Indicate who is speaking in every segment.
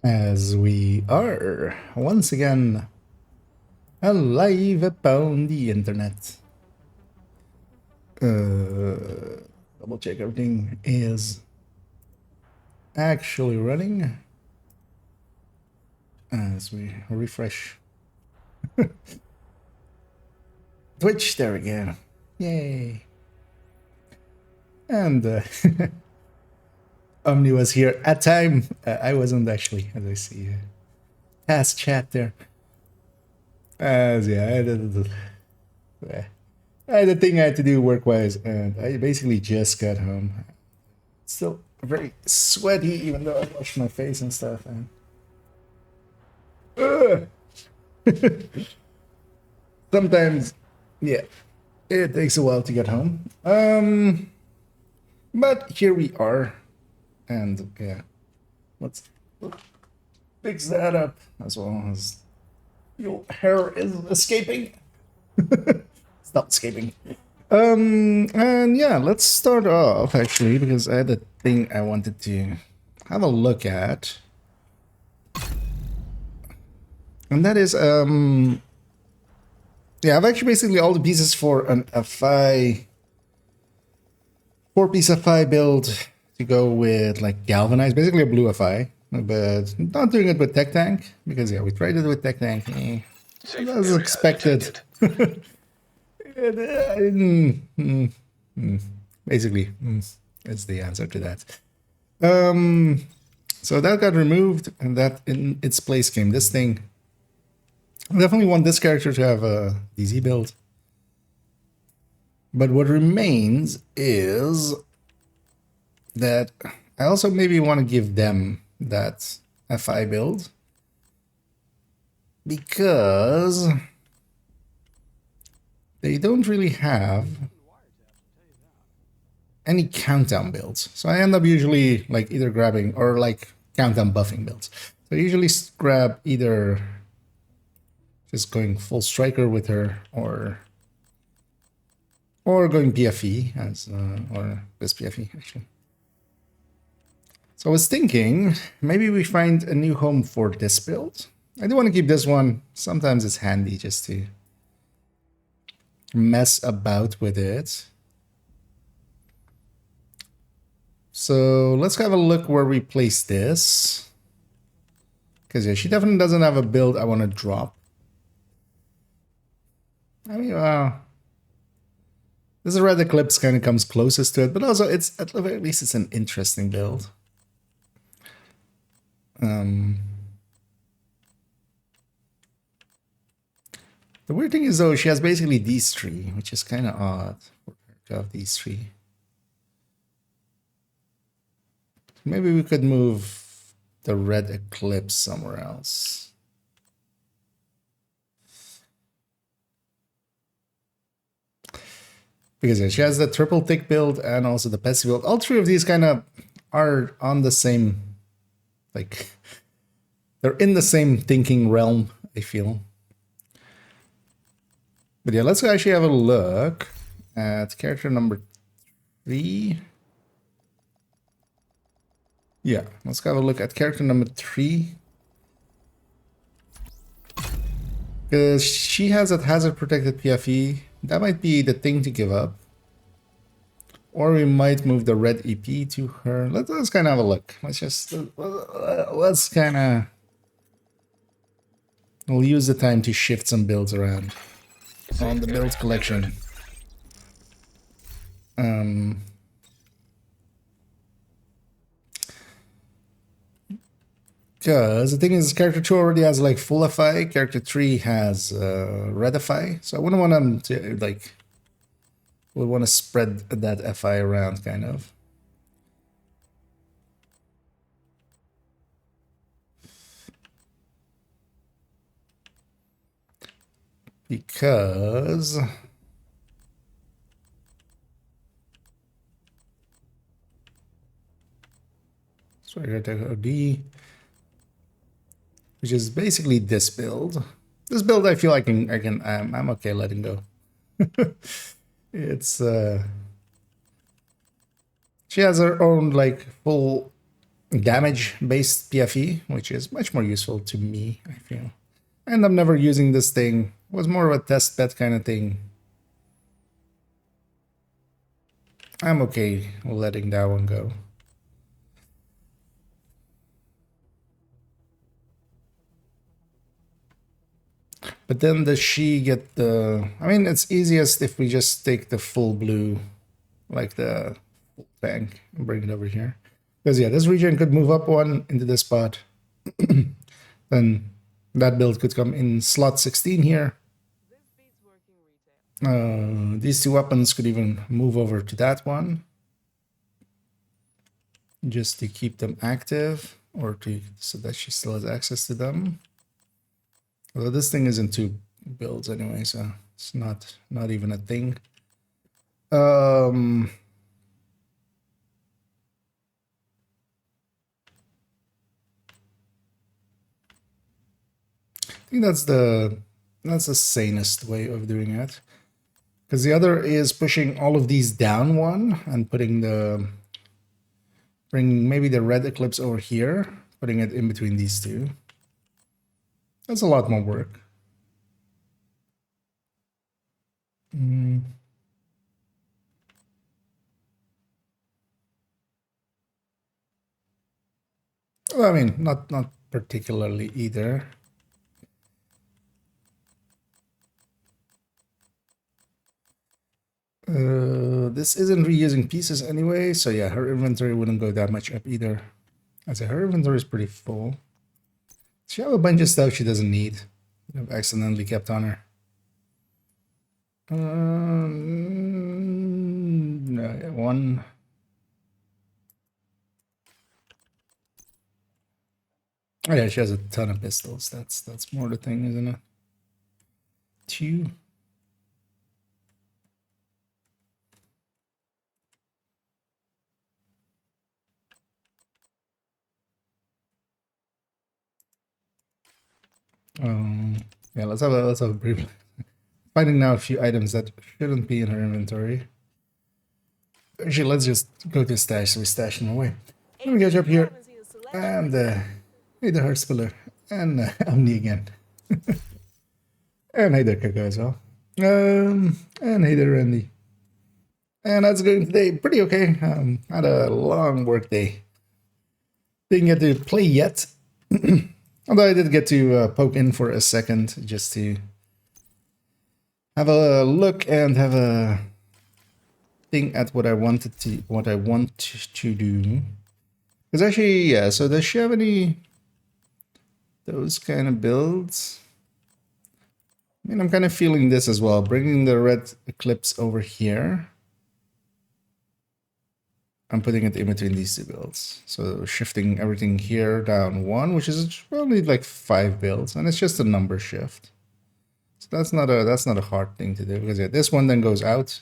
Speaker 1: As we are once again alive upon the internet. Double check everything is actually running as we refresh Twitch. There we go. Yay. And Omni was here at time. I wasn't actually, as I see past chat there. As yeah, I had a thing I had to do work-wise, and I basically just got home. Still very sweaty, even though I washed my face and stuff. And sometimes, yeah, it takes a while to get home. But here we are, and yeah, let's fix that up as well as your hair is escaping. It's not escaping. And yeah, let's start off actually because I had a thing I wanted to have a look at. And that is yeah, I've actually basically all the pieces for an FI 4-piece FI build to go with like galvanized, basically a blue FI, but not doing it with Tech Tank because yeah, we tried it with Tech Tank. As expected. Basically, that's the answer to that. So that got removed, and that in its place came this thing. I definitely want this character to have a DZ build. But what remains is that I also maybe want to give them that FI build. Because they don't really have any countdown builds. So I end up usually like either grabbing or like countdown buffing builds. So I usually grab either just going full striker with her or going PFE as or this PFE actually. So I was thinking maybe we find a new home for this build. I do want to keep this one. Sometimes it's handy just to mess about with it. So let's have a look where we place this. Because yeah, she definitely doesn't have a build I want to drop. I mean, this Red Eclipse kind of comes closest to it, but also it's at least it's an interesting build. The weird thing is though, she has basically these three, which is kind of odd for her to have these three. Maybe we could move the Red Eclipse somewhere else. Because yeah, she has the triple tick build and also the Petsy build. All three of these kind of are on the same, like, they're in the same thinking realm, I feel. But yeah, let's actually have a look at character number 3. Yeah, let's have a look at character number 3. Because she has a hazard protected PFE. That might be the thing to give up. Or we might move the red EP to her. Let's kind of have a look. Let's kind of... We'll use the time to shift some builds around on the build collection. Because the thing is, character 2 already has like full FI, character 3 has red FI, so I wouldn't want them to like, we want to spread that FI around kind of. Because so I got OD, which is basically this build. This build I feel I'm okay letting go. It's she has her own like full damage-based PFE, which is much more useful to me, I feel. And I'm never using this thing. It was more of a test bed kind of thing. I'm okay letting that one go. But then does she get the... I mean, it's easiest if we just take the full blue, like the full tank, and bring it over here. Because yeah, this region could move up one into this spot. Then that build could come in slot 16 here. These two weapons could even move over to that one. Just to keep them active, or so that she still has access to them. Although this thing is in 2 builds anyway, so it's not even a thing. I think that's the sanest way of doing it. Because the other is pushing all of these down one and bringing maybe the red eclipse over here, putting it in between these two. That's a lot more work. Well, I mean, not particularly either. This isn't reusing pieces anyway, so yeah, her inventory wouldn't go that much up either. I say her inventory is pretty full. She have a bunch of stuff she doesn't need. I've accidentally kept on her. No, one. Oh yeah, she has a ton of pistols. That's more the thing, isn't it? 2. Yeah, let's have a brief. Finding now a few items that shouldn't be in her inventory. Actually, let's just go to stash, so we stash them away. Let me get you up here. And hey there, Heartspiller. And Omni again. And hey there, Kaka as well. And hey there, Randy. And that's going today pretty okay. Had a long work day. Didn't get to play yet. Although I did get to poke in for a second just to have a look and have a thing at what I want to do. Because actually, yeah, so does she have any those kind of builds? I mean, I'm kind of feeling this as well, bringing the red eclipse over here. I'm putting it in between these 2 builds. So shifting everything here down 1, which is probably like 5 builds, and it's just a number shift. So that's not a hard thing to do, because yeah, this one then goes out.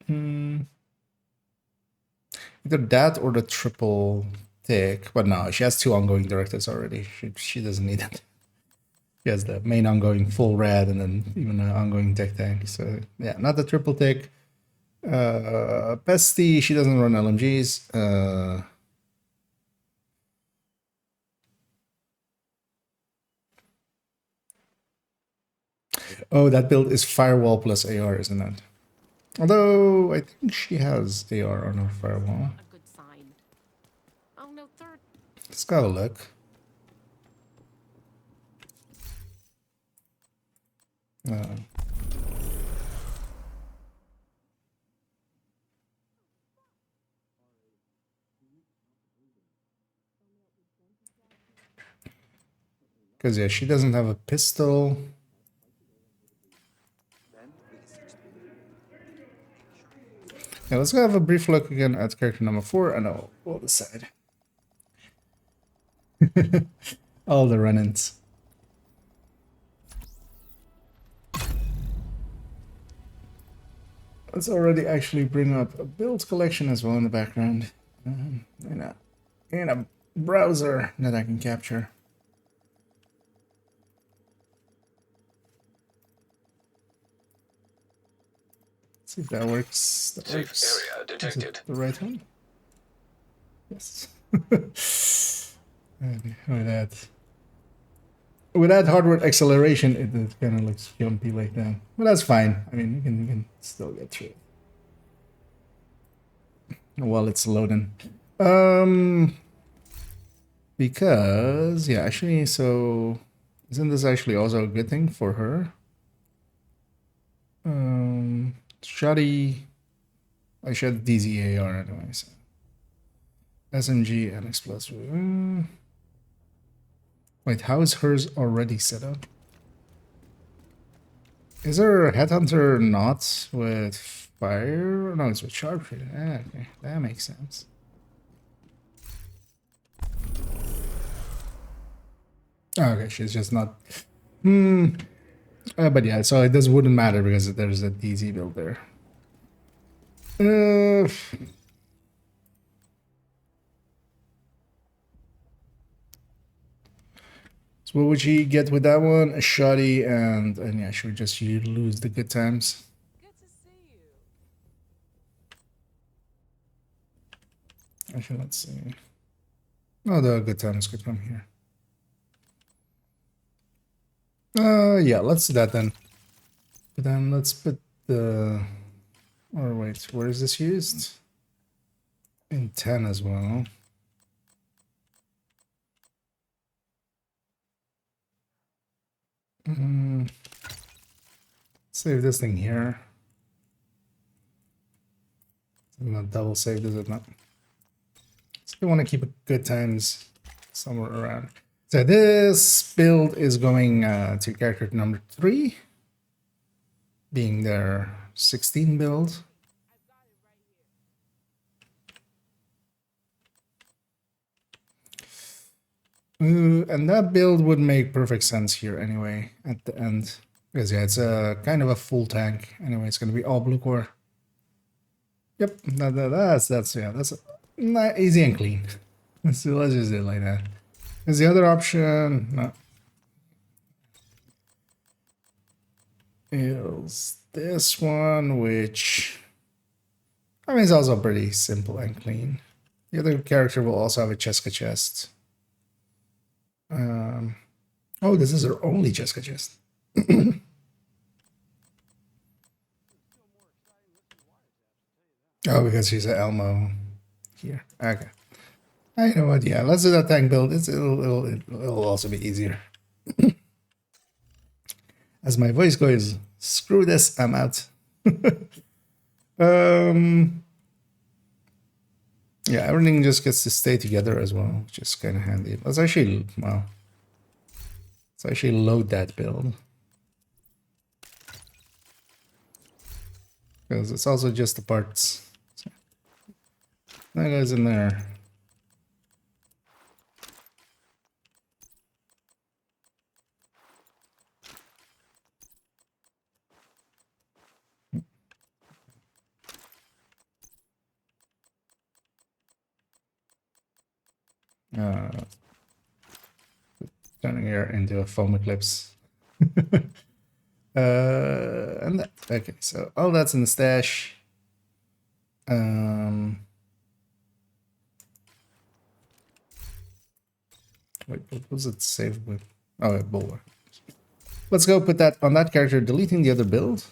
Speaker 1: Either that or the triple tick, but no, she has 2 ongoing directives already. She doesn't need it. She has the main ongoing full red and then even an ongoing tech tank. So yeah, not the triple tick. Pesty, she doesn't run LMGs. Oh, that build is firewall plus AR, isn't it? Although I think she has AR on her firewall.
Speaker 2: A good sign. Oh no, third.
Speaker 1: Let's go have a look. Because yeah, she doesn't have a pistol. Yeah, let's go have a brief look again at character number 4, and we'll decide. All the run-ins. Let's already actually bring up a build collection as well in the background. In a browser that I can capture. See if that works. That
Speaker 3: Safe
Speaker 1: works.
Speaker 3: area
Speaker 1: Is
Speaker 3: detected.
Speaker 1: it the right one? Yes. Okay, with that. With that hardware acceleration, it kind of looks jumpy like that. But that's fine. I mean, you can still get through it while it's loading. Because, yeah, actually, so isn't this actually also a good thing for her? Shoddy. I should DZAR anyway, so. SMG and explosive. Wait, how is hers already set up? Is there a headhunter not with fire? No, it's with sharpshooter. Ah, okay, that makes sense. Okay, she's just not. But yeah, so it just wouldn't matter because there's a DZ build there. So what would she get with that one? A shoddy and yeah, she would just lose the good times.
Speaker 2: Good to see you.
Speaker 1: Actually, let's see. Oh, the good times could come here. Yeah, let's do that then. But then let's put the. Or wait, where is this used? In 10 as well. Save this thing here. I'm not double saved, is it not? Still want to keep it good times somewhere around. So this build is going to character number 3, being their 16 build. And that build would make perfect sense here anyway at the end. Because yeah, it's a kind of a full tank. Anyway, it's going to be all blue core. Yep, that's easy and clean. So let's just do it like that. Is the other option? No. Is this one, which I mean, it's also pretty simple and clean. The other character will also have a Cheska chest. Oh, this is her only Cheska chest. Oh, because she's an Elmo here. Okay. I know what. Yeah, let's do that tank build. It'll also be easier. As my voice goes, screw this, I'm out. Yeah, everything just gets to stay together as well, which is kind of handy. Let's actually, well, let's actually load that build. Because it's also just the parts. So that goes in there. Turning here into a foam eclipse. And that, okay, so all that's in the stash. Wait, what was it saved with? Oh, yeah, Bulwark. Let's go put that on that character, deleting the other build.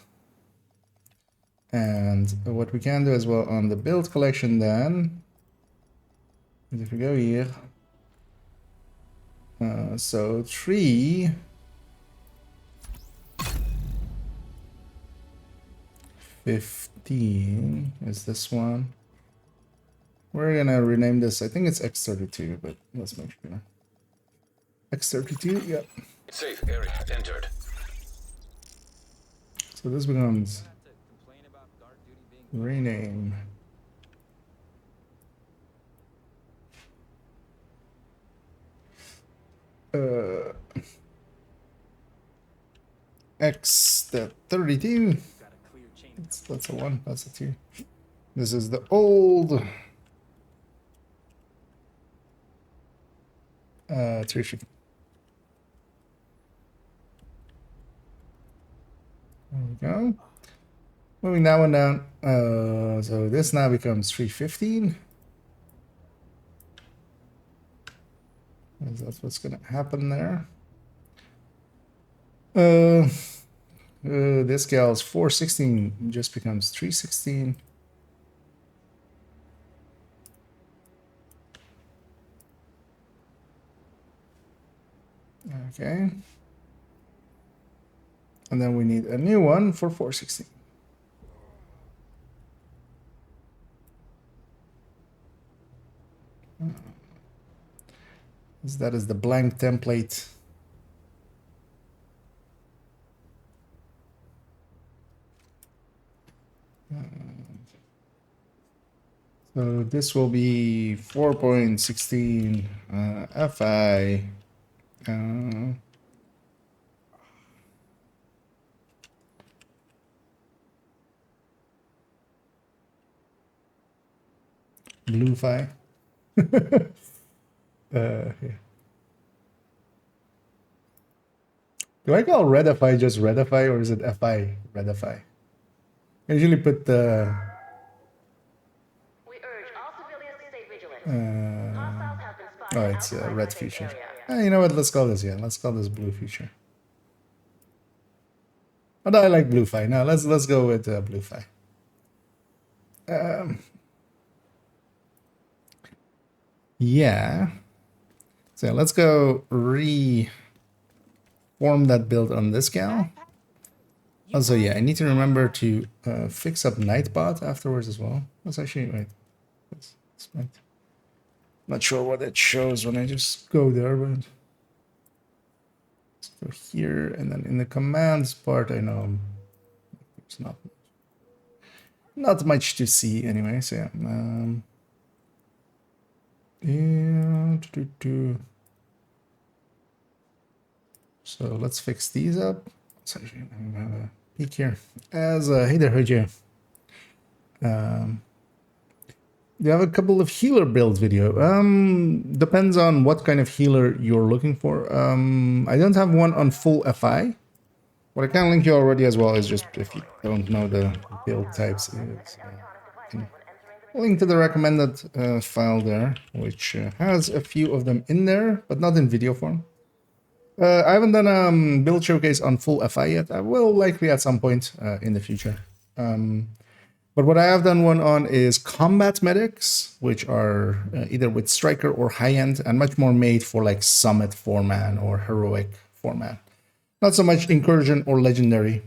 Speaker 1: And what we can do as well on the build collection then, if we go here, so 3, 15 is this one. We're gonna rename this, I think it's X32, but let's make sure. X32, yep.
Speaker 3: Safe area entered.
Speaker 1: So this becomes rename. X32. That's a 1, that's a 2. This is the old 3 shift. There we go. Moving that one down. So this now becomes 315. That's what's gonna happen there. This gal's 416 just becomes 316. Okay. And then we need a new one for 416. That is the blank template. So this will be 4.16 FI. Blue Fi. Yeah. Do I call Redify just Redify or is it FI Redify? I usually put the.
Speaker 4: We urge all civilians to stay vigilant. Hostiles have been spotted
Speaker 1: Oh, it's
Speaker 4: outside
Speaker 1: red
Speaker 4: the safe
Speaker 1: future.
Speaker 4: area.
Speaker 1: You know what? Let's call this, yeah. Let's call this blue future. Oh, no, I like blue fi. Now let's go with blue fi. Yeah. So let's go reform that build on this gal. Also, yeah, I need to remember to fix up Nightbot afterwards as well. Let's actually wait. That's right. Not sure what it shows when I just go there, but let's go here and then in the commands part, I know it's not much to see anyway. So yeah, so let's fix these up. So I'm gonna have a peek here. As hey there, Hojo. You have a couple of healer build video. Depends on what kind of healer you're looking for. I don't have one on full FI. What I can link you already as well is just if you don't know the build types, is link to the recommended file there, which has a few of them in there, but not in video form. I haven't done a build showcase on full FI yet. I will likely at some point in the future. But what I have done one on is combat medics, which are either with striker or high end and much more made for like summit format or heroic format. Not so much incursion or legendary.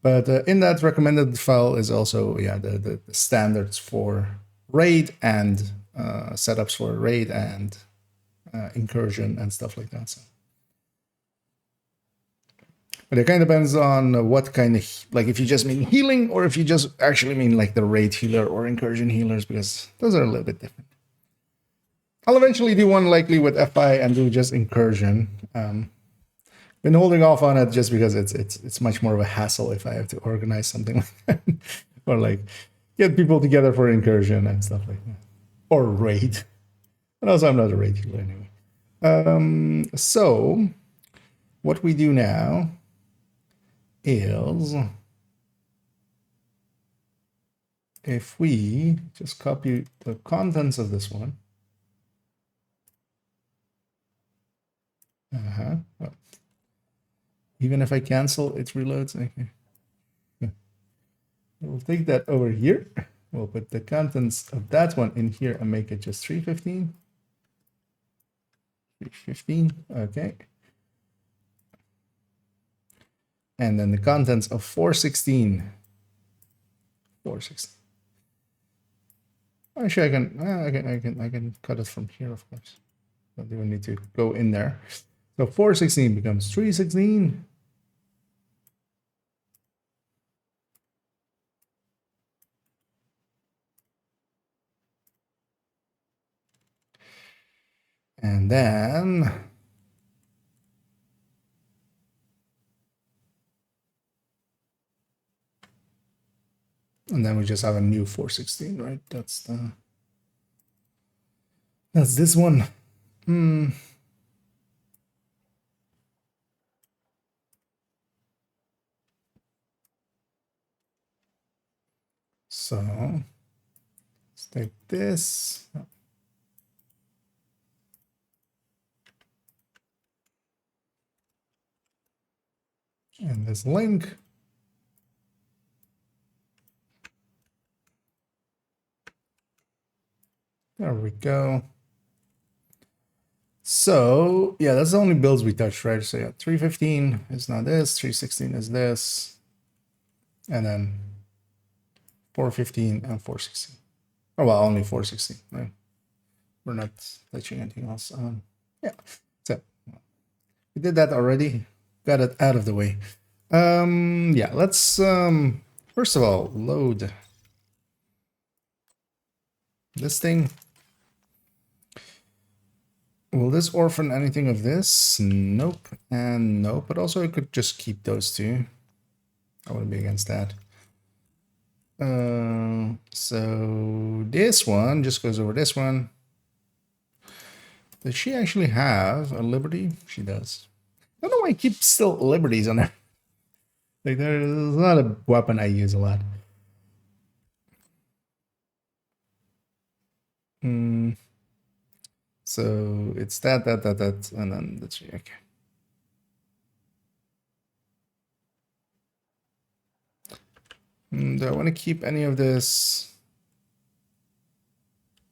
Speaker 1: But in that recommended file is also the standards for raid and setups for raid and incursion and stuff like that. So. But it kind of depends on what kind of, like if you just mean healing or if you just actually mean like the raid healer or incursion healers, because those are a little bit different. I'll eventually do one likely with FI and do just incursion. Been holding off on it just because it's much more of a hassle if I have to organize something like that. Or like get people together for incursion and stuff like that. Or raid. And also I'm not a raid healer anyway. So what we do now is if we just copy the contents of this one. Well, even if I cancel, it reloads. Okay. We'll take that over here. We'll put the contents of that one in here and make it just 315. 315, okay. And then the contents of 416. 416. Actually, I can cut it from here, of course. Don't even need to go in there. So 416 becomes 316. And then we just have a new 416, right? That's this one. So let's take this. And this link. There we go. So yeah, that's the only builds we touched, right? So yeah, 315 is not this, 316 is this, and then 415 and 416. Oh well, only 416, right? We're not touching anything else. Yeah, so we did that already. Got it out of the way. Yeah, let's first of all load this thing. Will this orphan anything of this? Nope and nope, but also I could just keep those two. I wouldn't be against that. So this one just goes over this one. Does she actually have a liberty? She does. I don't know why I keep still liberties on there. Like there's not a weapon I use a lot. So it's that, and then that's okay. Do I want to keep any of this?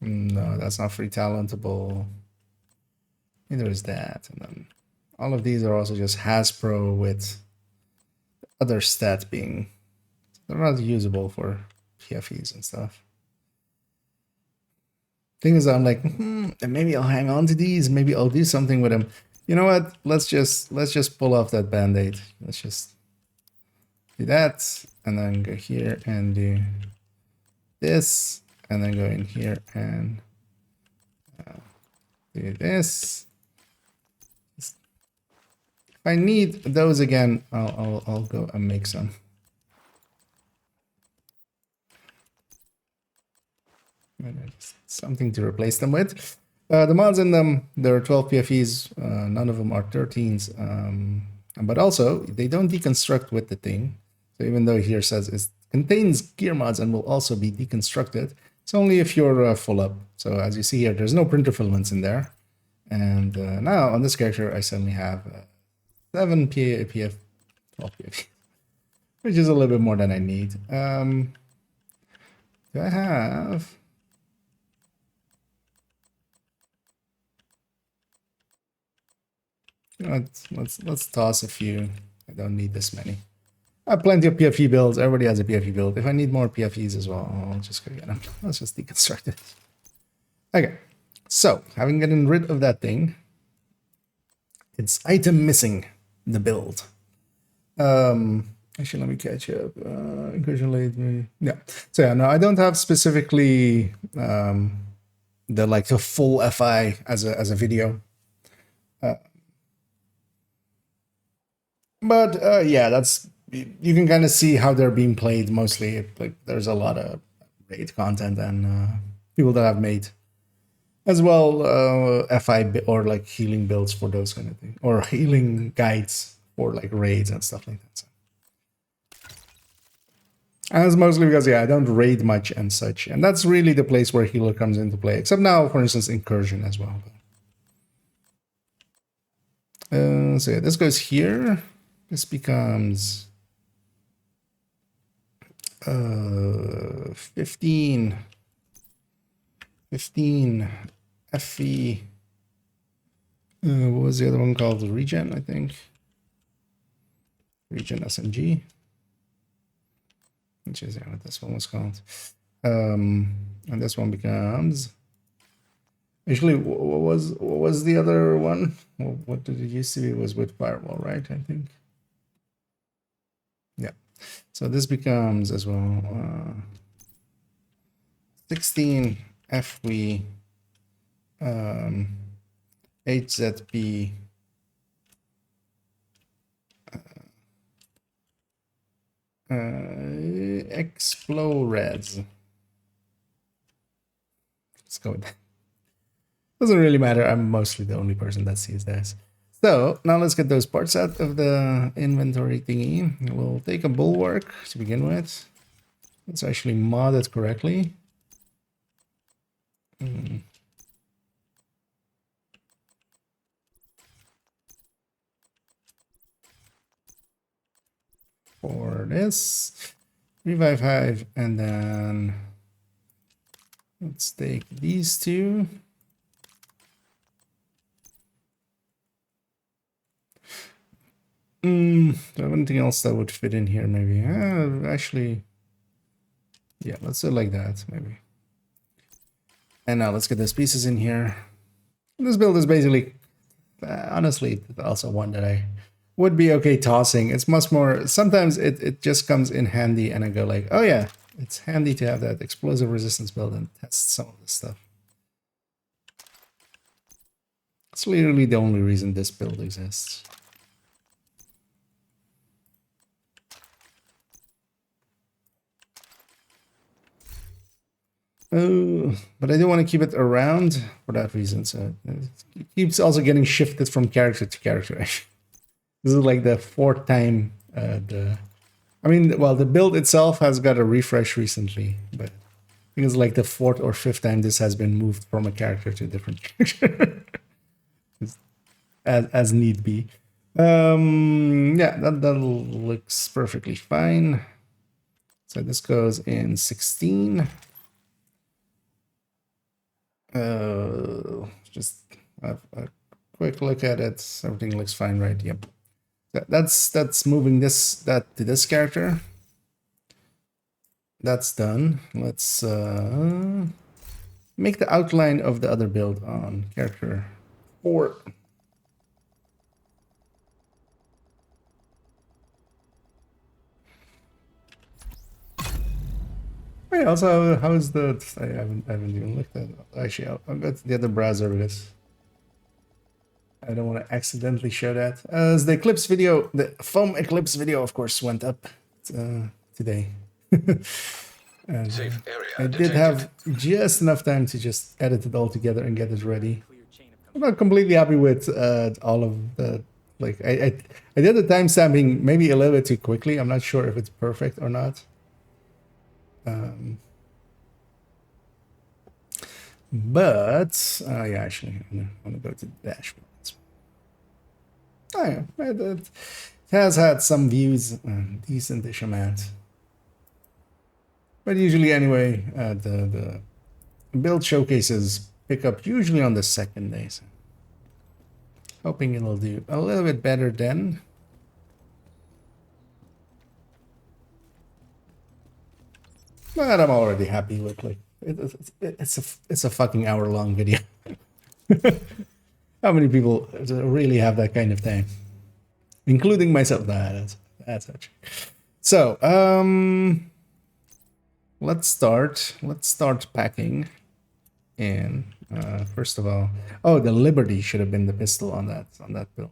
Speaker 1: No, that's not free talentable. Neither is that. And then all of these are also just Hasbro with other stats being, they're not usable for PFEs and stuff. Thing is, I'm like, maybe I'll hang on to these. Maybe I'll do something with them. You know what? Let's just pull off that band-aid. Let's just do that, and then go here and do this, and then go in here and do this. If I need those again, I'll go and make some. Something to replace them with. The mods in them, there are 12 PFEs. None of them are 13s. But also, they don't deconstruct with the thing. So even though here says it contains gear mods and will also be deconstructed, it's only if you're full up. So as you see here, there's no printer filaments in there. And now on this character, I suddenly have 7 PF, 12 PF, which is a little bit more than I need. Do I have... Let's toss a few. I don't need this many. I have plenty of PFE builds. Everybody has a PFE build. If I need more PFEs as well, I'll just go get them. Let's just deconstruct it. Okay, so having gotten rid of that thing, it's item missing the build. Actually, let me catch up. Incursion late. Yeah. So yeah, no, I don't have specifically the full FI as a video. But yeah, that's, you can kind of see how they're being played mostly. Like there's a lot of raid content and people that have made as well FI or like healing builds for those kind of things, or healing guides for like raids and stuff like that. So. And it's mostly because yeah, I don't raid much and such, and that's really the place where healer comes into play. Except now, for instance, incursion as well. So yeah, this goes here. This becomes 15 FE. What was the other one called? The Regen, I think. Regen SMG, which is what this one was called. And this one becomes. Actually, what was the other one? What did it used to be? It was with Firewall, right? I think. Yeah. So this becomes as well 16 FW 8ZB Exploreds. Let's go with that. Doesn't really matter. I'm mostly the only person that sees this. So now let's get those parts out of the inventory thingy. We'll take a bulwark to begin with. Let's actually mod it correctly. For this 355, and then let's take these two. Do I have anything else that would fit in here? Maybe. Actually, yeah, let's do it like that, maybe. And now let's get those pieces in here. This build is basically, honestly, also one that I would be okay tossing. It's much more, sometimes it just comes in handy and I go like, oh yeah, it's handy to have that explosive resistance build and test some of this stuff. It's literally the only reason this build exists. Oh, but I do want to keep it around for that reason. So it keeps also getting shifted from character to character. This is like the fourth time. Well, the build itself has got a refresh recently, but I think it's like the fourth or fifth time this has been moved from a character to a different character, as need be. Yeah, that looks perfectly fine. So this goes in 16. Just a quick look at it. Everything looks fine, right? Yep. That's moving that to this character. That's done. Let's make the outline of the other build on character 4. Hey, also, how's the? I haven't even looked at it. Actually, I'll go to the other browser because I don't want to accidentally show that. As the Eclipse video, the foam Eclipse video, of course, went up today. And
Speaker 3: Safe area
Speaker 1: I did
Speaker 3: detected.
Speaker 1: have just enough time to just edit it all together and get it ready. I'm not completely happy with all of the, like, I did the timestamping maybe a little bit too quickly. I'm not sure if it's perfect or not. But yeah, actually, I want to go to the dashboard. Oh yeah, it has had some views, decent-ish amount. But usually, anyway, the build showcases pick up usually on the second day. So hoping it'll do a little bit better then. But I'm already happy with, like, it's a fucking hour-long video. How many people really have that kind of time? Including myself. Nah, that's such. So, let's start packing. And first of all, oh, the Liberty should have been the pistol on that build.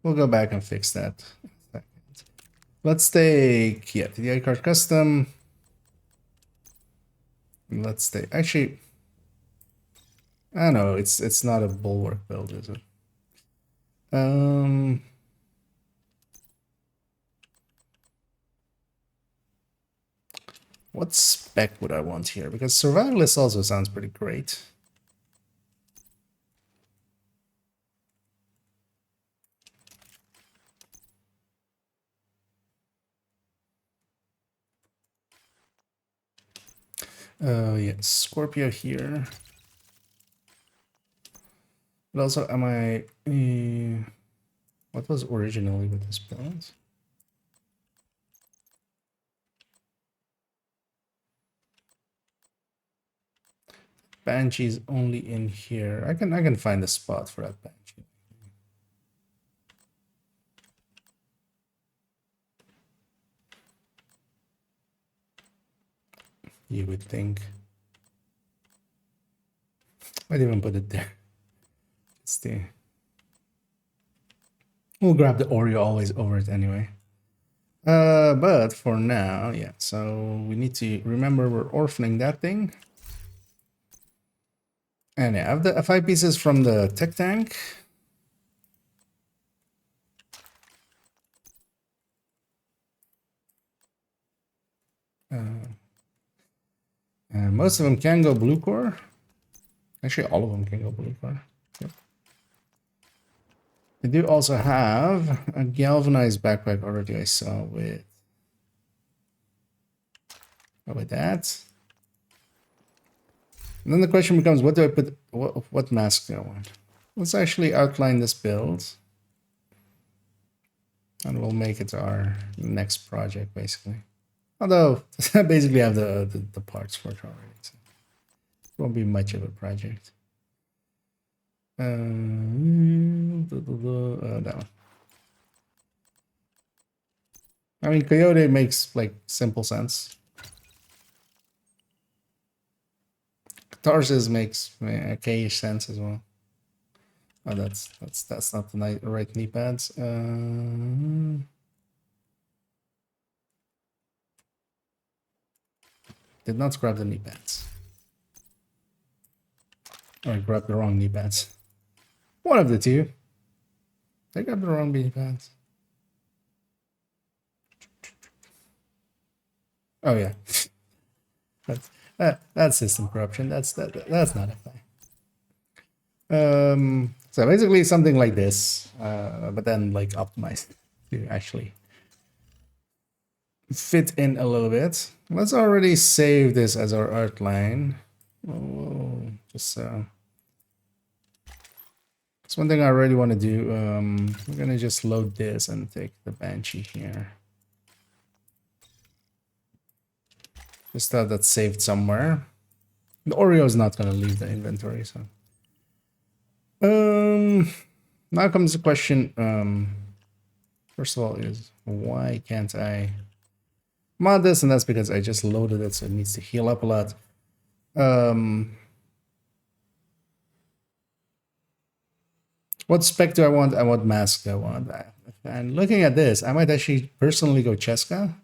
Speaker 1: We'll go back and fix that. Let's take the iCard custom. Let's take, actually, I don't know, it's not a bulwark build, is it? What spec would I want here? Because survivalist also sounds pretty great. Yes, Scorpio here. But also, am I? What was originally with this build? Banshee's only in here. I can find a spot for that Banshee. You would think. I'd even put it there. We'll grab the Oreo always over it anyway. But for now, yeah. So we need to remember we're orphaning that thing. And yeah, I have the 5 pieces from the tech tank. And most of them can go blue core. Actually, all of them can go blue core. Yep. They do also have a galvanized backpack already. I saw with that. And then the question becomes, what do I put? What mask do I want? Let's actually outline this build, and we'll make it our next project, basically. Although I basically have the parts for it already, so it won't be much of a project. That one. I mean, Coyote makes like simple sense. Tarsus makes okay-ish sense as well. Oh, that's not the right knee pads. Did not grab the knee pads. Or I grabbed the wrong knee pads. One of the two. I grabbed the wrong knee pads. Oh yeah. That's system corruption. That's not a thing. So basically something like this, but then like optimized to actually fit in a little bit. Let's already save this as our outline. Oh, just that's one thing I already want to do. We're gonna just load this and take the Banshee here. Just have that saved somewhere. The Oreo is not gonna leave the inventory, so. Now comes the question. First of all, is why can't I mod this? And that's because I just loaded it, so it needs to heal up a lot. What spec do I want? I want mask. I want. And looking at this, I might actually personally go Cheska,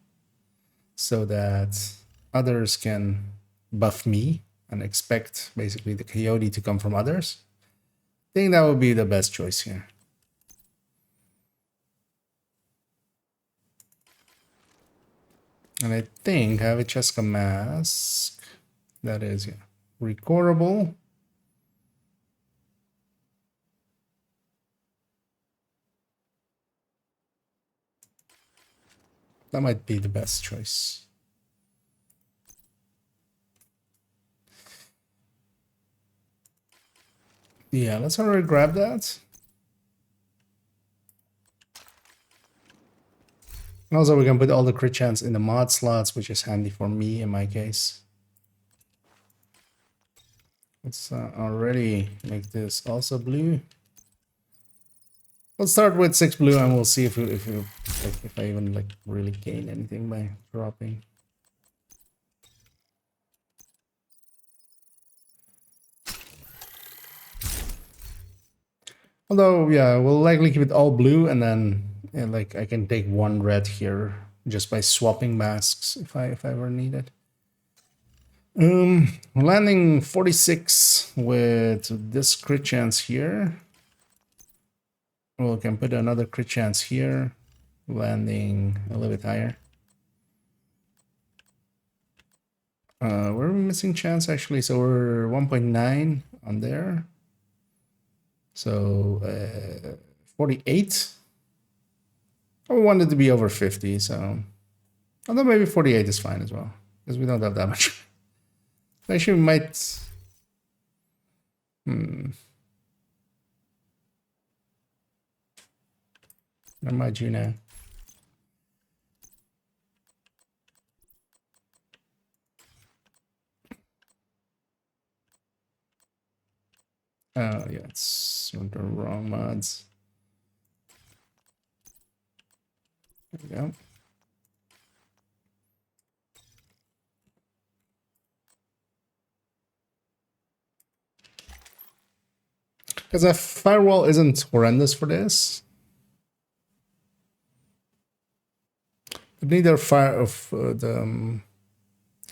Speaker 1: so that others can buff me and expect basically the Coyote to come from others. I think that would be the best choice here. And I think I have a Cheska mask that is recorable. That might be the best choice. Yeah, let's already grab that. And also we can put all the crit chance in the mod slots, which is handy for me in my case. Let's already make this also blue. Let's start with 6 blue and we'll see if I even like really gain anything by dropping. Although, yeah, we'll likely keep it all blue, and then like I can take 1 red here just by swapping masks if I ever need it. Landing 46 with this crit chance here. We can put another crit chance here, landing a little bit higher. Where are we missing chance actually? So we're 1.9 on there. So 48. I wanted to be over 50, so although maybe 48 is fine as well, because we don't have that much. Actually, we might. Where might you now? Oh yeah, it's the wrong mods. There we go. Because a firewall isn't horrendous for this. But neither fire of the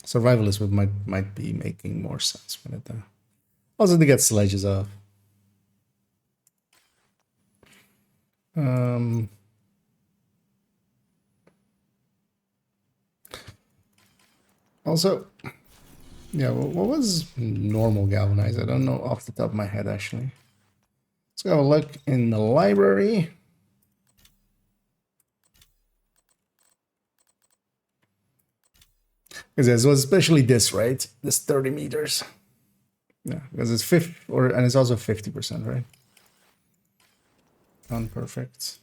Speaker 1: survivalist might be making more sense when it also to get sledges off. Also, yeah, what was normal galvanized? I don't know off the top of my head, actually. Let's go have a look in the library. Because it was especially this, right? This 30 meters. Yeah, because it's 50, and it's also 50%, right? Unperfect.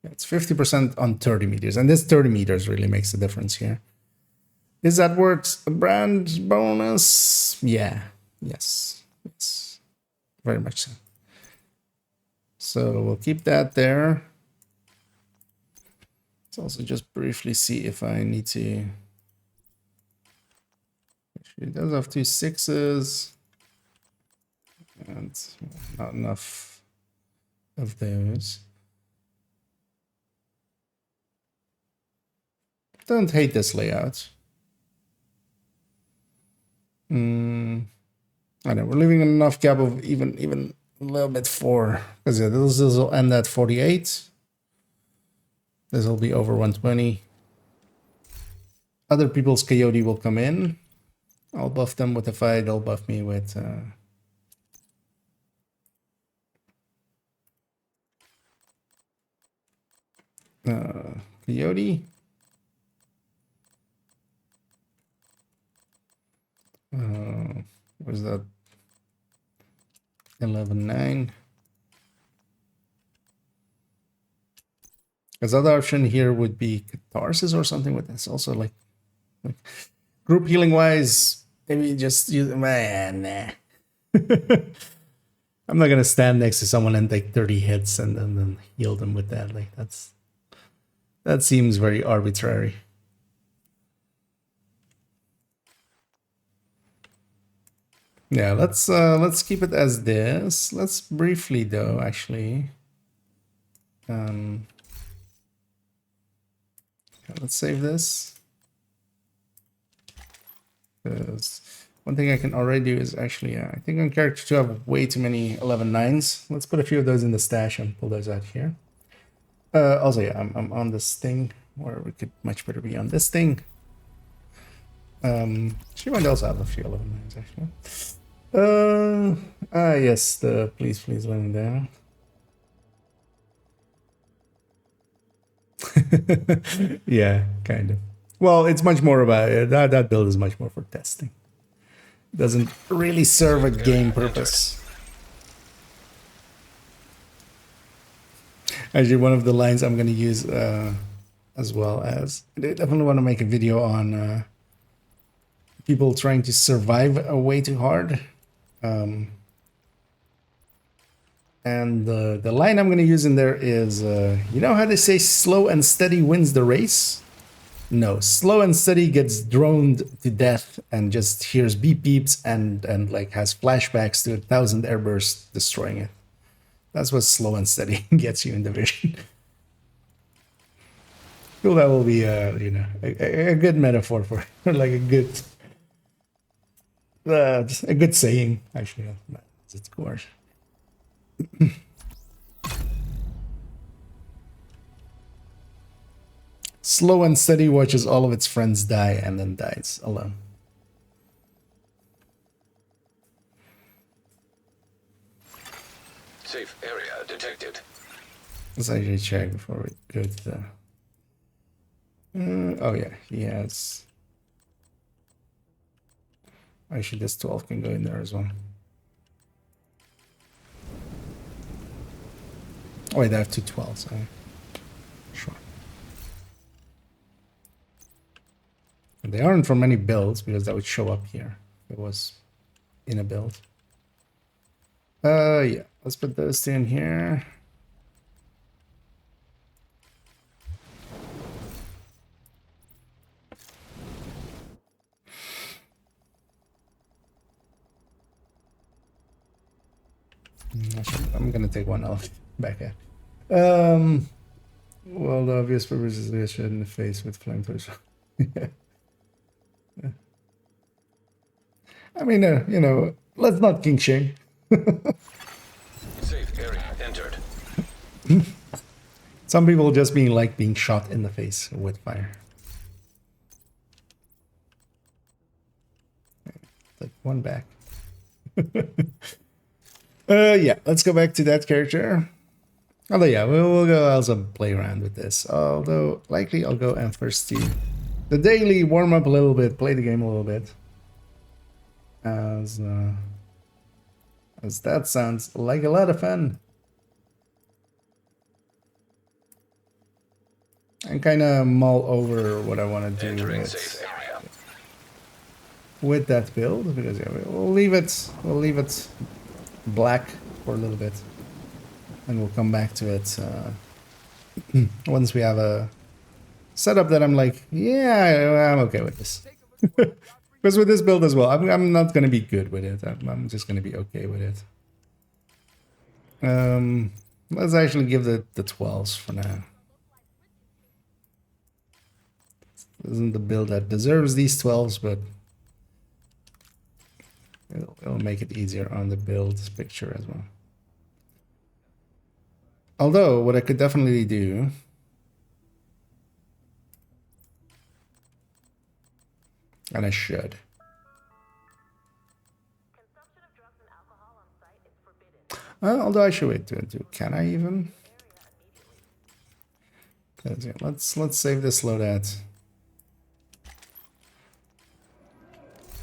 Speaker 1: Yeah, it's 50% on 30 meters, and this 30 meters really makes a difference here. Is that worth a brand bonus? Yeah. Yes. Yes. Very much so. So we'll keep that there. Let's also just briefly see if I need to. It does have 2 6s. And not enough of those. Don't hate this layout. I know we're leaving enough gap of even a little bit for, because yeah, this will end at 48. This will be over 120. Other people's coyote will come in. I'll buff them with a fight. They'll buff me with coyote. Where's that? 11-9. Because other option here would be catharsis or something with this. Also, like group healing wise, maybe just use. Man, nah. I'm not gonna stand next to someone and take 30 hits and then heal them with that. Like that seems very arbitrary. Yeah, let's keep it as this. Let's briefly though, actually. Let's save this. Because one thing I can already do is actually, I think on character 2 I have way too many 11-9s. Let's put a few of those in the stash and pull those out here. Also, yeah, I'm on this thing, or we could much better be on this thing. She might also have a few 11-9s actually. Yes, the please let me down. Yeah, kind of. Well, it's much more about it. That build is much more for testing. Doesn't really serve a game purpose. Actually, one of the lines I'm going to use as well as I definitely want to make a video on people trying to survive way too hard. And the line I'm going to use in there is, you know how they say slow and steady wins the race? No, slow and steady gets droned to death and just hears beep beeps and like has flashbacks to 1,000 airbursts destroying it. That's what slow and steady gets you in Division. I feel that will be, you know, a good metaphor for like a good saying, actually. It's course. Slow and steady watches all of its friends die and then dies alone.
Speaker 3: Safe area detected.
Speaker 1: Let's actually check before we go to the... oh yeah, he has... Actually, this 12 can go in there as well. Oh wait, I have 2 12s. Sure. And they aren't from any builds because that would show up here if it was in a build. Yeah, let's put those 2 in here. I'm gonna take one off back at. Well, the obvious purpose is to shot in the face with flamethrowers. I mean, you know, let's not king shame.
Speaker 3: Safe area entered.
Speaker 1: Some people just being shot in the face with fire. like one back. Yeah, let's go back to that character. Although, yeah, we'll go also play around with this. Although, likely I'll go and first do the daily warm up a little bit, play the game a little bit. As that sounds like a lot of fun. And kind of mull over what I want to do
Speaker 3: Entering safe area.
Speaker 1: with that build, because yeah, we'll leave it black for a little bit, and we'll come back to it once we have a setup that I'm like, yeah, I'm okay with this. Because with this build as well, I'm not going to be good with it. I'm just going to be okay with it. Let's actually give the 12s for now. This isn't the build that deserves these 12s, but it'll make it easier on the build picture as well. Although, what I could definitely do... And I should. Although I should wait to do. Can I even? Yeah, let's save this loadout.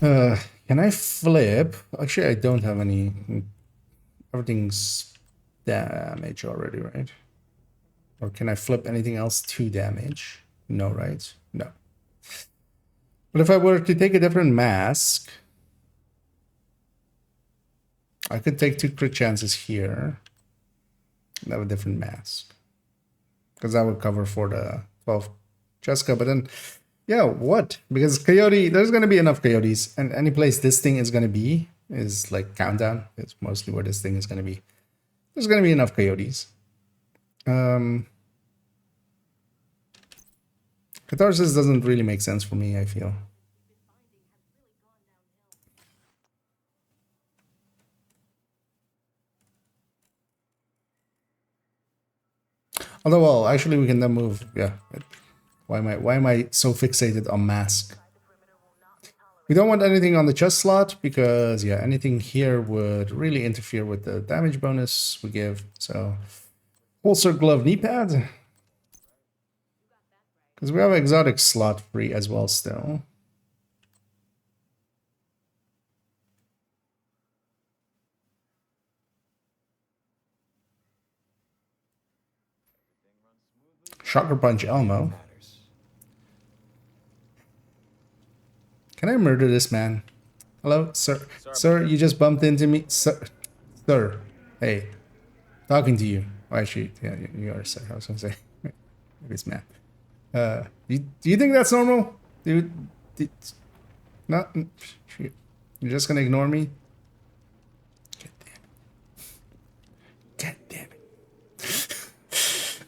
Speaker 1: Can I flip? Actually, I don't have any. Everything's damage already, right? Or can I flip anything else to damage? No, right? No. But if I were to take a different mask, I could take 2 crit chances here and have a different mask. Because that would cover for the 12 Jessica. But then, yeah, what? Because Coyote, there's going to be enough Coyotes. And any place this thing is going to be is like Countdown. It's mostly where this thing is going to be. There's going to be enough Coyotes. Catharsis doesn't really make sense for me, I feel. Although, well, actually we can then move, yeah. Why am I so fixated on mask? We don't want anything on the chest slot because, yeah, anything here would really interfere with the damage bonus we give. So, holster glove knee pad. Because we have exotic slot free as well still. Shocker Punch Elmo. Can I murder this man? Hello, sir. Sir, you just bumped into me. Sir. Hey. Talking to you. Oh, actually, yeah, you are, sir. I was going to say. Maybe it's man. Do you think that's normal? Dude, no, shoot. You're just gonna ignore me? God damn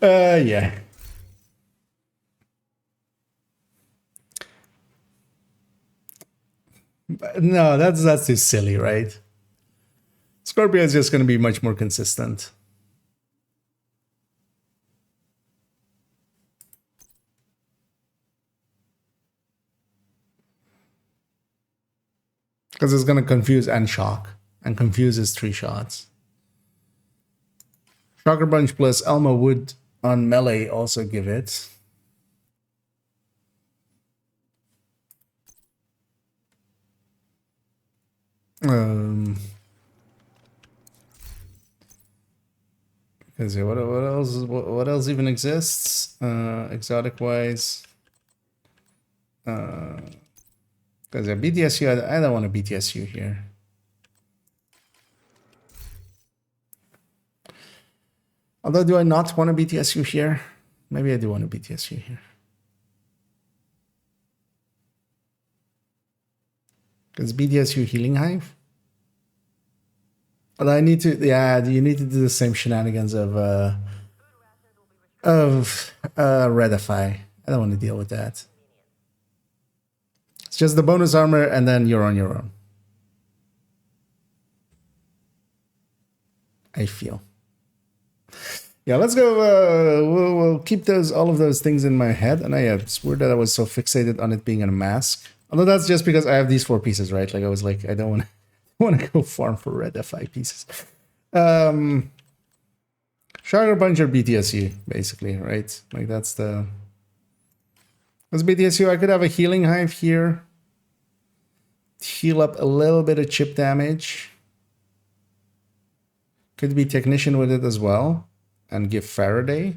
Speaker 1: it. Yeah. But no, that's too silly, right? Scorpio is just gonna be much more consistent. Because it's going to confuse and shock. And confuse is 3 shots. Shocker Punch plus Elmo would on melee also give it. Because yeah, what else even exists? Exotic wise. Because yeah, BTSU, I don't want a BTSU here. Although, do I not want a BTSU here? Maybe I do want a BTSU here. Because BTSU Healing Hive? Although I need to, yeah, you need to do the same shenanigans of Redify. I don't want to deal with that. It's just the bonus armor, and then you're on your own. I feel. Yeah, let's go. We'll keep all of those things in my head. And I swear that I was so fixated on it being a mask. Although that's just because I have these 4 pieces, right? Like I was like, I don't want want to go farm for red F5 pieces. Sugar Punch or BTSU, basically, right? Like that's BTSU. I could have a healing hive here. Heal up a little bit of chip damage. Could be Technician with it as well. And give Faraday.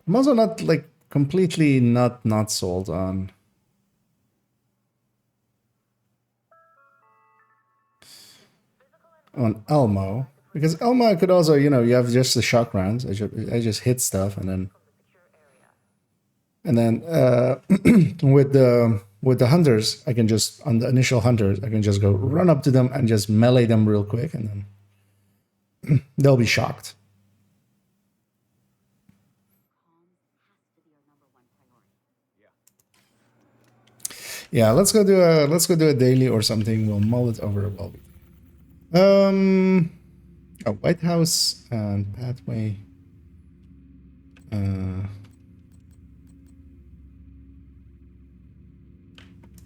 Speaker 1: I'm also not like completely not sold on Elmo, because Elmo could also, you know, you have just the shock rounds. I just hit stuff and then with the hunters, I can just on the initial hunters, I can just go run up to them and just melee them real quick, and then they'll be shocked. Yeah, let's go do a daily or something. We'll mull it over while we a White House and pathway.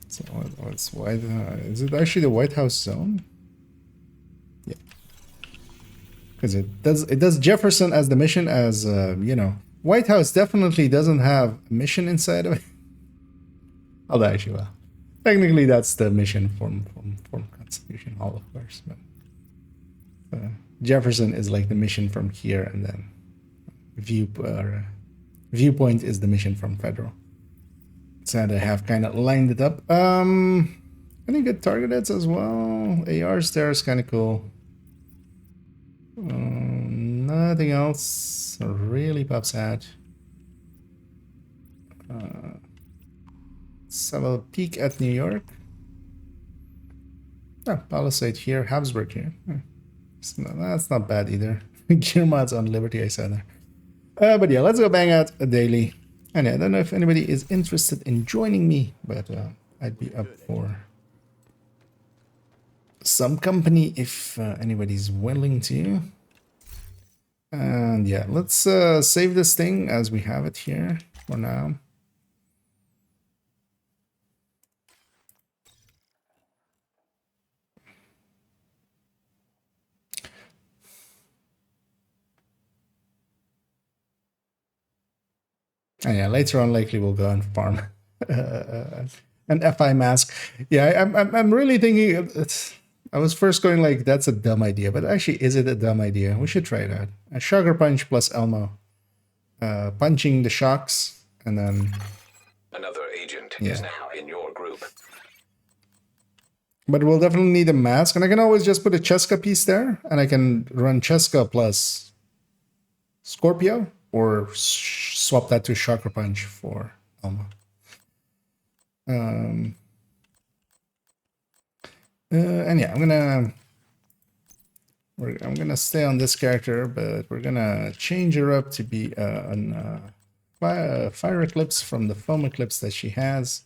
Speaker 1: So what's White? Is it actually the White House zone? Yeah, because it does Jefferson as the mission as you know. White House definitely doesn't have a mission inside of it. Although actually, well, technically that's the mission from Constitution Hall, of course. But Jefferson is like the mission from here, and then Viewpoint is the mission from Federal. So they have kind of lined it up. Any good target hits as well? ARs there is kind of cool. Nothing else really pops out. Let's have a peek at New York. Oh, Palisade here, Habsburg here. That's not bad either. Gear mods on Liberty, I said there. But yeah, let's go bang out a daily. And yeah, I don't know if anybody is interested in joining me, but I'd be up for some company if anybody's willing to. And yeah, let's save this thing as we have it here for now. And yeah, later on, likely we'll go and farm an FI mask. Yeah, I'm really thinking. I was first going like that's a dumb idea, but actually, is it a dumb idea? We should try it out. A Sugar Punch plus Elmo, punching the shocks, and then
Speaker 3: Another agent is now in your group.
Speaker 1: But we'll definitely need a mask, and I can always just put a Cheska piece there, and I can run Cheska plus Scorpio, or swap that to Shocker Punch for Elmo. And yeah, I'm gonna stay on this character, but we're gonna change her up to be an Fire Eclipse from the Foam Eclipse that she has.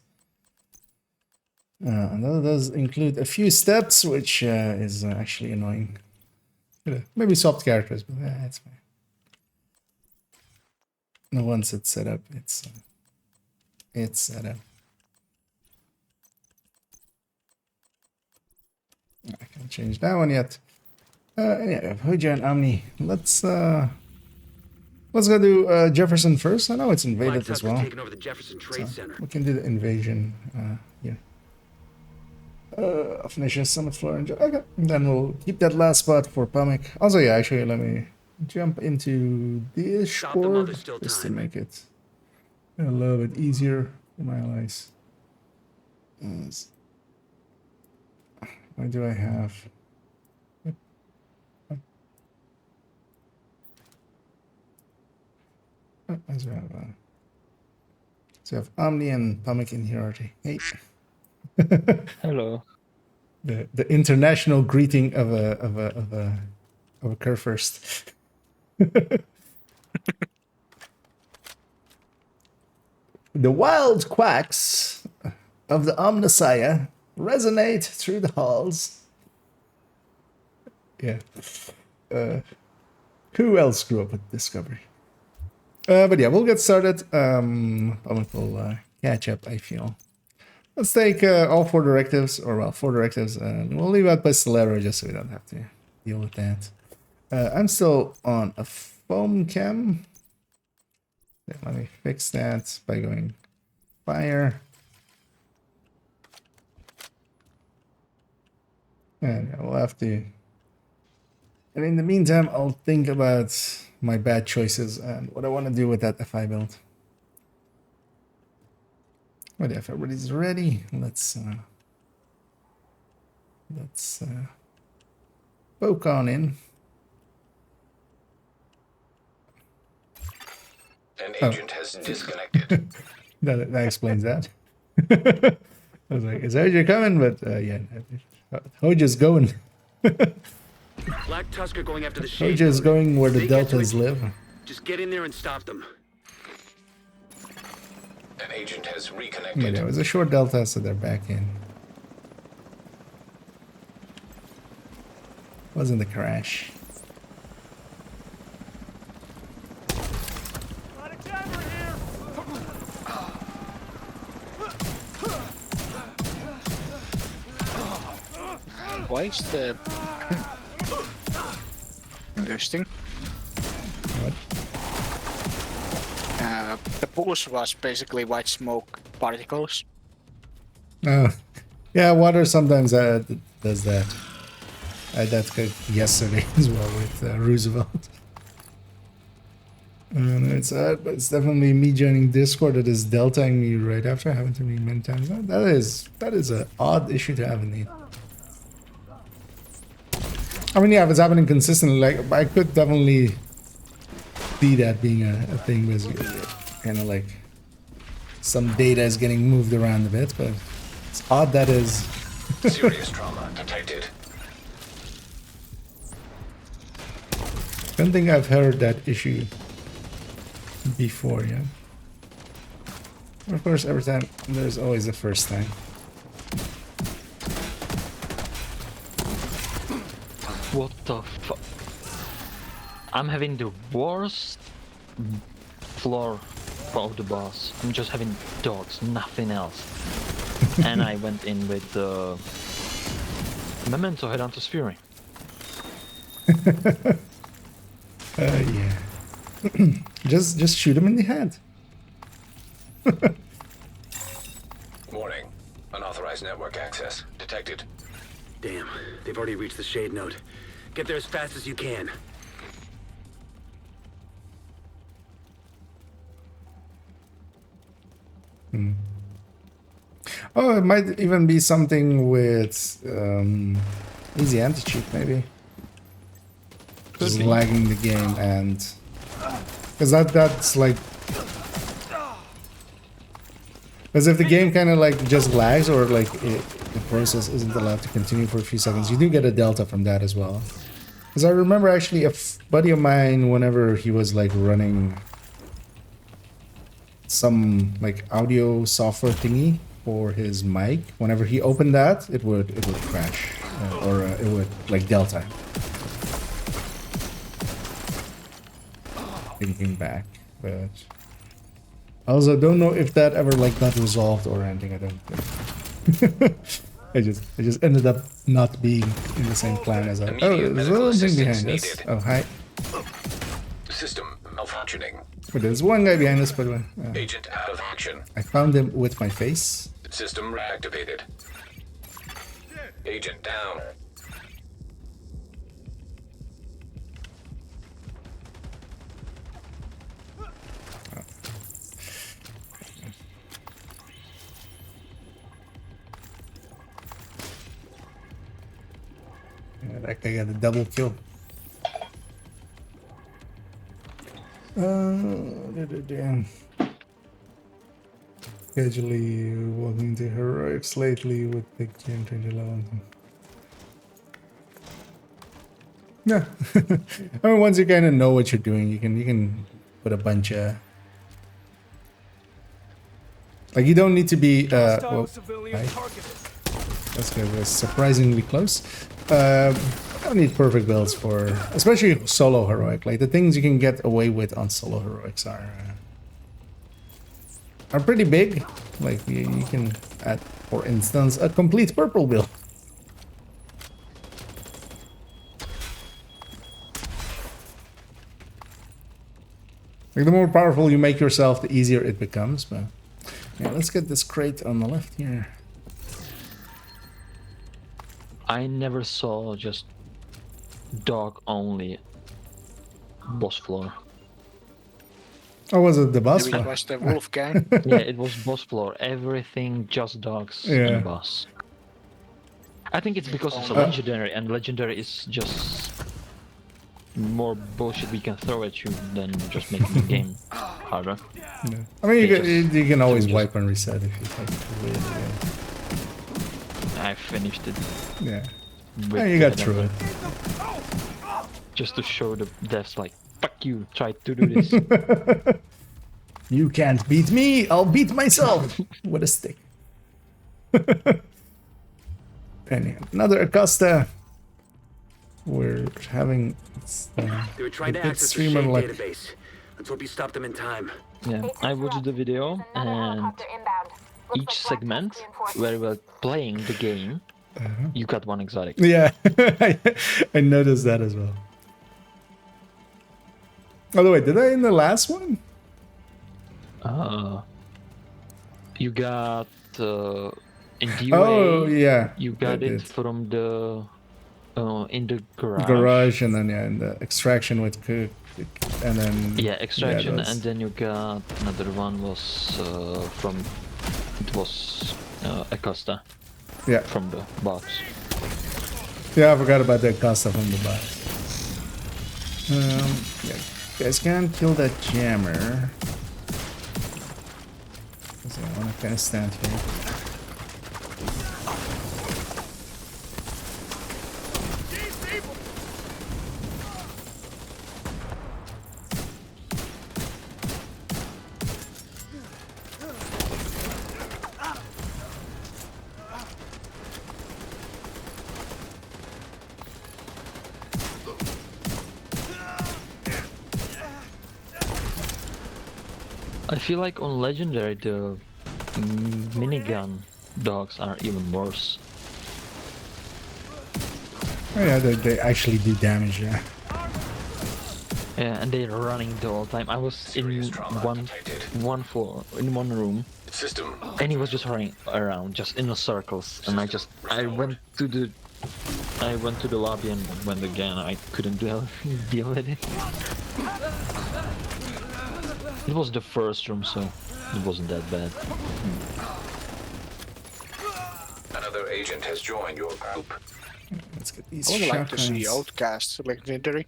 Speaker 1: And that does include a few steps, which is actually annoying. Maybe swapped characters, but it's fine. No, once it's set up, it's set up. I can't change that one yet. Yeah, Hoja and Omni. Let's go do Jefferson first. I know it's invaded as well.
Speaker 5: Taken over the Jefferson Trade Center.
Speaker 1: We can do the invasion here. Of Nisha, Summit Floor, and okay. And then we'll keep that last spot for Pumic. Also, yeah, actually, let me jump into Discord just to make it a little bit easier for my allies. Why do I have? So I have Omni and Pumic in here already. Hey.
Speaker 6: Hello.
Speaker 1: The international greeting of a Kerfurst. The wild quacks of the Omnissiah resonate through the halls. Yeah. Who else grew up with Discovery? But yeah, we'll get started. We'll catch up, I feel. Let's take all 4 directives, or well, 4 directives, and we'll leave out Pistolero just so we don't have to deal with that. I'm still on a foam chem. Yeah, let me fix that by going fire. And yeah, we'll have to. And in the meantime, I'll think about my bad choices and what I want to do with that FI build. But yeah, if everybody's ready, let's poke on in.
Speaker 3: An agent has disconnected.
Speaker 1: That explains that. I was like, is Hoja coming? But yeah, Hoja's going.
Speaker 5: Black Tusk are going after the shade.
Speaker 1: Hoja's going where the
Speaker 5: They get to
Speaker 1: deltas
Speaker 5: it.
Speaker 1: live.
Speaker 5: Just get in there and stop them.
Speaker 3: An agent has
Speaker 1: But
Speaker 3: reconnected.
Speaker 1: yeah, it was a short delta, so they're back in. Wasn't a crash.
Speaker 6: Why is the interesting?
Speaker 1: What?
Speaker 6: The pulse was basically white smoke particles.
Speaker 1: Oh, yeah, water sometimes does that. I had that yesterday as well with Roosevelt. It's but it's definitely me joining Discord that is deltaing me right after. Happened to me many times. That is an odd issue to have indeed. I mean, yeah, if it's happening consistently, like I could definitely see that being a thing, because kind of like some data is getting moved around a bit, but it's odd that is.
Speaker 3: Serious trauma detected.
Speaker 1: I don't think I've heard that issue before, yeah. Of course, every time there's always the first time.
Speaker 7: What the fuck? I'm having the worst floor of the boss. I'm just having dogs, nothing else. And I went in with the Memento Hedantus Fury.
Speaker 1: Yeah. just shoot him in the head.
Speaker 3: Warning. Unauthorized network access detected.
Speaker 5: Damn, they've already reached the shade node. Get there as fast as you can.
Speaker 1: Oh, it might even be something with easy anti-cheat, maybe. Just lagging the game, and because that's like, because if the game kind of like just lags, or like the process isn't allowed to continue for a few seconds, you do get a delta from that as well. Because I remember actually a buddy of mine, whenever he was like running some like audio software thingy for his mic, whenever he opened that, it would crash, or it would like delta. Thinking back, but I also don't know if that ever like got resolved or anything. I don't. I just ended up not being in the same clan as I. Oh,
Speaker 3: Immediate
Speaker 1: there's a
Speaker 3: medical
Speaker 1: little thing
Speaker 3: assistance
Speaker 1: behind us.
Speaker 3: needed.
Speaker 1: Oh, hi.
Speaker 3: System malfunctioning.
Speaker 1: But there's one guy behind us, by the way.
Speaker 3: Agent out of action.
Speaker 1: I found him with my face.
Speaker 3: System reactivated. Agent down.
Speaker 1: Yeah, that guy got a double kill. Damn. Casually walking to heroics lately with the game change 11. Yeah. I mean, once you kind of know what you're doing, you can put a bunch of, like, you don't need to be well, hi. Let's get this surprisingly close. I don't need perfect builds for, especially solo heroic. Like the things you can get away with on solo heroics are pretty big. Like you can add, for instance, a complete purple build. Like the more powerful you make yourself, the easier it becomes. But yeah, let's get this crate on the left here.
Speaker 7: I never saw just dog only boss floor.
Speaker 1: Oh, was it the boss
Speaker 6: Maybe it
Speaker 1: floor?
Speaker 6: was the wolf gang.
Speaker 7: Yeah, it was boss floor. Everything just dogs
Speaker 1: Yeah.
Speaker 7: and boss. I think it's because it's a legendary, and legendary is just more bullshit we can throw at you than just making the game harder.
Speaker 1: Yeah. I mean, you can always
Speaker 7: just-
Speaker 1: wipe and reset if you take it away.
Speaker 7: I finished it.
Speaker 1: Yeah.
Speaker 7: with
Speaker 1: Yeah, you got
Speaker 7: the
Speaker 1: through it.
Speaker 7: Just to show the devs like, fuck you, try to do this.
Speaker 1: You can't beat me, I'll beat myself with a stick. And another Acosta. We're having
Speaker 5: They were trying
Speaker 1: a
Speaker 5: to
Speaker 1: bit
Speaker 5: access the
Speaker 1: streamer
Speaker 5: Shade
Speaker 1: like
Speaker 5: database. Let's hope you stop them in time.
Speaker 7: Yeah, I watched the video and each segment where we're playing the game, you got one exotic.
Speaker 1: yeah. I noticed that as well. By the way, did I in the last one?
Speaker 7: You got in DOA,
Speaker 1: Oh yeah.
Speaker 7: you got
Speaker 1: I
Speaker 7: it
Speaker 1: did.
Speaker 7: from the in the garage.
Speaker 1: Garage and then yeah, and the extraction with cook and then
Speaker 7: Yeah, extraction,
Speaker 1: those.
Speaker 7: and then you got another one was from it was Acosta
Speaker 1: Yeah.
Speaker 7: from the box.
Speaker 1: Yeah, I forgot about the Acosta from the box. Yeah, you guys can't kill that jammer. 'Cause I want to kind of stand here.
Speaker 7: I feel like on legendary the minigun dogs are even worse.
Speaker 1: Oh yeah, they actually do damage, yeah.
Speaker 7: Yeah, and they're running the whole time. I was in
Speaker 3: Serious trauma
Speaker 7: one
Speaker 3: detected.
Speaker 7: floor, in one room,
Speaker 3: System.
Speaker 7: and he was just running around, just in the circles. And I went to the lobby and went again. I couldn't deal with it. It was the first room, so it wasn't that bad.
Speaker 3: Another agent has joined your group.
Speaker 1: Let's get these
Speaker 6: I would like to see
Speaker 1: shotguns.
Speaker 6: Outcast legendary.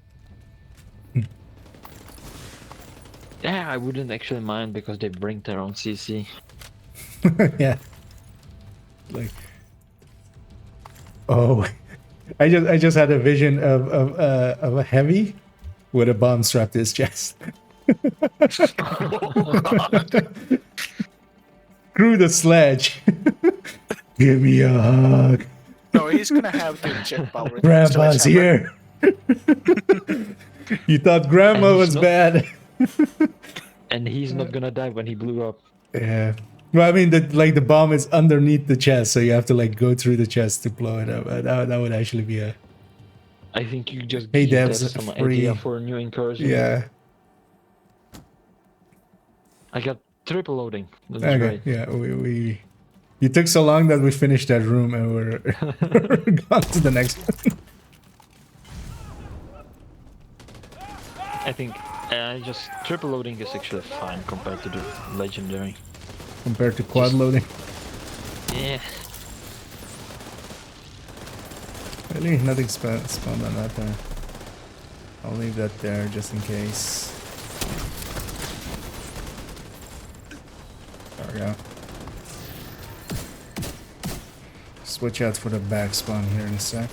Speaker 7: Yeah, I wouldn't actually mind because they bring their own CC.
Speaker 1: Yeah. Like. Oh, I just had a vision of a heavy with a bomb strapped to his chest. Through the sledge. Give me a hug.
Speaker 6: No, he's gonna have the jet power.
Speaker 1: Grandma's here. You thought grandma
Speaker 7: And he's
Speaker 1: was
Speaker 7: not-
Speaker 1: bad.
Speaker 7: And he's not gonna die when he blew up.
Speaker 1: Yeah. Well, I mean, the bomb is underneath the chest, so you have to like go through the chest to blow it up. That would actually be a
Speaker 7: I think you just
Speaker 1: Hey,
Speaker 7: give
Speaker 1: devs,
Speaker 7: that some
Speaker 1: free.
Speaker 7: idea for a new incursion.
Speaker 1: yeah.
Speaker 7: I got triple loading. That's
Speaker 1: Okay.
Speaker 7: great.
Speaker 1: Yeah. We you took so long that we finished that room and we're gone to the next one.
Speaker 7: I think just triple loading is actually fine compared to the legendary.
Speaker 1: Compared to quad loading.
Speaker 7: Yeah.
Speaker 1: Really, nothing spawned on that there. I'll leave that there just in case. There we go. Switch out for the back spawn here in a sec.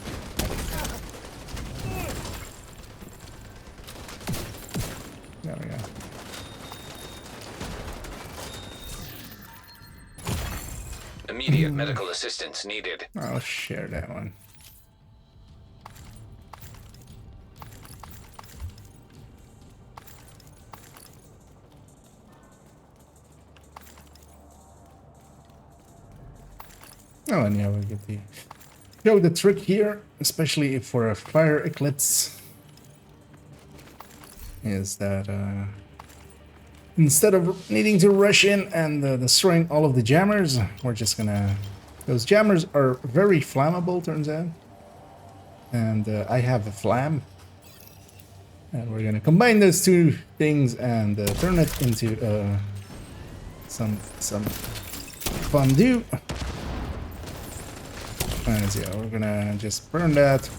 Speaker 1: There we go.
Speaker 3: Immediate medical assistance needed.
Speaker 1: I'll share that one. Oh, and yeah, we get the show the trick here, especially for a fire eclipse, is that instead of needing to rush in and destroying all of the jammers, we're just gonna... Those jammers are very flammable, turns out. And I have a flam. And we're gonna combine those two things and turn it into some fondue. And yeah, we're gonna just burn that.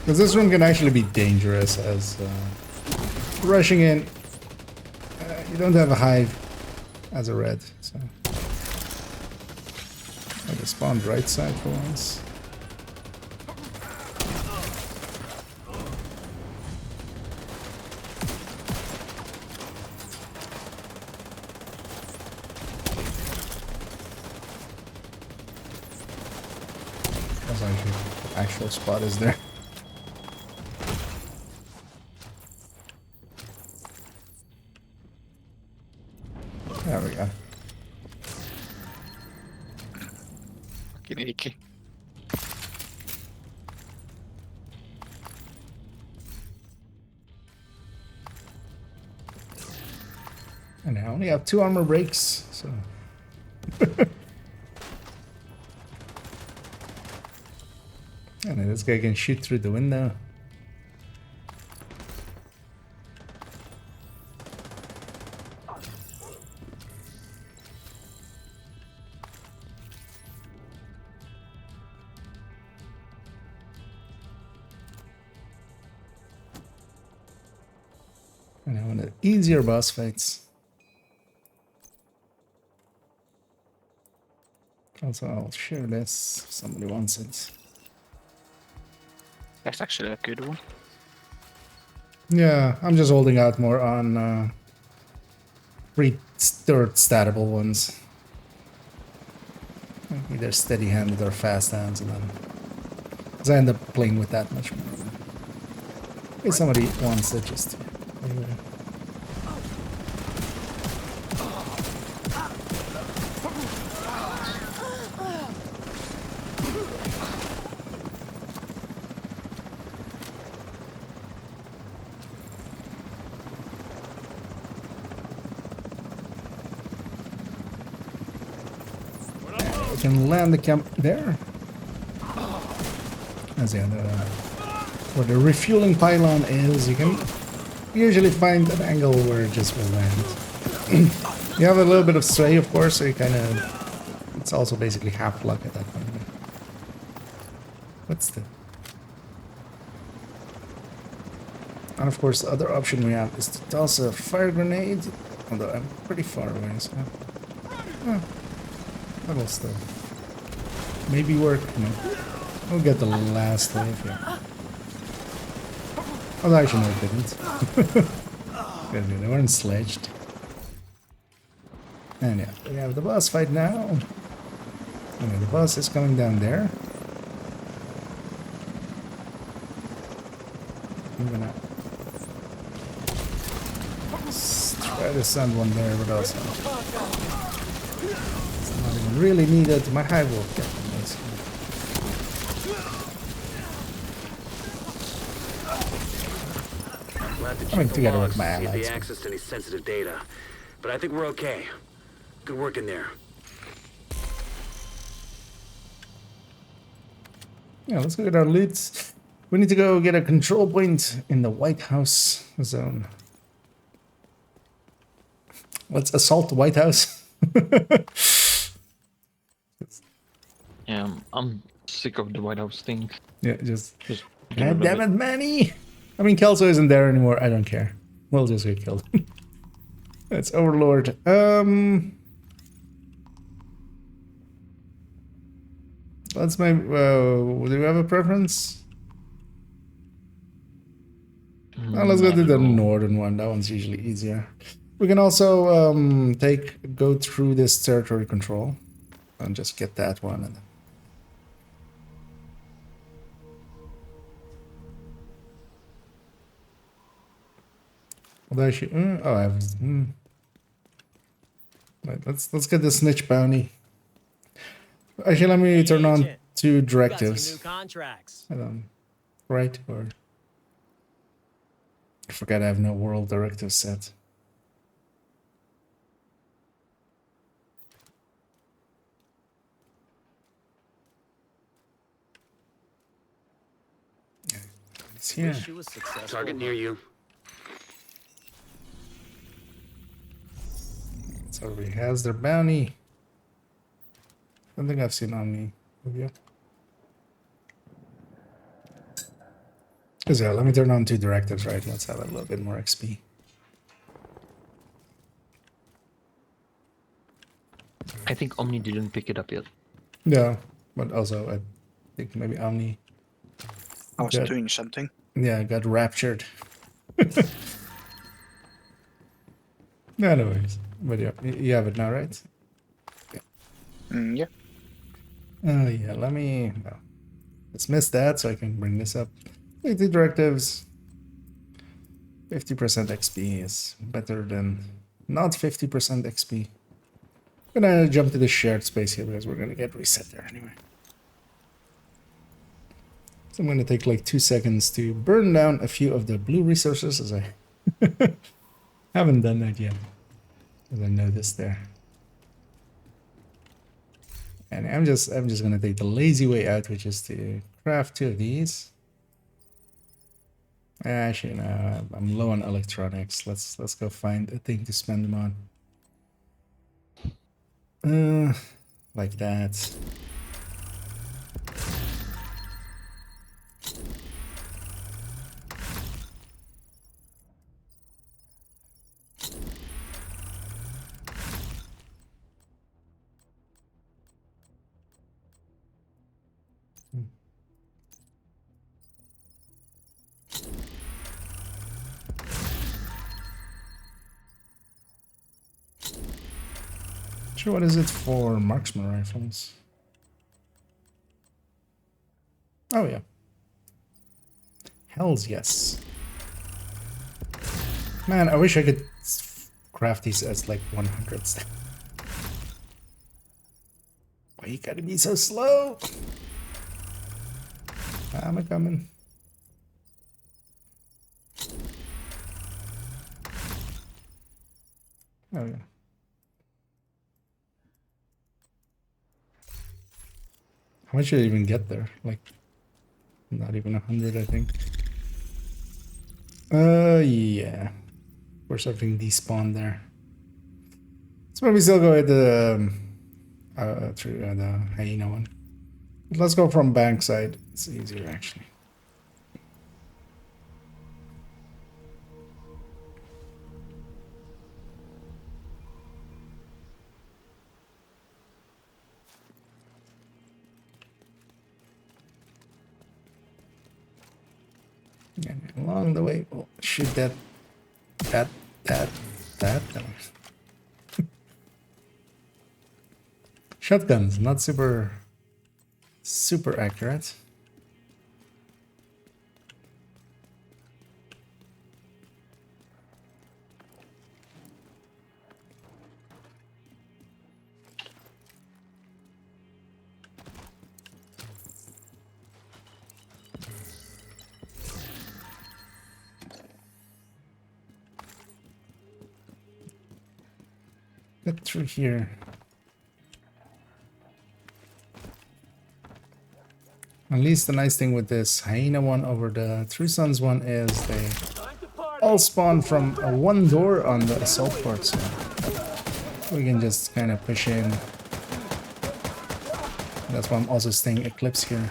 Speaker 1: Because this room can actually be dangerous as rushing in. You don't have a hive as a red, so I just spawned right side for once. That's actually the actual spot is there. There we go.
Speaker 6: Kiniki.
Speaker 1: And I only have 2 armor breaks, so... And then this guy can shoot through the window. And I want the easier boss fights. Also, I'll share this if somebody wants it.
Speaker 6: That's actually a good one.
Speaker 1: Yeah, I'm just holding out more on third statable ones. Either steady-handed or fast hands, and then... Because I end up playing with that much more. If somebody wants it, just... Anyway. We can land the camp there. As the other, where the refueling pylon is, you can usually find an angle where it just will land. You have a little bit of sway, of course, so you kind of... It's also basically half luck at that point. What's the... And of course, the other option we have is to toss a fire grenade, although I'm pretty far away, so... that will still maybe work. No. We'll get the last wave here. Oh, actually, no, it didn't. They weren't sledged. And yeah, we have the boss fight now. Okay, the boss is coming down there. I'm gonna try to send one there, but also it's not even really needed. My hive will get them. Coming together with my allies.
Speaker 5: See if they accessed any sensitive data, but I think we're okay. Good work in there.
Speaker 1: Yeah, let's go get our loot. We need to go get a control point in the White House zone. Let's assault the White House.
Speaker 7: Yeah, I'm sick of the White House thing.
Speaker 1: Yeah, just
Speaker 7: Just
Speaker 1: God damn it, Manny! I mean, Kelso isn't there anymore. I don't care. We'll just get killed. That's Overlord. That's my... do we have a preference? Well, let's go to the northern one. That one's usually easier. We can also go through this territory control and just get that one. And although I should, oh, I have. Right, let's get the snitch bounty. Actually, let me turn on two directives.
Speaker 8: Contracts.
Speaker 1: Right, or I forgot I have no world directive set. It's here.
Speaker 5: Target near you.
Speaker 1: So he has their bounty. I don't think I've seen Omni. Have you? Because yeah, let me turn on two directives, right? Let's have a little bit more XP.
Speaker 7: I think Omni didn't pick it up yet.
Speaker 1: Yeah, but also I think maybe Omni.
Speaker 6: I was
Speaker 1: Good.
Speaker 6: doing something.
Speaker 1: Yeah, got raptured. Anyways, but yeah, you have it now, right?
Speaker 6: Yeah.
Speaker 1: Oh yeah, let me dismiss that so I can bring this up. Like the directives. 50% XP is better than not 50% XP. I'm gonna jump to the shared space here because we're gonna get reset there anyway. So I'm gonna take like 2 seconds to burn down a few of the blue resources as I haven't done that yet. As I noticed there. And I'm just gonna take the lazy way out, which is to craft 2 of these. Actually, no, I'm low on electronics. Let's go find a thing to spend them on. Like that. Sure, what is it for marksman rifles? Oh yeah. Hells yes. Man, I wish I could craft these as like 100s. Why you gotta be so slow? I'm a coming. Oh yeah. How much did I even get there? Like, not even 100, I think. Yeah. Of course, everything despawned there. So maybe still go with the through the hyena one. But let's go from bank side. It's easier actually. And along the way, we'll shoot that. Shotguns, not super accurate. Get through here. At least the nice thing with this hyena one over the True Sons one is they all spawn from one door on the assault port, so we can just kind of push in. That's why I'm also staying Eclipse here.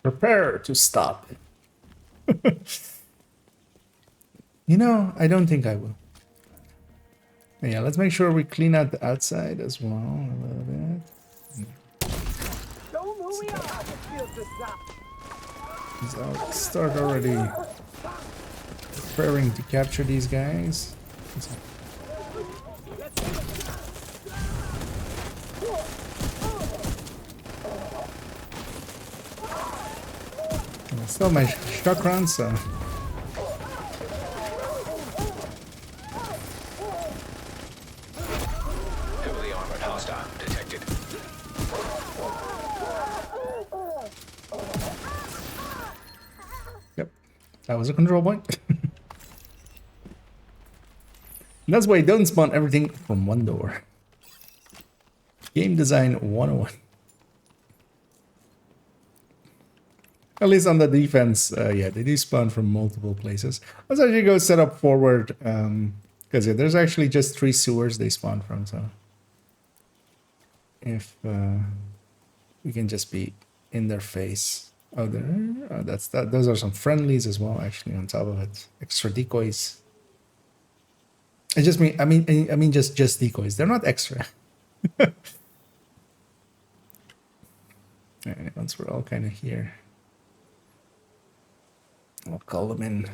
Speaker 1: Prepare to stop. You know, I don't think I will. Yeah, let's make sure we clean out the outside as well a little bit. I'll start already preparing to capture these guys. And still my shock round, so
Speaker 3: Heavily armored hostile detected.
Speaker 1: yep, that was a control point. That's why you don't spawn everything from one door. Game design 101. At least on the defense, yeah, they do spawn from multiple places. Let's actually go set up forward, because yeah, there's actually just 3 sewers they spawn from, so if we can just be in their face. Oh, there, that's that. Those are some friendlies as well, actually, on top of it. Extra decoys. I just mean, I mean, just decoys. They're not extra. Alright, once we're all kind of here, I'll call them in.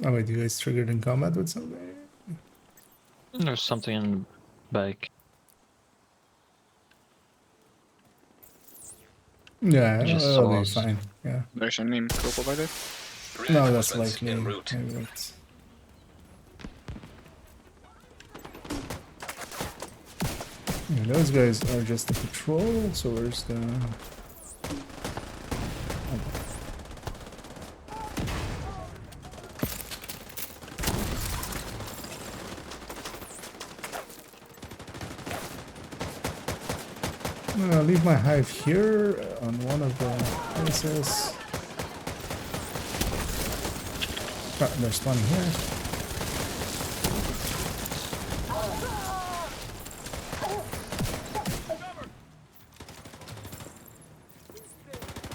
Speaker 1: Oh wait, you guys triggered in combat with something?
Speaker 7: There's something in the back.
Speaker 1: Yeah,
Speaker 7: Just
Speaker 1: that'll
Speaker 7: saw
Speaker 1: be
Speaker 7: us.
Speaker 1: fine. Yeah.
Speaker 6: There's an improbable by there.
Speaker 1: No, that's
Speaker 3: Reinforcements
Speaker 1: likely.
Speaker 3: en route.
Speaker 1: Maybe that's... Yeah, those guys are just the patrol, so where's the... I'm gonna leave my hive here on one of the places. Oh, they're spawning here.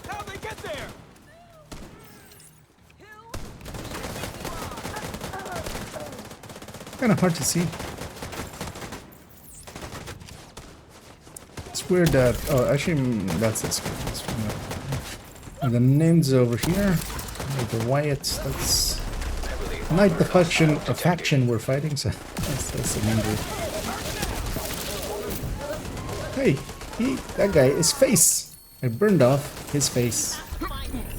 Speaker 8: How'd they get there?
Speaker 1: Kind of hard to see. It's weird that... Oh, actually, that's this guy. And the names over here. The Wyatt, that's... Not the faction we're fighting, so that's the main group. Hey, that guy, his face. I burned off his face.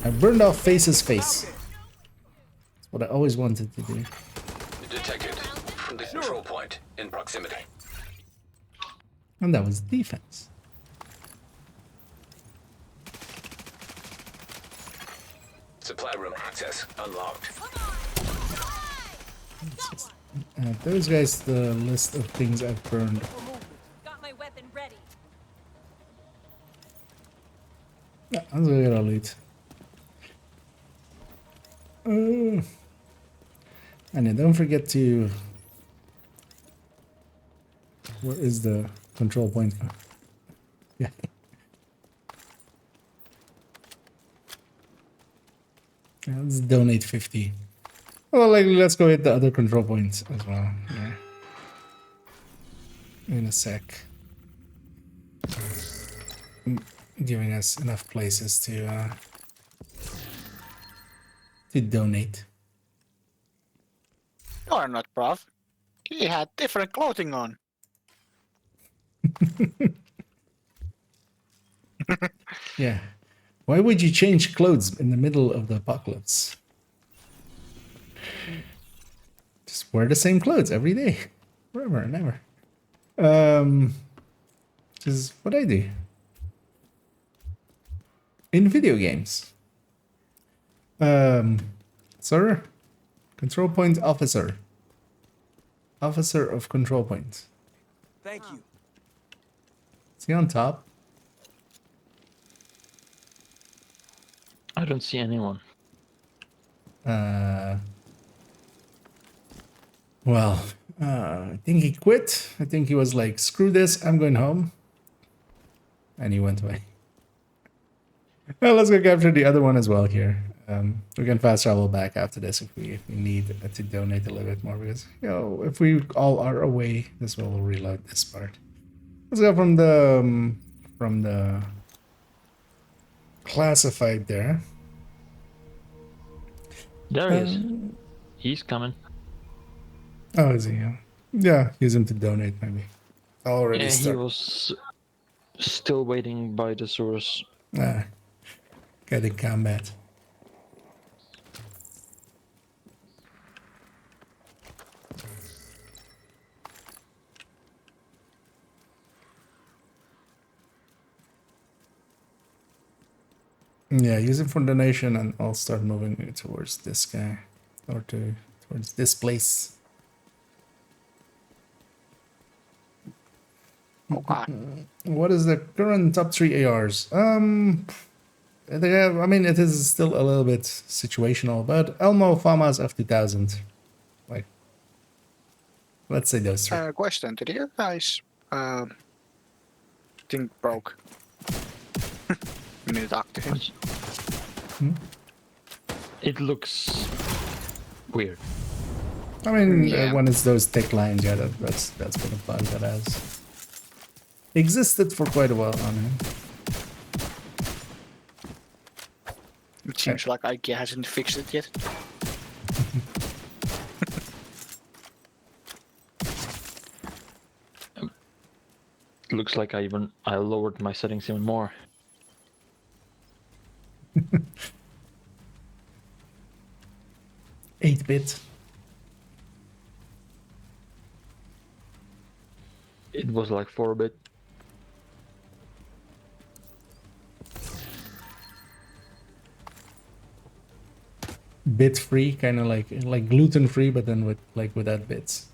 Speaker 1: I burned off Face's face. That's what I always wanted to do.
Speaker 3: Detected from the control point in proximity.
Speaker 1: And that was defense.
Speaker 3: Supply room access unlocked.
Speaker 1: Those guys, the list of things I've burned.
Speaker 2: Got my weapon ready.
Speaker 1: Yeah, that's a good elite. And then don't forget to... Where is the control point? Yeah. Yeah, let's donate 50. Well, like, let's go hit the other control points as well. Yeah. In a sec. Giving us enough places to donate.
Speaker 6: You're not, bruv. He had different clothing on.
Speaker 1: Yeah. Why would you change clothes in the middle of the apocalypse? Just wear the same clothes every day. Forever and ever. This is what I do. In video games. Sir? Control point officer. Officer of control point.
Speaker 8: Thank you.
Speaker 1: Is he on top?
Speaker 7: I don't see anyone.
Speaker 1: Well, I think he quit. I think he was like, screw this, I'm going home. And he went away. Well, let's go capture the other one as well here. We can fast travel back after this if we need to donate a little bit more, because, you know, if we all are away, this will reload this part. Let's go from the classified there.
Speaker 7: There he is. He's coming.
Speaker 1: Oh, is he? Yeah, use him to donate maybe. Already
Speaker 7: Yeah, he
Speaker 1: stuck.
Speaker 7: was still waiting by the source.
Speaker 1: Get in combat. Yeah, use him for donation, and I'll start moving towards this guy, or towards this place.
Speaker 6: Okay.
Speaker 1: What is the current top 3 ARs? They have, I mean, it is still a little bit situational, but Elmo, Fama's F2000. Like, let's say those 3.
Speaker 6: Question, did you guys thing broke? We need to talk to him.
Speaker 7: It looks weird.
Speaker 1: I mean,
Speaker 6: Yeah.
Speaker 1: when it's those thick lines, yeah, that's been a bug that has existed for quite a while on him.
Speaker 6: It seems like IKEA hasn't fixed it yet.
Speaker 7: Looks like I lowered my settings even more.
Speaker 1: Eight-bit.
Speaker 7: It was like 4-bit.
Speaker 1: Bit free, kind of like gluten free, but then without bits.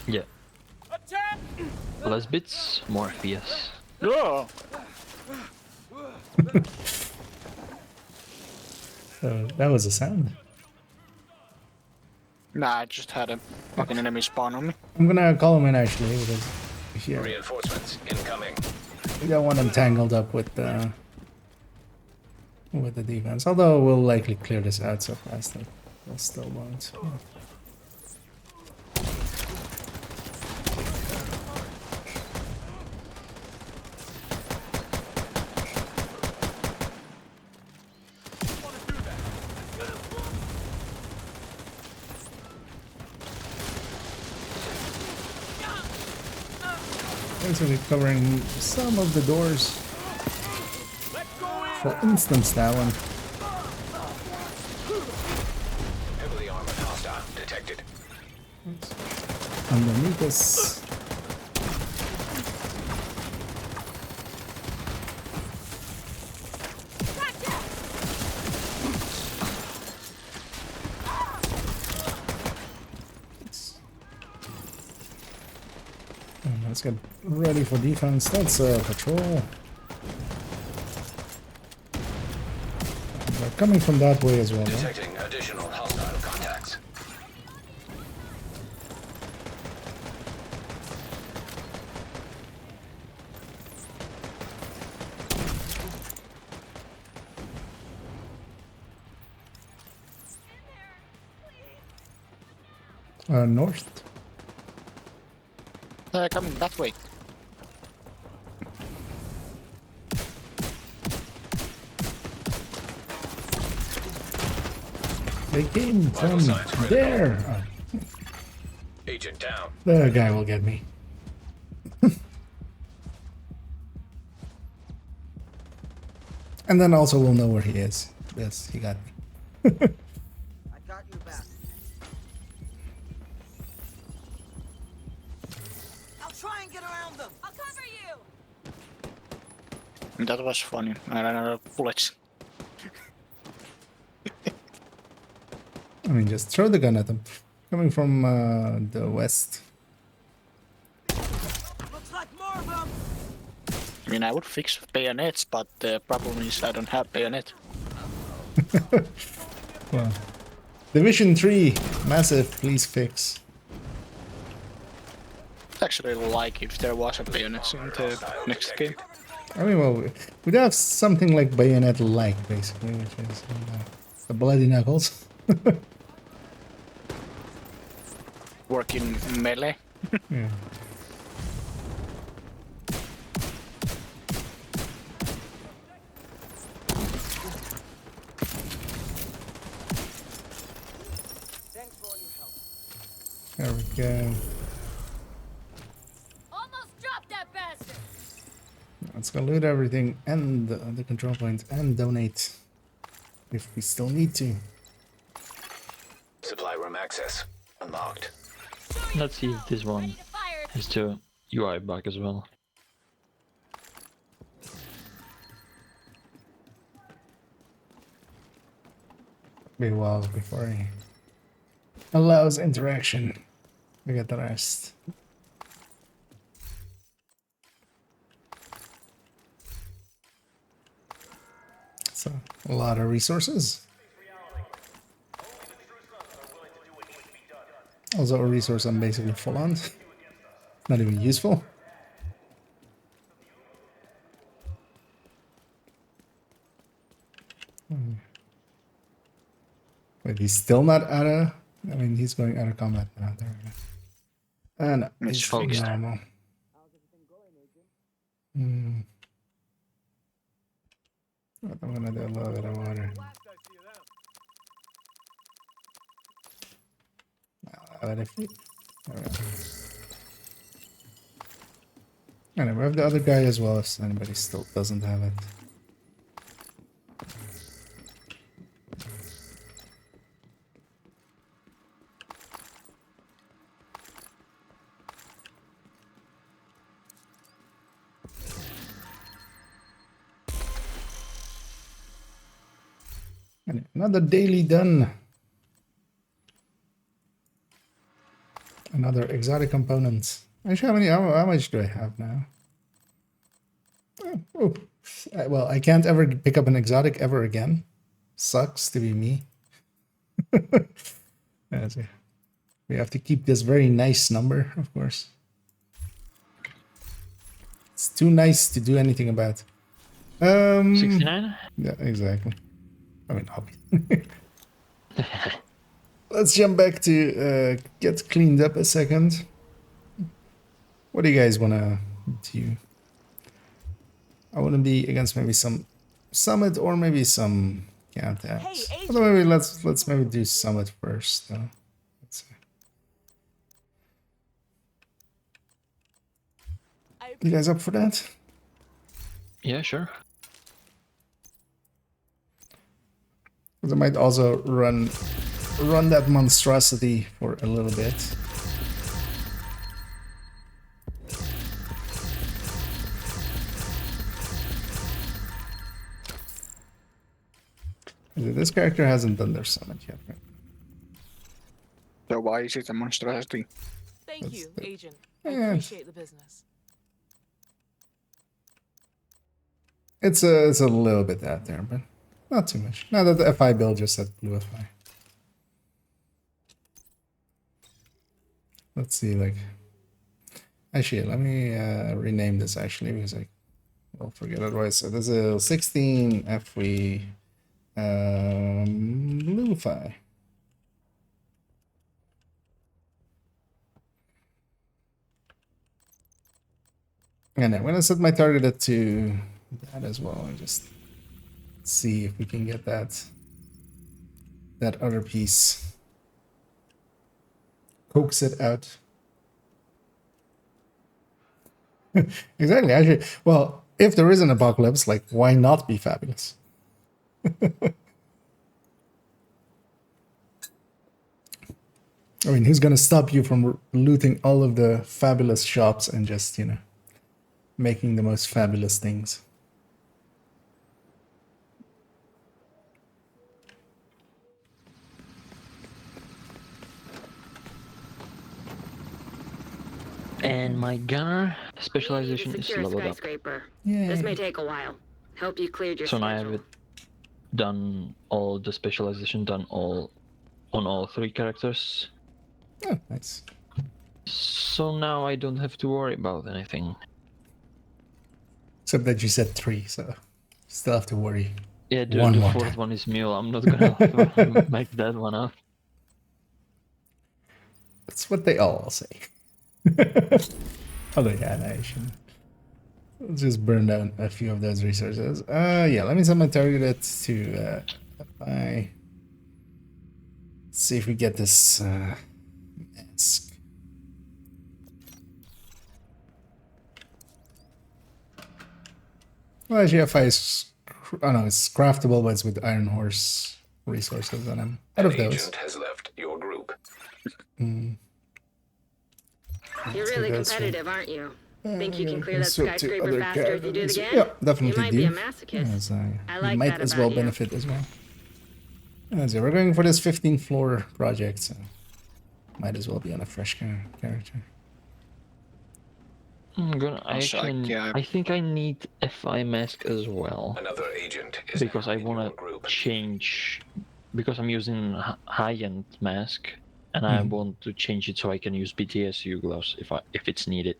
Speaker 7: Yeah. Less bits, more FPS.
Speaker 6: Oh.
Speaker 1: So that was a sound.
Speaker 6: Nah, I just had a fucking enemy spawn on me.
Speaker 1: I'm gonna call him in actually, because here
Speaker 3: Reinforcements incoming.
Speaker 1: we don't want him tangled up with the defense. Although we'll likely clear this out so fast that we'll still won't. Yeah. Basically covering some of the doors. For instance, that one.
Speaker 3: Heavily armored hostile detected.
Speaker 1: Underneath us. Let's get ready for defense. That's patrol. They're coming from that way as well. No?
Speaker 3: Detecting additional hostile contacts.
Speaker 1: North.
Speaker 6: Coming that way.
Speaker 1: They came from there. Oh,
Speaker 3: Agent down.
Speaker 1: the guy will get me. And then also we'll know where he is. Yes, he got me.
Speaker 8: I got your back. I'll try and get around them.
Speaker 2: I'll cover you.
Speaker 6: That was funny. I ran out of bullets.
Speaker 1: I mean, just throw the gun at them. Coming from the west.
Speaker 8: Looks like more of them.
Speaker 6: I mean, I would fix bayonets, but the problem is I don't have bayonet.
Speaker 1: Well, Division 3, massive, please fix.
Speaker 6: Actually, like if there was a bayonet in the next game.
Speaker 1: I mean, well, we'd have something like Bayonet-like, basically, which is the Bloody Knuckles.
Speaker 6: Working melee.
Speaker 1: Yeah.
Speaker 8: Thanks for all your help.
Speaker 1: There we go.
Speaker 2: Almost dropped that bastard!
Speaker 1: Let's go loot everything and the control point and donate if we still need to.
Speaker 3: Supply room access unlocked.
Speaker 7: Let's see if this one
Speaker 2: Ready to fire.
Speaker 7: has the UI bug as well.
Speaker 1: Be a while before he allows interaction. We get the rest. So, a lot of resources. Also a resource I'm basically full on. Not even useful. Wait, he's still not out of... I mean, he's going out of combat now. There we go. And
Speaker 6: It's
Speaker 1: he's
Speaker 6: focused.
Speaker 1: normal. I'm gonna do a little bit of water. But if we... Anyway, we have the other guy as well if anybody still doesn't have it. Anyway, another daily done. Another exotic component. Actually, how much do I have now? Oh. Well, I can't ever pick up an exotic ever again. Sucks to be me. We have to keep this very nice number, of course. It's too nice to do anything about.
Speaker 7: 69?
Speaker 1: Yeah, exactly. I mean, obviously. Let's jump back to get cleaned up a second. What do you guys want to do? I want to be against maybe some summit or maybe some countdowns.
Speaker 2: Hey, Agent.
Speaker 1: Although maybe let's maybe do summit first. Though. Let's see. You guys up for that?
Speaker 7: Yeah, sure.
Speaker 1: Because I might also run that monstrosity for a little bit. This character hasn't done their summit yet, right?
Speaker 6: So why is it a monstrosity?
Speaker 9: Thank
Speaker 1: That's
Speaker 9: you,
Speaker 1: the-
Speaker 9: Agent. I
Speaker 1: Yeah.
Speaker 9: appreciate the business.
Speaker 1: It's a little bit out there, but not too much. Now that the FI build just said blue FI. Let's see, like... Actually, let me rename this, actually, because I will forget otherwise. So this is 16 FW blue FI. And I'm gonna set my target at to that as well, and just see if we can get that other piece. Coax it out. Exactly, actually. Well, if there is an apocalypse, like, why not be fabulous? I mean, who's gonna stop you from looting all of the fabulous shops and just, you know, making the most fabulous things?
Speaker 7: And my gunner
Speaker 4: We need
Speaker 7: specialization
Speaker 4: to
Speaker 7: is
Speaker 4: secure a
Speaker 7: leveled up.
Speaker 4: skyscraper.
Speaker 1: Yay.
Speaker 4: This may take a while. Hope you cleared your
Speaker 7: So now I
Speaker 4: schedule.
Speaker 7: have done all the specialization, done all on all 3 characters.
Speaker 1: Oh, nice.
Speaker 7: So now I don't have to worry about anything.
Speaker 1: Except that you said 3, so still have to worry.
Speaker 7: Yeah,
Speaker 1: One
Speaker 7: the
Speaker 1: more
Speaker 7: 4th
Speaker 1: time.
Speaker 7: one is Mule. I'm not gonna make that one up.
Speaker 1: That's what they all say. Although, yeah, I should. Let's just burn down a few of those resources. Yeah, let me set my target to FI. See if we get this mask. Well, actually, FI is. Oh no, it's craftable, but it's with Iron Horse resources, and I'm out
Speaker 3: An
Speaker 1: of those.
Speaker 3: agent has left your group.
Speaker 4: You're really
Speaker 1: that's right.
Speaker 4: competitive, aren't you? Think you
Speaker 1: Yeah,
Speaker 4: can clear
Speaker 1: and
Speaker 4: that
Speaker 1: so to
Speaker 4: skyscraper
Speaker 1: other
Speaker 4: faster if you do it
Speaker 1: categories.
Speaker 4: again?
Speaker 1: Yeah, definitely
Speaker 4: You might
Speaker 1: do.
Speaker 4: be a masochist.
Speaker 1: As
Speaker 4: I
Speaker 1: you
Speaker 4: like
Speaker 1: might
Speaker 4: that
Speaker 1: as
Speaker 4: about
Speaker 1: well
Speaker 4: you.
Speaker 1: benefit as well. So we're going for this 15th floor project, so might as well be on a fresh character.
Speaker 7: I'm gonna. I
Speaker 6: Also,
Speaker 7: actually.
Speaker 6: yeah.
Speaker 7: I think I need FI mask as well
Speaker 3: Another agent is
Speaker 7: because
Speaker 3: now
Speaker 7: I
Speaker 3: in your
Speaker 7: wanna
Speaker 3: group.
Speaker 7: change. Because I'm using high-end mask, and I want to change it so I can use BTSU gloves if it's needed.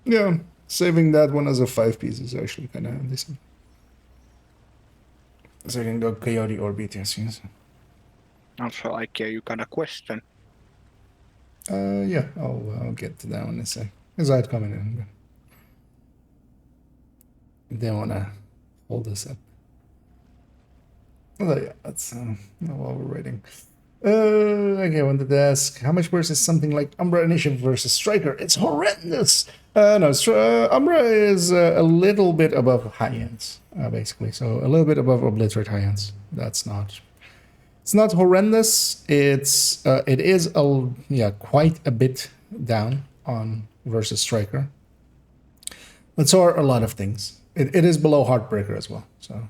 Speaker 1: Yeah, saving that one as a 5-piece is actually kind of decent. So I can go Coyote or BTS.
Speaker 6: Also, like, you got a question.
Speaker 1: Yeah, I'll get to that one in a sec. Is that coming in? They wanna hold this up. Oh yeah, that's while we're waiting. Okay, I wanted to ask, how much worse is something like Umbra Initiative versus Striker? It's horrendous! No, Umbra is a little bit above high ends, basically. So a little bit above Obliterate high ends. That's not... It's not horrendous. It is quite a bit down on versus Striker. But so are a lot of things. It is below Heartbreaker as well, so...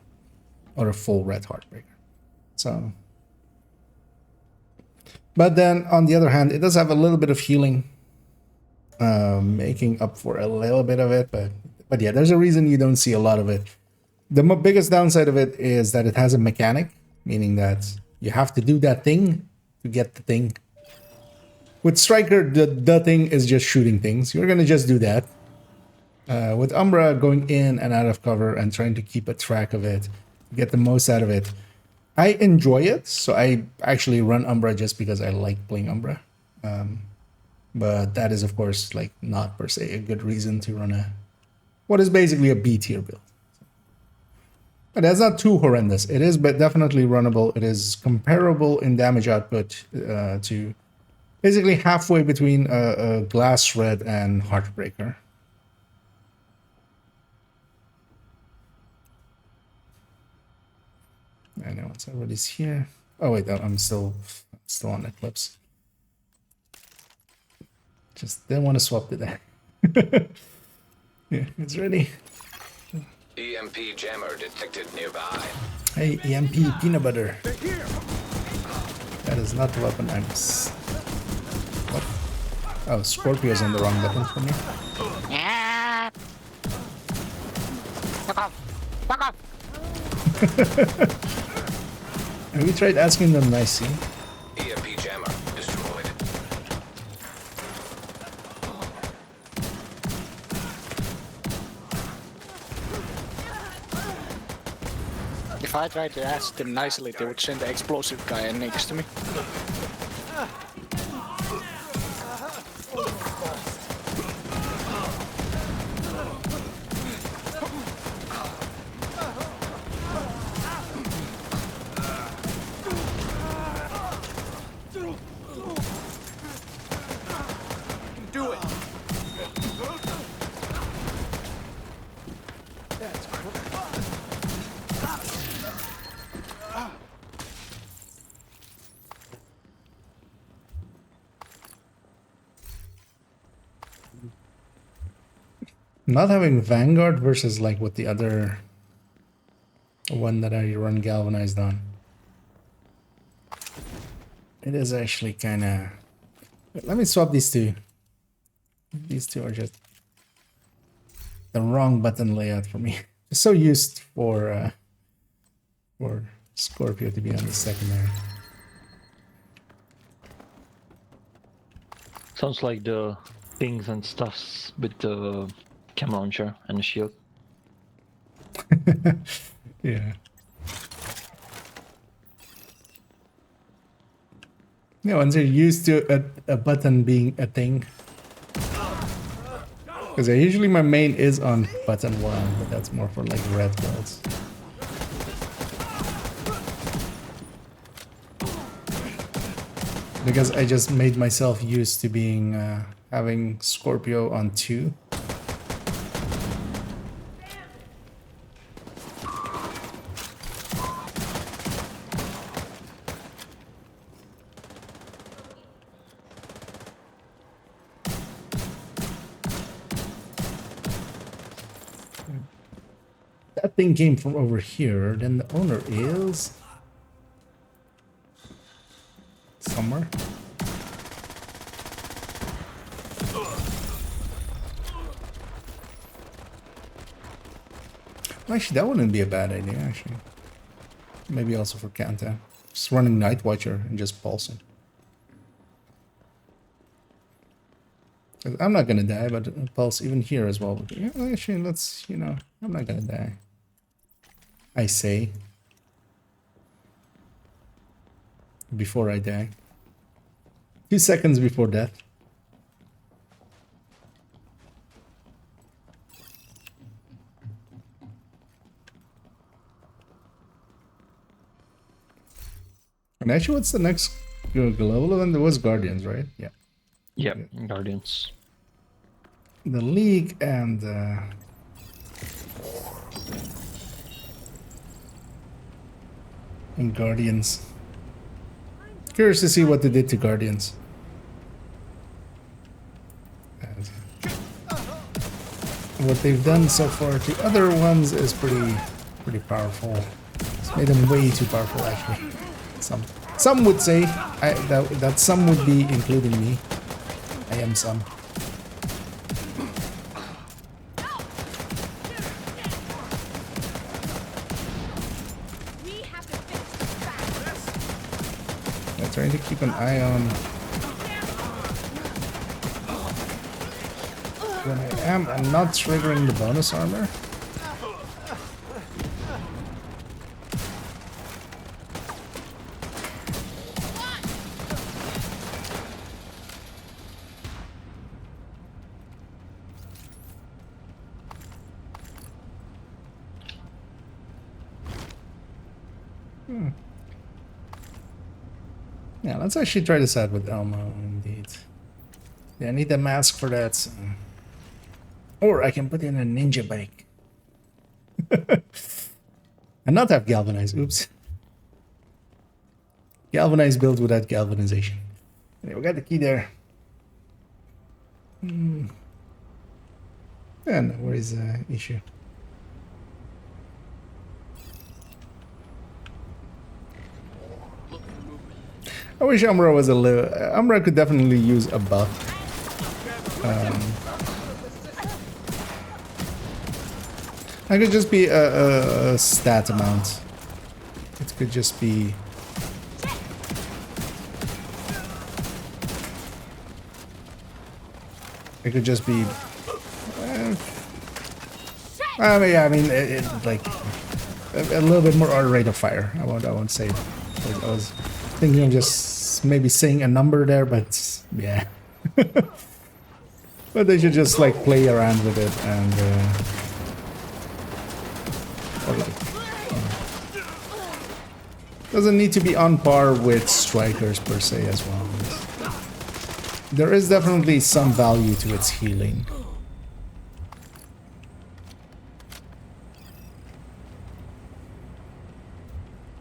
Speaker 1: Or a full red Heartbreaker. So... But then, on the other hand, it does have a little bit of healing, making up for a little bit of it. But yeah, there's a reason you don't see a lot of it. The biggest downside of it is that it has a mechanic, meaning that you have to do that thing to get the thing. With Striker, the thing is just shooting things. You're going to just do that. With Umbra, going in and out of cover and trying to keep a track of it, get the most out of it. I enjoy it, so I actually run Umbra just because I like playing Umbra. But that is, of course, like not per se a good reason to run what is basically a B tier build. But that's not too horrendous. It is but definitely runnable. It is comparable in damage output to basically halfway between a Glass Red and Heartbreaker. I know it's everybody's here. Oh wait, I'm still on Eclipse. Just didn't want to swap to that. Yeah, it's ready.
Speaker 3: EMP jammer detected nearby.
Speaker 1: Hey, EMP peanut butter. That is not the weapon I'm. What? Oh, Scorpio's on the wrong button for me.
Speaker 6: Yeah. Fuck off. Fuck off.
Speaker 1: Have we tried asking them nicely?
Speaker 3: EMP jammer destroyed.
Speaker 6: If I tried to ask them nicely, they would send the explosive guy next to me.
Speaker 8: Do it.
Speaker 1: Not having Vanguard versus like what the other one that I run Galvanized on. It is actually kind of... Let me swap these two. These two are just the wrong button layout for me. Just so used for Scorpio to be on the secondary.
Speaker 7: Sounds like the things and stuffs with the cam launcher and the shield.
Speaker 1: Yeah. Yeah, once you're used to a button being a thing. Because usually my main is on button 1, but that's more for like red builds. Because I just made myself used to being having Scorpio on 2. That thing came from over here, then the owner is somewhere. Actually, that wouldn't be a bad idea, actually. Maybe also for Kanta. Just running Night Watcher and just pulsing. 'Cause I'm not gonna die, but pulse even here as well. Yeah, actually, let's, you know, I'm not gonna die. I say. Before I die. 2 seconds before death. And actually, what's the next global event? There was Guardians, right? Yeah.
Speaker 7: Yep, Guardians.
Speaker 1: The League and Guardians. Curious to see what they did to Guardians. And what they've done so far to other ones is pretty powerful. It's made them way too powerful, actually. Some would say that some would be including me. I am some.
Speaker 2: We have to finish this fast.
Speaker 1: I'm trying to keep an eye on when I'm not triggering the bonus armor. Yeah, let's actually try this out with Elmo, indeed. Yeah, I need the mask for that. So. Or I can put in a ninja bike. And not have galvanized. Oops. Galvanized build without galvanization. Okay, we got the key there. Yeah, no worries, issue. I wish Umbra was a little... Umbra could definitely use a buff. I could just be a stat amount. It could just be... It could just be... I mean, like... A little bit more rate of fire. I won't say it. I was thinking of just maybe saying a number there, but yeah. But they should just like play around with it and doesn't need to be on par with strikers per se as well. There is definitely some value to its healing.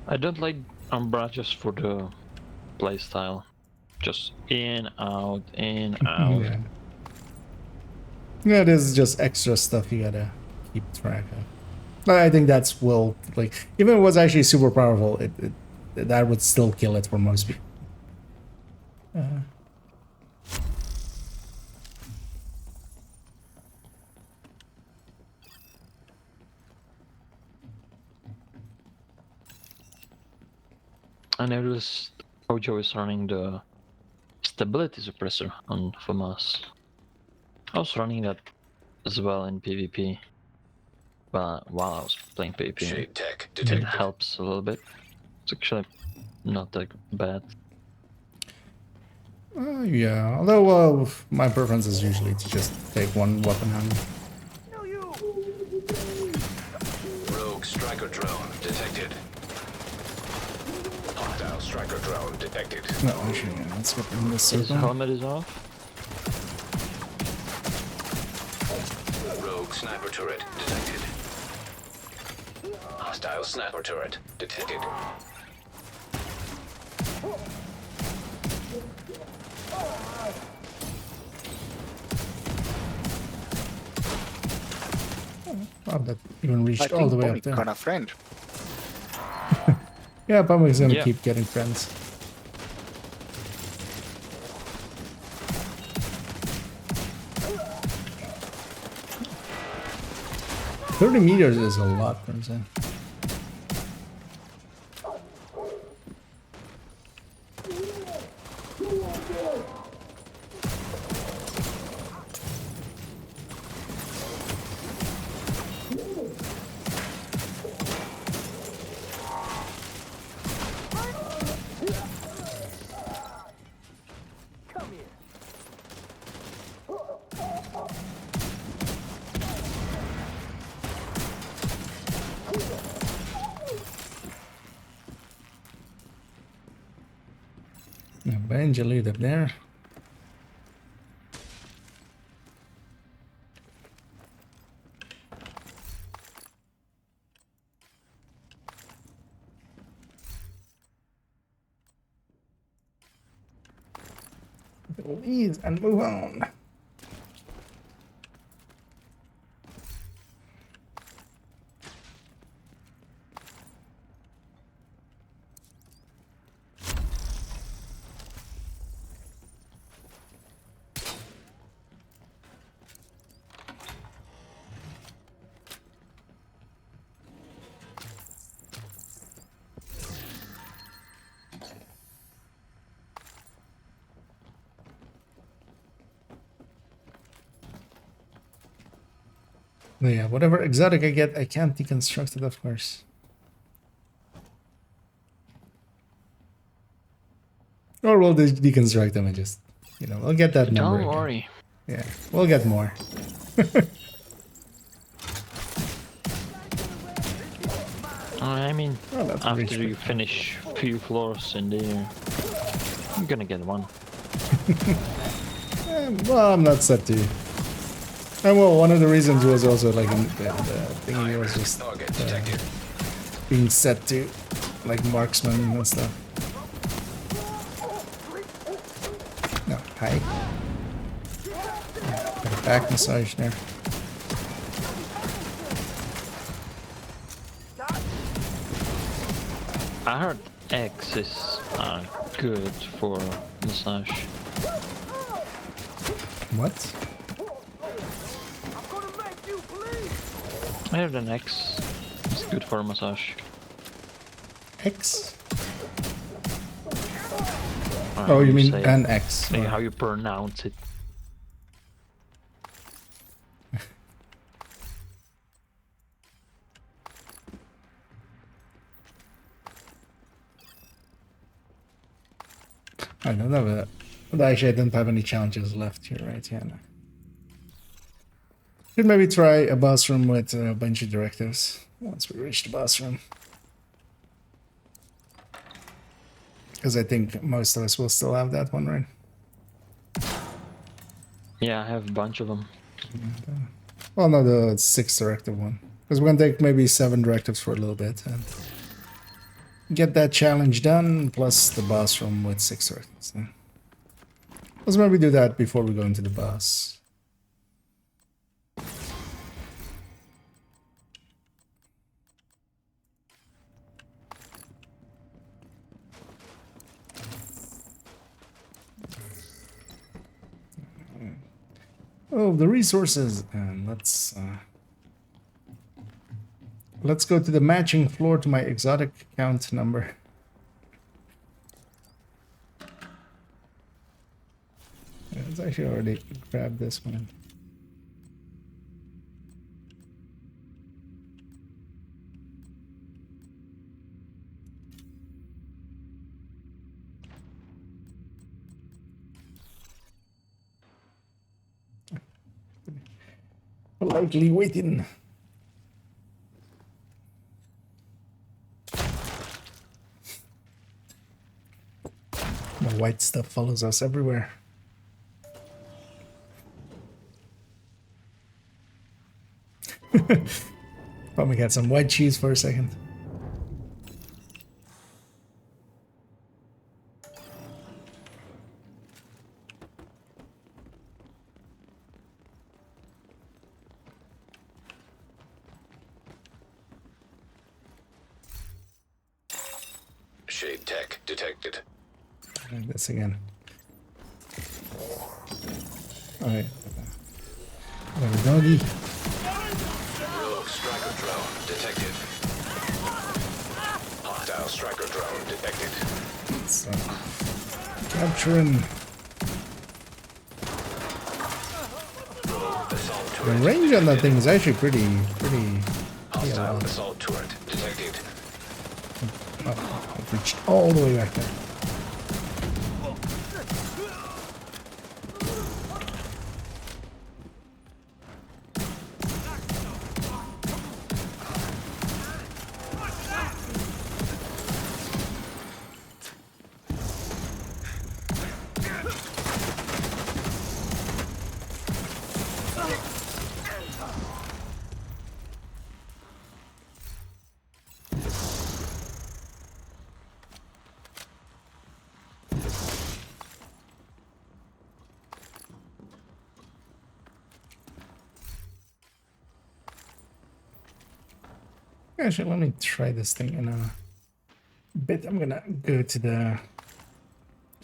Speaker 7: I don't like Umbra just for the playstyle. Just in, out, in, out.
Speaker 1: Yeah. Yeah, there's just extra stuff you gotta keep track of. But I think that's like even if it was actually super powerful, that would still kill it for most people.
Speaker 7: I noticed Hojo is running the stability suppressor on FAMAS. I was running that as well in PvP. But while I was playing PvP,
Speaker 3: Shade tech
Speaker 7: it
Speaker 3: detected.
Speaker 7: helps a little bit. It's actually not that bad.
Speaker 1: Yeah, although my preference is usually to just take one weapon hand.
Speaker 3: Rogue striker drone detected. Hostile striker drone detected.
Speaker 1: No, actually, yeah, let's get in this
Speaker 7: His
Speaker 1: circle.
Speaker 7: helmet is off.
Speaker 3: Rogue sniper turret detected. Hostile sniper turret detected.
Speaker 1: Oh, that even
Speaker 6: I
Speaker 1: reached all
Speaker 6: think
Speaker 1: the way up
Speaker 6: Bobby
Speaker 1: there.
Speaker 6: got a friend.
Speaker 1: Yeah, Bumwig's gonna
Speaker 7: Yeah.
Speaker 1: keep getting friends. $30 meters is a lot, I'm saying. Eventually, they're there. Leave and move on. Yeah, whatever exotic I get, I can't deconstruct it, of course. Or we'll deconstruct them and just, we'll get that number
Speaker 7: Don't
Speaker 1: again.
Speaker 7: worry.
Speaker 1: Yeah, we'll get more.
Speaker 7: I mean,
Speaker 1: Oh, that's
Speaker 7: after
Speaker 1: reach
Speaker 7: you finish a few floors in there, you're gonna get one.
Speaker 1: Well, I'm not set to. And well, one of the reasons was also like the thingy was just
Speaker 3: Target detected.
Speaker 1: being set to like marksman and stuff. No, hi. Got a back massage there.
Speaker 7: I heard X is good for massage.
Speaker 1: What?
Speaker 7: I heard an X is good for massage.
Speaker 1: X?
Speaker 7: Or
Speaker 1: Oh,
Speaker 7: how
Speaker 1: you mean
Speaker 7: say it.
Speaker 1: an X?
Speaker 7: Like how you pronounce it.
Speaker 1: I don't know, but actually I don't have any challenges left here, right? Yeah, no. Could maybe try a boss room with a bunch of directives once we reach the boss room. Because I think most of us will still have that one, right?
Speaker 7: Yeah, I have a bunch of them.
Speaker 1: Well, no, the 6th directive one. Because we're going to take maybe 7 directives for a little bit and get that challenge done, plus the boss room with 6 directives. Yeah. Let's maybe do that before we go into the boss. Oh, the resources, and let's go to the matching floor to my exotic count number. I should already grab this one. Politely waiting. The white stuff follows us everywhere. Probably got some white cheese for a second.
Speaker 3: Shade tech detected.
Speaker 1: Try this again. Alright. Got a doggy.
Speaker 3: Rogue striker drone detected. Hostile striker drone detected.
Speaker 1: So, capturing.
Speaker 3: Assault
Speaker 1: The
Speaker 3: turret.
Speaker 1: range on that thing is actually pretty
Speaker 3: Hostile
Speaker 1: long.
Speaker 3: assault turret detected.
Speaker 1: Oh, I've reached all the way back there. Actually, let me try this thing in a bit. I'm gonna go to the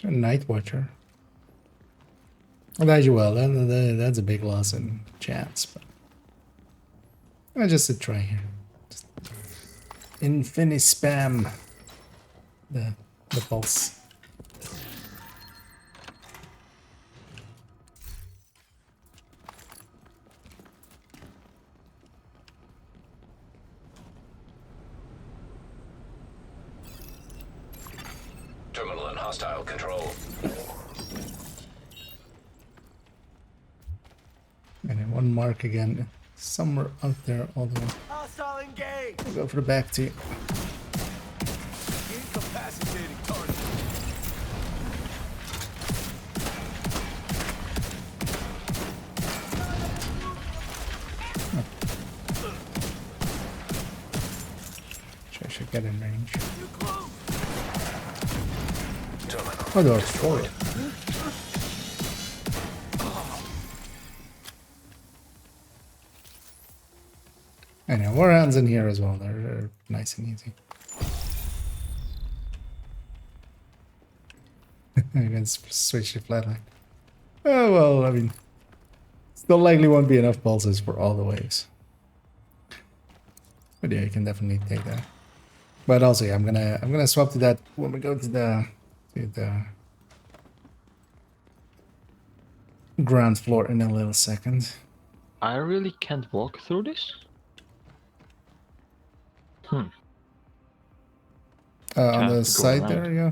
Speaker 1: Night Watcher. Well, as well, that's a big loss in chance, but just a try here. Just infinity spam the pulse.
Speaker 3: Terminal in hostile control.
Speaker 1: And then one mark again, somewhere out there, all the way.
Speaker 8: Hostile engaged.
Speaker 1: I'll go for the back too.
Speaker 8: Incapacitating target.
Speaker 1: I should get in range.
Speaker 3: Terminal
Speaker 1: Oh, they're
Speaker 3: destroyed.
Speaker 1: forward. Anyway, more hands in here as well. They're nice and easy. I can switch to flatline. Oh well, I mean, still likely won't be enough pulses for all the waves. But yeah, you can definitely take that. But also, yeah, I'm gonna swap to that when we go to the ground floor in a little second.
Speaker 7: I really can't walk through this?
Speaker 1: On
Speaker 7: Have
Speaker 1: the
Speaker 7: to go
Speaker 1: side
Speaker 7: around.
Speaker 1: there, yeah.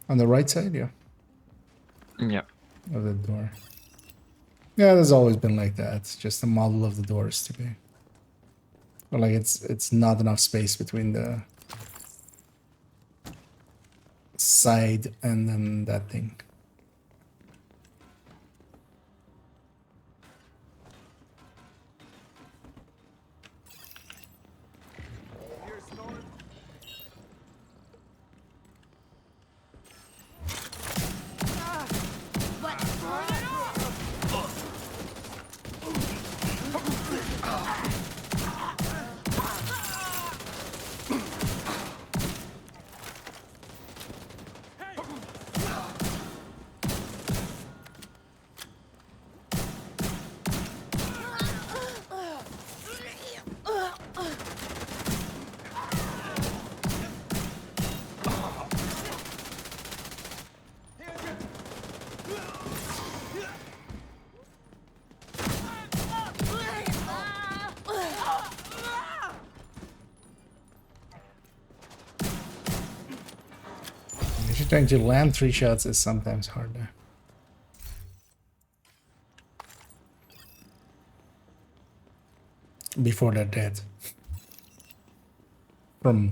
Speaker 1: On the right side, yeah,
Speaker 7: Yeah.
Speaker 1: of the door. Yeah, there's always been like that. It's just the model of the doors to be. But like it's not enough space between the side and then that thing.
Speaker 8: Here's Storm.
Speaker 2: But turn it off!
Speaker 1: Trying to land 3 shots is sometimes harder. Before they're dead. From,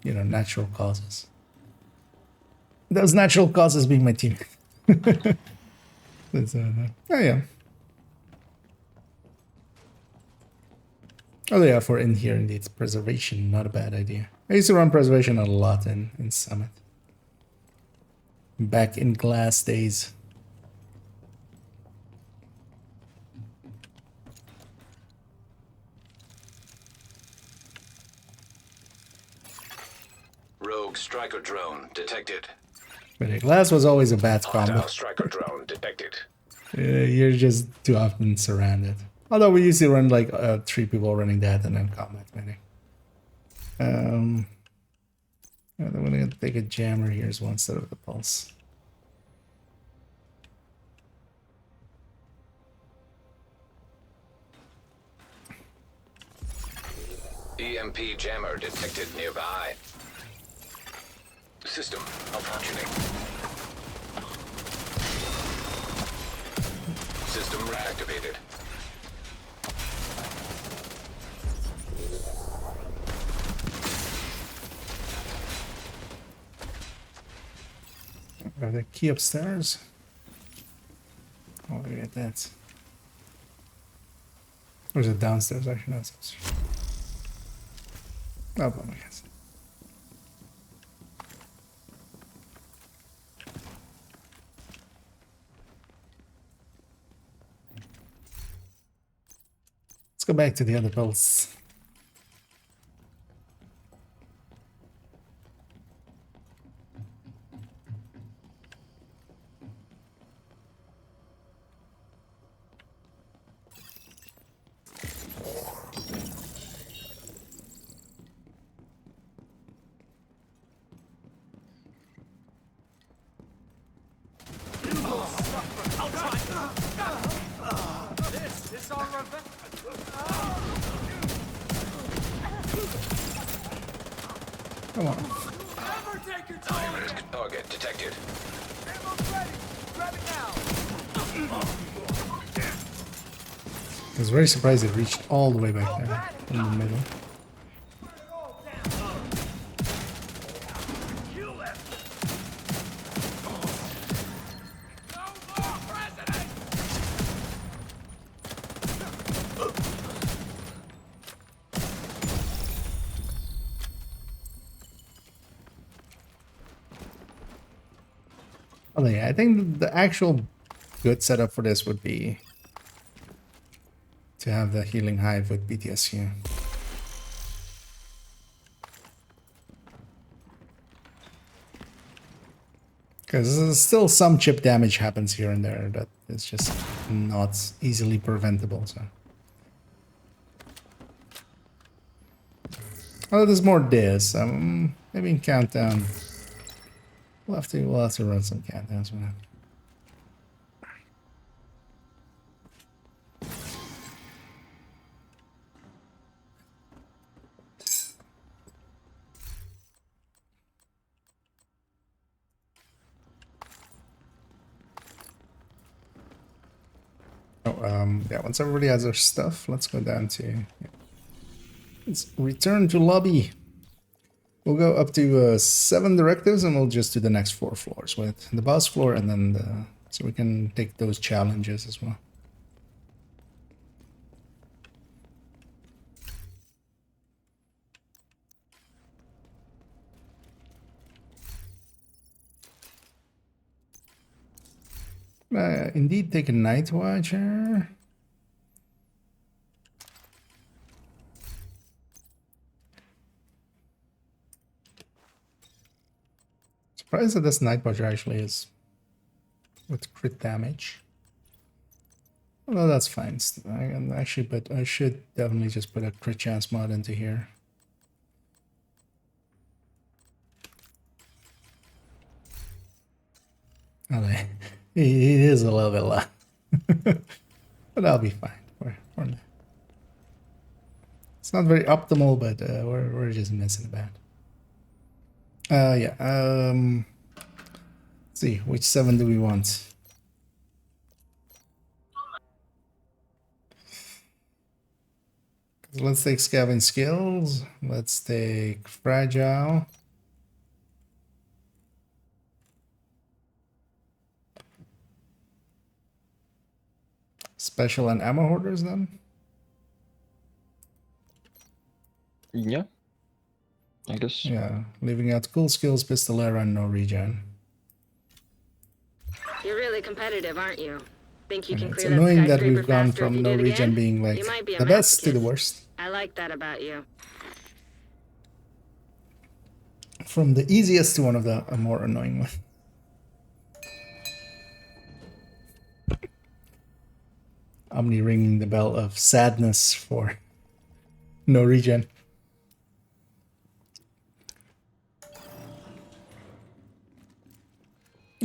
Speaker 1: you know, natural causes. Those natural causes being my team. That's, oh yeah. Oh yeah, for in here indeed. Preservation, not a bad idea. I used to run preservation a lot in Summit. Back in glass days.
Speaker 3: Rogue striker drone detected.
Speaker 1: But yeah, glass was always a bad combo.
Speaker 3: Hostile striker drone detected.
Speaker 1: You're just too often surrounded. Although we used to run like 3 people running that and then combat meeting. I'm gonna take a jammer here as well instead of the pulse.
Speaker 3: EMP jammer detected nearby. System malfunctioning. System reactivated.
Speaker 1: Got the key upstairs. Oh, look at that. Or is it downstairs? Actually, no, it's upstairs. Oh, but I guess. Let's go back to the other bills.
Speaker 8: This all revenge.
Speaker 1: Come on.
Speaker 8: Never take your time.
Speaker 3: Target detected.
Speaker 8: Ammo's ready. Grab it now.
Speaker 1: I was very surprised it reached all the way back there in the middle. Oh yeah, I think the actual good setup for this would be to have the healing hive with BTSU. Because still some chip damage happens here and there that is just not easily preventable. So, oh, there's more this. Maybe in countdown. We'll have to run some countdowns for that. Yeah, once everybody has their stuff, let's go down to, let's return to lobby. We'll go up to 7 directives and we'll just do the next 4 floors with the boss floor and then so we can take those challenges as well. Indeed, take a night watcher. Surprised that this night watcher actually is with crit damage. Well, that's fine. I can actually, but I should definitely just put a crit chance mod into here. Oh, it is a little bit low, but I'll be fine. It's not very optimal, but we're just messing about. Yeah. Let's see, which 7 do we want? Let's take scavenge skills. Let's take fragile. Special and ammo hoarders then?
Speaker 7: Yeah. I guess.
Speaker 1: Yeah, leaving out cool skills, pistolera, and no regen.
Speaker 4: You're really competitive, aren't you? Think you can
Speaker 1: It's
Speaker 4: clear that
Speaker 1: annoying that
Speaker 4: skyscraper
Speaker 1: we've gone
Speaker 4: faster if
Speaker 1: from
Speaker 4: you
Speaker 1: no
Speaker 4: did
Speaker 1: regen
Speaker 4: again?
Speaker 1: being like
Speaker 4: You might be a
Speaker 1: the best to the
Speaker 4: masochist.
Speaker 1: worst.
Speaker 4: I like that about you.
Speaker 1: From the easiest to one of the more annoying ones. Omni ringing the bell of sadness for no regen.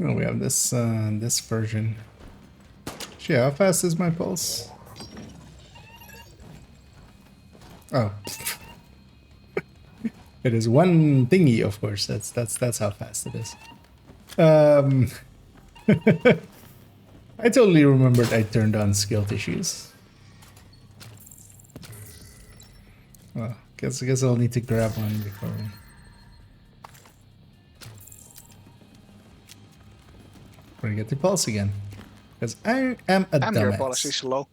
Speaker 1: Oh, we have this this version. Shit, how fast is my pulse? Oh. It is one thingy, of course. That's how fast it is. I totally remembered I turned on skill tissues. Well, guess I'll need to grab one before we... We're gonna get the pulse again. Because I am a
Speaker 6: And your pulse
Speaker 1: dumbass.
Speaker 6: is low.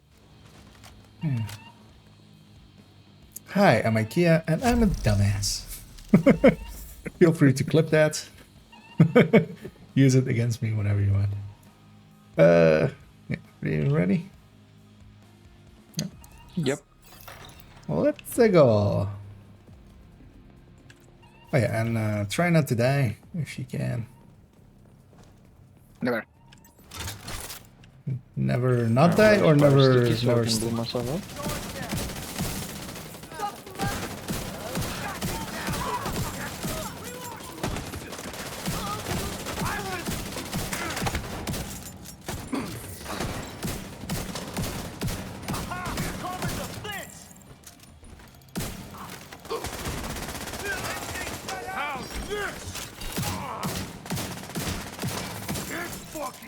Speaker 1: Hi, I'm IKEA and I'm a dumbass. Feel free to clip that. Use it against me whenever you want. Yeah, are you ready?
Speaker 7: Yep.
Speaker 1: Let's go. Oh yeah, and try not to die if you can.
Speaker 6: Never.
Speaker 1: Never not die or never never
Speaker 7: blow myself up.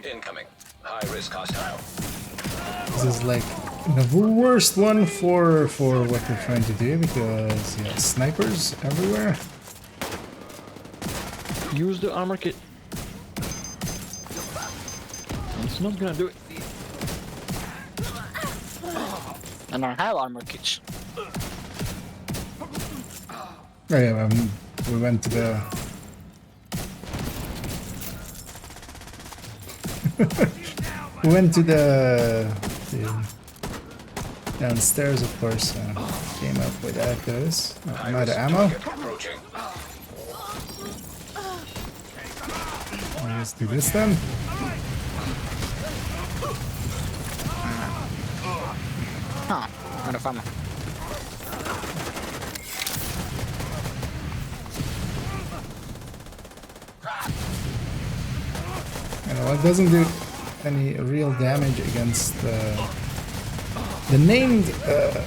Speaker 3: Incoming. High-risk hostile.
Speaker 1: This is like the worst one for what we're trying to do because yeah, snipers everywhere.
Speaker 7: Use the armor kit. It's not gonna do it.
Speaker 6: And I have armor kits.
Speaker 1: Oh yeah, we went to the we went to the downstairs, of course. Came up with echoes. I'm out of ammo.
Speaker 3: Approaching.
Speaker 1: Let's do this then.
Speaker 6: Ah, out of ammo.
Speaker 1: You know, it doesn't do any real damage against the named,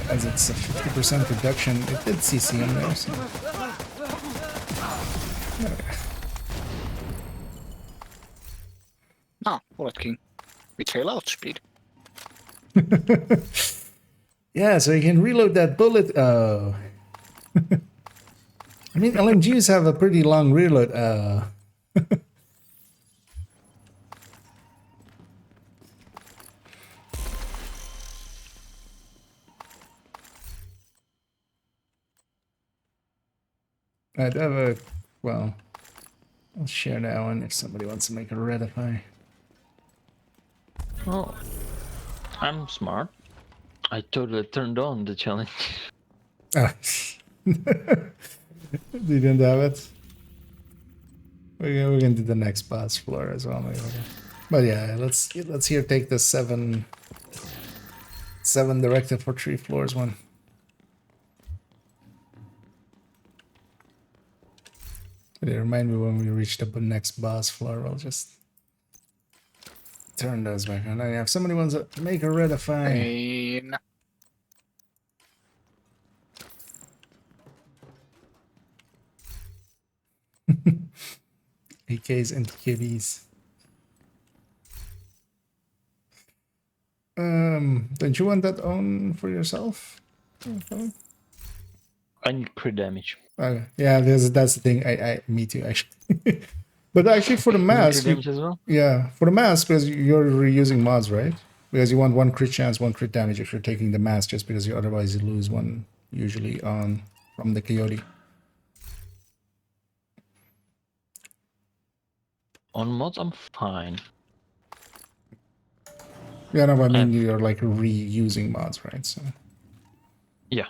Speaker 1: as it's a 50% reduction. It did CC in there, so.
Speaker 6: Ah, bullet king. With reload speed.
Speaker 1: Yeah, so you can reload that bullet. Oh. I mean, LMGs have a pretty long reload. I'd have a, well, I'll share that one if somebody wants to make a Redify.
Speaker 7: Oh, I'm smart. I totally turned on the challenge.
Speaker 1: Ah. Didn't have it. We're gonna do the next boss floor as well, maybe. But yeah, let's here take the seven directed for 3 floors one. They remind me when we reach the next boss floor, we'll just turn those back on. If somebody wants to make a Redify.
Speaker 6: No.
Speaker 1: AKs and KBs. Don't you want that own for yourself?
Speaker 7: I need crit damage.
Speaker 1: Yeah, that's the thing. Me too, actually. But actually, for the
Speaker 7: You need
Speaker 1: mask,
Speaker 7: crit damage as well?
Speaker 1: yeah, for the mask, because you're reusing mods, right? Because you want 1 crit chance, 1 crit damage if you're taking the mask, just because you otherwise you lose 1 usually on from the coyote.
Speaker 7: On mods, I'm fine.
Speaker 1: Yeah, no, but I mean
Speaker 7: I've-
Speaker 1: you're like reusing mods, right? So
Speaker 7: Yeah.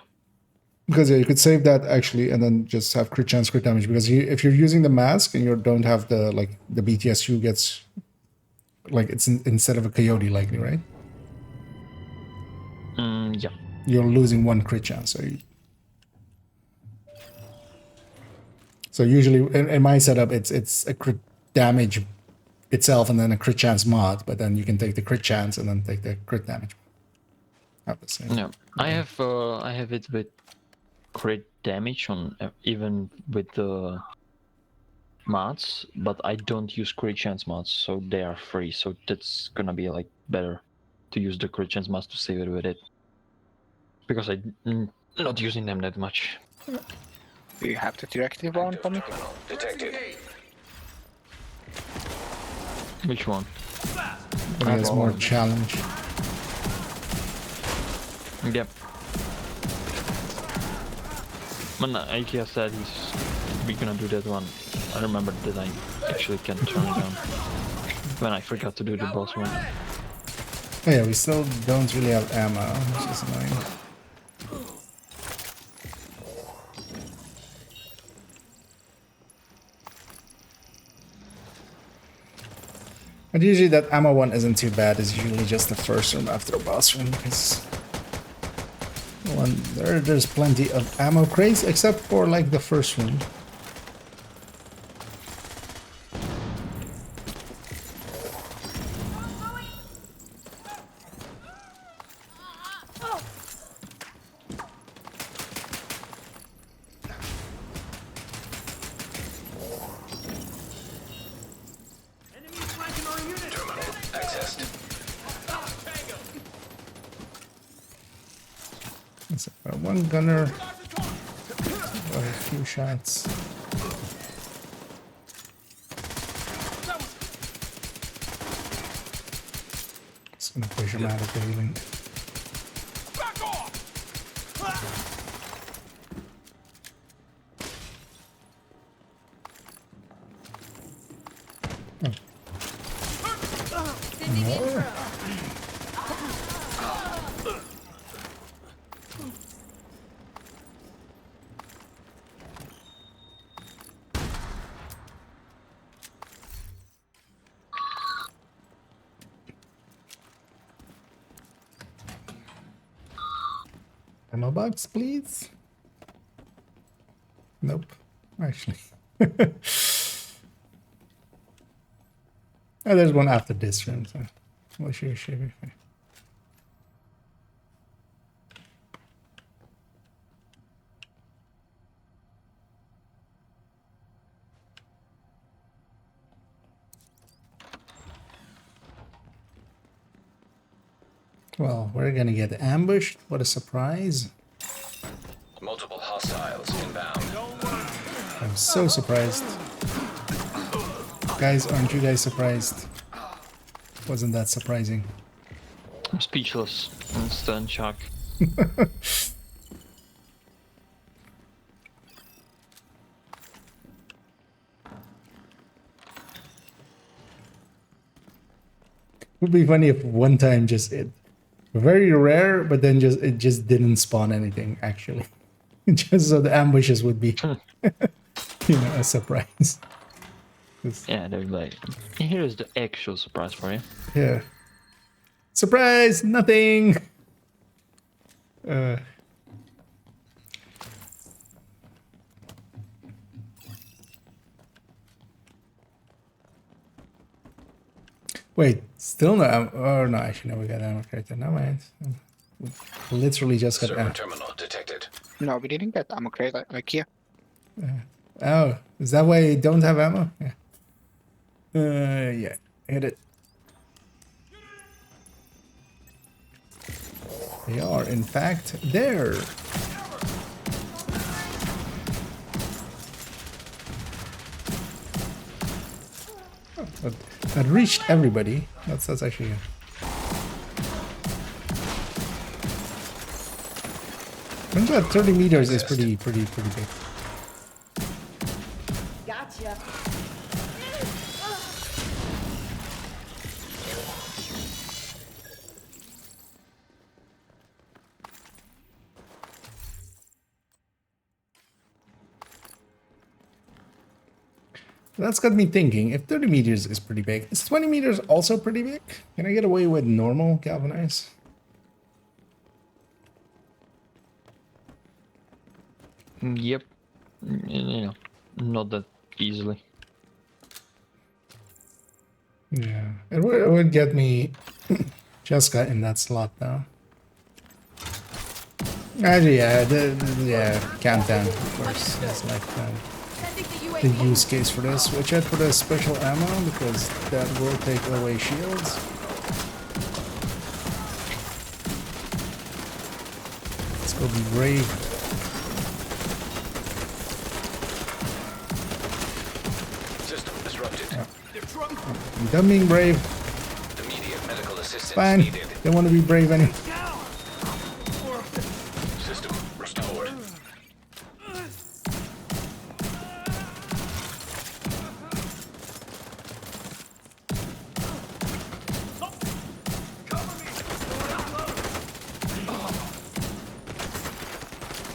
Speaker 1: because yeah, you could save that actually, and then just have crit chance, crit damage. Because if you're using the mask and you don't have the the BTSU gets like it's instead of a coyote likely, right?
Speaker 7: Yeah.
Speaker 1: You're losing 1 crit chance. So usually in my setup, it's a crit damage itself and then a crit chance mod, but then you can take the crit chance and then take the crit damage. Have the same.
Speaker 7: Yeah. I have it with crit damage on even with the mods, but I don't use crit chance mods, so they are free. So that's gonna be like better to use the crit chance mods to save it with it, because I'm not using them that much.
Speaker 6: Do you have the directive one for me?
Speaker 3: Terminal detected.
Speaker 7: Which one?
Speaker 1: But he has more challenge.
Speaker 7: Yep. When IKEA said we're gonna do that one, I remember that I actually can turn it on. When I forgot to do the boss one.
Speaker 1: Oh yeah, we still don't really have ammo, which is annoying. But usually that ammo one isn't too bad. It's usually just the first room after the boss room, because there's plenty of ammo crates except for like the first room.
Speaker 8: Enemy flanking our unit.
Speaker 3: Terminal accessed.
Speaker 1: It's one gunner, a few shots. Just gonna push him out of the healing.
Speaker 8: Back off.
Speaker 1: Ammo box, please. Nope, actually. Oh, there's one after this room, so well, sure. Well, we're gonna get ambushed. What a surprise.
Speaker 3: Multiple hostiles inbound.
Speaker 1: I'm so surprised. Guys, aren't you guys surprised? Wasn't that surprising?
Speaker 7: I'm speechless. I'm still in shock.
Speaker 1: Would be funny if one time just very rare, but then it just didn't spawn anything actually. Just so the ambushes would be a surprise.
Speaker 7: Yeah, they're like, here's the actual surprise for you.
Speaker 1: Yeah. Surprise! Nothing! Wait, still no. Oh no, actually no, we got ammo character. No mind. We literally just got
Speaker 3: Server
Speaker 1: ammo.
Speaker 3: terminal detected.
Speaker 6: No, we didn't get ammo crate like here.
Speaker 1: Oh, is that why you don't have ammo? Yeah. Yeah. Hit it. They are, in fact, there. Oh, but that reached everybody. That's actually good. Turns out 30 meters is pretty big.
Speaker 2: Gotcha.
Speaker 1: That's got me thinking, if 30 meters is pretty big, is 20 meters also pretty big? Can I get away with normal galvanize?
Speaker 7: Yep. You know, not that easily.
Speaker 1: Yeah, it would get me Jessica in that slot though. Actually, yeah, countdown, of course. That's like the use case for this. Watch out for the special ammo because that will take away shields. Let's go be brave.
Speaker 3: System disrupted.
Speaker 1: I'm done being brave.
Speaker 3: Immediate medical assistance
Speaker 1: Fine.
Speaker 3: needed.
Speaker 1: Don't want to be brave anymore.
Speaker 3: System restored.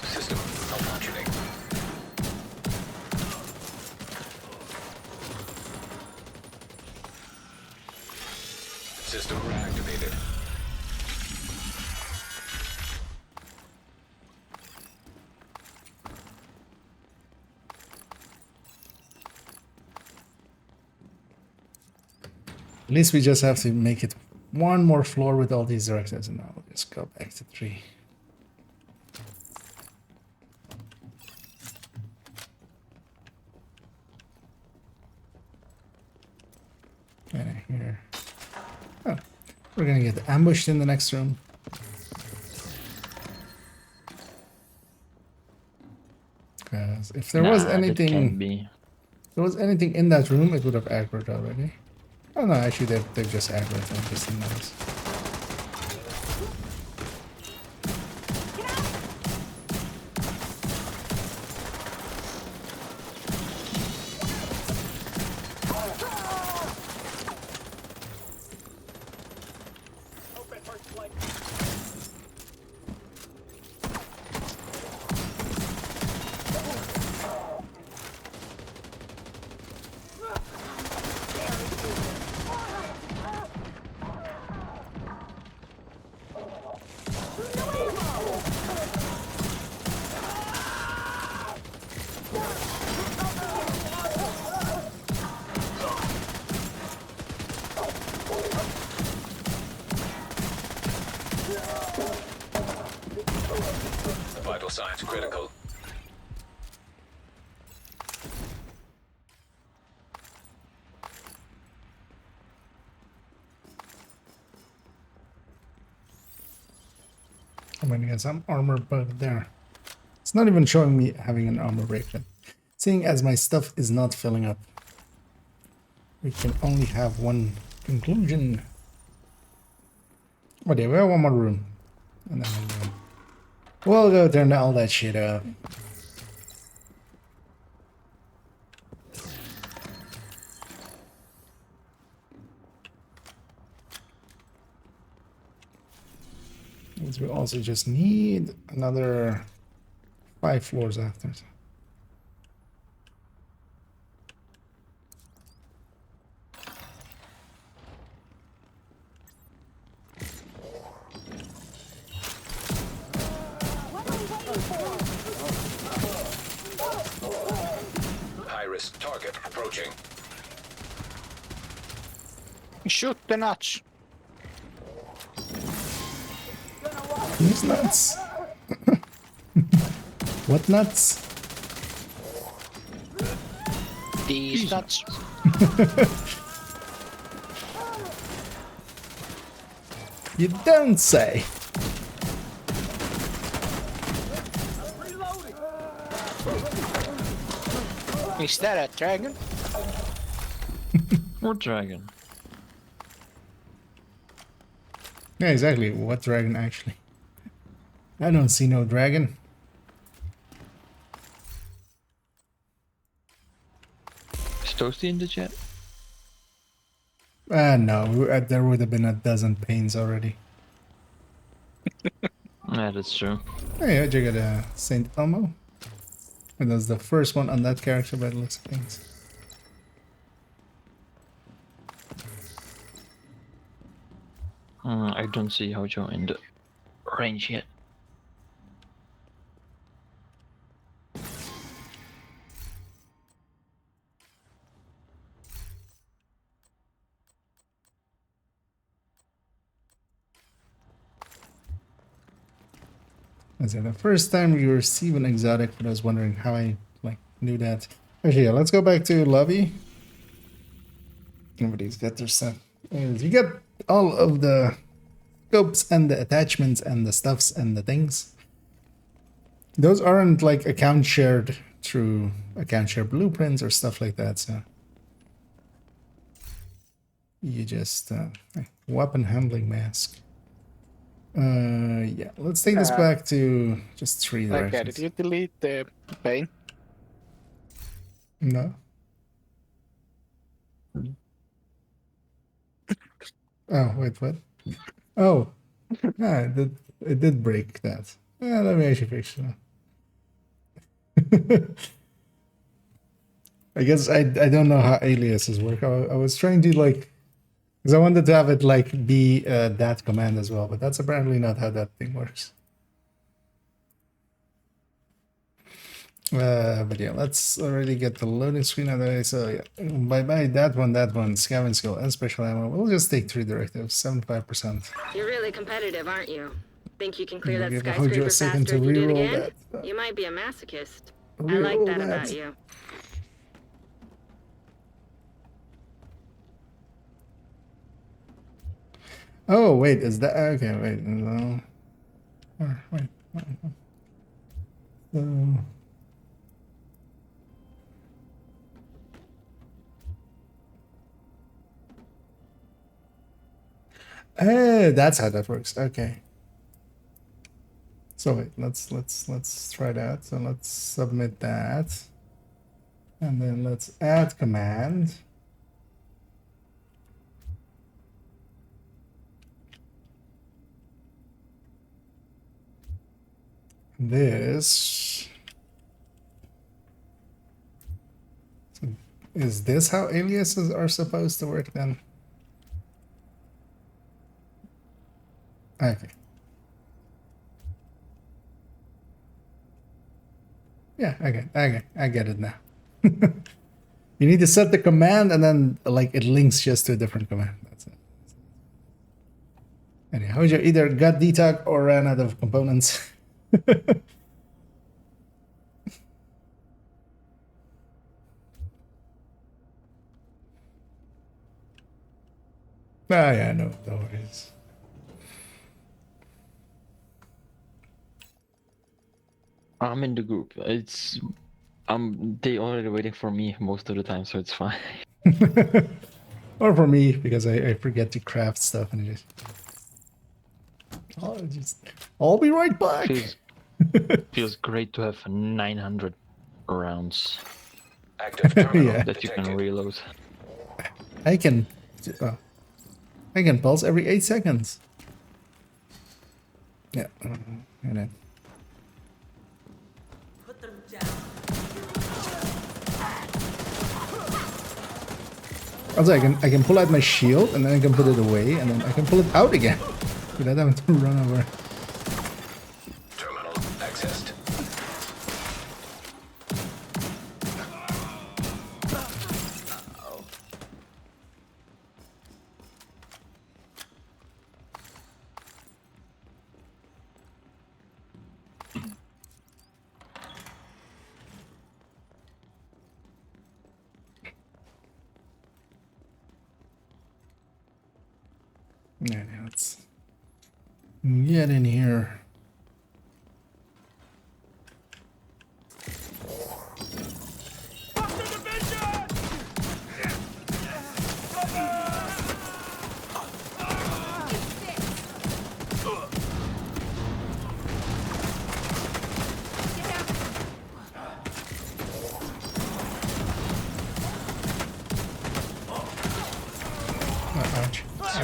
Speaker 3: System malfunctioning. System reactivated.
Speaker 1: At least we just have to make it one more floor with all these directives, and now we'll just go back to 3. Okay, here. Oh, we're gonna get ambushed in the next room. Because if there was
Speaker 7: Nah, that can't
Speaker 1: anything,
Speaker 7: be.
Speaker 1: if there was anything in that room, it would have aggroed already. Oh no, actually they've just aggroed. I just didn't notice.
Speaker 3: Vital signs critical.
Speaker 1: I'm gonna get some armor bug there. It's not even showing me having an armor break yet. Seeing as my stuff is not filling up, we can only have one conclusion. Oh, yeah, we have one more room. And then we'll go turn all that shit up. Means we also just need another 5 floors after.
Speaker 3: High-risk target approaching.
Speaker 6: Shoot the nuts.
Speaker 1: Who's nuts? What nuts?
Speaker 6: These nuts.
Speaker 1: You don't say.
Speaker 6: Is that a dragon?
Speaker 7: More dragon.
Speaker 1: Yeah, exactly. What dragon actually? I don't see no dragon.
Speaker 7: Is Toasty in the chat?
Speaker 1: No, there would have been a dozen pains already.
Speaker 7: Yeah, that's true.
Speaker 1: Hey, how'd you get a Saint Elmo? And that's the first one on that character by the looks of things.
Speaker 7: I don't see Hojo in the range yet.
Speaker 1: Is it the first time you receive an exotic? But I was wondering how I knew that. Actually, yeah, let's go back to lobby. Nobody's got their stuff. You get all of the scopes and the attachments and the stuffs and the things. Those aren't like account shared through account share blueprints or stuff like that. So you just weapon handling mask. Yeah, let's take this back to just 3 directions.
Speaker 6: Okay, did you delete the pain?
Speaker 1: No. Oh, wait, what? Oh, yeah, it did break that. Yeah, let me actually fix it. I guess I don't know how aliases work. I was trying to because I wanted to have it be that command as well, but that's apparently not how that thing works. But yeah, let's already get the loading screen out of the way. So yeah, bye that one, scavenge skill and special ammo. We'll just take 3 directives, 75%.
Speaker 4: You're really competitive, aren't you? Think you can clear
Speaker 1: We'll
Speaker 4: that
Speaker 1: give Hojo a
Speaker 4: skyscraper
Speaker 1: second
Speaker 4: faster
Speaker 1: to
Speaker 4: if you do it
Speaker 1: reroll
Speaker 4: again?
Speaker 1: that.
Speaker 4: You might be a masochist. I like
Speaker 1: Reroll
Speaker 4: that about you.
Speaker 1: Oh wait, is that okay? Wait, no. Wait. So. That's how that works. Okay. So wait, let's try that. So let's submit that, and then let's add command. This is this how aliases are supposed to work then? Okay. Yeah, okay, I get it now. You need to set the command and then it links just to a different command. That's it. Anyhow, you either got detox or ran out of components. Yeah, no worries.
Speaker 7: I'm in the group. They already waiting for me most of the time, so it's fine.
Speaker 1: Or for me, because I forget to craft stuff and I'll be right back.
Speaker 7: Feels great to have 900 rounds
Speaker 3: Active terminal
Speaker 1: Yeah.
Speaker 7: that you can
Speaker 3: detected.
Speaker 7: reload.
Speaker 1: I can pulse every 8 seconds. Yeah, and then
Speaker 2: Put them down.
Speaker 1: also I can pull out my shield and then I can put it away and then I can pull it out again without having to run over.
Speaker 3: Terminal accessed.
Speaker 1: Yeah, let's get in here.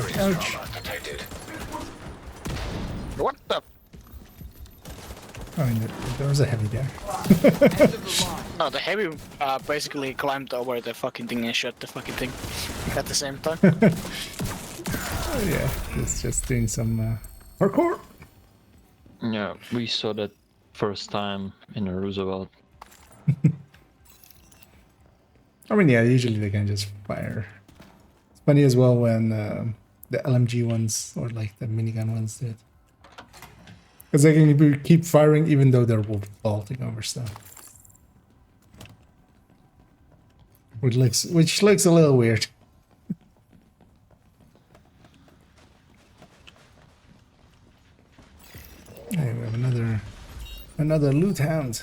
Speaker 3: Serious
Speaker 1: ouch.
Speaker 3: trauma detected.
Speaker 6: What the?
Speaker 1: I mean, there was a heavy there.
Speaker 8: End of the line.
Speaker 6: No, the heavy basically climbed over the fucking thing and shot the fucking thing at the same time.
Speaker 1: Oh, yeah, it's just doing some parkour.
Speaker 7: Yeah, we saw that first time in Roosevelt.
Speaker 1: I mean, yeah, usually they can just fire. It's funny as well when the LMG ones or like the minigun ones do it. Because they can keep firing even though they're vaulting over stuff. Which looks a little weird. Hey, we have another loot hound.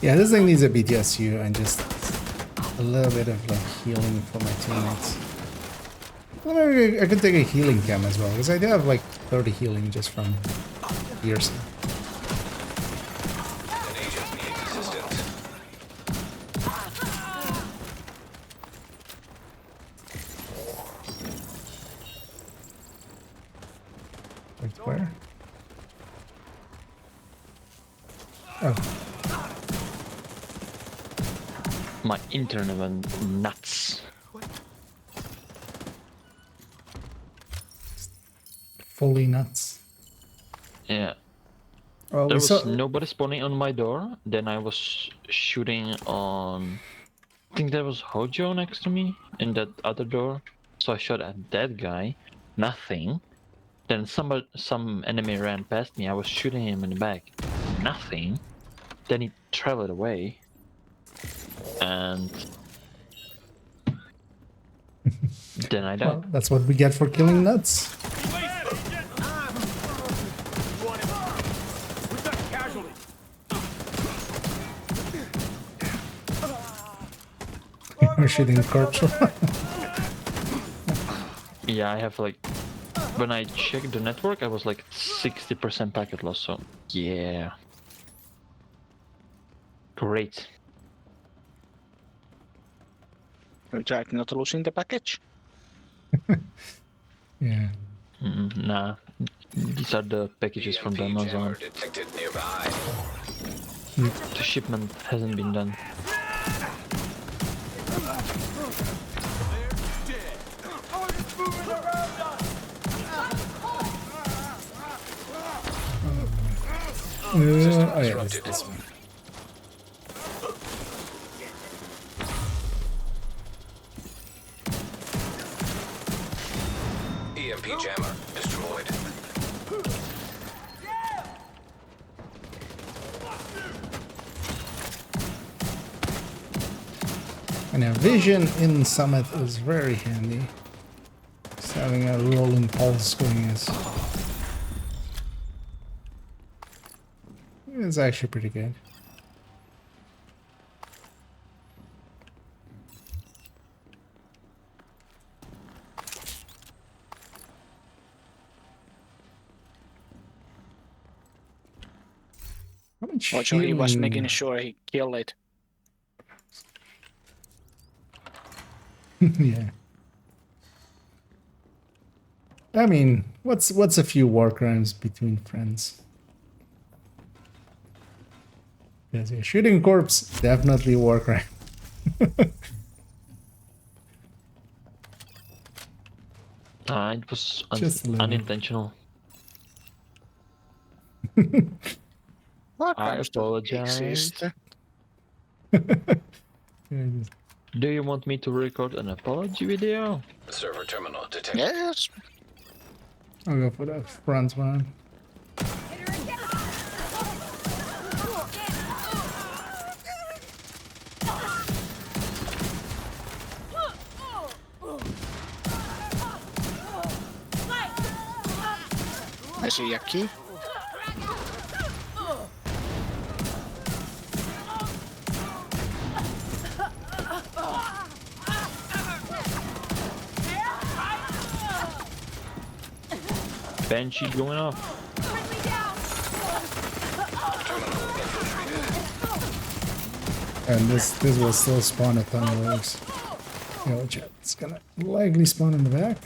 Speaker 1: Yeah, this thing needs a BTSU and just a little bit of like healing for my teammates. Well, maybe I could take a healing cam as well, because I do have like 30 healing just from years.
Speaker 3: An agent needs assistance.
Speaker 1: Wait, where? Oh,
Speaker 7: My internet went nuts.
Speaker 1: fully nuts.
Speaker 7: Yeah.
Speaker 1: Oh,
Speaker 7: There
Speaker 1: we
Speaker 7: was
Speaker 1: saw.
Speaker 7: nobody spawning on my door. Then I was shooting on. I think there was Hojo next to me in that other door. So I shot at that guy. Nothing. Then some enemy ran past me. I was shooting him in the back. Nothing. Then he traveled away. And then I died.
Speaker 1: Well, that's what we get for killing nuts.
Speaker 8: We've got a casualty.
Speaker 1: We're shooting corpse.
Speaker 7: Yeah, I have like. When I checked the network, I was like 60% packet loss. So yeah. Great.
Speaker 6: We tried not losing the package.
Speaker 1: Yeah.
Speaker 7: Nah, these are the packages from the
Speaker 3: EMP
Speaker 7: Amazon.
Speaker 3: jammer detected nearby.
Speaker 7: The shipment hasn't been done.
Speaker 1: Oh yeah,
Speaker 3: disrupted.
Speaker 1: this one.
Speaker 3: EMP jammer destroyed.
Speaker 1: And now vision in Summit is very handy. Just having a rolling pulse going is it's actually pretty good. How much
Speaker 6: Also, he was
Speaker 1: healing-
Speaker 6: making sure he killed it.
Speaker 1: Yeah. I mean, what's a few war crimes between friends? Yes, yeah, shooting corpse, definitely a war crime.
Speaker 7: It was
Speaker 1: Just a little.
Speaker 7: unintentional.
Speaker 6: What
Speaker 7: I
Speaker 6: crimes do
Speaker 7: apologize.
Speaker 6: exist?
Speaker 1: Yeah, just-
Speaker 7: Do you want me to record an apology video?
Speaker 3: Server terminal detected.
Speaker 6: Yes.
Speaker 1: I'll go for the front one.
Speaker 6: I see a key.
Speaker 7: Banshee going off.
Speaker 1: And this will still spawn a ton of rogues. You know, it's gonna likely spawn in the back.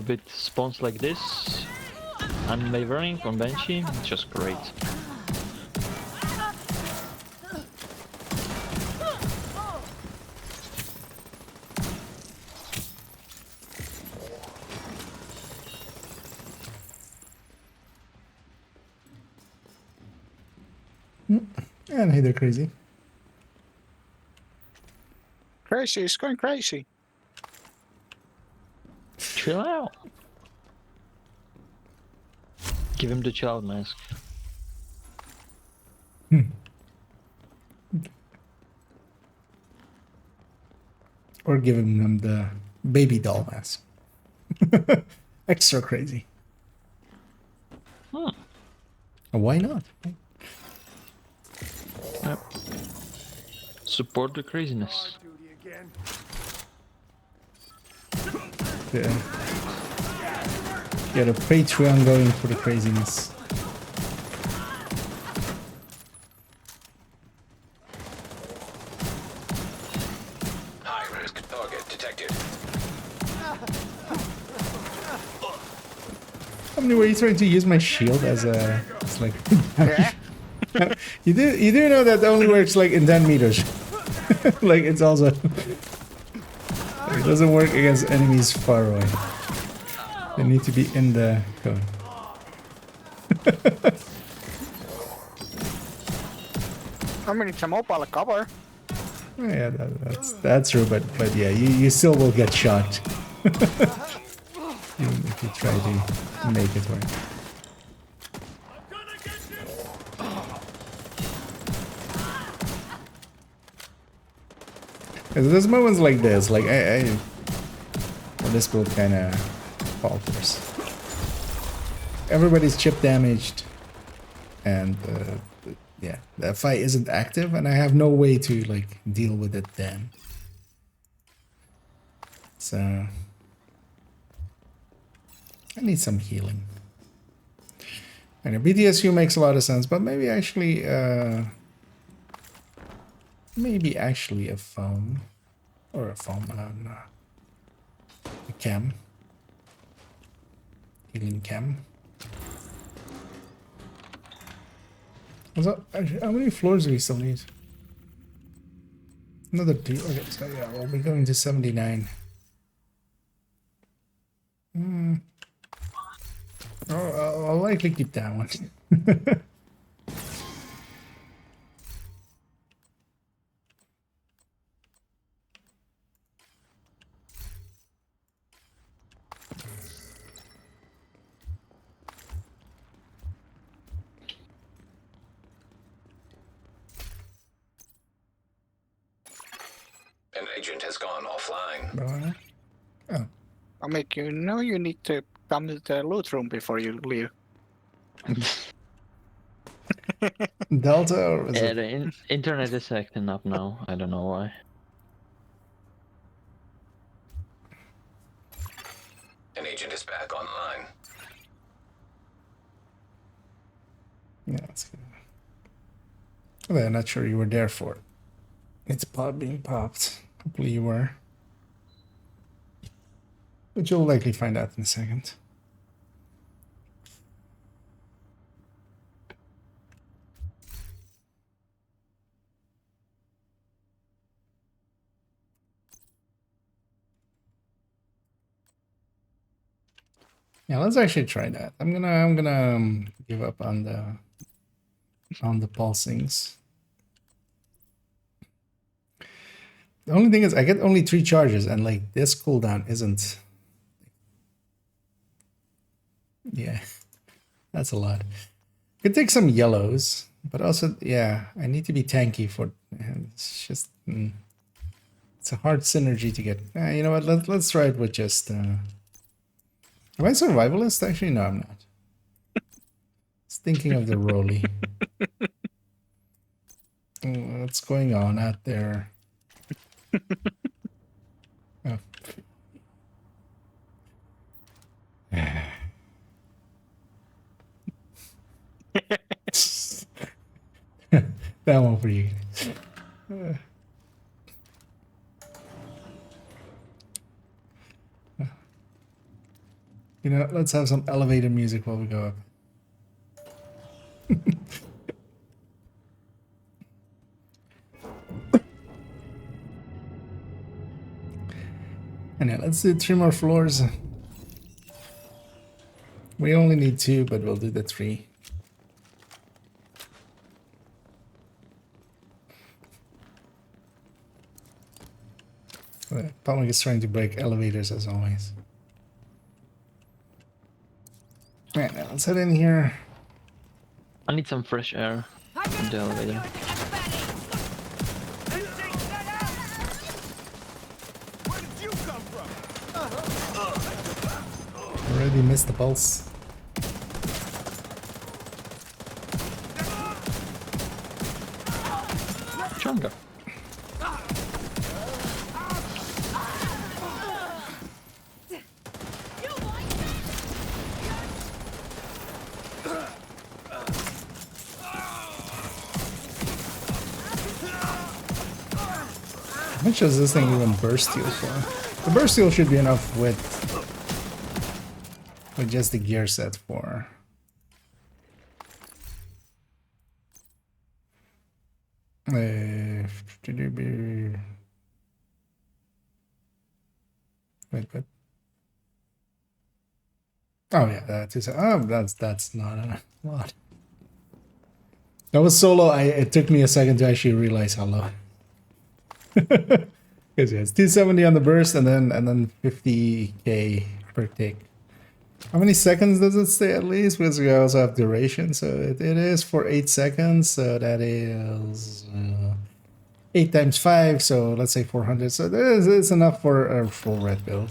Speaker 7: With spawns like this, unwavering on Banshee, it's just great.
Speaker 1: And hey, they're crazy.
Speaker 6: Crazy, it's going crazy.
Speaker 7: Chill out. Give him the child mask.
Speaker 1: Or giving them the baby doll mask. Extra crazy.
Speaker 7: Hmm.
Speaker 1: Why not?
Speaker 7: Yep. Support the craziness.
Speaker 8: Duty again.
Speaker 1: Yeah. Get a Patreon going for the craziness.
Speaker 3: High risk target detected.
Speaker 1: How many were you trying to use my shield as a... It's like...
Speaker 6: Yeah.
Speaker 1: you do know that only works like in 10 meters. Like it's also... It doesn't work against enemies far away. They need to be in the cone.
Speaker 6: I mean, it's a mobile cover.
Speaker 1: Oh, yeah, that's true, but yeah, you still will get shot. Even if you try to make it work. There's moments like this, like where this build kind of falters. Everybody's chip damaged, and yeah, the fight isn't active, and I have no way to like deal with it then. So I need some healing. And a BTSU makes a lot of sense, but maybe actually a foam or a chem, healing chem. So, how many floors do we still need? Another 2. Okay, so yeah, we'll be going to 79. Oh, I'll likely keep that one.
Speaker 3: An agent has gone offline.
Speaker 1: Oh,
Speaker 6: I'll make you know you need to come to the loot room before you leave.
Speaker 1: Delta or is
Speaker 7: Yeah,
Speaker 1: it?
Speaker 7: the internet is acting up now. I don't know why.
Speaker 3: An agent is back online.
Speaker 1: Yeah, that's good. Well, I'm not sure you were there for it. It's being popped. Hopefully you were. But you'll likely find out in a second. Yeah, let's actually try that. I'm gonna give up on the pulsings. The only thing is I get only 3 charges, and like this cooldown isn't. Yeah, that's a lot. Could take some yellows, but also yeah, I need to be tanky for. It's just it's a hard synergy to get. You know what? Let's try it with just. Am I survivalist? Actually, no, I'm not. Just thinking of the Rolly. What's going on out there? Oh. That one for you. You know, let's have some elevator music while we go up. And yeah, let's do 3 more floors. We only need 2, but we'll do the 3. Pomic is trying to break elevators as always. Alright, now let's head in here.
Speaker 7: I need some fresh air in the elevator.
Speaker 2: Where did you come from?
Speaker 1: Already missed the pulse.
Speaker 7: Stronger.
Speaker 1: How much does this thing even burst heal for? The burst heal should be enough with just the gear set for. Wait, what? Oh yeah, that's not a lot. That was solo. It took me a second to actually realize how low. Because yeah, it's 270 on the burst and then 50k per tick. How many seconds does it stay at least? Because we also have duration, so it is for 8 seconds. So that is 8 times 5. So let's say 400. So it's enough for a full red build.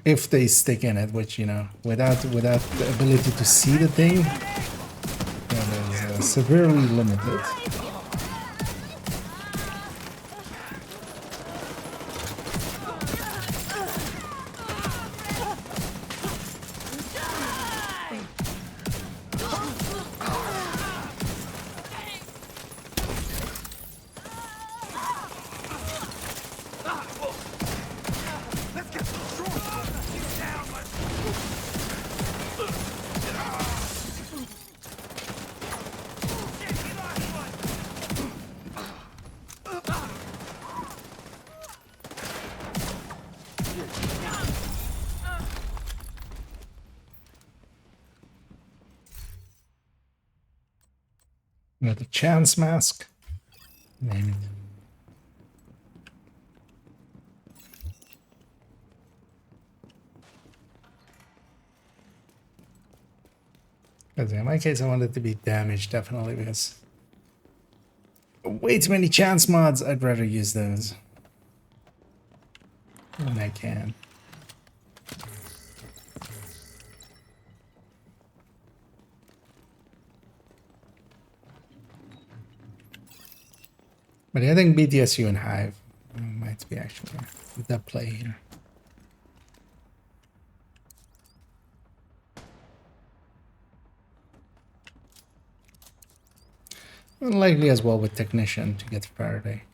Speaker 1: If they stick in it, which, you know, without the ability to see the thing, that is severely limited. Another chance mask. Name it. Because in my case, I want it to be damaged, definitely, because way too many chance mods. I'd rather use those when I can. But I think BTSU and Hive might be actually the play here. Unlikely as well with Technician to get Faraday.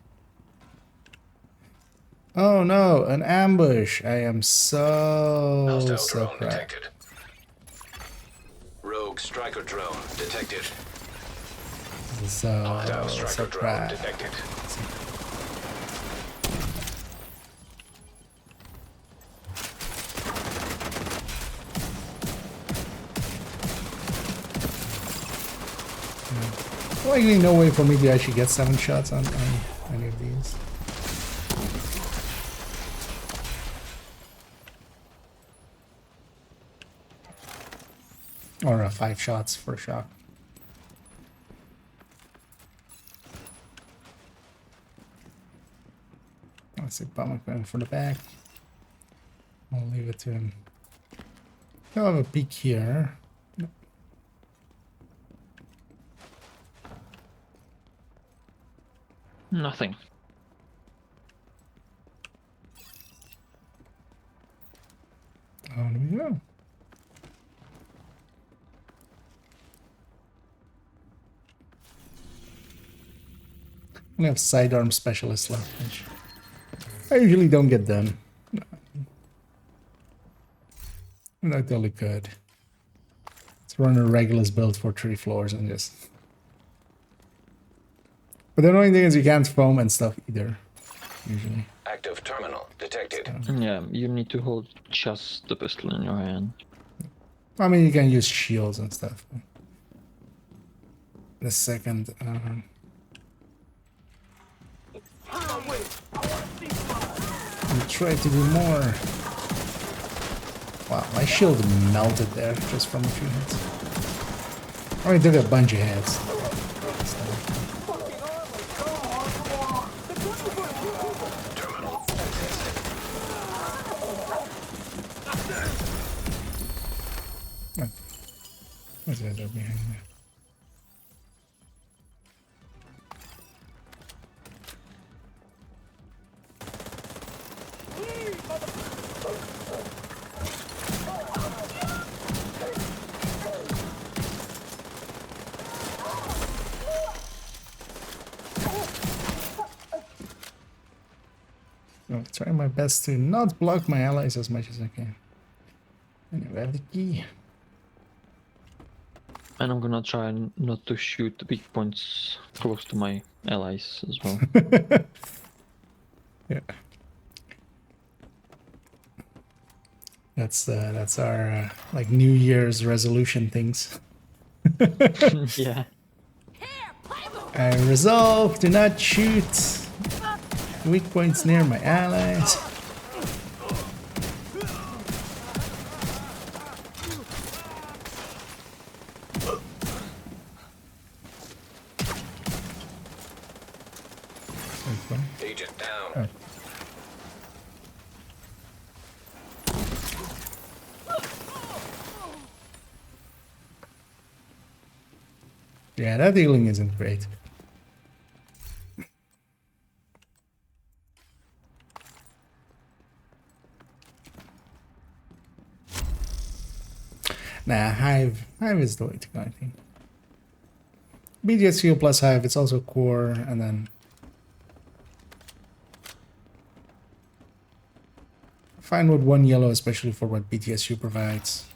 Speaker 1: Oh no, an ambush! I am so
Speaker 3: Drone
Speaker 1: proud.
Speaker 3: detected. Rogue striker drone detected.
Speaker 1: So
Speaker 3: Striker drone
Speaker 1: proud.
Speaker 3: detected.
Speaker 1: Likely no way for me to actually get 7 shots on any of these. Or 5 shots for a shot. Let's see, Pomic going for the back. I'll leave it to him. I'll have a peek here.
Speaker 7: Nothing.
Speaker 1: On we go. We have sidearm specialist left, which I usually don't get done. Not totally good. Let's run a Regulus build for 3 floors and just. But the annoying thing is you can't foam and stuff either. Usually.
Speaker 3: Active terminal detected.
Speaker 7: Yeah, you need to hold just the pistol in your hand.
Speaker 1: I mean, you can use shields and stuff. The second. We try to do more. Wow, my shield melted there just from a few hits. I only took a bunch of hits. What's that up behind there? I'll try my best to not block my allies as much as I can. Anyway, I have the key.
Speaker 7: And I'm gonna try not to shoot the weak points close to my allies as well.
Speaker 1: Yeah. That's our like New Year's resolution things.
Speaker 7: Yeah.
Speaker 1: I resolve to not shoot weak points near my allies.
Speaker 3: Agent down.
Speaker 1: Oh. Yeah, that healing isn't great. Nah, Hive is the way to go, I think. BDSU plus Hive, it's also core, and then fine with 1 yellow, especially for what BTSU provides.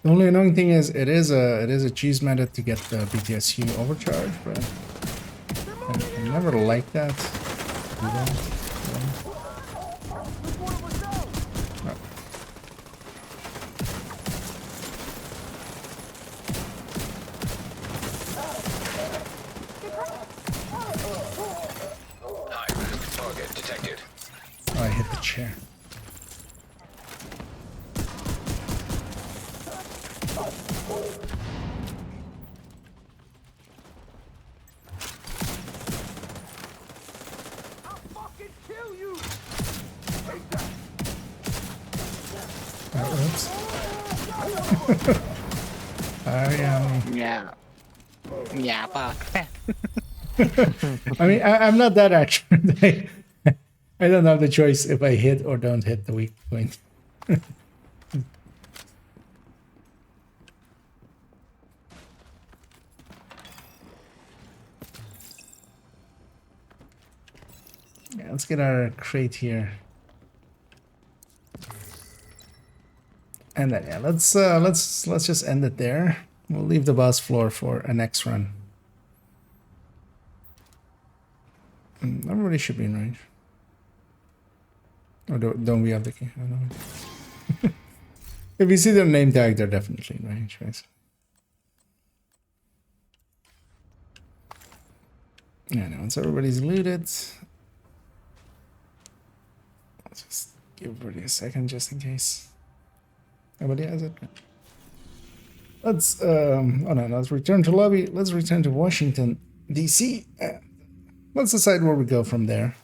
Speaker 1: The only annoying thing is it is a cheese method to get the BTSU overcharge, but I never liked that.
Speaker 3: High-risk target detected.
Speaker 1: Oh, I hit the chair. Oops.
Speaker 6: Yeah. Yeah, fuck.
Speaker 1: I mean, I'm not that accurate. I don't have the choice if I hit or don't hit the weak point. Yeah, let's get our crate here. And then yeah, let's just end it there. We'll leave the boss floor for a next run. Everybody should be in range. Or don't we have the key? I don't know. If you see their name tag, they're definitely in range, right? Yeah, now once everybody's looted, I'll just give everybody a second just in case. Nobody has it. Let's oh no, let's return to lobby. Let's return to Washington, DC. Let's decide where we go from there.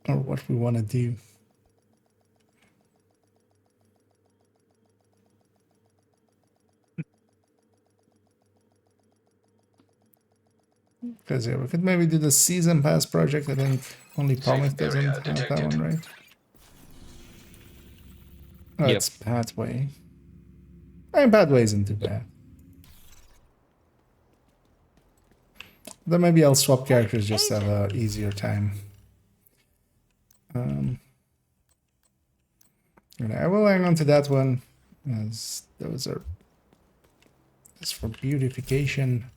Speaker 1: Or what we want to do. Because yeah, we could maybe do the season pass project. I think only Pomic
Speaker 3: Safe
Speaker 1: doesn't
Speaker 3: area
Speaker 1: have that
Speaker 3: detected.
Speaker 1: one, right? Oh,
Speaker 7: Yep.
Speaker 1: it's Pathway. I mean, Pathway isn't too bad. Then maybe I'll swap characters just to have a easier time. And I will hang on to that one, as those are just for beautification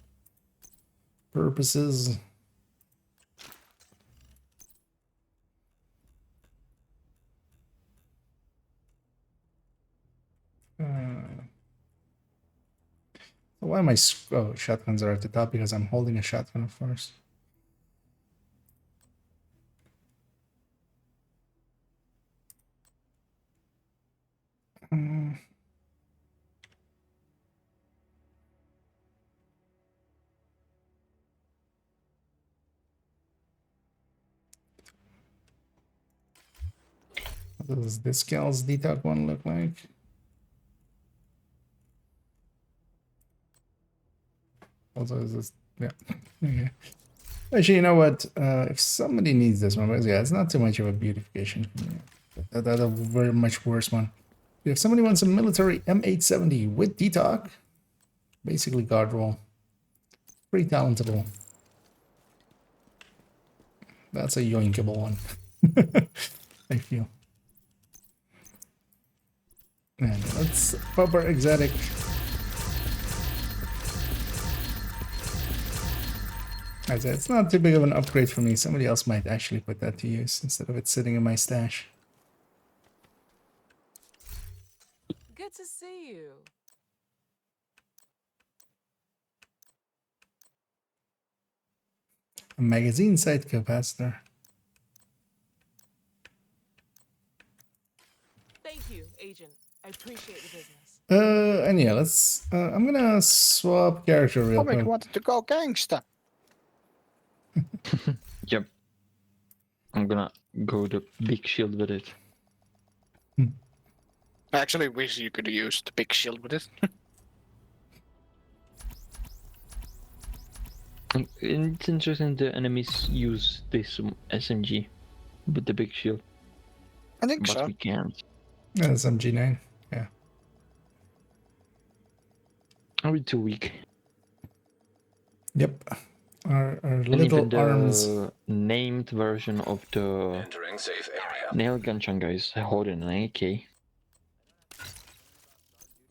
Speaker 1: purposes. Why am I... Oh, shotguns are at the top because I'm holding a shotgun, of course. What does this Scales detox one look like? Also, is this... Yeah. Okay. Actually, you know what? If somebody needs this one, because yeah, it's not too much of a beautification. That's a very much worse one. If somebody wants a military M870 with detox, basically guard roll. Pretty talentable. That's a yoinkable one. I feel. And let's pop our exotic. As I said, it's not too big of an upgrade for me. Somebody else might actually put that to use instead of it sitting in my stash.
Speaker 9: Good to see you.
Speaker 1: A magazine site capacitor.
Speaker 9: Thank you, Agent. I appreciate the business.
Speaker 1: And yeah, let's. I'm gonna swap character real
Speaker 6: Pomic
Speaker 1: quick.
Speaker 6: wanted to go gangster.
Speaker 7: Yep. I'm gonna go the big shield with it.
Speaker 6: I actually wish you could use the big shield with it.
Speaker 7: And it's interesting the enemies use this SMG with the big shield,
Speaker 6: I think
Speaker 7: but
Speaker 6: so.
Speaker 7: we can't.
Speaker 1: That's MG9. Yeah.
Speaker 7: Are we too weak?
Speaker 1: Yep. Our
Speaker 7: And
Speaker 1: little
Speaker 7: even the
Speaker 1: arms.
Speaker 7: named version of the
Speaker 3: Entering safe area.
Speaker 7: nail gun chunga is holding an AK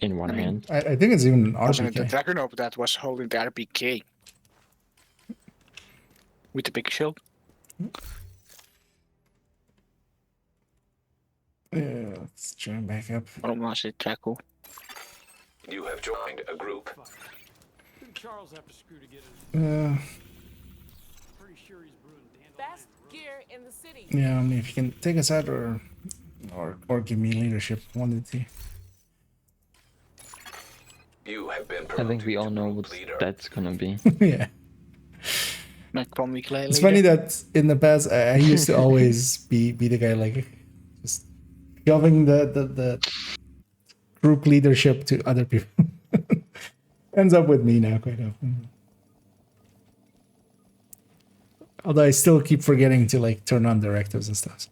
Speaker 7: in one hand.
Speaker 1: I think it's even an
Speaker 6: Wasn't it the
Speaker 1: RPK.
Speaker 6: Dragunov that was holding the RPK? With the big shield?
Speaker 1: Yeah, let's join back up.
Speaker 6: Or was it Draco?
Speaker 3: You have joined a group.
Speaker 8: Who did Charles have to screw to get it? Pretty sure he's brewing dandelion.
Speaker 9: Best gear in the city.
Speaker 1: Yeah, I mean, if you can take us out or give me leadership, one of the two.
Speaker 3: You have been
Speaker 7: I think we
Speaker 3: promoted
Speaker 7: all
Speaker 3: to
Speaker 7: know
Speaker 3: group
Speaker 7: what
Speaker 3: leader.
Speaker 7: that's gonna be.
Speaker 1: Yeah.
Speaker 6: Like Pomic later.
Speaker 1: It's funny that in the past I used to always be the guy like just shoving the group leadership to other people. Ends up with me now quite often. Although I still keep forgetting to like turn on directives and stuff.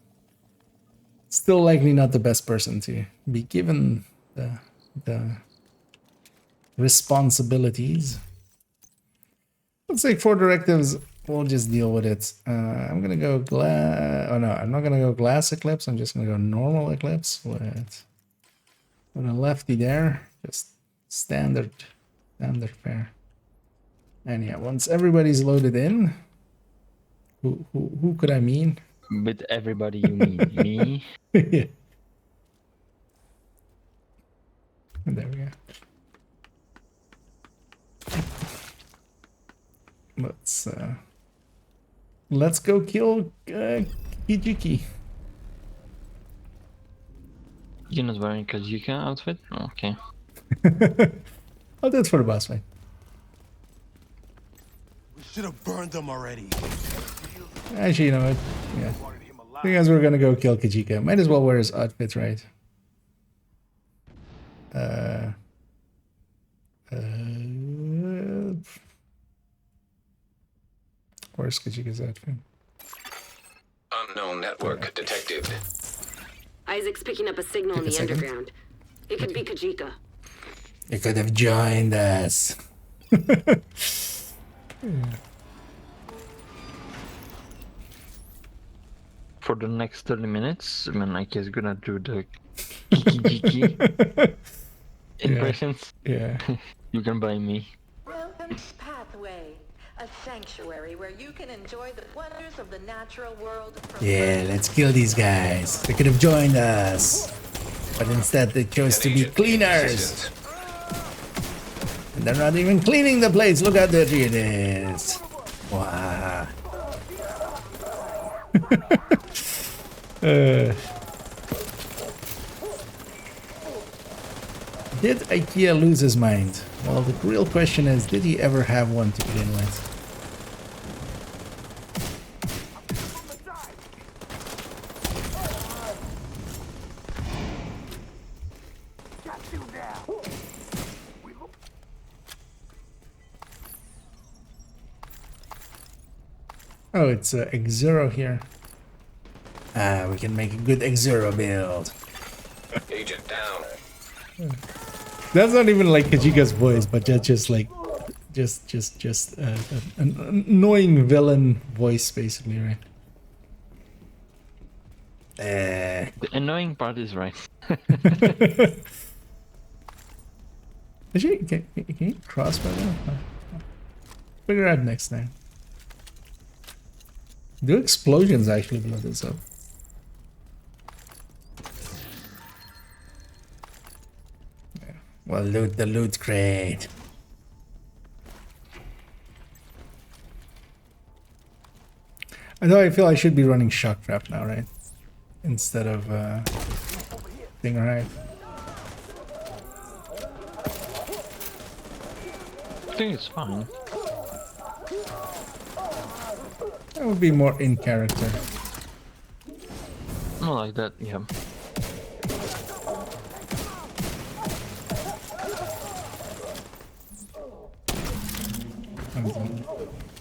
Speaker 1: Still likely not the best person to be given the responsibilities. Let's take 4 directives. We'll just deal with it. I'm gonna go glass. Oh no, I'm not gonna go glass eclipse. I'm just gonna go normal eclipse with a lefty there. Just standard fare. And yeah, once everybody's loaded in, who could I mean?
Speaker 7: With everybody you mean me.
Speaker 1: Yeah. And there we go. Let's go kill Kijiki.
Speaker 7: You're not wearing Kazuka outfit? Okay.
Speaker 1: I'll do it for the boss fight.
Speaker 2: We should have burned them already.
Speaker 1: Actually, you know what? Yeah. I think as we're gonna go kill Kijika. Might as well wear his outfit, right? Where's Kajika's outfit?
Speaker 3: Unknown network detected.
Speaker 10: Isaac's picking up a signal in
Speaker 1: Take a
Speaker 10: the
Speaker 1: second.
Speaker 10: underground. It could be Kajika.
Speaker 1: You could have joined us.
Speaker 7: For the next 30 minutes, I mean, I guess gonna do the Kiki impressions.
Speaker 1: Yeah.
Speaker 7: You can buy me.
Speaker 11: Welcome to Pathway, a sanctuary where you can enjoy the wonders of the natural world.
Speaker 1: Yeah, let's kill these guys. They could have joined us. But instead they chose to
Speaker 3: An
Speaker 1: be
Speaker 3: agent
Speaker 1: cleaners.
Speaker 3: assistant.
Speaker 1: And they're not even cleaning the place. Look how dirty it is. Wow. Did IKEA lose his mind? Well, the real question is, did he ever have one to begin with? Oh, it's X0 here. Ah, we can make a good X0 build.
Speaker 3: Agent down.
Speaker 1: That's not even like Kajika's voice, but just like, an annoying villain voice, basically, right?
Speaker 7: The annoying part is right.
Speaker 1: Actually, can you cross by that? Figure out next time. Do explosions actually blow this up? Yeah. Well, loot the loot crate. Although I feel I should be running shock trap now, right? Instead of thing, right?
Speaker 7: I think it's fine.
Speaker 1: That would be more in character.
Speaker 7: Not like that, yeah.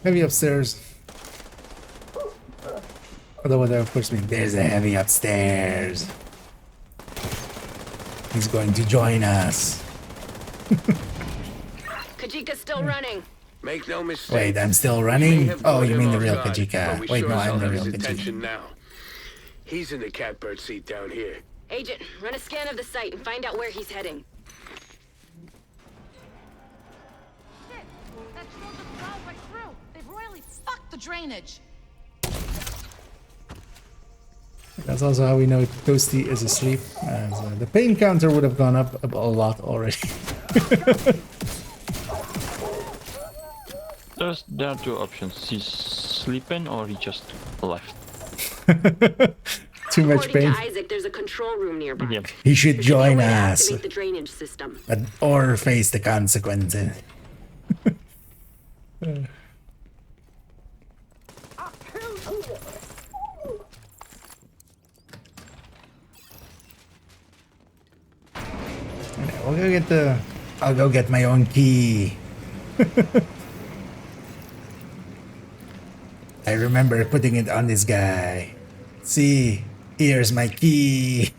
Speaker 1: Heavy upstairs. Although that of course means there's a heavy upstairs. He's going to join us.
Speaker 10: Kajika's still running.
Speaker 5: Make no mistake.
Speaker 1: Wait, I'm still
Speaker 5: We may
Speaker 1: running?
Speaker 5: have
Speaker 1: Oh,
Speaker 5: brought
Speaker 1: you
Speaker 5: him
Speaker 1: mean the
Speaker 5: off
Speaker 1: real
Speaker 5: guard, but
Speaker 1: Kajika.
Speaker 5: we
Speaker 1: Wait,
Speaker 5: sure
Speaker 1: no,
Speaker 5: as
Speaker 1: I'm
Speaker 5: hell
Speaker 1: the
Speaker 5: have
Speaker 1: real
Speaker 5: his
Speaker 1: Kajika.
Speaker 5: attention now. He's in the catbird seat down here.
Speaker 10: Agent, run a scan of the site and find out where he's heading.
Speaker 11: Shit! That drill just plowed right through. They've royally fucked the drainage.
Speaker 1: That's also how we know Toasty is asleep. As, the pain counter would have gone up a lot already.
Speaker 7: There are two options. He's sleeping or he just left.
Speaker 1: Too much
Speaker 10: According
Speaker 1: pain.
Speaker 10: to Isaac, there's a control room nearby.
Speaker 7: Yep.
Speaker 1: He should
Speaker 10: There's no
Speaker 1: join
Speaker 10: way to
Speaker 1: us.
Speaker 10: activate the drainage system.
Speaker 1: But, or face the consequences. We'll go get the... I'll go get my own key. I remember putting it on this guy. See, here's my key.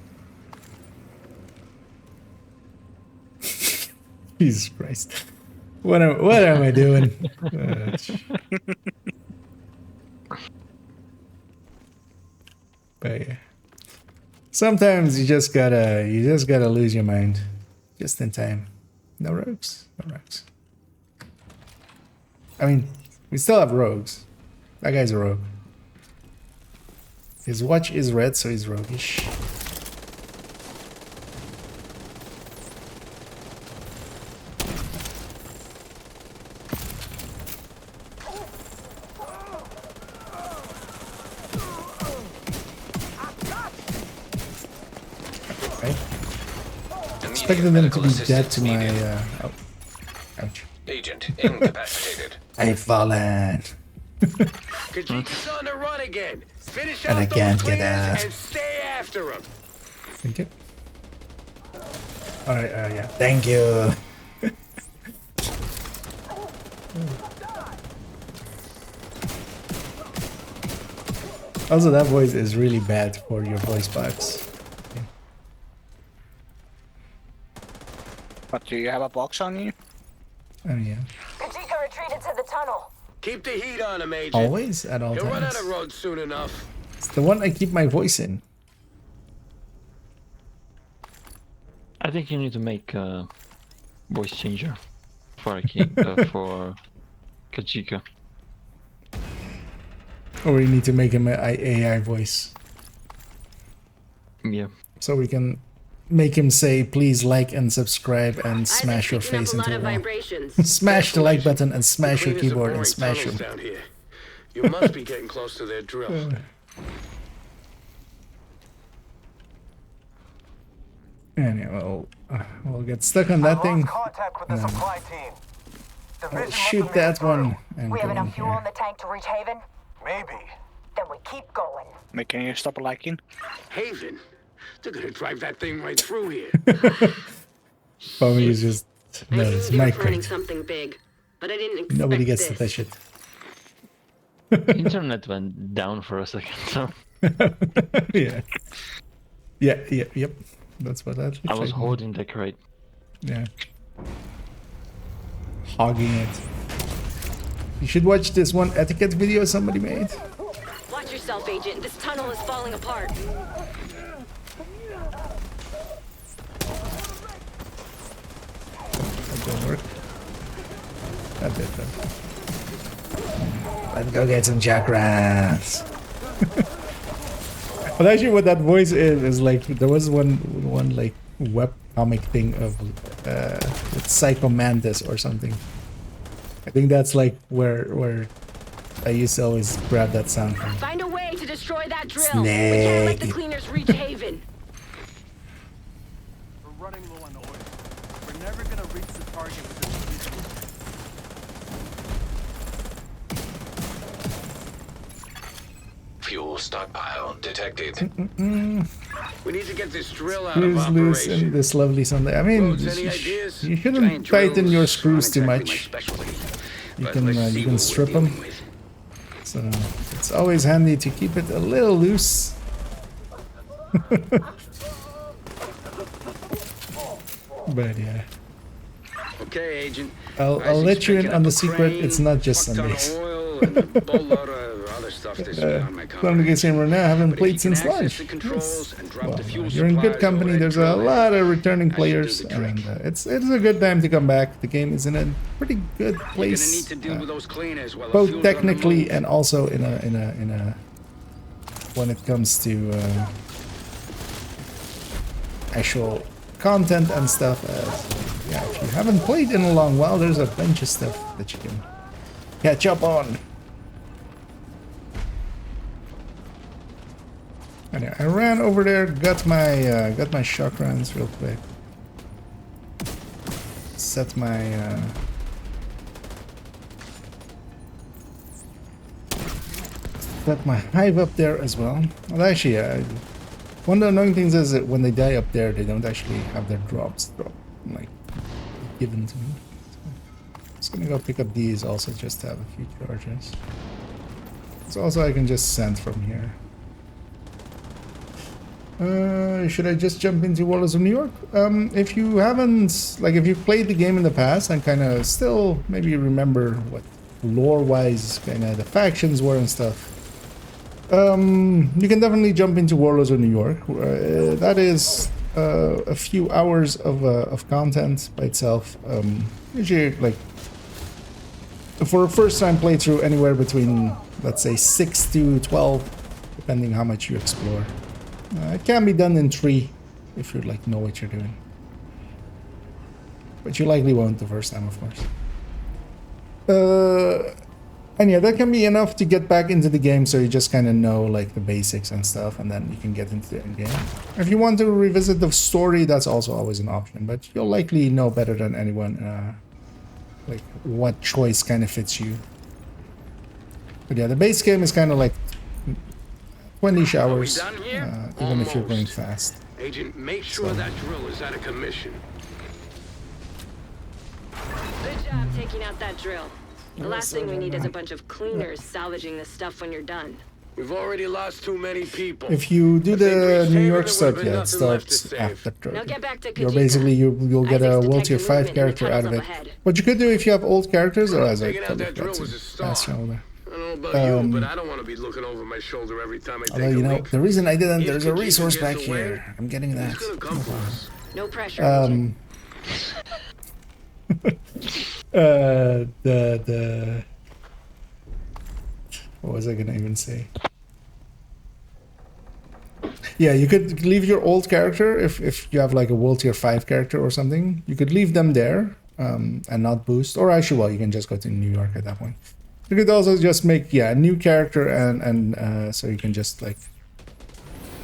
Speaker 1: Jesus Christ. What am I doing? But yeah. Sometimes you just gotta lose your mind. Just in time. No rogues. No rogues. I mean, we still have rogues. That guy's a rogue. His watch is red, so he's roguish. Okay. Expected them to be dead to my oh. Ouch.
Speaker 3: Agent incapacitated.
Speaker 1: I've fallen.
Speaker 5: Kajika's on the run again. Finish
Speaker 1: And
Speaker 5: out
Speaker 1: I can't
Speaker 5: those
Speaker 1: get
Speaker 5: cleaners
Speaker 1: out.
Speaker 5: and stay after him.
Speaker 1: Thank you. Alright, yeah. Thank you. Also, that voice is really bad for your voice box.
Speaker 6: But do you have a box on you?
Speaker 1: Oh yeah.
Speaker 4: Kajika retreated to the tunnel.
Speaker 5: Keep the heat on him, Agent.
Speaker 1: Always, at all
Speaker 5: He'll run out
Speaker 1: times.
Speaker 5: of road soon enough.
Speaker 1: It's the one I keep my voice in.
Speaker 7: I think you need to make a voice changer for for Kajika.
Speaker 1: Or we need to make him an AI voice.
Speaker 7: Yeah.
Speaker 1: So we can make him say, please like and subscribe and smash your face into a wall. Smash the like button and smash your keyboard and smash him.
Speaker 5: Down here. You must be getting close to their drill.
Speaker 1: Anyway, we'll get stuck on that thing.
Speaker 2: Contact with the supply team.
Speaker 1: We'll shoot that one and
Speaker 4: We
Speaker 1: go
Speaker 4: have
Speaker 1: in
Speaker 4: enough fuel in
Speaker 1: here.
Speaker 4: the tank to reach Haven?
Speaker 2: Maybe.
Speaker 4: Then we keep going.
Speaker 6: Wait, can you stop liking?
Speaker 5: Haven? They're gonna drive that thing right through here.
Speaker 1: Probably is just
Speaker 10: I
Speaker 1: no,
Speaker 10: knew
Speaker 1: it's
Speaker 10: you were
Speaker 1: my
Speaker 10: planning
Speaker 1: crate.
Speaker 10: something big, but I didn't expect
Speaker 1: Nobody gets
Speaker 10: this.
Speaker 1: to touch it.
Speaker 7: Internet went down for a second, so
Speaker 1: Yeah. Yep. That's what that looks
Speaker 7: I was
Speaker 1: like.
Speaker 7: holding the crate.
Speaker 1: Yeah. Hogging it. You should watch this one etiquette video somebody made.
Speaker 10: Watch yourself, Agent. This tunnel is falling apart.
Speaker 1: That didn't work. That did though. Let's go get some jackrabbits. But actually what that voice is like, there was one like web comic thing of with Psycho Mantis or something. I think that's like where I used to always grab that sound from.
Speaker 10: Find a way to destroy that drill. We can't let the
Speaker 1: Snake.
Speaker 10: cleaners reach Haven.
Speaker 8: We're running low on oil. We're never gonna reach the target with this vehicle.
Speaker 3: Fuel stockpile detected.
Speaker 5: We need to get this drill out of
Speaker 1: Screws loose
Speaker 5: operation.
Speaker 1: in this lovely Sunday. I mean,
Speaker 5: Roads, any ideas?
Speaker 1: you shouldn't
Speaker 5: Giant
Speaker 1: tighten your
Speaker 5: drills
Speaker 1: screws
Speaker 5: aren't
Speaker 1: too
Speaker 5: exactly
Speaker 1: much.
Speaker 5: my specialty.
Speaker 1: You
Speaker 5: But
Speaker 1: can
Speaker 5: let's see
Speaker 1: you
Speaker 5: what
Speaker 1: can
Speaker 5: we're
Speaker 1: strip
Speaker 5: dealing
Speaker 1: them.
Speaker 5: with.
Speaker 1: So it's always handy to keep it a little loose. But yeah,
Speaker 5: Okay, Agent.
Speaker 1: I'll
Speaker 5: Isaac's
Speaker 1: let you in
Speaker 5: picking
Speaker 1: on
Speaker 5: up
Speaker 1: the
Speaker 5: a
Speaker 1: secret.
Speaker 5: crane,
Speaker 1: It's not just
Speaker 5: fuck ton of
Speaker 1: Sundays.
Speaker 5: oil, and a boatload of other stuff this way on my
Speaker 1: Time to
Speaker 5: company.
Speaker 1: get saying right now. I haven't
Speaker 5: But if
Speaker 1: played
Speaker 5: you can
Speaker 1: since
Speaker 5: access
Speaker 1: lunch.
Speaker 5: the controls
Speaker 1: Yes.
Speaker 5: and drop
Speaker 1: Well,
Speaker 5: the fuel
Speaker 1: you're in good
Speaker 5: supplies
Speaker 1: company.
Speaker 5: over
Speaker 1: There's
Speaker 5: that
Speaker 1: a
Speaker 5: drill
Speaker 1: lot of returning
Speaker 5: I should do
Speaker 1: players,
Speaker 5: the trick.
Speaker 1: and it's a good time to come back. The game is in a pretty good
Speaker 5: You're gonna need
Speaker 1: place,
Speaker 5: to deal with those cleaners while the
Speaker 1: both
Speaker 5: fuel's on the
Speaker 1: technically
Speaker 5: move.
Speaker 1: and also in a when it comes to actual content and stuff. Yeah, if you haven't played in a long while, there's a bunch of stuff that you can catch up on. Anyway, I ran over there, got my shock rounds real quick. Set my hive up there as well. Well, actually, one of the annoying things is that when they die up there, they don't actually have their drops like given to me. So, just gonna go pick up these also, just to have a few charges. So also I can just send from here. Should I just jump into Warlords of New York? If you haven't, like, if you've played the game in the past and kind of still maybe remember what lore-wise kind of the factions were and stuff, you can definitely jump into Warlords of New York. That is a few hours of content by itself. Usually, like, for a first-time playthrough, anywhere between, let's say, 6 to 12, depending how much you explore. It can be done in 3 if you like know what you're doing, but you likely won't the first time, of course. And yeah, that can be enough to get back into the game, so you just kind of know like the basics and stuff, and then you can get into the end game. If you want to revisit the story, that's also always an option, but you'll likely know better than anyone like what choice kind of fits you. But yeah, the base game is kind of like 20-ish hours,
Speaker 5: Are we done here?
Speaker 1: even if you're going
Speaker 5: Almost.
Speaker 1: fast.
Speaker 5: Agent, make sure
Speaker 1: So-
Speaker 5: that drill is out of commission.
Speaker 10: Good job taking out that drill. The last thing we need is a bunch of cleaners salvaging this stuff when you're done.
Speaker 5: We've already lost too many people.
Speaker 1: If you do
Speaker 5: If they
Speaker 1: the
Speaker 5: reached
Speaker 1: New
Speaker 5: Haven,
Speaker 1: York
Speaker 5: there
Speaker 1: stuff,
Speaker 5: would've been
Speaker 1: yeah, it
Speaker 5: nothing left to
Speaker 1: starts
Speaker 5: save.
Speaker 1: after
Speaker 10: Now
Speaker 1: 30.
Speaker 10: get back to
Speaker 1: You're
Speaker 10: Kajika.
Speaker 1: basically you'll get a
Speaker 10: Isaac's
Speaker 1: World Tier
Speaker 10: detecting
Speaker 1: 5
Speaker 10: movement in the
Speaker 1: character out of
Speaker 10: tunnels
Speaker 1: it.
Speaker 10: up ahead.
Speaker 1: What you could do if you have old characters, or as I
Speaker 5: Taking out
Speaker 1: totally
Speaker 5: that
Speaker 1: forgot
Speaker 5: drill
Speaker 1: to
Speaker 5: was a star.
Speaker 1: pass you over.
Speaker 5: I don't know about you, but I don't want to be looking over my shoulder every time I
Speaker 1: Although,
Speaker 5: take
Speaker 1: you
Speaker 5: a
Speaker 1: know,
Speaker 5: leak.
Speaker 1: the reason I didn't,
Speaker 5: If
Speaker 1: there's a
Speaker 5: Kajika
Speaker 1: resource
Speaker 5: gets
Speaker 1: back
Speaker 5: away,
Speaker 1: here. I'm getting that.
Speaker 5: He's gonna come for us.
Speaker 10: No pressure, Agent.
Speaker 1: The what was I gonna even say? Yeah, you could leave your old character if you have like a World Tier 5 character or something. You could leave them there and not boost. Or actually, well, you can just go to New York at that point. You could also just make, yeah, a new character and so you can just like...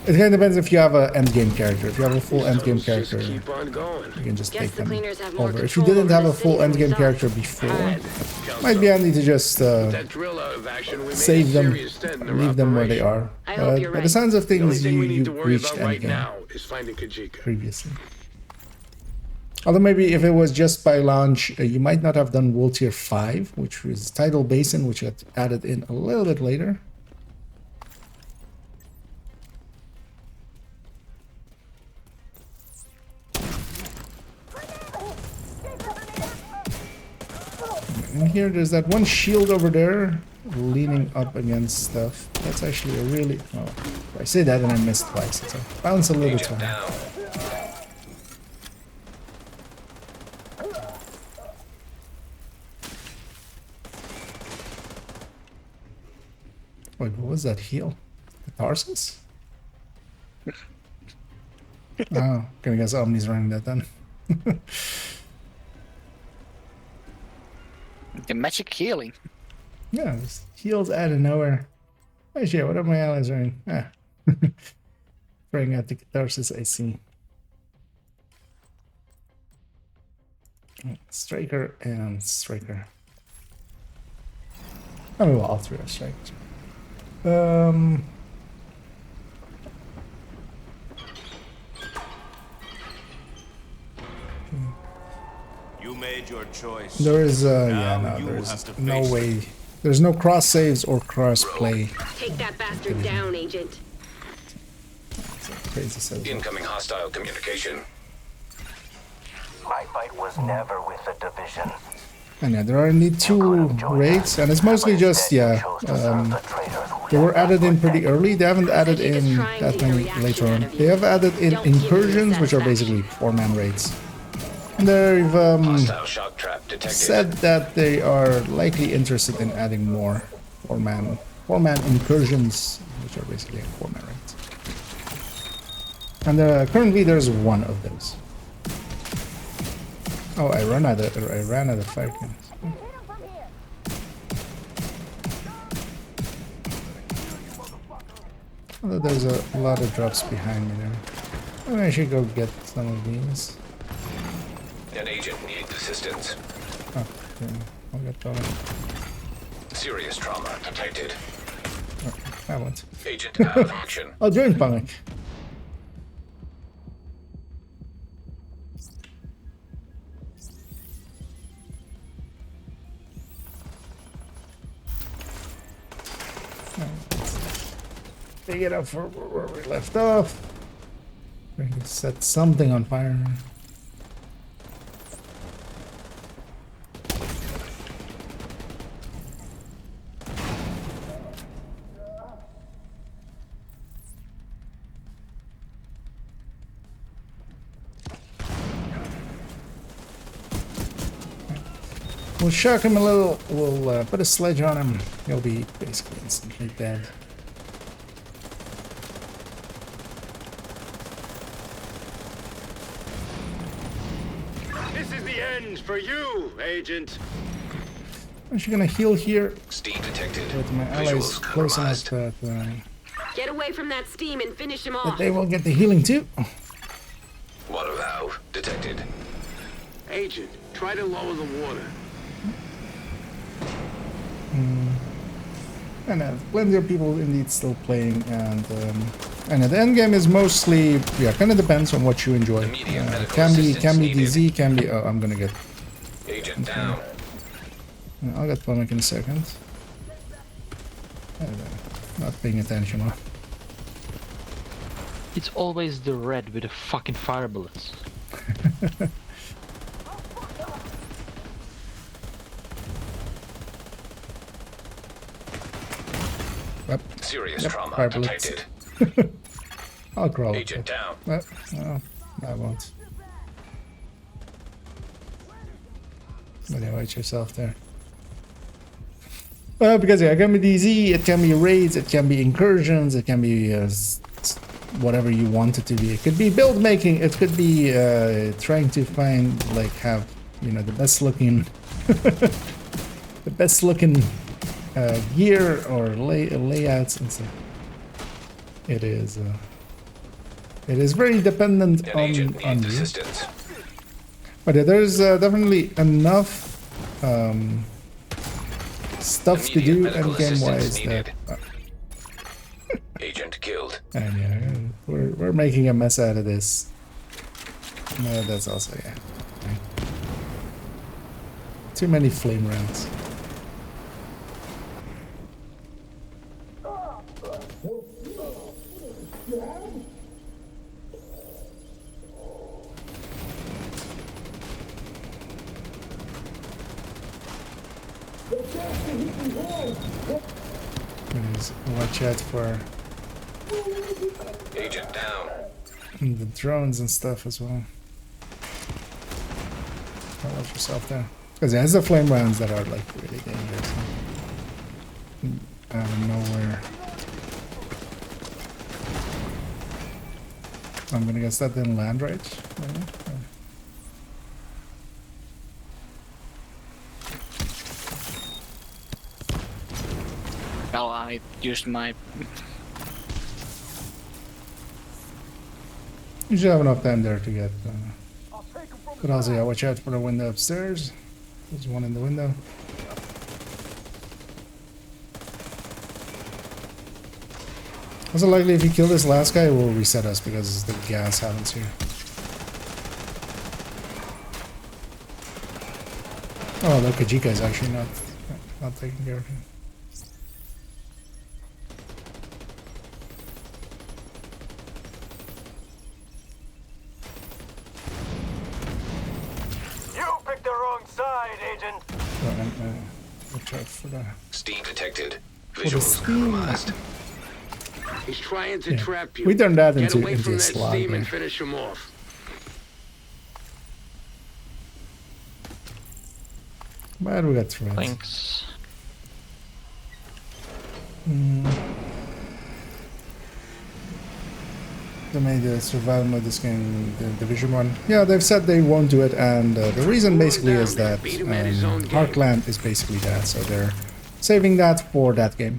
Speaker 1: It kind of depends if you have an endgame character. If you have a full endgame character,
Speaker 5: Keep on going.
Speaker 1: you can just
Speaker 10: Guess
Speaker 1: take
Speaker 10: the
Speaker 1: them
Speaker 10: cleaners have more
Speaker 1: over. If you
Speaker 10: control
Speaker 1: didn't
Speaker 10: over
Speaker 1: have
Speaker 10: the
Speaker 1: a full
Speaker 10: city than we
Speaker 1: endgame
Speaker 10: thought.
Speaker 1: character before,
Speaker 5: Kelso,
Speaker 1: might be handy to just
Speaker 5: that drill out of action, we made
Speaker 1: save
Speaker 5: a
Speaker 1: them,
Speaker 5: serious dent in their
Speaker 1: leave them where they
Speaker 5: operation.
Speaker 1: are.
Speaker 10: I hope you're
Speaker 1: By the
Speaker 10: right.
Speaker 1: sounds of
Speaker 5: The only
Speaker 1: things,
Speaker 5: thing we
Speaker 1: you
Speaker 5: need to worry
Speaker 1: reached
Speaker 5: about right
Speaker 1: endgame
Speaker 5: now is finding Kajika.
Speaker 1: previously. Although maybe if it was just by launch, you might not have done World Tier 5, which was Tidal Basin, which got added in a little bit later. And here, there's that one shield over there, leaning up against stuff. That's actually a really... Oh, I say that and I missed twice. So bounce a little bit
Speaker 3: Agent
Speaker 1: higher.
Speaker 3: down.
Speaker 1: Wait, what was that heal? Catharsis? Oh, gonna guess Omni's running that then.
Speaker 6: The magic healing.
Speaker 1: Yeah, just heals out of nowhere. Oh shit, what are my allies running? Ah. Throwing out the Catharsis, I see. Striker and Striker. I mean, well, all three are Strikers.
Speaker 8: You made your choice.
Speaker 1: There is, yeah,
Speaker 8: Now
Speaker 1: no,
Speaker 8: you
Speaker 1: there's
Speaker 8: have to
Speaker 1: no
Speaker 8: face
Speaker 1: way. There's no cross saves or cross play.
Speaker 10: Take that bastard down, Agent.
Speaker 1: Crazy says.
Speaker 3: Incoming hostile communication.
Speaker 2: My fight was never with the division.
Speaker 1: And yeah, there are indeed two raids, and it's mostly just, yeah, they were added in pretty early. They haven't added in that many later on. They have added in incursions, which are basically 4-man raids. And they've
Speaker 3: Hostile shock trap detected.
Speaker 1: said that they are likely interested in adding more 4-man incursions, which are basically 4-man raids. And currently there's one of those. Oh, I ran out of fire cannons. Although there's a lot of drops behind me there. I should go get some of these.
Speaker 3: An agent needs assistance.
Speaker 1: Oh, okay. I'll get that.
Speaker 3: Serious trauma detected.
Speaker 1: Okay, I won't.
Speaker 3: Agent out of action.
Speaker 1: I'll join Panic. Pick it up for where we left off. We can set something on fire. We'll shock him a little, we'll put a sledge on him, he'll be basically instantly dead.
Speaker 5: This is the end for you, Agent.
Speaker 1: I'm actually gonna heal here
Speaker 3: Steam detected.
Speaker 1: with my allies
Speaker 3: Visuals
Speaker 1: close enough
Speaker 3: compromised.
Speaker 1: that
Speaker 10: Get away from that steam and finish him
Speaker 1: that
Speaker 10: off.
Speaker 1: they will get the healing too.
Speaker 3: Water valve detected.
Speaker 5: Agent, try to lower the water.
Speaker 1: And plenty of people indeed still playing, and the end game is mostly, yeah, kind of depends on what you enjoy.
Speaker 3: Immediate medical
Speaker 1: Can be
Speaker 3: assistance
Speaker 1: DZ, can be. Oh, I'm gonna get.
Speaker 3: Agent down.
Speaker 1: I'll get Panic in a second. Not paying attention. Huh?
Speaker 7: It's always the red with the fucking fire bullets.
Speaker 1: Yep.
Speaker 3: Serious
Speaker 1: Yep,
Speaker 3: trauma
Speaker 1: fire bullets.
Speaker 3: detected.
Speaker 1: I'll crawl.
Speaker 3: Agent down.
Speaker 1: No, I won't. But yeah, watch yourself there. Because yeah, it can be DZ, it can be raids, it can be incursions, it can be whatever you want it to be. It could be build making, it could be trying to find, like, have, you know, the best looking the best looking gear or layouts and stuff. It is very dependent
Speaker 3: An agent
Speaker 1: on
Speaker 3: needs
Speaker 1: you.
Speaker 3: assistance.
Speaker 1: But yeah, there's definitely enough stuff to do
Speaker 3: Medical
Speaker 1: endgame wise
Speaker 3: assistance
Speaker 1: that
Speaker 3: Agent killed.
Speaker 1: and yeah, we're making a mess out of this. No, that's also yeah. Too many flame rounds. Please watch out for
Speaker 3: Agent down.
Speaker 1: the drones and stuff as well. Watch yourself there. Because there's the flame rounds that are like really dangerous. Out of nowhere. I'm gonna guess that didn't land right. Maybe?
Speaker 6: Well, I used my...
Speaker 1: You should have enough time there to get. But also, yeah, watch out for the window upstairs. There's one in the window. Also, likely if you kill this last guy, it will reset us because the gas happens here. Oh, look, Kajika is actually not taking care of him.
Speaker 2: You picked the wrong side, Agent.
Speaker 1: Watch out for the
Speaker 3: Steam detected.
Speaker 1: the
Speaker 3: Visuals
Speaker 1: steam.
Speaker 3: compromised.
Speaker 5: He's trying to
Speaker 1: Yeah.
Speaker 5: trap you.
Speaker 1: We turned that
Speaker 5: Get
Speaker 1: into
Speaker 5: away from
Speaker 1: a
Speaker 5: that
Speaker 1: slog.
Speaker 5: steam and
Speaker 1: Yeah.
Speaker 5: finish him off.
Speaker 1: But we got through it.
Speaker 7: Thanks.
Speaker 1: They made the survival mode this game, the Division 1. Yeah, they've said they won't do it, and the reason basically is that Heartland is basically that, so they're saving that for that game.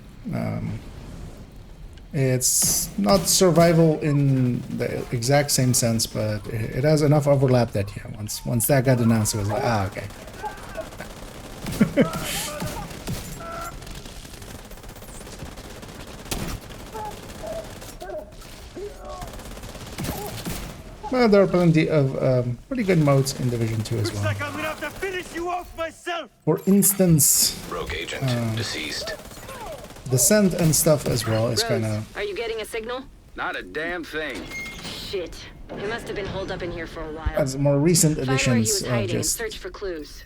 Speaker 1: It's not survival in the exact same sense, but it has enough overlap that, yeah, once that got announced, it was like, ah, okay. Well, there are plenty of pretty good modes in Division 2 as well.
Speaker 8: I'm gonna have to finish you off myself.
Speaker 1: For instance,
Speaker 3: Rogue agent deceased.
Speaker 1: Descent and stuff as well is kind of...
Speaker 10: Are you getting a signal?
Speaker 5: Not a damn thing.
Speaker 10: Shit. It must have been holed up in here for a while.
Speaker 1: As more recent
Speaker 10: Find where he
Speaker 1: editions
Speaker 10: was
Speaker 1: of
Speaker 10: hiding and
Speaker 1: just
Speaker 10: search for clues.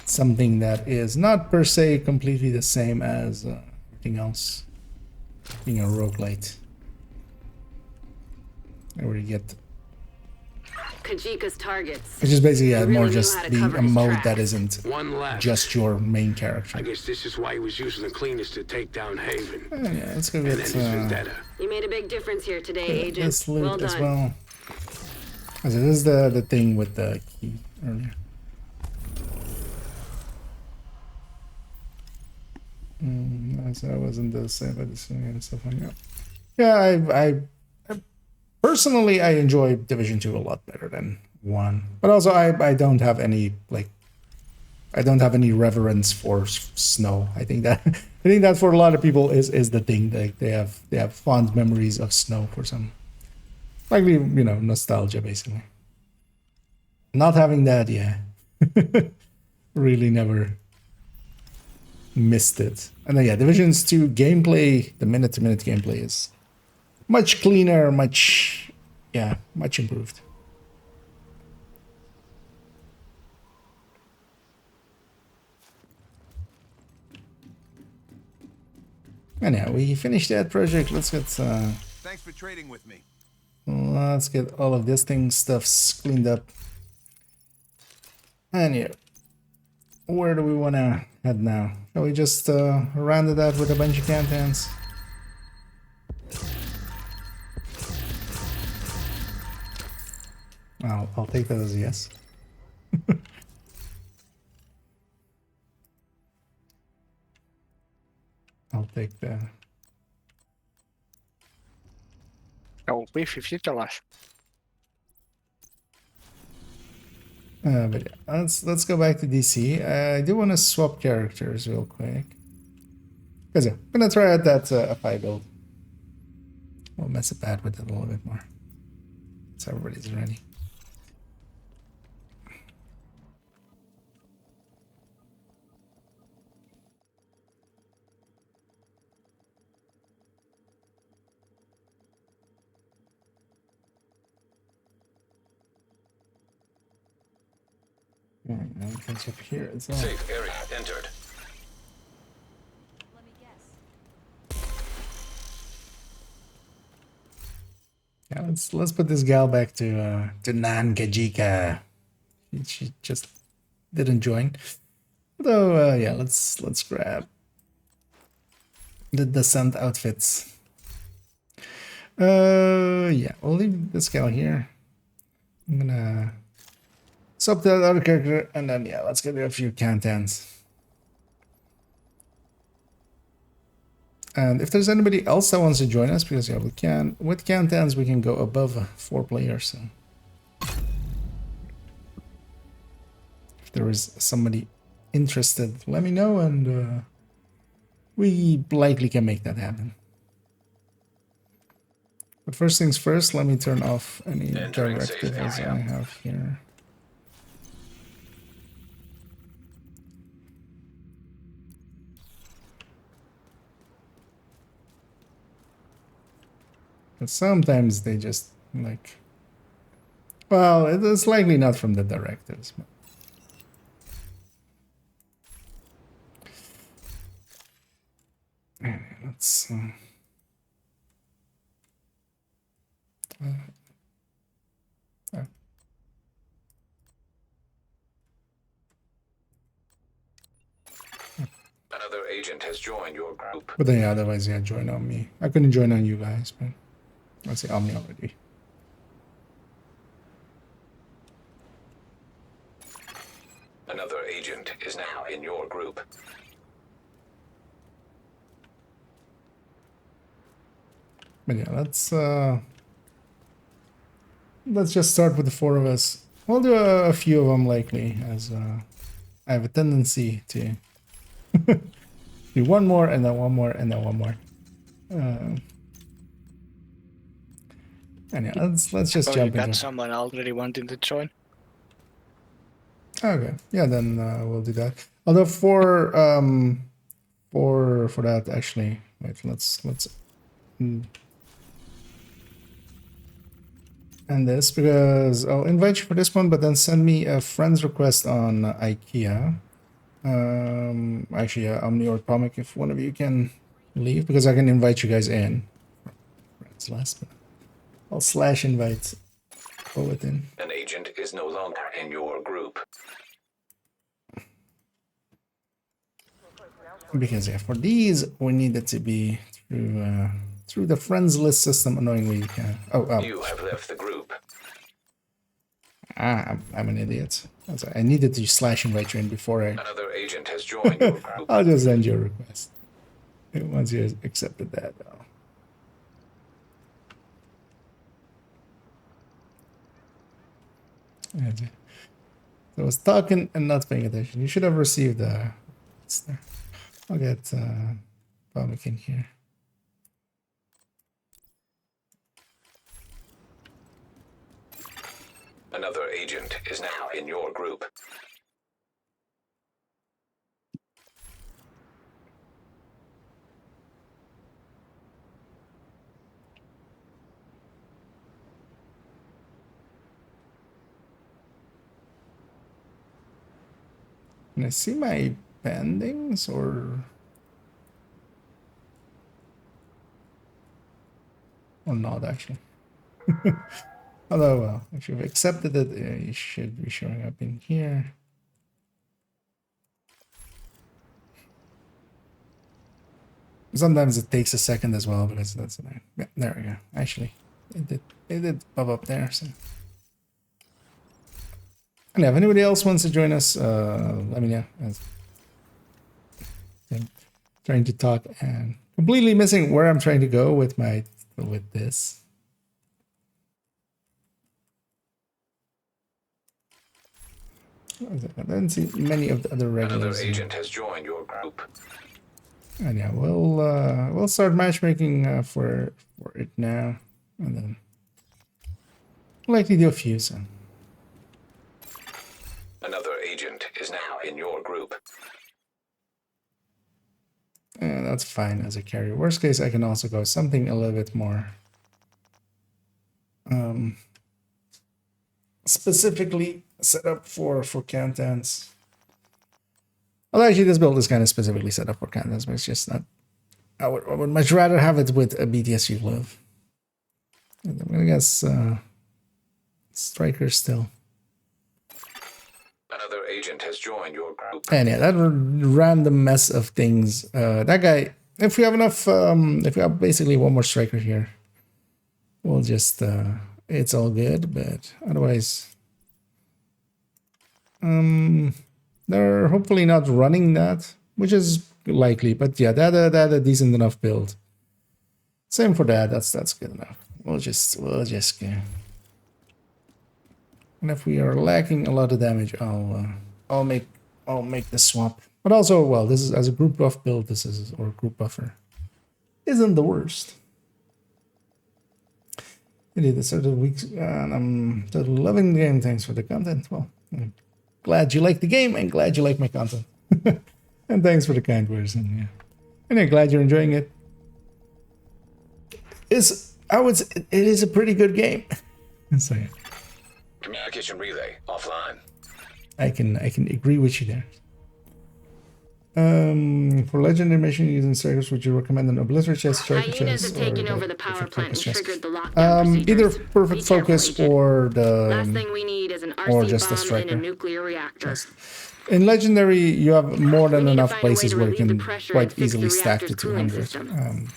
Speaker 1: something that is not per se completely the same as everything else. Being a roguelite. Where you get...
Speaker 10: Kajika's targets.
Speaker 1: It's just basically
Speaker 10: He really
Speaker 1: more
Speaker 10: knew
Speaker 1: just
Speaker 10: how to
Speaker 1: being
Speaker 10: cover
Speaker 1: a
Speaker 10: his
Speaker 1: mode
Speaker 10: tracks.
Speaker 1: that isn't
Speaker 5: One left.
Speaker 1: just your main character.
Speaker 5: I guess this is why he was using the cleaners to take down Haven.
Speaker 1: Yeah, let's go
Speaker 5: And then
Speaker 1: get
Speaker 5: his vendetta.
Speaker 10: You made a big difference here today, Agent.
Speaker 1: this loot
Speaker 10: Well
Speaker 1: as
Speaker 10: done.
Speaker 1: well. So this is the thing with the key earlier. So I wasn't the same by the same and stuff like that. Yeah, I personally I enjoy Division 2 a lot better than 1. But also I don't have any reverence for snow. I think that for a lot of people is the thing. They have fond memories of snow for some, likely, you know, nostalgia basically. Not having that, yeah, really never missed it. And then yeah, Divisions 2 gameplay, the minute-to-minute gameplay is much cleaner, much improved. Anyhow, we finished that project. Let's get
Speaker 8: Thanks for trading with me.
Speaker 1: let's get all of this stuffs cleaned up. And yeah, where do we want to head now? Shall we just round it out with a bunch of cantons? I'll take that as a yes. I'll take that.
Speaker 6: Oh, $50.
Speaker 1: But yeah, let's go back to DC. I do want to swap characters real quick. Cause yeah, I'm gonna try out that FI build. We'll mess it bad with it a little bit more. So everybody's ready. Alright, now it comes up here as well.
Speaker 3: Safe area entered.
Speaker 4: Let me guess.
Speaker 1: Yeah, let's put this gal back to Nan Kajika. She just didn't join. Although yeah, let's grab the descent outfits. Yeah, we'll leave this gal here. I'm gonna swap that other character, and then yeah, let's get a few cantons. And if there's anybody else that wants to join us, because yeah, with cantons we can go above 4 players. So if there is somebody interested, let me know, and we likely can make that happen. But first things first, let me turn off any
Speaker 3: Entering
Speaker 1: directives
Speaker 3: safe area.
Speaker 1: I have here. But sometimes they just like, well, it's likely not from the directives. But anyway, let's
Speaker 3: Another agent has joined your group.
Speaker 1: but then yeah, otherwise yeah, join on me. I couldn't join on you guys, but let's say Omni already.
Speaker 3: Another agent is now in your group.
Speaker 1: But yeah, let's just start with the 4 of us. We'll do a few of them likely, as I have a tendency to do one more and then one more and then one more. And yeah, let's just
Speaker 6: Oh, you
Speaker 1: jump
Speaker 6: got
Speaker 1: into.
Speaker 6: someone already wanting to join.
Speaker 1: Okay, yeah, then we'll do that. Although for that actually, wait, let's end this, because I'll invite you for this one, but then send me a friend's request on IKEA. Actually, Omni or Comic, if one of you can leave, because I can invite you guys in. Friends last, but I'll slash invite Poet in.
Speaker 3: An agent is no longer in your group.
Speaker 1: Because yeah, for these we need it to be through the friends list system. Annoyingly, you can.
Speaker 3: You have left the group.
Speaker 1: I'm an idiot. I needed to slash invite you in before I.
Speaker 3: Another agent has joined your group.
Speaker 1: I'll just send you a request. Once you accepted that, though. I was talking and not paying attention. You should have received what's there. I'll get Comic in here.
Speaker 3: Another agent is now in your group.
Speaker 1: Can I see my pendings or not actually? Although, well, if you've accepted it, you should be showing up in here. Sometimes it takes a second as well, because that's yeah, there we go. Actually, it did pop up there. So, and if anybody else wants to join us, let me know. I'm trying to talk and completely missing where I'm trying to go with this. I didn't see many of the other regulars.
Speaker 3: Another agent has joined your group.
Speaker 1: And yeah, we'll start matchmaking for it now, and then likely do a few. So
Speaker 3: Another agent is now in your group.
Speaker 1: yeah, that's fine as a carrier. Worst case, I can also go something a little bit more specifically set up for cantons. Well, actually, this build is kind of specifically set up for cantons, but it's just not. I would much rather have it with a BTSU glove. And I'm gonna guess Striker still.
Speaker 3: Another agent has joined your group.
Speaker 1: And yeah, that random mess of things. That guy. If we have enough, if we have basically one more Striker here, we'll just. It's all good, but otherwise. They're hopefully not running that, which is likely, but yeah, that a decent enough build. Same for that. That's good enough. We'll just go. And if we are lacking a lot of damage, I'll make the swap. But also, well, this is as a group buff build. This is or group buffer isn't the worst. Indeed, the start of the week, and I'm totally loving the game. Thanks for the content. Well. Glad you like the game and glad you like my content. And thanks for the kind words. And yeah, and I'm glad you're enjoying it. It is a pretty good game. So yeah.
Speaker 3: Communication relay offline.
Speaker 1: I can agree with you there. For legendary mission using strikers, would you recommend an obliterate chest, striker
Speaker 10: Hyenas
Speaker 1: chest,
Speaker 10: have taken
Speaker 1: or
Speaker 10: over the power plant and
Speaker 1: chest?
Speaker 10: triggered the lockdown
Speaker 1: Either
Speaker 10: procedures.
Speaker 1: perfect
Speaker 10: Be careful,
Speaker 1: focus
Speaker 10: Agent.
Speaker 1: or the
Speaker 10: Last thing we need is an
Speaker 1: or
Speaker 10: RC
Speaker 1: just a
Speaker 10: bomb
Speaker 1: striker.
Speaker 10: in a nuclear reactor.
Speaker 1: In legendary, you have more than
Speaker 10: We need to
Speaker 1: enough
Speaker 10: find a way
Speaker 1: places
Speaker 10: to
Speaker 1: where you
Speaker 10: relieve the
Speaker 1: can
Speaker 10: pressure
Speaker 1: quite
Speaker 10: and fix
Speaker 1: easily
Speaker 10: the
Speaker 1: stack to
Speaker 10: reactor's cooling
Speaker 1: 200.
Speaker 10: system.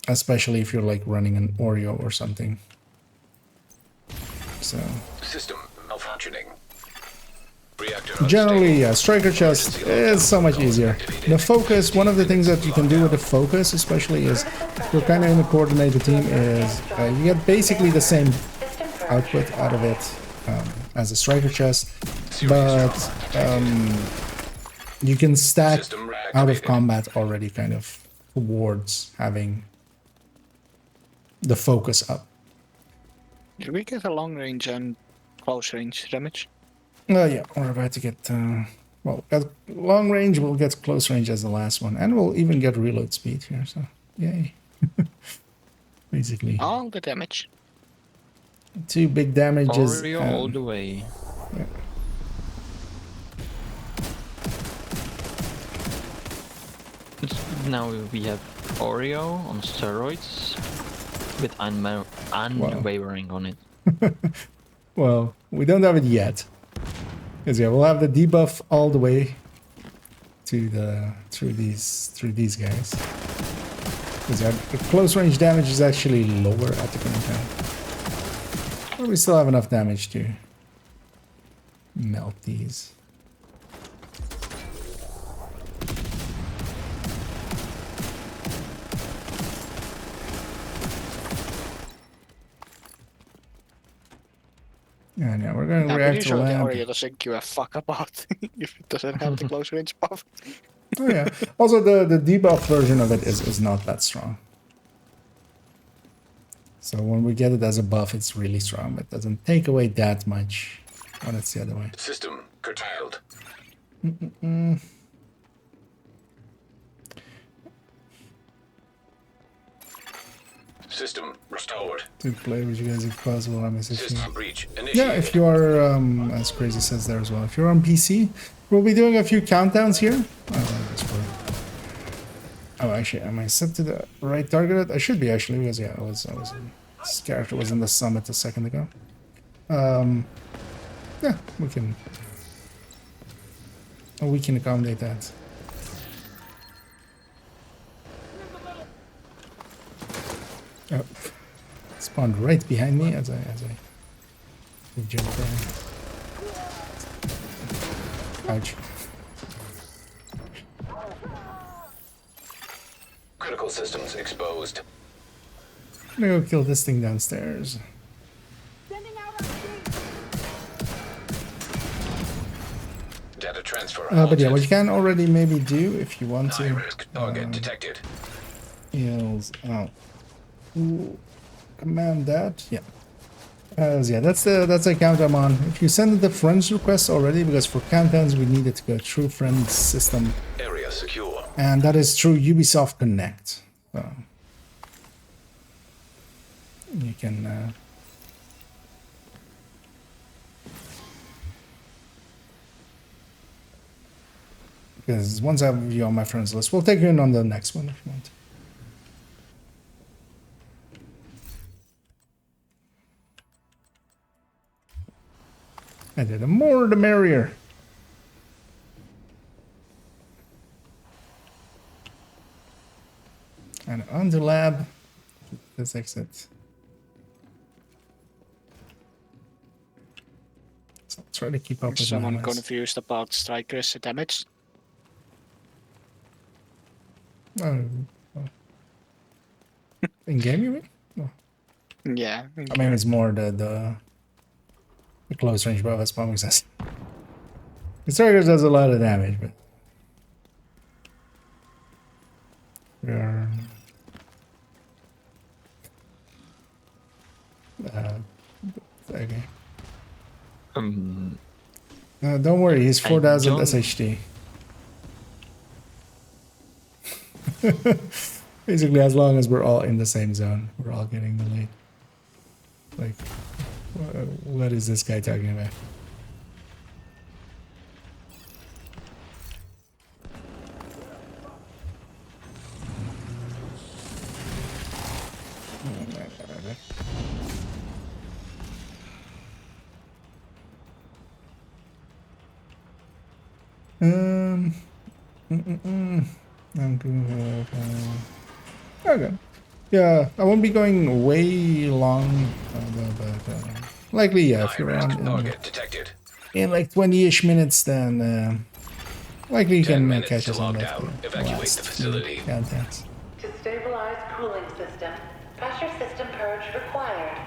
Speaker 1: Especially if you're like running an Oreo or something. So
Speaker 3: System malfunctioning. Reactor
Speaker 1: generally, yeah, striker chest is so much easier. The focus, one of the things that you can do with the focus, especially, is if you're kind of in a coordinated team, is you get basically the same output out of it as a striker chest, but you can stack out of combat already kind of towards having the focus up.
Speaker 6: Did we get a long range and close range damage?
Speaker 1: Yeah, we're about to get, well, at long range, we'll get close range as the last one, and we'll even get reload speed here, so yay. Basically.
Speaker 6: All the damage.
Speaker 1: 2 big damages.
Speaker 7: Oreo all the way.
Speaker 1: Yeah.
Speaker 7: Now we have Oreo on steroids with unwavering on it.
Speaker 1: Well, we don't have it yet. Because yeah, we'll have the debuff all the way to through these guys. Because yeah, the close range damage is actually lower at the current time. But we still have enough damage to melt these. And yeah, we're going to react to
Speaker 6: the
Speaker 1: lamp.
Speaker 6: Oreo doesn't give a fuck about if it doesn't have the close range buff.
Speaker 1: Oh yeah. Also, the debuff version of it is not that strong. So when we get it as a buff, it's really strong. It doesn't take away that much when it's the other way.
Speaker 3: System curtailed. System restored.
Speaker 1: to play with you guys if possible. I'm
Speaker 3: System breach initiated.
Speaker 1: Yeah, if you are, as Crazy says there as well, if you're on PC, we'll be doing a few countdowns here. Oh, actually, am I set to the right target? I should be actually, because yeah, this character was in the summit a second ago. Yeah, we can accommodate that. Oh, spawned right behind me as I jumped in. Ouch.
Speaker 3: Critical systems exposed.
Speaker 1: I'm gonna go kill this thing downstairs.
Speaker 3: Data transfer.
Speaker 1: But yeah, what you can already maybe do if you want to.
Speaker 3: High-risk target detected.
Speaker 1: Is command that. Yeah. Yeah, that's the account I'm on. If you send the friends request already, because for countdowns we need it to go through friends system.
Speaker 3: Area secure.
Speaker 1: And that is through Ubisoft Connect. So you can because once I have you on my friends list, we'll take you in on the next one if you want. And the more the merrier. And on the lab, let's exit. So I'll try to keep up with
Speaker 6: Someone
Speaker 1: my
Speaker 6: confused about strikers damage.
Speaker 1: In game, you mean? No.
Speaker 6: Yeah.
Speaker 1: I mean, it's more the close range buff, as Pommy says. The Strikers does a lot of damage, but we are okay. Don't worry, he's 4,000 SHD. Basically, as long as we're all in the same zone, we're all getting the lead. Like, what is this guy talking about? I'm going okay. Yeah, I won't be going way long, but likely, yeah, if you're around in like 20-ish minutes, then likely you can catch us on that.
Speaker 3: Evacuate the facility.
Speaker 1: Contents.
Speaker 11: To stabilize cooling system, pressure system purge required.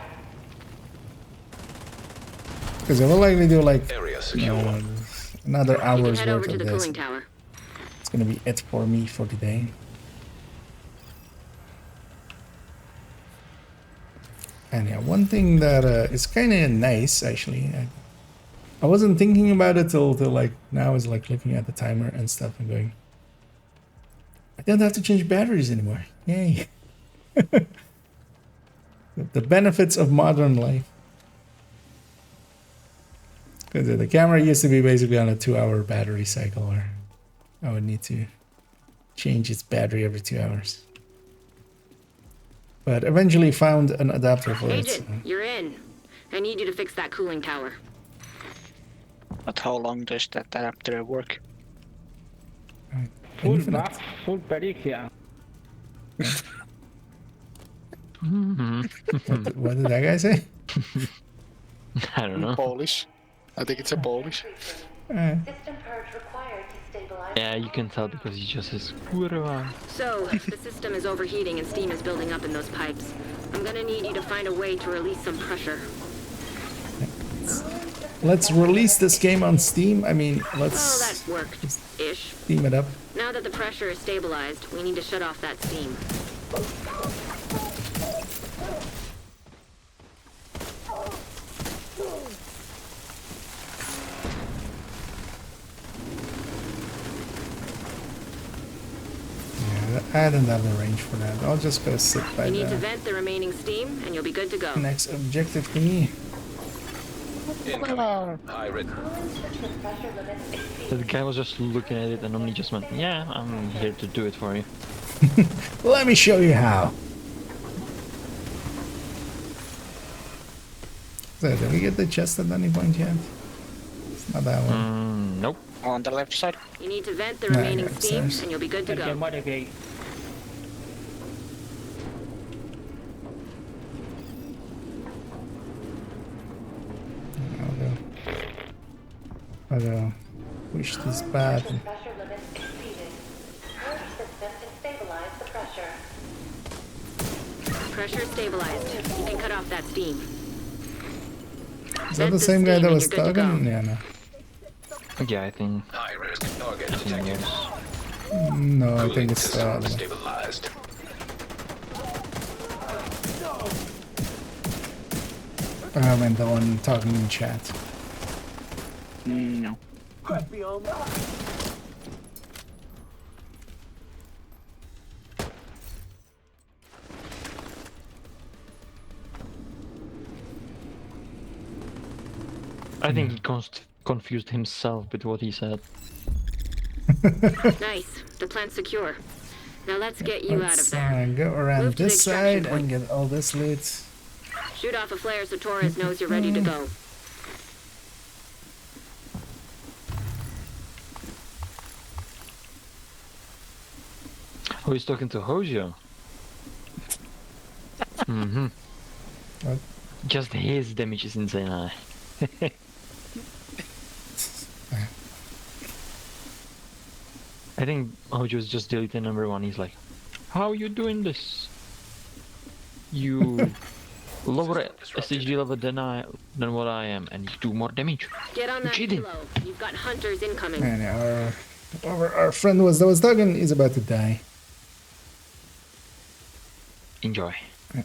Speaker 1: Because I will likely do like
Speaker 3: secure.
Speaker 1: another hour's
Speaker 10: head over
Speaker 1: worth
Speaker 10: to
Speaker 1: of
Speaker 10: the
Speaker 1: this.
Speaker 10: cooling tower.
Speaker 1: It's gonna be it for me for today. And yeah, one thing that is kind of nice actually. I wasn't thinking about it till like now. Is like looking at the timer and stuff and going, I don't have to change batteries anymore. Yay! The benefits of modern life. Because the camera used to be basically on a 2-hour battery cycle, where I would need to change its battery every 2 hours. But eventually found an adapter for it.
Speaker 10: Agent, you're in. I need you to fix that cooling tower.
Speaker 6: But how long does that adapter work?
Speaker 1: Infinite.
Speaker 12: Full panic here.
Speaker 1: What did that guy say?
Speaker 7: I don't know.
Speaker 6: Polish. I think it's a Polish.
Speaker 11: System purge required to stabilize.
Speaker 7: Yeah, you can tell because he just says kurwa.
Speaker 10: So, the system is overheating and steam is building up in those pipes. I'm gonna need you to find a way to release some pressure.
Speaker 1: Let's release this game on Steam. I mean, let's
Speaker 10: Oh, that worked-ish.
Speaker 1: steam it up.
Speaker 10: Now that the pressure is stabilized, we need to shut off that steam.
Speaker 1: I don't have the range for that. I'll just go sit by
Speaker 10: You need to
Speaker 1: the
Speaker 10: vent the remaining steam, and you'll be good to go.
Speaker 1: next objective thingy.
Speaker 3: Incoming. High written.
Speaker 7: The guy was just looking at it and only just went, yeah, I'm here to do it for you.
Speaker 1: Let me show you how. So, did we get the chest at any point yet? It's not that one.
Speaker 7: Nope.
Speaker 6: On the left side.
Speaker 10: You need to vent the
Speaker 1: No,
Speaker 10: remaining
Speaker 1: yeah,
Speaker 10: steam,
Speaker 1: upstairs.
Speaker 10: and you'll be good to go.
Speaker 1: I'll push this bad.
Speaker 11: Pressure limit exceeded. Purge system to stabilize the pressure.
Speaker 10: Pressure stabilized. You can cut off that steam.
Speaker 1: Is that the same guy that was
Speaker 10: You're good to
Speaker 1: talking?
Speaker 10: go.
Speaker 1: Yeah, no.
Speaker 7: Yeah, I think.
Speaker 3: High risk target
Speaker 7: I think
Speaker 3: detected.
Speaker 7: yes.
Speaker 1: No, I think
Speaker 3: Cooling
Speaker 1: it's the other
Speaker 3: system
Speaker 1: one.
Speaker 3: stabilized.
Speaker 1: I meant the one talking in chat.
Speaker 6: No.
Speaker 7: I think he confused himself with what he said.
Speaker 10: Nice. The plant's secure. Now let's get you out
Speaker 1: Let's
Speaker 10: of there.
Speaker 1: go around
Speaker 10: Move to the
Speaker 1: this
Speaker 10: extraction
Speaker 1: side
Speaker 10: point.
Speaker 1: and get all this loot.
Speaker 10: Shoot off a flare so Torres knows you're ready to go.
Speaker 7: Oh, he's talking to Hojo. Mm-hmm.
Speaker 1: What?
Speaker 7: Just his damage is insane. I think Hojo's just deleting number one. He's like, how are you doing this? You lower SHD level than what I am, and you do more damage.
Speaker 10: Get on that
Speaker 7: cheating.
Speaker 10: kilo. You've got hunters incoming.
Speaker 1: And our friend that was talking is about to die.
Speaker 7: Enjoy.
Speaker 1: Yeah,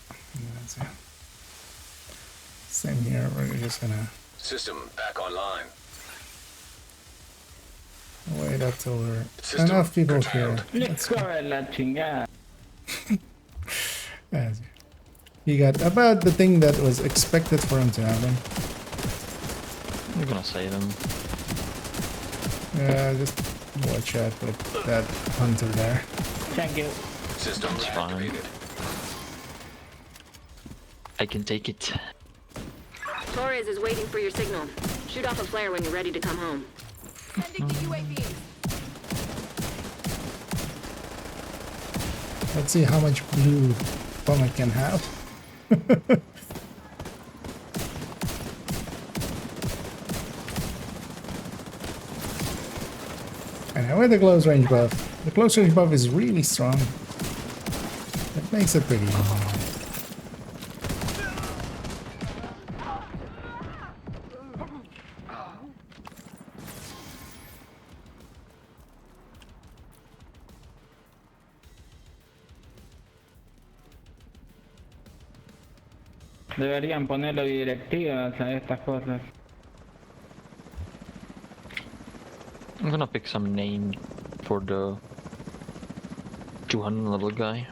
Speaker 1: that's it. Same here. We're just gonna
Speaker 3: System back online.
Speaker 1: wait up till we're
Speaker 3: System
Speaker 1: enough people
Speaker 3: curtailed.
Speaker 1: here. That's That's it. He got about the thing that was expected for him to happen.
Speaker 7: I'm gonna save him.
Speaker 1: Yeah, just watch out with that hunter there.
Speaker 3: System
Speaker 7: That's fine.
Speaker 3: activated.
Speaker 7: I can take it.
Speaker 10: Torres is waiting for your signal. Shoot off a flare when you're ready to come home.
Speaker 9: Sending the UAV.
Speaker 1: Let's see how much blue bomb I can have. And how with the close range buff? The close range buff is really strong. That makes it pretty easy.
Speaker 12: Deberían ponerlo directivas a estas cosas.
Speaker 7: I'm gonna pick some name for the 200 level guy.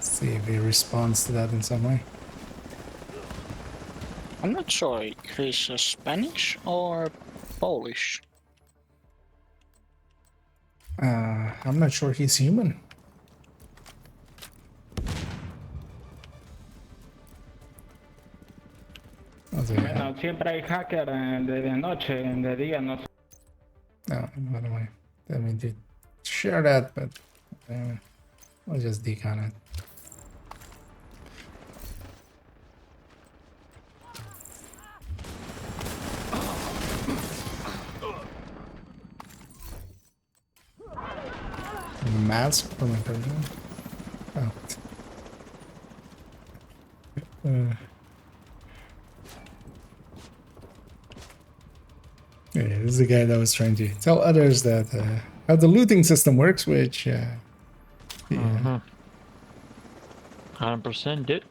Speaker 1: See if he responds to that in some way.
Speaker 6: I'm not sure if he's Spanish or Polish.
Speaker 1: I'm not sure he's human.
Speaker 12: Bueno, siempre hay hacker de noche, de día no.
Speaker 1: No, by the way, I mean to share that, but we'll just decon it. Mask for my person. Oh. Yeah, this is the guy that was trying to tell others that how the looting system works, which
Speaker 7: 100% did.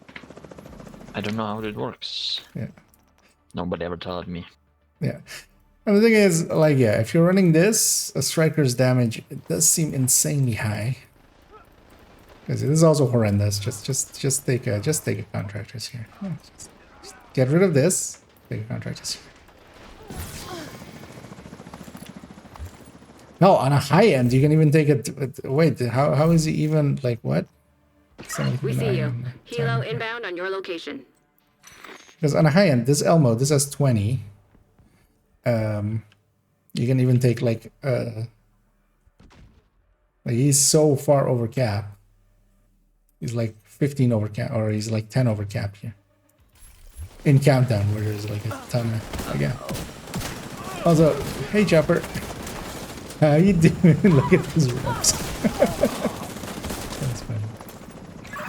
Speaker 7: I don't know how it works.
Speaker 1: Yeah.
Speaker 7: Nobody ever told me.
Speaker 1: Yeah. And the thing is, like, yeah, if you're running this, a striker's damage, it does seem insanely high. Because it is also horrendous. Just take a contractors here. Yeah, just get rid of this. Take a contractors here. No, on a high end, you can even take it. Wait, how is he even like what?
Speaker 10: We see you. Helo inbound on your location.
Speaker 1: Because on a high end, this Elmo, this has 20. You can even take like he's so far over cap. He's like 15 over cap, or he's like 10 over cap here. In Countdown, where there's like a ton again. Also, hey Chopper. How you doing? Look at his reps. That's funny.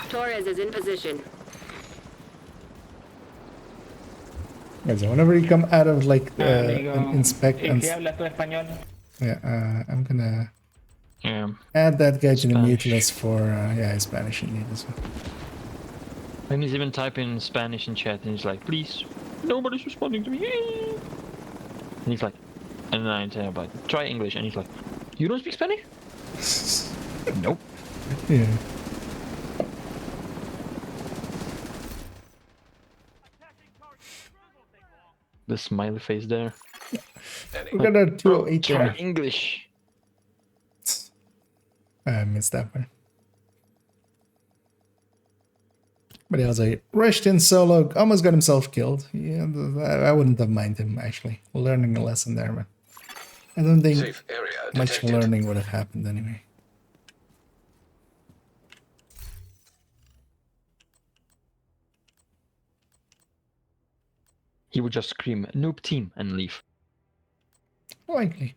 Speaker 10: Torres is in position.
Speaker 1: Yeah, so whenever you come out of like inspect and I'm gonna add that guy to the mute list for yeah, Spanish indeed as well.
Speaker 7: And he's even typing Spanish in chat, and he's like, "Please, nobody's responding to me." And he's like, and then I tell him, like, try English, and he's like, "You don't speak Spanish?" Nope.
Speaker 1: Yeah.
Speaker 7: The smiley face there.
Speaker 1: We got a 208
Speaker 7: Try
Speaker 1: there.
Speaker 7: English.
Speaker 1: I missed that one. But he was like, rushed in solo, almost got himself killed. Yeah, I wouldn't have minded him actually. Learning a lesson there, but I don't think
Speaker 3: Safe area
Speaker 1: much
Speaker 3: detected.
Speaker 1: learning would have happened anyway.
Speaker 7: He would just scream, "Noob team," and leave.
Speaker 1: Likely.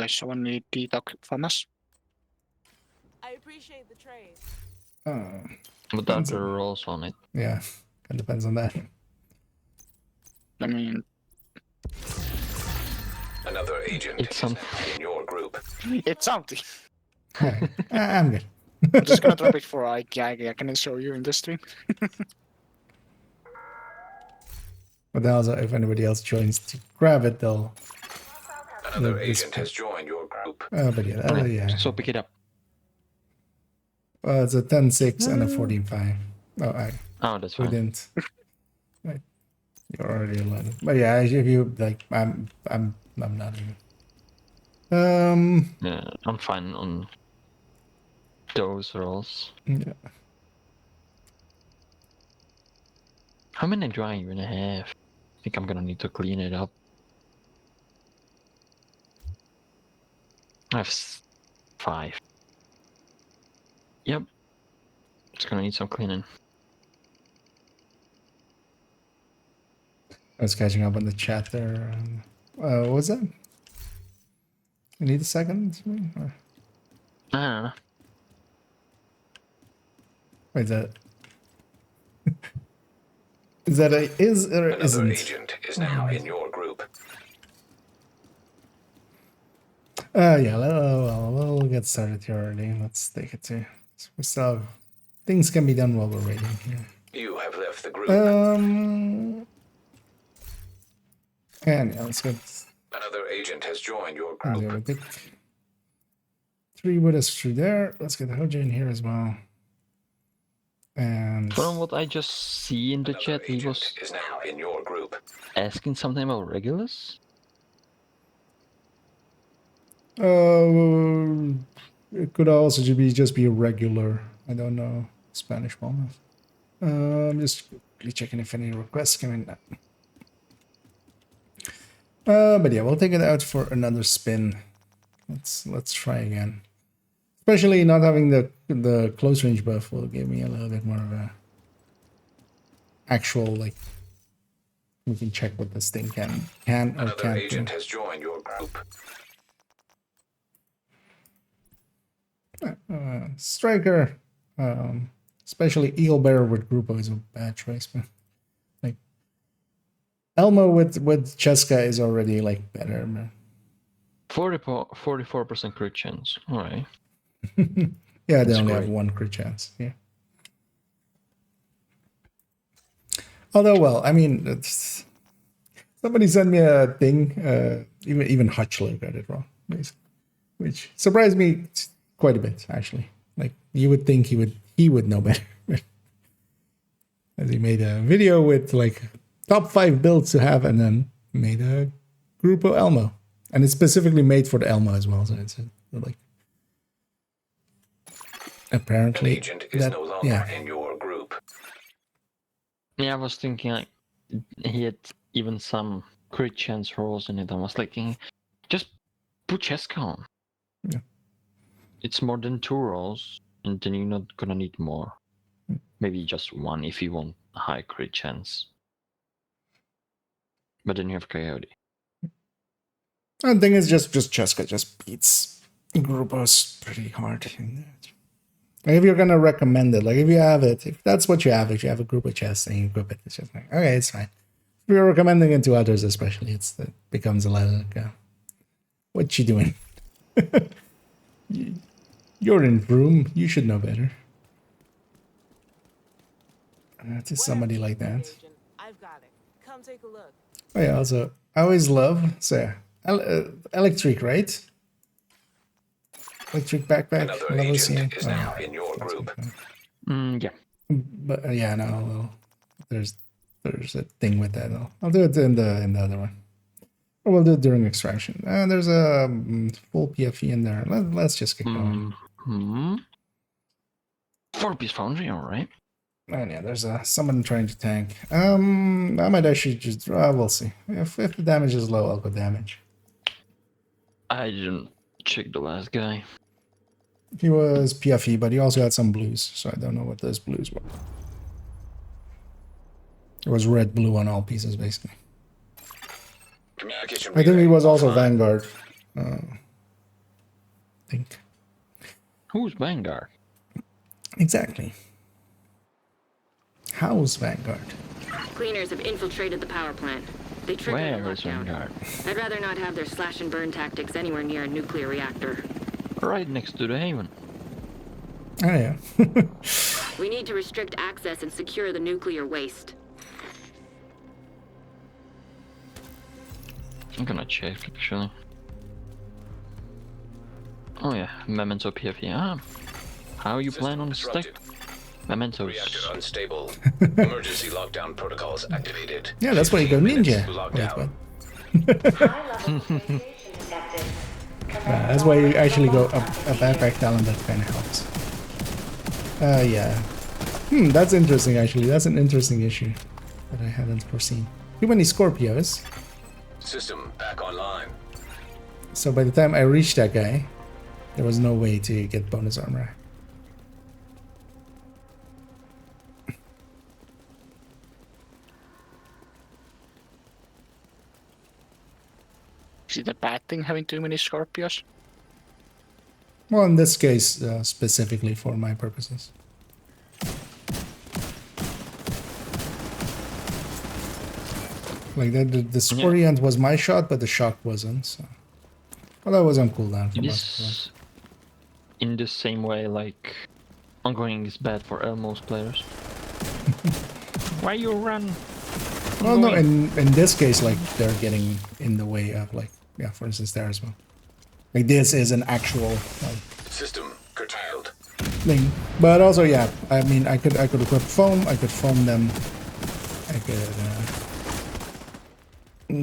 Speaker 6: Someone need detox from us.
Speaker 9: I appreciate the trade.
Speaker 7: Without the rolls on it.
Speaker 1: Yeah, it depends on that.
Speaker 6: I mean,
Speaker 3: Another agent
Speaker 7: It's
Speaker 3: is now in your group.
Speaker 6: it's something.
Speaker 1: Alright, I'm good.
Speaker 6: I'm just gonna drop it for I can show you in this stream.
Speaker 1: But also, if anybody else joins to grab it, they'll.
Speaker 3: Another agent has joined your group.
Speaker 1: But yeah, yeah.
Speaker 7: So pick it up.
Speaker 1: Well, it's a 10-6 and a 14-5.
Speaker 7: Oh, that's
Speaker 1: we
Speaker 7: fine.
Speaker 1: didn't. Right. You're already alone. But yeah, if you like, I'm not even.
Speaker 7: Yeah, I'm fine on those rolls.
Speaker 1: Yeah.
Speaker 7: How many do I even have? I think I'm gonna need to clean it up. I have 5. Yep. It's gonna need some cleaning.
Speaker 1: I was catching up on the chat there. What was that? You need a second? Or...
Speaker 7: I don't know.
Speaker 1: Wait, is that? Is that a is or
Speaker 3: Another
Speaker 1: isn't?
Speaker 3: agent is now in your group.
Speaker 1: Yeah, we'll get started here already. Let's take it to. We still have, things can be done while we're waiting here.
Speaker 3: You have left the group.
Speaker 1: And yeah, let's get.
Speaker 3: Another agent has joined your
Speaker 1: I'm
Speaker 3: group.
Speaker 1: gonna pick 3 with us through there. Let's get Hoja in here as well. And
Speaker 7: From what I just see in the
Speaker 3: Another
Speaker 7: chat, he
Speaker 3: agent
Speaker 7: was
Speaker 3: is now in your group.
Speaker 7: asking something about Regulus.
Speaker 1: it could also just be a regular. I don't know Spanish one. I'm just quickly checking if any requests come in. But yeah, we'll take it out for another spin. Let's try again. Especially not having the close range buff will give me a little bit more of a actual, like, we can check what this thing can or
Speaker 3: Another
Speaker 1: can't
Speaker 3: agent
Speaker 1: do.
Speaker 3: has joined your group.
Speaker 1: Striker, especially Eagle Bearer with Grupo is a bad choice, but like Elmo with Cheska is already like better, man.
Speaker 7: 44% crit chance. Alright.
Speaker 1: Yeah, they
Speaker 7: That's
Speaker 1: only have
Speaker 7: great.
Speaker 1: one crit chance. Yeah. Although, well, I mean, somebody sent me a thing. Even Hutchler got it wrong, basically, which surprised me quite a bit, actually. Like you would think he would know better, as he made a video with like top 5 builds to have, and then made a Grupo Elmo, and it's specifically made for the Elmo as well. So it's like
Speaker 3: An
Speaker 1: apparently
Speaker 3: agent is no longer in your group.
Speaker 7: Yeah, I was thinking like he had even some crit chance rolls in it. I was thinking, just put Cheska on.
Speaker 1: Yeah.
Speaker 7: It's more than 2 rolls, and then you're not gonna need more. Maybe just 1 if you want a high crit chance. But then you have Coyote.
Speaker 1: The thing is, just Cheska just beats Grupos pretty hard in that. Like if you're gonna recommend it, like if you have it, if that's what you have, if you have a group of chests and you equip it, it's just like, okay, it's fine. If you're recommending it to others, especially, it becomes a lot like, what you doing? You're in Broom, you should know better. To somebody like that.
Speaker 9: I've got it. Come take a look.
Speaker 1: Oh yeah, also, I always love, electric, right? Electric backpack.
Speaker 3: Another
Speaker 1: level
Speaker 3: agent
Speaker 1: CM.
Speaker 3: is now in your group.
Speaker 7: Yeah.
Speaker 1: But yeah, no, well, there's a thing with that. I'll do it in the other one. Or we'll do it during extraction. There's a full PFE in there. Let's just get going.
Speaker 7: 4-piece foundry, alright.
Speaker 1: And yeah, there's someone trying to tank. I might actually just we'll see. If the damage is low, I'll go damage.
Speaker 7: I didn't check the last guy.
Speaker 1: He was PFE, but he also had some blues, so I don't know what those blues were. It was red, blue on all pieces, basically.
Speaker 3: Communication
Speaker 1: I think he
Speaker 3: relay
Speaker 1: was also
Speaker 3: offline.
Speaker 1: Vanguard. Think.
Speaker 7: Who's Vanguard?
Speaker 1: Exactly. How's Vanguard?
Speaker 10: Cleaners have infiltrated the power plant. They triggered a
Speaker 7: Where is
Speaker 10: lockdown.
Speaker 7: Vanguard?
Speaker 10: I'd rather not have their slash and burn tactics anywhere near a nuclear reactor.
Speaker 7: Right next to the Haven.
Speaker 1: Oh yeah.
Speaker 10: We need to restrict access and secure the nuclear waste.
Speaker 7: I'm gonna check, actually. Oh yeah, Memento PFE. How you plan on stack? Mementos.
Speaker 3: Reactor unstable. Emergency lockdown protocols activated.
Speaker 1: Yeah, that's why you go
Speaker 3: 15 minutes
Speaker 1: ninja.
Speaker 3: to
Speaker 1: Wait,
Speaker 3: lockdown.
Speaker 1: what? That's why you actually go a backpack talent that kind of helps. Yeah. That's interesting, actually. That's an interesting issue that I hadn't foreseen. Too many Scorpios.
Speaker 3: System back online.
Speaker 1: So by the time I reached that guy, there was no way to get bonus armor.
Speaker 6: Is it a bad thing having too many Scorpios?
Speaker 1: Well, in this case, specifically for my purposes. Like the Scorpion was my shot, but the shock wasn't. So. Well, that was on cooldown for
Speaker 7: It
Speaker 1: most of
Speaker 7: is in the same way like ongoing is bad for most players. Why you run?
Speaker 1: Well, no, in this case, like they're getting in the way of like, yeah, for instance, there as well. Like this is an actual like,
Speaker 3: System curtailed.
Speaker 1: thing, but also yeah, I mean, I could equip foam. I could foam them. I could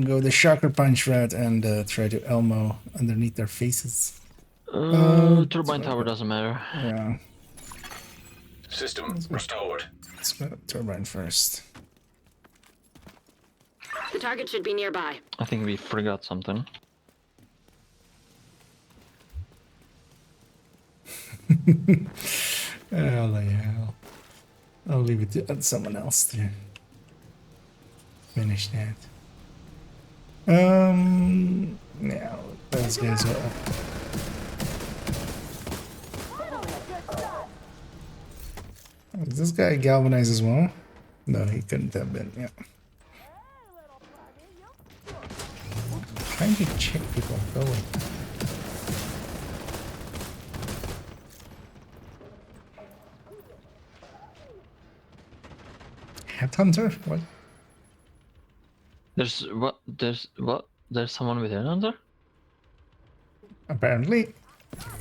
Speaker 1: go the shocker punch route and try to Elmo underneath their faces.
Speaker 7: Turbine tower doesn't matter.
Speaker 1: Yeah.
Speaker 3: System restored.
Speaker 1: Let's go turbine first.
Speaker 10: The target should be nearby.
Speaker 7: I think we forgot something.
Speaker 1: Hell. I'll leave it to someone else to finish that. Yeah, those guys are up. Is this guy galvanized as well? No, he couldn't have been, yeah. Trying to check people going. Headhunter? What?
Speaker 7: There's what? There's what? There's someone with an under?
Speaker 1: Apparently.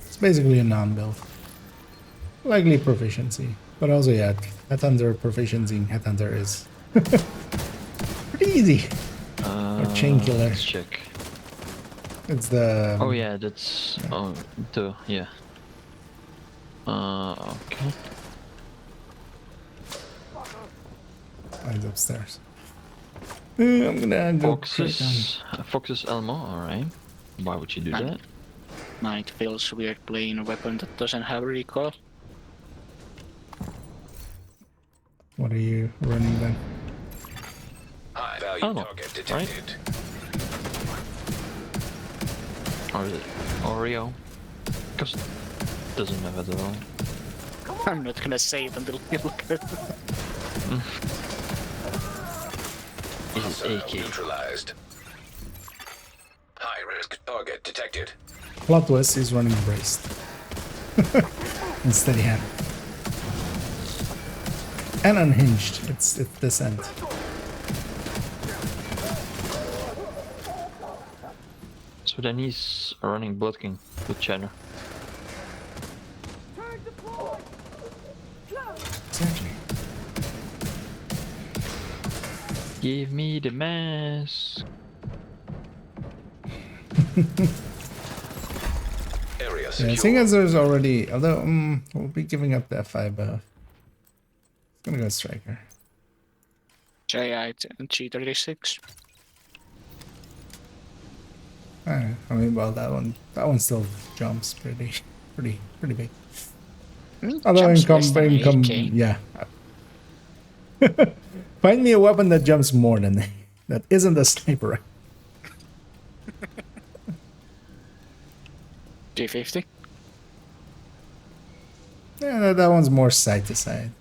Speaker 1: It's basically a non-build. Likely proficiency. But also, yeah, Headhunter proficiency in Headhunter is pretty easy. Or Chain Killer.
Speaker 7: Let's check.
Speaker 1: It's the...
Speaker 7: Oh yeah, that's... Oh, yeah. Okay.
Speaker 1: Mine's upstairs. I'm gonna go
Speaker 7: Fox's Elmo, alright. Why would you do that?
Speaker 6: It feels weird playing a weapon that doesn't have recoil.
Speaker 1: What are you running then?
Speaker 3: High value
Speaker 7: Elmo,
Speaker 3: target detected.
Speaker 7: Or is it Oreo? Because doesn't have it at all.
Speaker 6: I'm not gonna say it until you look at it.
Speaker 7: Is it AK?
Speaker 3: Neutralized. High risk target detected.
Speaker 1: Plot twist is running braced. And steady hand. And unhinged. It's descent.
Speaker 7: So then he's running Blood King with Cheddar.
Speaker 1: Exactly.
Speaker 7: Give me the mask.
Speaker 3: Area
Speaker 1: Yeah,
Speaker 3: secure.
Speaker 1: seeing as there's already... Although, we'll be giving up the F5 buff. It's gonna go Striker.
Speaker 6: J8 and G36.
Speaker 1: I mean, well, that one still jumps pretty big. Although income, yeah. Find me a weapon that jumps more than that isn't a sniper.
Speaker 6: G50.
Speaker 1: Yeah, that one's more side to side.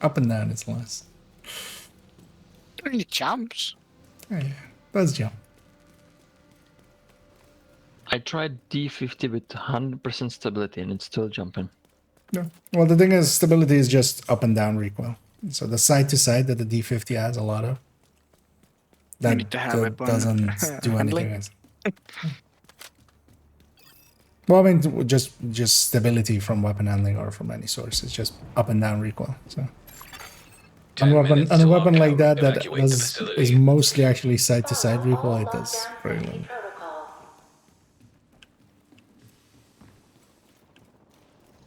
Speaker 1: Up and down is less.
Speaker 6: It jumps.
Speaker 1: Oh, yeah, does jump.
Speaker 7: I tried D50 with 100% stability and it's still jumping.
Speaker 1: No. Well, the thing is, stability is just up and down recoil. So the side to side that the D50 has a lot of, that doesn't do anything else. Well, I mean, just stability from weapon handling or from any source. It's just up and down recoil. So on a weapon like that is mostly actually side to side recoil, it does very little.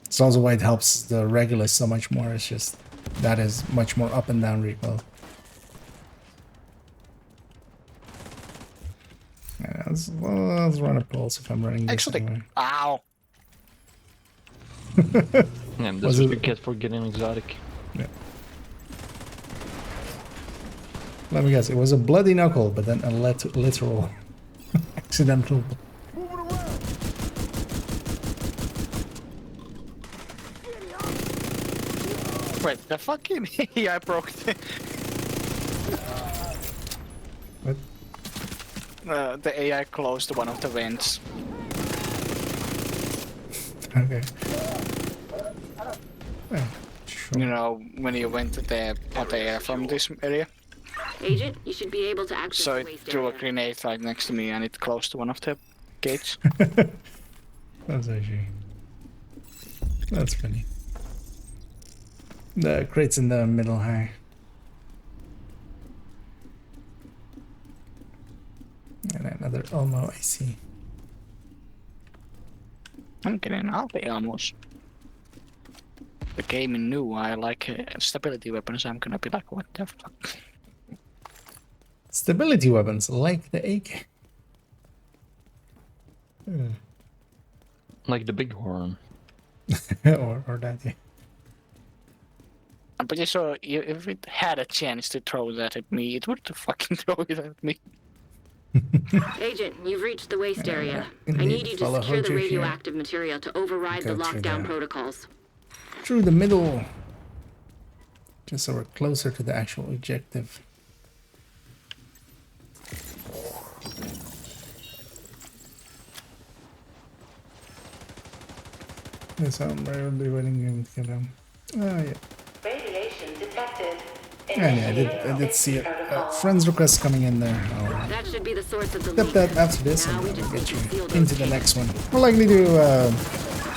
Speaker 1: It's also why it helps the Regulus so much more. It's just that is much more up and down recoil. Yeah, let's run a pulse if I'm running this anyway.
Speaker 6: Ow!
Speaker 7: Yeah, that's what you get for getting exotic.
Speaker 1: Yeah. Let me guess, it was a bloody knuckle, but then a literal accidental.
Speaker 6: Wait, the fucking yeah, I broke it.
Speaker 1: What?
Speaker 6: The AI closed one of the vents.
Speaker 1: Okay. Yeah, sure.
Speaker 6: You know, when you went to the hot air from this area.
Speaker 10: Agent, you should be able to access
Speaker 6: So
Speaker 10: the
Speaker 6: it
Speaker 10: waste
Speaker 6: threw a
Speaker 10: area.
Speaker 6: grenade right next to me and it closed one of the gates.
Speaker 1: That's actually... That's funny. The crate's in the middle high. And another Elmo, I see.
Speaker 6: I'm getting all the almost. The game is new. I like stability weapons. I'm gonna be like, what the fuck?
Speaker 1: Stability weapons, like the AK.
Speaker 7: Like the big horn.
Speaker 1: or that, yeah.
Speaker 6: But you saw, if it had a chance to throw that at me, it would fucking throw it at me.
Speaker 10: Agent, you've reached the waste area. I
Speaker 1: Indeed,
Speaker 10: need you to
Speaker 1: follow
Speaker 10: secure the
Speaker 1: Hojo here.
Speaker 10: radioactive material to override the
Speaker 1: Go through
Speaker 10: lockdown
Speaker 1: there.
Speaker 10: protocols.
Speaker 1: Through the middle. Just so we're closer to the actual objective. Yes, I'm really waiting to get him. Oh, yeah.
Speaker 11: Radiation detected.
Speaker 1: And yeah, I did see it. Friends request coming in there.
Speaker 10: That should be the source of the
Speaker 1: I'll
Speaker 10: leak.
Speaker 1: get that after this,
Speaker 10: Now
Speaker 1: and
Speaker 10: we
Speaker 1: we'll
Speaker 10: just
Speaker 1: get
Speaker 10: need to
Speaker 1: you
Speaker 10: seal those
Speaker 1: into the
Speaker 10: tanks.
Speaker 1: next one. We're likely to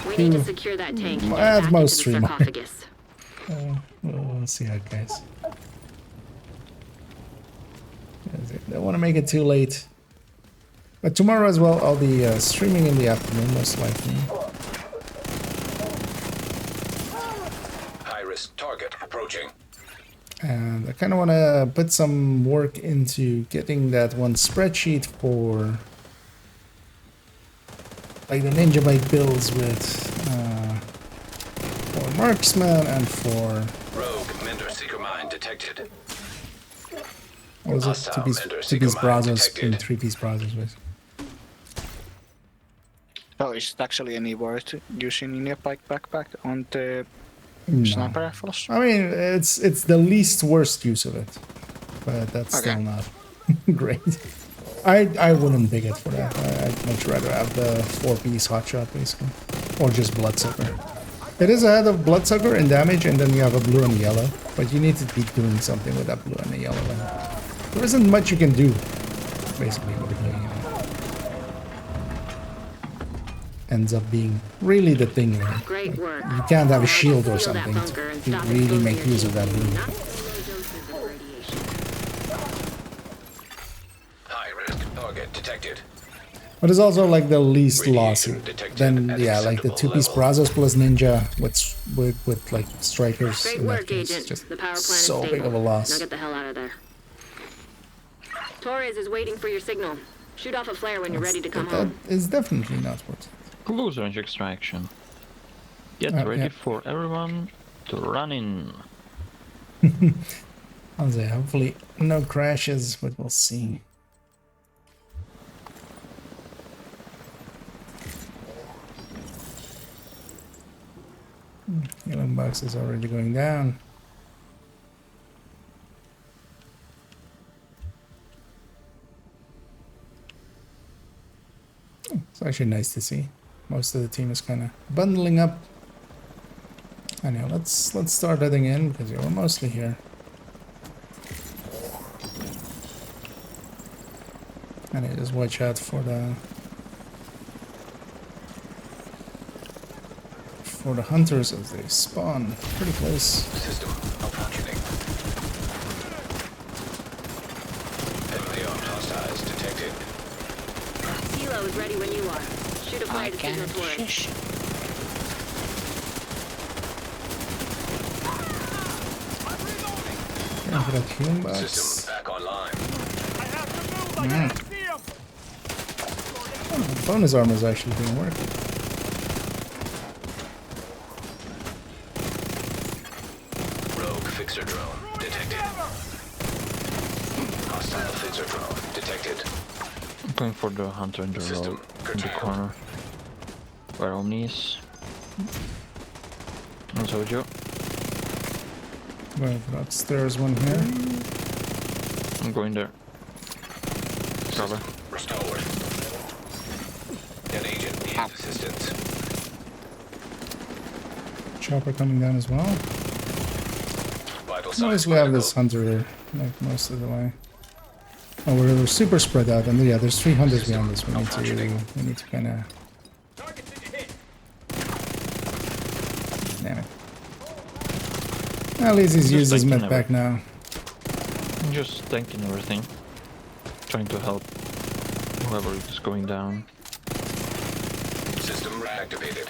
Speaker 10: We need to secure that tank and get it
Speaker 1: add
Speaker 10: back
Speaker 1: most
Speaker 10: into the
Speaker 1: stream.
Speaker 10: sarcophagus.
Speaker 1: We'll see how it goes. Don't want to make it too late. But tomorrow as well, I'll be streaming in the afternoon, most likely.
Speaker 3: High-risk target approaching.
Speaker 1: And I kind of want to put some work into getting that one spreadsheet for like the ninja bike builds with for marksman and for
Speaker 3: Rogue Mender Seeker Mine detected.
Speaker 1: what was it?
Speaker 3: Hostile Mender
Speaker 1: Two-piece
Speaker 3: Seeker Mine
Speaker 1: browsers
Speaker 3: detected.
Speaker 1: and three-piece browsers with.
Speaker 6: So is it actually any worth using in your bike backpack on the
Speaker 1: No.
Speaker 6: sniper rifles?
Speaker 1: I mean, it's the least worst use of it, but that's still not great. I wouldn't pick it for that. I'd much rather have the 4-piece hotshot basically, or just bloodsucker. It is ahead of bloodsucker in damage, and then you have a blue and yellow. But you need to be doing something with that blue and the yellow. And there isn't much you can do, basically. With the blue and yellow. Ends up being really the thing. You know?
Speaker 10: Great work.
Speaker 1: You can't have a shield or
Speaker 10: Seal that
Speaker 1: something
Speaker 10: bunker and
Speaker 1: to
Speaker 10: stop
Speaker 1: really
Speaker 10: exposing
Speaker 1: make
Speaker 10: your
Speaker 1: use of that
Speaker 10: team.
Speaker 1: blue.
Speaker 10: Not low doses of radiation.
Speaker 3: High-risk target detected.
Speaker 1: But it's also like the least lossy.
Speaker 3: detected
Speaker 1: Then
Speaker 3: at
Speaker 1: yeah, like the
Speaker 3: acceptable
Speaker 1: 2-piece
Speaker 3: level.
Speaker 1: brazos plus ninja with like strikers.
Speaker 10: Great
Speaker 1: in that
Speaker 10: work,
Speaker 1: case,
Speaker 10: Agent.
Speaker 1: just
Speaker 10: The power plant
Speaker 1: so
Speaker 10: is
Speaker 1: big
Speaker 10: stable.
Speaker 1: of a loss.
Speaker 10: Now get the hell out of there. Torres is waiting for your signal. Shoot off a flare when you're ready to come
Speaker 1: But that
Speaker 10: home.
Speaker 1: is definitely not worth it.
Speaker 7: Close range extraction. Get ready
Speaker 1: yeah.
Speaker 7: for everyone to run in.
Speaker 1: I'll say hopefully no crashes, but we'll see. Healing box is already going down. It's actually nice to see. Most of the team is kind of bundling up. Anyway, let's start heading in because we're mostly here. And just watch out for the hunters as they spawn pretty close.
Speaker 3: System malfunctioning. Heavily armed hostiles detected.
Speaker 10: Kilo is ready when you are. Shoot a flare to signal Torres.
Speaker 6: Shush.
Speaker 1: Yeah, for that healing box.
Speaker 3: System back online.
Speaker 1: Bonus armor is actually doing work.
Speaker 3: Rogue fixer drone detected. Hostile fixer drone detected.
Speaker 7: I'm going for the hunter in the
Speaker 3: System
Speaker 7: road, in the
Speaker 3: curtailed.
Speaker 7: corner. Where Omni is. And Sojo.
Speaker 1: Going for upstairs one here.
Speaker 7: I'm going there. Cover.
Speaker 3: Restored. An agent needs assistance.
Speaker 1: Chopper coming down as well.
Speaker 3: Vital
Speaker 1: Notice
Speaker 3: signs
Speaker 1: we have
Speaker 3: critical.
Speaker 1: this hunter here, like most of the way. Oh, we're super spread out, and yeah, there's 3 hunters behind us. We need to kind of. Damn it. At least he's used his med pack now.
Speaker 7: I'm just tanking everything. Trying to help whoever is going down.
Speaker 3: System reactivated.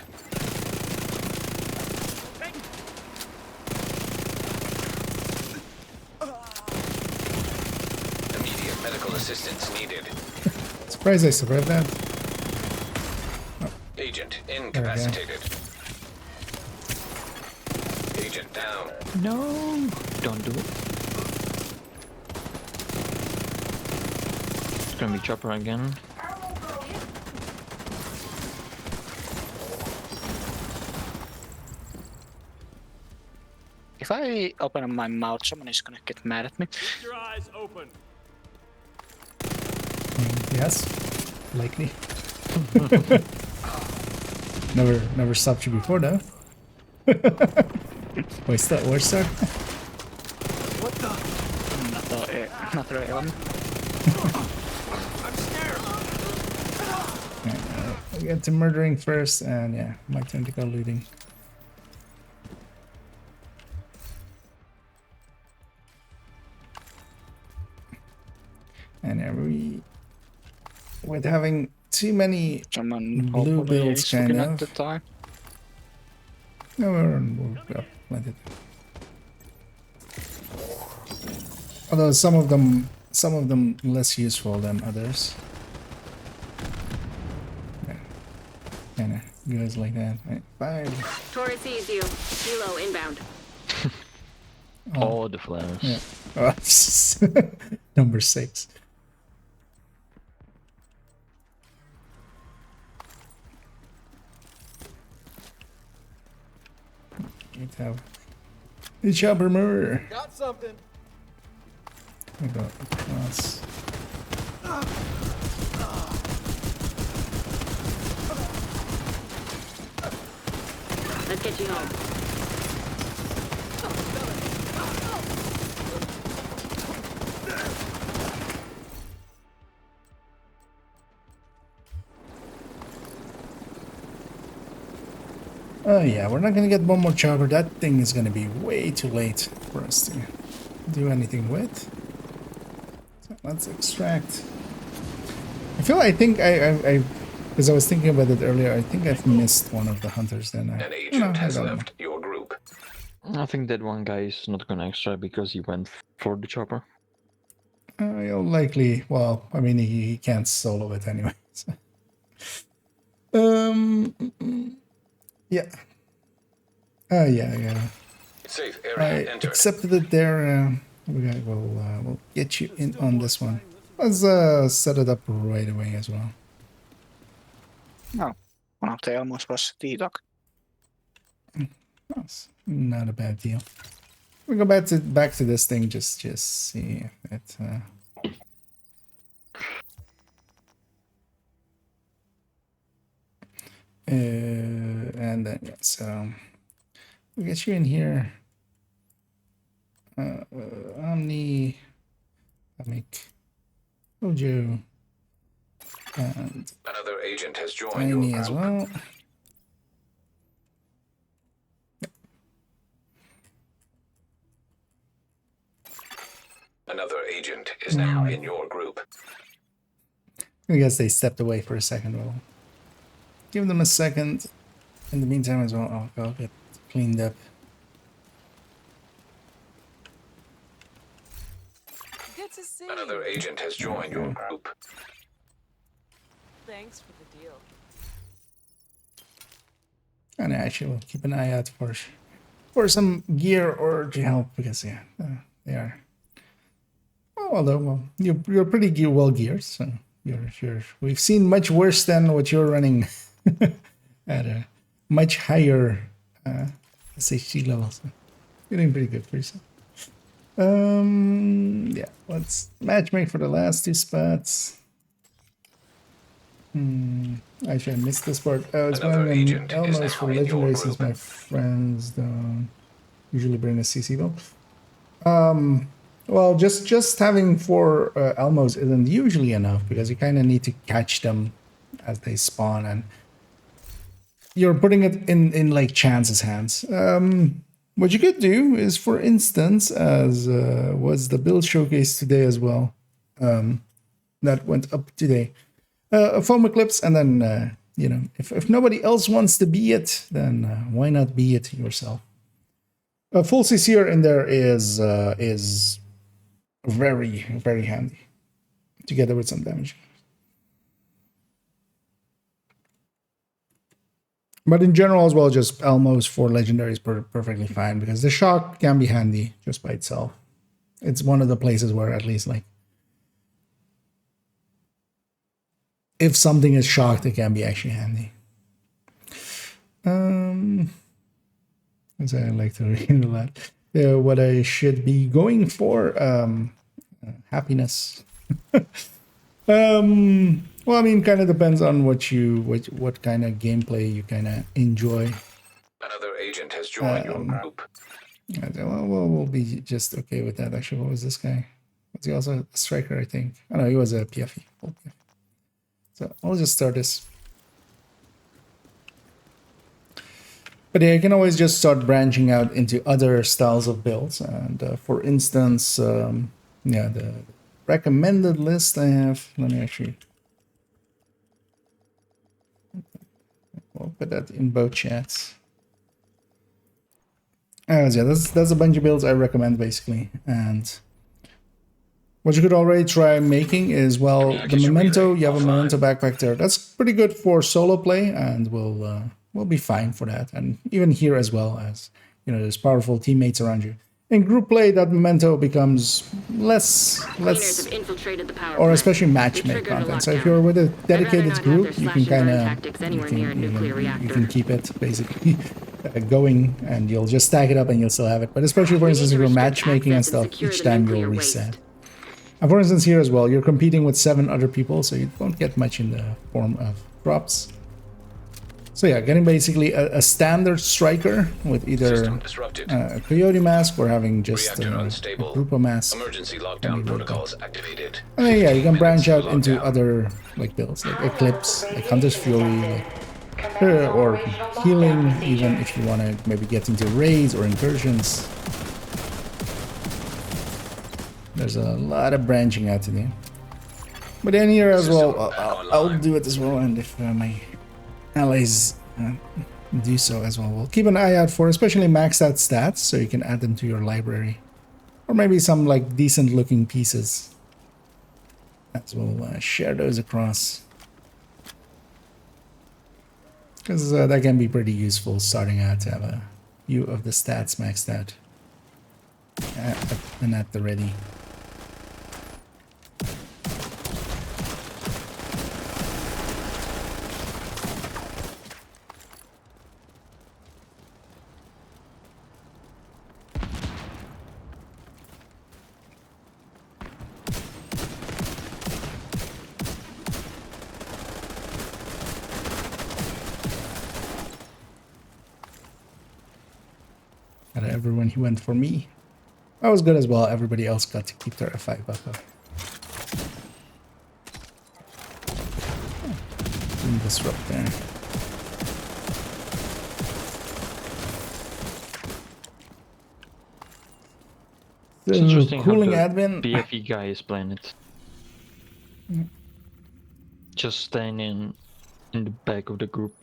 Speaker 3: Immediate medical assistance needed.
Speaker 1: Surprised I survived that.
Speaker 3: Agent incapacitated. Agent down.
Speaker 7: No! Don't do it. It's gonna be chopper again.
Speaker 6: If I open my mouth, someone is gonna get mad at me.
Speaker 8: Keep your eyes open.
Speaker 1: Yes, likely. never stopped you before though. Wait, start. Where's that?
Speaker 8: What the?
Speaker 6: Not really.
Speaker 1: We'll get to murdering first, and yeah, my turn to go looting. And with having too many
Speaker 6: Someone
Speaker 1: blue
Speaker 6: hopefully
Speaker 1: builds,
Speaker 6: is
Speaker 1: kind
Speaker 6: looking
Speaker 1: of.
Speaker 6: at the time.
Speaker 1: No, we're up plenty. Although some of them less useful than others. Yeah, kind of goes like that. Right. 5.
Speaker 10: Taurus sees you. Kilo inbound.
Speaker 7: Oh, the flares.
Speaker 1: Yeah. Oh, number 6. Let's have the chopper mover.
Speaker 8: Got something.
Speaker 1: We got across.
Speaker 10: Let's get you home.
Speaker 1: Oh yeah, we're not gonna get one more chopper. That thing is gonna be way too late for us to do anything with. So let's extract. I think I because I was thinking about it earlier. I think I've missed one of the hunters. Then
Speaker 3: An agent has left your group.
Speaker 7: I think that one guy is not gonna extra because he went for the chopper.
Speaker 1: He'll likely. Well, I mean, he can't solo it anyway. So. Yeah. Yeah.
Speaker 3: Safe
Speaker 1: I
Speaker 3: area entered.
Speaker 1: accepted it there. We'll get you in on this one. Let's set it up right away as well.
Speaker 6: No, one of the almost was D-Doc.
Speaker 1: That's not a bad deal. We go back to this thing. Just see it. And then yeah, so we'll get you in here. Omni, Amic, Ojo, and
Speaker 3: Another agent has joined
Speaker 1: Tiny
Speaker 3: your
Speaker 1: as
Speaker 3: group.
Speaker 1: well.
Speaker 3: Another agent is now in your group.
Speaker 1: I guess they stepped away for a second. We'll give them a second. In the meantime as well, I'll get cleaned up.
Speaker 9: Good to see
Speaker 3: Another
Speaker 9: you.
Speaker 3: agent has joined your group.
Speaker 9: Thanks for the deal.
Speaker 1: And actually, we'll keep an eye out for some gear or to help because yeah, they are. Although you're pretty well geared, so you're. We've seen much worse than what you're running at a much higher SHG level. So you're doing pretty good for yourself. Yeah, let's matchmake for the last 2 spots. Actually, I missed this part. It's
Speaker 3: Another
Speaker 1: one
Speaker 3: agent is
Speaker 1: Elmos
Speaker 3: now
Speaker 1: for
Speaker 3: in your
Speaker 1: legendary since
Speaker 3: group.
Speaker 1: my friends don't usually bring a CC build. Well, just having 4 Elmos isn't usually enough because you kind of need to catch them as they spawn, and you're putting it in like Chance's hands. What you could do is, for instance, as was the build showcase today as well, that went up today, a foam eclipse, and then you know, if nobody else wants to be it, then why not be it yourself? A full CCR in there is very, very handy, together with some damage. But in general as well, just Elmos for legendary is perfectly fine because the shock can be handy just by itself. It's one of the places where at least like if something is shocked, it can be actually handy. As I like to read a lot. What I should be going for, happiness. Well, I mean, kind of depends on what kind of gameplay you kind of enjoy.
Speaker 3: Another agent has joined your group.
Speaker 1: Well, we'll be just okay with that. Actually, what was this guy? Was he also a striker, I think? Oh no, he was a PFE. Full PFE. So I'll just start this. But yeah, you can always just start branching out into other styles of builds. And for instance, yeah, the recommended list I have, let me actually, I'll put that in both chats. Yeah, that's a bunch of builds I recommend basically. And what you could already try making is, well, the Memento, you have a Memento backpack there. That's pretty good for solo play and will be fine for that. And even here as well, as you know, there's powerful teammates around you. In group play, that Memento becomes less, or especially matchmake content. So if you're with a dedicated group, you can kind of, you can keep it basically going, and you'll just stack it up and you'll still have it. But especially, for instance, if you're matchmaking and stuff, each time you'll reset. And for instance, here as well, you're competing with 7 other people, so you won't get much in the form of drops. So yeah, getting basically a standard striker with either a coyote mask or having just a Grupo mask.
Speaker 3: Emergency lockdown protocols activated.
Speaker 1: And then, yeah, you can branch out into other like builds, like Eclipse, like Hunter's Fury, like, or healing, even if you want to maybe get into raids or incursions. There's a lot of branching out to do. But then here as well, I'll do it as well, and if my allies do so as well, we'll keep an eye out for especially maxed out stats, so you can add them to your library. Or maybe some like decent looking pieces. As we'll share those across. Because that can be pretty useful starting out to have a view of the stats maxed out. And at the ready. Everyone who went for me. That was good as well. Everybody else got to keep their F5 buff up. Didn't disrupt there.
Speaker 7: It's interesting
Speaker 1: cooling
Speaker 7: how the
Speaker 1: admin.
Speaker 7: BFE guy is playing it. Just standing in the back of the group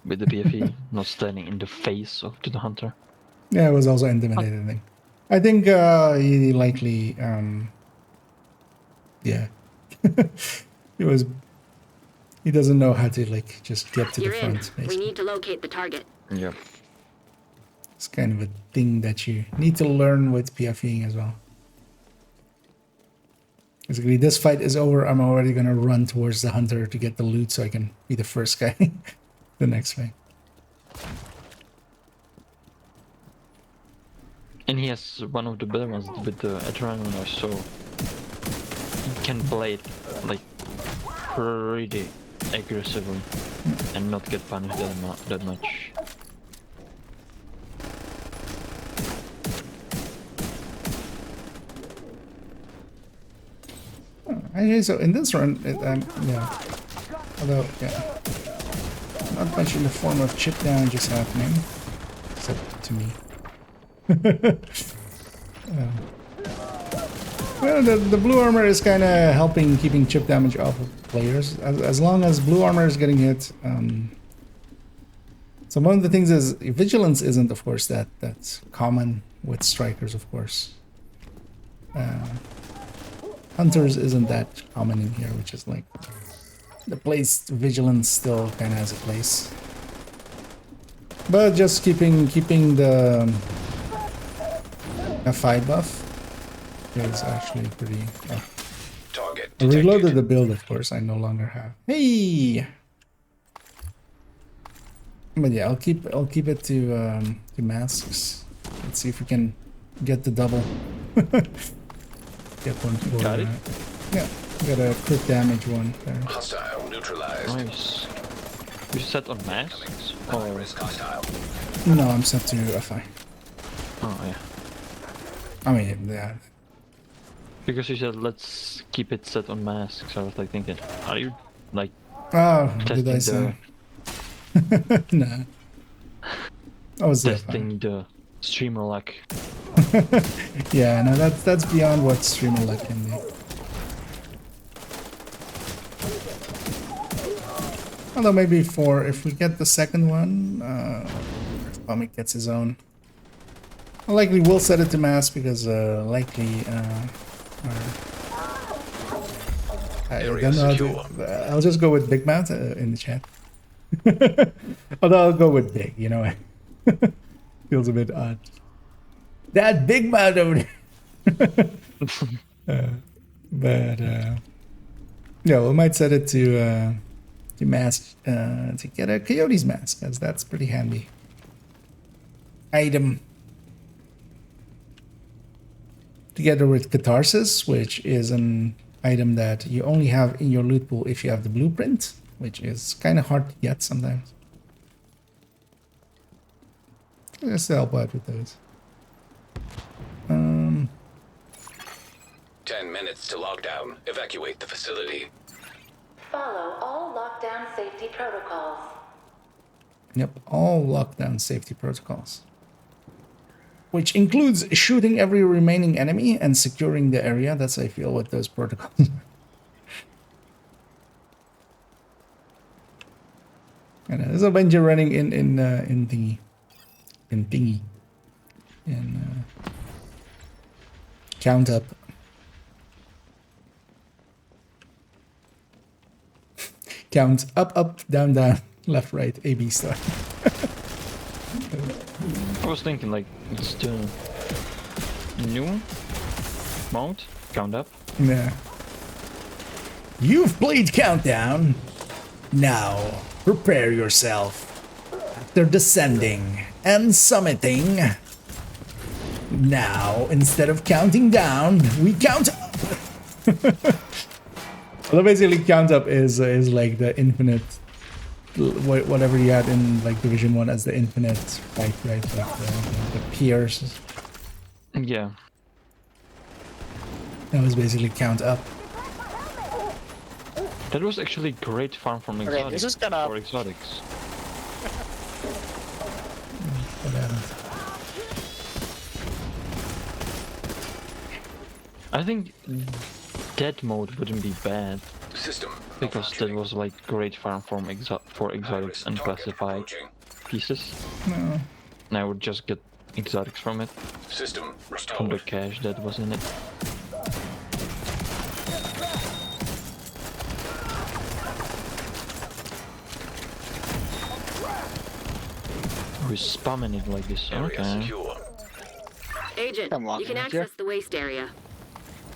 Speaker 7: with the BFE, not standing in the face of the hunter.
Speaker 1: Yeah, it was also intimidating. I think he likely, yeah, he doesn't know how to like just get to the front. Basically.
Speaker 10: We need to locate the target.
Speaker 7: Yeah.
Speaker 1: It's kind of a thing that you need to learn with PFEing as well. Basically, this fight is over. I'm already gonna run towards the hunter to get the loot so I can be the first guy the next fight.
Speaker 7: And he has one of the better ones with the adrenaline, so he can play it like pretty aggressively and not get punished that much.
Speaker 1: Actually, so in this run, yeah, although, yeah, not much in the form of chip down just happening, except to me. Well, the blue armor is kind of helping keeping chip damage off of players. As long as blue armor is getting hit. So one of the things is vigilance isn't, of course, that's common with strikers, of course. Hunters isn't that common in here, which is like the place vigilance still kind of has a place. But just keeping the F5 buff is actually pretty.
Speaker 3: Target
Speaker 1: I reloaded the build, of course. I no longer have. Hey. But yeah, I'll keep it to masks. Let's see if we can get the double. Get one for.
Speaker 7: Got it.
Speaker 1: Yeah, got a crit damage one there.
Speaker 3: Hostile neutralized.
Speaker 7: Nice. You set on masks? Or
Speaker 3: risk hostile.
Speaker 1: No, I'm set to FI.
Speaker 7: Oh yeah.
Speaker 1: I mean, yeah.
Speaker 7: Because you said let's keep it set on masks. I was like thinking, are you like
Speaker 1: Oh, did I
Speaker 7: testing
Speaker 1: say? Nah. I was there.
Speaker 7: testing the streamer luck?
Speaker 1: Yeah, no, that's beyond what streamer luck can be. Although maybe if we get the second one, if Comic gets his own. Likely we'll set it to mass because likely I don't know how to, I'll just go with Big Mount in the chat. Although I'll go with Big, you know. Feels a bit odd. That Big Mount over there. But yeah, we might set it to mask to get a Coyote's mask, as that's pretty handy item. Together with Catharsis, which is an item that you only have in your loot pool if you have the blueprint, which is kind of hard to get sometimes. Just to help out with those.
Speaker 3: 10 minutes to lockdown. Evacuate the facility.
Speaker 11: Follow all lockdown safety protocols.
Speaker 1: Yep, all lockdown safety protocols. Which includes shooting every remaining enemy and securing the area. That's how I feel with those protocols. And there's a bunch of running in thingy. Count up. Count up, down, down, left, right, A, B star.
Speaker 7: I was thinking like it's the new mode, count up.
Speaker 1: Yeah. You've played Countdown. Now, prepare yourself. After descending and summiting. Now, instead of counting down, we count up. Well, basically, count up is like the infinite, whatever you had in like Division 1 as the infinite fight, right? Like the peers.
Speaker 7: Yeah.
Speaker 1: That was basically count up.
Speaker 7: That was actually great farm from exotics.
Speaker 6: Okay, this is gonna...
Speaker 7: For exotics.
Speaker 1: What happened?
Speaker 7: I think that mode wouldn't be bad.
Speaker 3: System
Speaker 7: Because that was like great farm from for exotics and classified pieces.
Speaker 1: No.
Speaker 7: And I would just get exotics from it.
Speaker 3: System
Speaker 7: From the cash that was in it. We're spamming it like this, okay.
Speaker 10: Agent, you can access the waste area.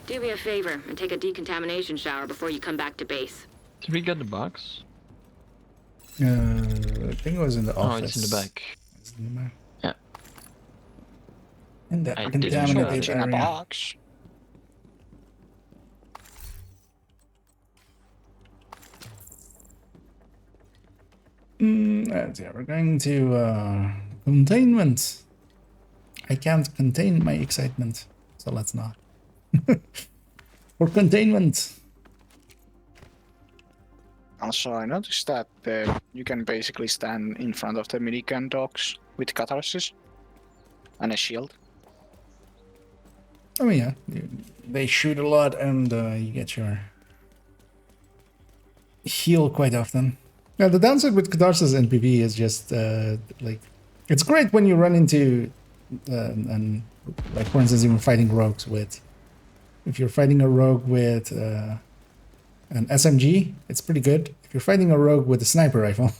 Speaker 10: Do me a favor and take a decontamination shower before you come back to base.
Speaker 7: Did we get the box?
Speaker 1: I think it was in the office.
Speaker 7: Oh, it's in the back.
Speaker 1: It's in the back.
Speaker 7: Yeah.
Speaker 1: In that
Speaker 7: I didn't
Speaker 1: contaminated
Speaker 7: show
Speaker 6: in a
Speaker 1: area.
Speaker 6: box.
Speaker 1: Yeah, we're going to containment. I can't contain my excitement, so let's not. For containment.
Speaker 6: Also, I noticed that you can basically stand in front of the minigun dogs with catharsis and a shield.
Speaker 1: Oh yeah, they shoot a lot and you get your heal quite often. Yeah, the downside with Catharsis and PV is just like it's great when you run into and like for instance even fighting rogues with. If you're fighting a rogue with an SMG, it's pretty good. If you're fighting a rogue with a sniper rifle,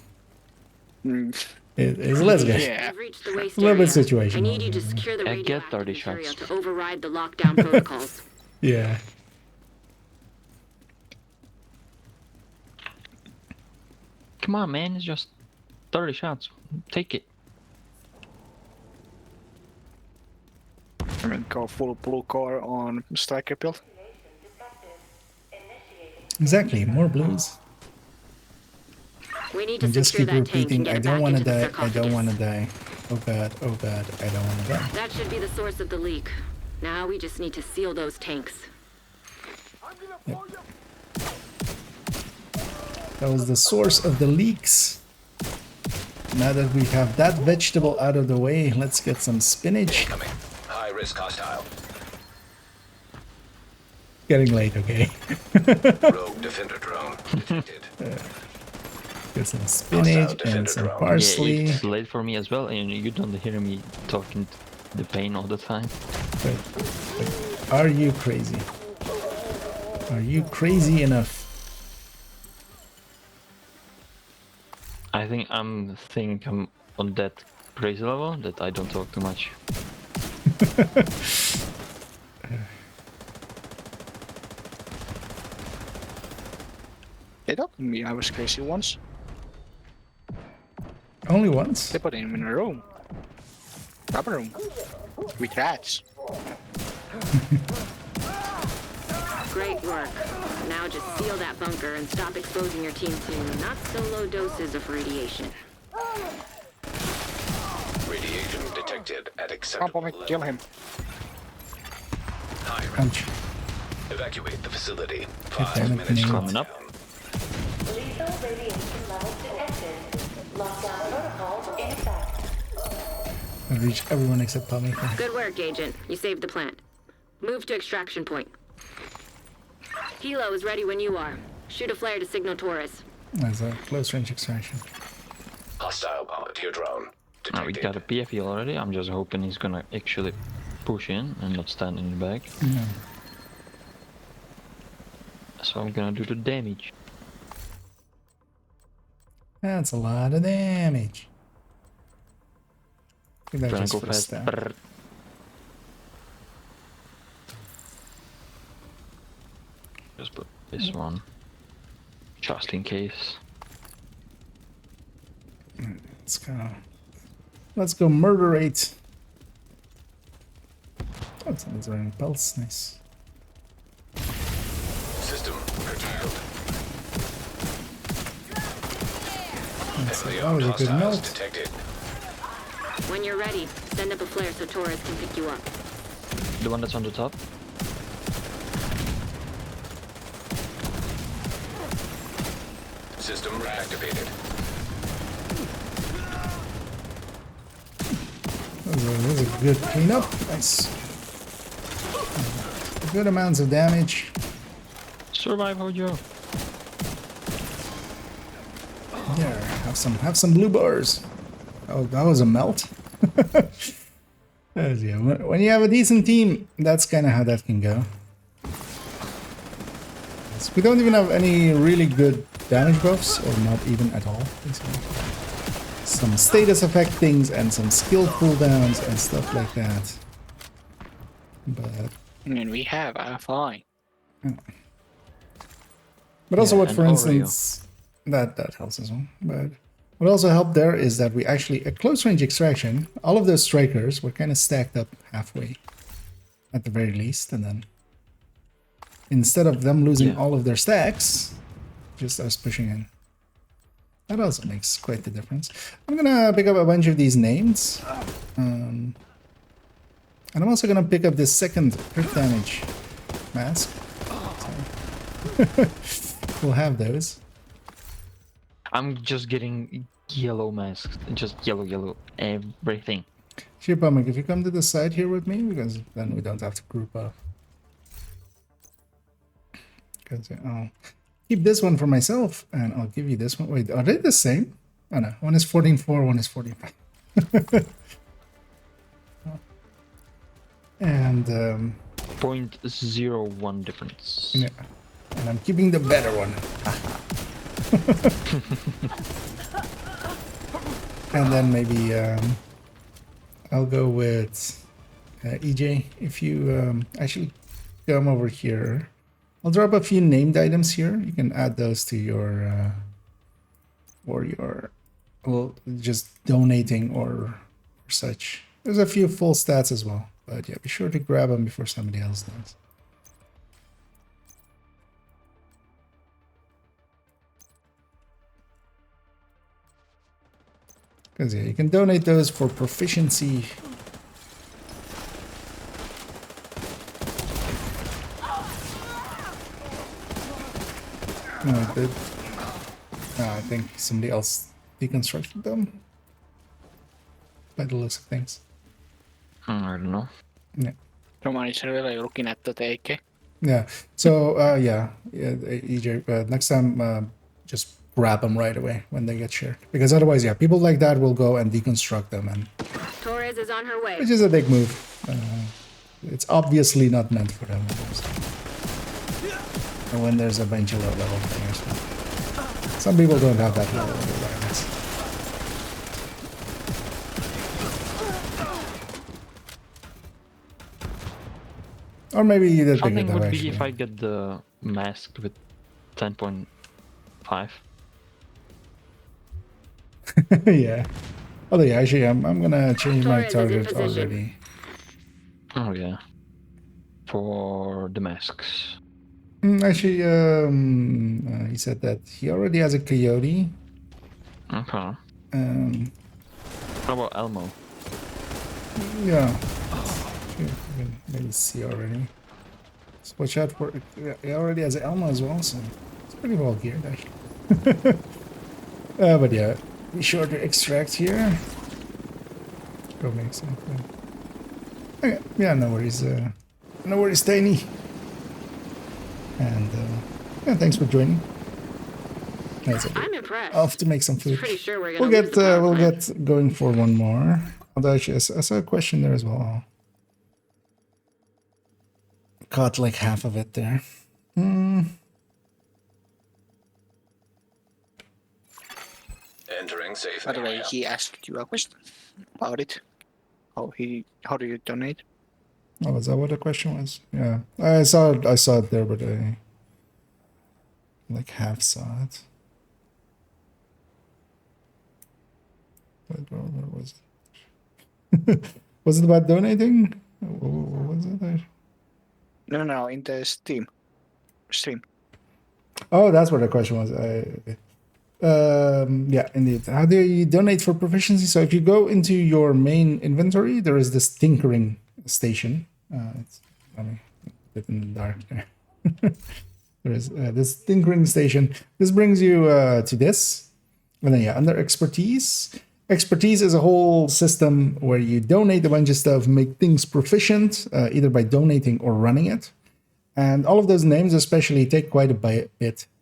Speaker 1: it's less good.
Speaker 10: Yeah. Reached the waste
Speaker 1: A little bit
Speaker 10: area.
Speaker 1: situational.
Speaker 10: I need you to secure the
Speaker 7: I get 30
Speaker 10: radioactive material
Speaker 7: shots.
Speaker 10: to override the lockdown protocols.
Speaker 1: Yeah.
Speaker 7: Come on, man, it's just 30 shots. Take it.
Speaker 6: I mean, go full blue core on striker build.
Speaker 1: Exactly, more blues.
Speaker 10: We need to
Speaker 1: And just
Speaker 10: secure
Speaker 1: keep
Speaker 10: that tank and
Speaker 1: repeating,
Speaker 10: get
Speaker 1: I
Speaker 10: it
Speaker 1: don't
Speaker 10: back
Speaker 1: want to
Speaker 10: into the
Speaker 1: die, I
Speaker 10: sarcophagus.
Speaker 1: don't want to die. Oh god, I don't want to die.
Speaker 10: That should be the source of the leak. Now we just need to seal those tanks.
Speaker 1: Yep. That was the source of the leaks. Now that we have that vegetable out of the way, let's get some spinach.
Speaker 3: Incoming. High risk hostile.
Speaker 1: Getting late, okay.
Speaker 3: Rogue defender drone detected.
Speaker 1: Get some spinach and some parsley.
Speaker 7: Yeah, it's late for me as well, and you don't hear me talking the pain all the time.
Speaker 1: But are you crazy? Are you crazy enough?
Speaker 7: I think I'm on that crazy level that I don't talk too much.
Speaker 6: They told me I was crazy once.
Speaker 1: Only once?
Speaker 6: They put him in a room. Rubber room. With rats.
Speaker 10: Great work. Now just seal that bunker and stop exposing your team to not so low doses of radiation.
Speaker 3: Radiation detected at
Speaker 6: Come
Speaker 3: acceptable
Speaker 6: on,
Speaker 3: level.
Speaker 6: kill him.
Speaker 3: High risk.
Speaker 1: Ouch.
Speaker 3: Evacuate the facility.
Speaker 1: damn
Speaker 3: 5
Speaker 1: it,
Speaker 3: minutes
Speaker 1: Nate.
Speaker 7: Coming up.
Speaker 4: Lethal radiation levels detected. Lockdown protocols in effect.
Speaker 1: I've reached everyone except Tommy.
Speaker 10: Good work, Agent. You saved the plant. Move to extraction point. Hilo is ready when you are. Shoot a flare to signal Taurus.
Speaker 1: That's a close range extraction.
Speaker 3: Hostile volunteer drone
Speaker 7: Now we
Speaker 3: detected.
Speaker 7: got a PFE already. I'm just hoping he's gonna actually push in and not stand in the back.
Speaker 1: No.
Speaker 7: So I'm gonna do the damage.
Speaker 1: That's a lot of damage. I think that's
Speaker 7: Gonna
Speaker 1: just
Speaker 7: go
Speaker 1: for a
Speaker 7: fast.
Speaker 1: stab.
Speaker 7: Brrr. Just put this one, just in case.
Speaker 1: Let's go murderate. Oh, someone's wearing pulse. Nice.
Speaker 3: System curtailed.
Speaker 1: That was a good
Speaker 3: Hostiles
Speaker 1: note.
Speaker 3: detected.
Speaker 10: When you're ready, send up a flare so Taurus can pick you up.
Speaker 7: The one that's on the top.
Speaker 3: System reactivated.
Speaker 1: That was a good cleanup. Nice. Good amounts of damage.
Speaker 7: Survive, Hojo.
Speaker 1: There, have some blue bars. Oh, that was a melt. Yeah, when you have a decent team, that's kind of how that can go. So we don't even have any really good damage buffs, or not even at all. Basically. Some status effect things and some skill cooldowns and stuff like that. But
Speaker 6: And we have a fine.
Speaker 1: But also,
Speaker 7: Yeah,
Speaker 1: what,
Speaker 7: and
Speaker 1: for
Speaker 7: Oreo.
Speaker 1: instance, that helps as well. But what also helped there is that we actually, at close range extraction, all of those strikers were kind of stacked up halfway, at the very least, and then instead of them losing all of their stacks, just us pushing in. That also makes quite the difference. I'm gonna pick up a bunch of these names, and I'm also gonna pick up this second crit damage mask. So we'll have those.
Speaker 7: I'm just getting yellow masks. Just yellow, everything.
Speaker 1: Shipamak, if you come to the side here with me, because then we don't have to group up. Because I'll keep this one for myself, and I'll give you this one. Wait, are they the same? Oh no, one is 14.4, one is 45. And
Speaker 7: 0.01 difference.
Speaker 1: yeah, and I'm keeping the better one. And then maybe I'll go with EJ. If you actually come over here, I'll drop a few named items here. You can add those to your or your, well, just donating or such. There's a few full stats as well, but yeah, be sure to grab them before somebody else does. Because yeah, you can donate those for proficiency. I think somebody else deconstructed them. By the looks of things.
Speaker 7: I don't know.
Speaker 1: Yeah.
Speaker 6: Someone is really looking at the AK.
Speaker 1: Yeah. So EJ, next time just grab them right away when they get shared, because otherwise, yeah, people like that will go and deconstruct them, and
Speaker 10: Torres is on her way.
Speaker 1: which is a big move. It's obviously not meant for them. And when there's a bunch of level players, some people don't have that level of awareness. Or maybe you did pick it
Speaker 7: Something
Speaker 1: up,
Speaker 7: would be
Speaker 1: actually.
Speaker 7: if I get the mask with 10.5.
Speaker 1: Yeah. Oh yeah, actually, I'm gonna change my
Speaker 10: Torres is in
Speaker 1: target
Speaker 10: position.
Speaker 1: already.
Speaker 7: Oh yeah. For the masks.
Speaker 1: Actually, he said that he already has a coyote.
Speaker 7: Okay. How about Elmo?
Speaker 1: Yeah. You can maybe see already. So watch out for it. Yeah, he already has Elmo as well, so it's pretty well geared actually. But yeah, be sure to extract here. Go make something. Okay, yeah, no worries. No worries, Tiny. And yeah, thanks for joining. That's okay.
Speaker 10: I'm impressed.
Speaker 1: Off to make some food.
Speaker 10: Pretty sure we're gonna lose the power
Speaker 1: We'll
Speaker 10: plant.
Speaker 1: get going for one more. Although actually, I saw a question there as well. Caught like half of it there.
Speaker 3: Entering safe
Speaker 6: By the way,
Speaker 3: area.
Speaker 6: he asked you a question about it. How do you donate?
Speaker 1: Oh, is that what the question was? Yeah, I saw it there, but I like half saw it. Where was it? Was it about donating? What was it there?
Speaker 6: No, in the stream.
Speaker 1: Oh, that's what the question was. Yeah, indeed. How do you donate for proficiency? So if you go into your main inventory, there is this tinkering station. It's funny, a bit in the dark there. There is this tinkering station. This brings you to this. And then yeah, under expertise. Expertise is a whole system where you donate a bunch of stuff, make things proficient, either by donating or running it. And all of those names especially take quite a bit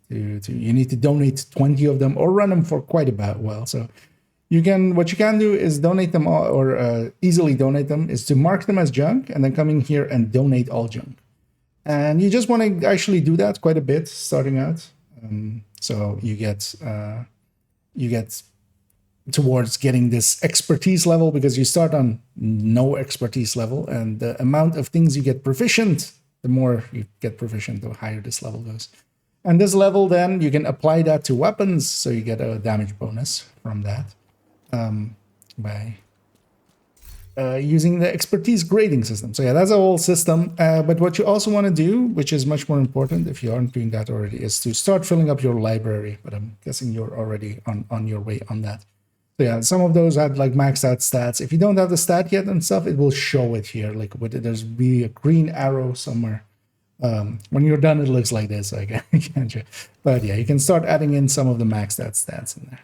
Speaker 1: to you need to donate 20 of them or run them for quite a while. So what you can do is donate them all, or easily donate them, is to mark them as junk and then come in here and donate all junk. And you just want to actually do that quite a bit starting out. So you get towards getting this expertise level, because you start on no expertise level, and the amount of things you get proficient, the more you get proficient, the higher this level goes. And this level, then you can apply that to weapons, so you get a damage bonus from that by using the expertise grading system. So yeah, that's a whole system. But what you also want to do, which is much more important if you aren't doing that already, is to start filling up your library. But I'm guessing you're already on your way on that. So yeah, some of those had like maxed out stats. If you don't have the stat yet and stuff, it will show it here. Like there's be a green arrow somewhere. When you're done, it looks like this. I can't show. But yeah, you can start adding in some of the maxed out stats in there.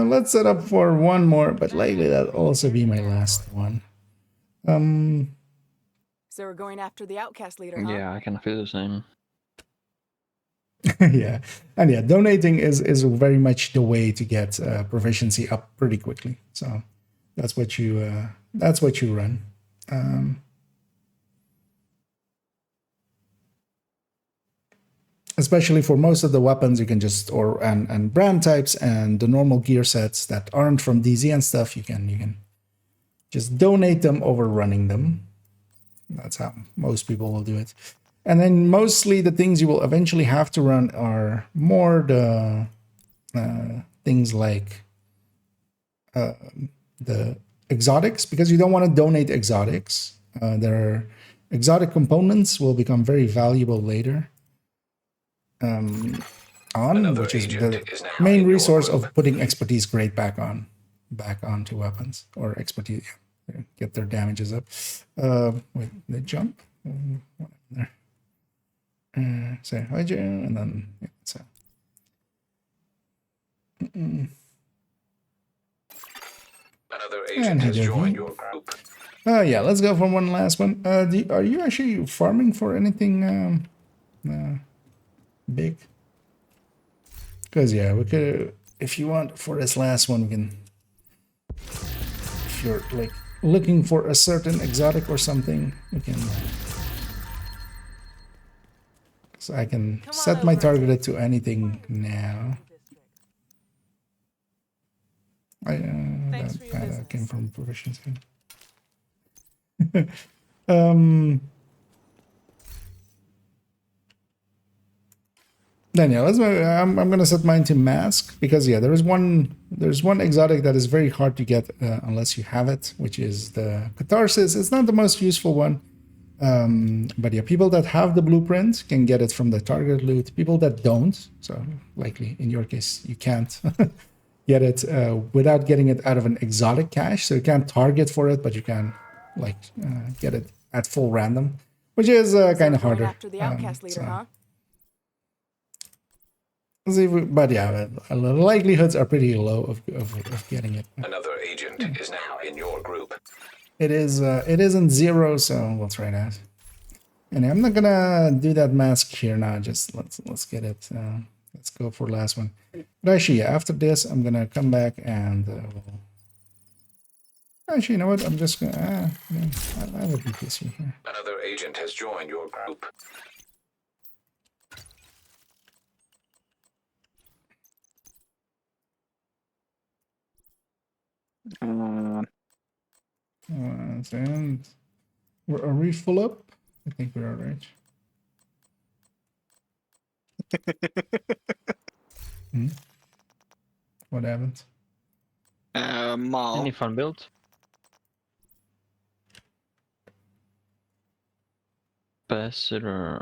Speaker 1: Let's set up for one more, but likely that'll also be my last one.
Speaker 9: So we're going after the outcast leader, huh?
Speaker 7: Yeah, I can feel the same.
Speaker 1: Yeah, and yeah, donating is very much the way to get proficiency up pretty quickly. So that's what you run. Especially for most of the weapons, you can just and brand types and the normal gear sets that aren't from DZ and stuff, you can just donate them over running them. That's how most people will do it. And then mostly the things you will eventually have to run are more the things like the exotics, because you don't want to donate exotics. Their exotic components will become very valuable later. Which is the main resource of putting expertise grade back onto weapons, or expertise, get their damages up. Wait, they jump? What happened there? Say hi, Joe, and then yeah, so.
Speaker 3: Another agent has joined your group.
Speaker 1: Yeah, let's go for one last one. Are you actually farming for anything big? Because yeah, we could, if you want, for this last one, we can. If you're like looking for a certain exotic or something, we can. So I can set my target to anything now. That came from proficiency. Then yeah, I'm gonna set mine to mask because yeah, there's one exotic that is very hard to get unless you have it, which is the catharsis. It's not the most useful one, but yeah, people that have the blueprint can get it from the target loot. People that don't, so likely in your case you can't get it without getting it out of an exotic cache. So you can't target for it, but you can like get it at full random, which is kind of harder.
Speaker 9: After the outcast leader, huh?
Speaker 1: But yeah, the likelihoods are pretty low of getting it.
Speaker 3: Another agent is now in your group.
Speaker 1: It isn't 0, so we'll try that. And I'm not gonna do that mask here now. Just let's get it. Let's go for last one. But actually, yeah, after this, I'm gonna come back and actually, you know what? I'm just gonna. I would be busy here.
Speaker 3: Another agent has joined your group.
Speaker 1: And are we full up? I think we are, right? What happened?
Speaker 7: Any fun build? Ambassador.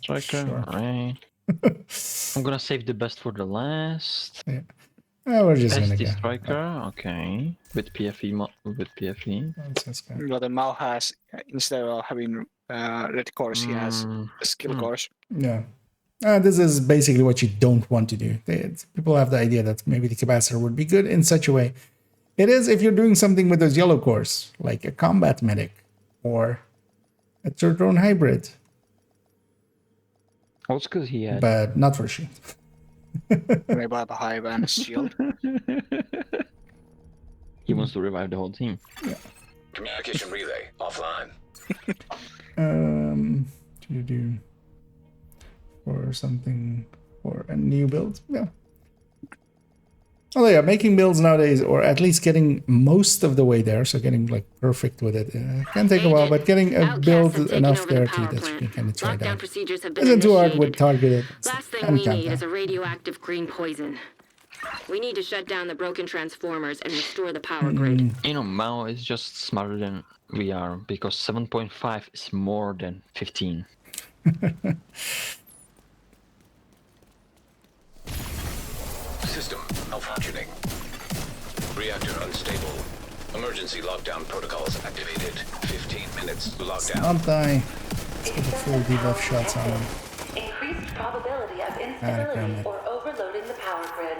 Speaker 7: Striker,
Speaker 1: Sure.
Speaker 7: alright. I'm gonna save the best for the last.
Speaker 1: Yeah. We're just gonna
Speaker 7: SD
Speaker 1: go.
Speaker 7: Striker, okay. With PFE, with PFE.
Speaker 6: But the Mao has, instead of having red course, he has a skill course.
Speaker 1: Yeah. This is basically what you don't want to do. People have the idea that maybe the capacitor would be good in such a way. It is if you're doing something with those yellow cores, like a combat medic or a third-drone hybrid.
Speaker 7: Oh, it's because he had.
Speaker 1: But not for shield.
Speaker 6: Maybe about the hive and a shield.
Speaker 7: He wants to revive the whole team.
Speaker 1: Yeah.
Speaker 3: Communication relay offline.
Speaker 1: To do for something for a new build. Yeah. Oh yeah, making builds nowadays, or at least getting most of the way there, so getting like perfect with it, can take a while, but getting a build enough there too that you can kind of try it out. Isn't too hard with targeted.
Speaker 10: Last thing we need is a radioactive green poison. We need to shut down the broken transformers and restore the power grid.
Speaker 7: You know, Mao is just smarter than we are, because 7.5 is more than 15.
Speaker 3: System malfunctioning. Reactor unstable. Emergency lockdown protocols activated. 15 minutes to lockdown.
Speaker 1: Not die. Let's get the full debuff shots on him.
Speaker 11: Increased probability of instability or overloading the power grid.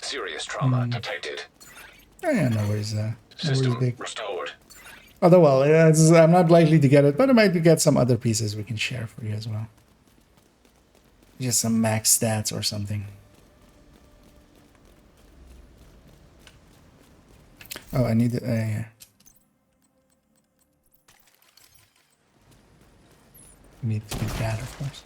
Speaker 3: Serious trauma detected.
Speaker 1: Oh, yeah, no worries. No
Speaker 3: System
Speaker 1: worries big.
Speaker 3: restored.
Speaker 1: Although, well, I'm not likely to get it, but I might get some other pieces we can share for you as well. Just some max stats or something. Oh, I need it. Yeah. Need to do that, of course.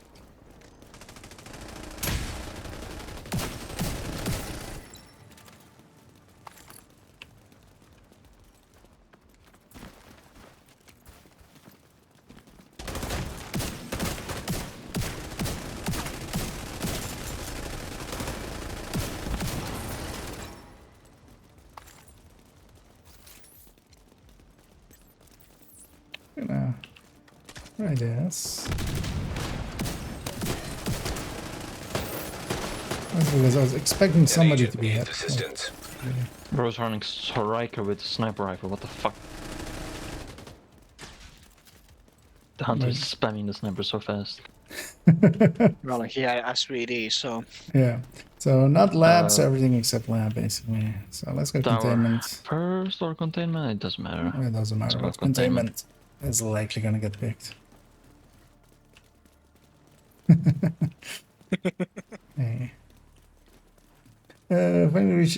Speaker 1: Gonna try this. That's because I was expecting somebody to be hit.
Speaker 3: Assistance.
Speaker 7: Bro's running Striker with a sniper rifle, what the fuck? Hunter is spamming the sniper so fast.
Speaker 6: Well, like, yeah, I 3D, so.
Speaker 1: Yeah. So not labs, everything except lab, basically. So let's go
Speaker 7: Tower
Speaker 1: containment.
Speaker 7: first or containment? It doesn't matter.
Speaker 1: It doesn't matter.
Speaker 7: Let's
Speaker 1: But
Speaker 7: go containment.
Speaker 1: containment is likely gonna get picked. Hey. Finally reach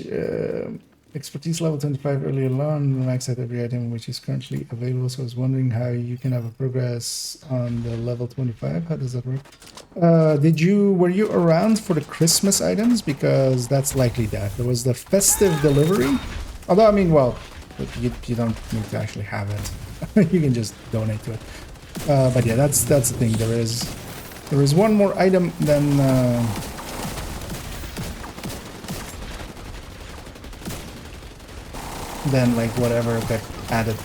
Speaker 1: expertise level 25 earlier on, max out every item which is currently available. So I was wondering how you can have a progress on the level 25. How does that work? Were you around for the Christmas items? Because that's likely that. There was the festive delivery. Although, I mean, well, you don't need to actually have it. You can just donate to it. But yeah, that's the thing. There is one more item than like whatever got added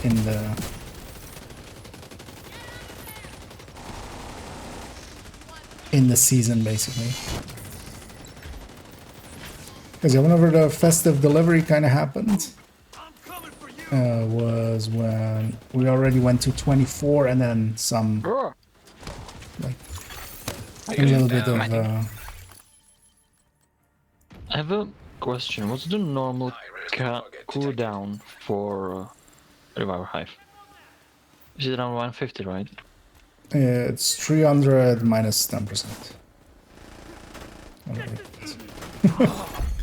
Speaker 1: in the season, basically. Because whenever the festive delivery kind of happened, was when we already went to 24 and then some, like, a little bit of.
Speaker 7: I have a question. What's the normal cooldown for Reviver Hive? Is it around 150, right?
Speaker 1: It's 300 minus 10%.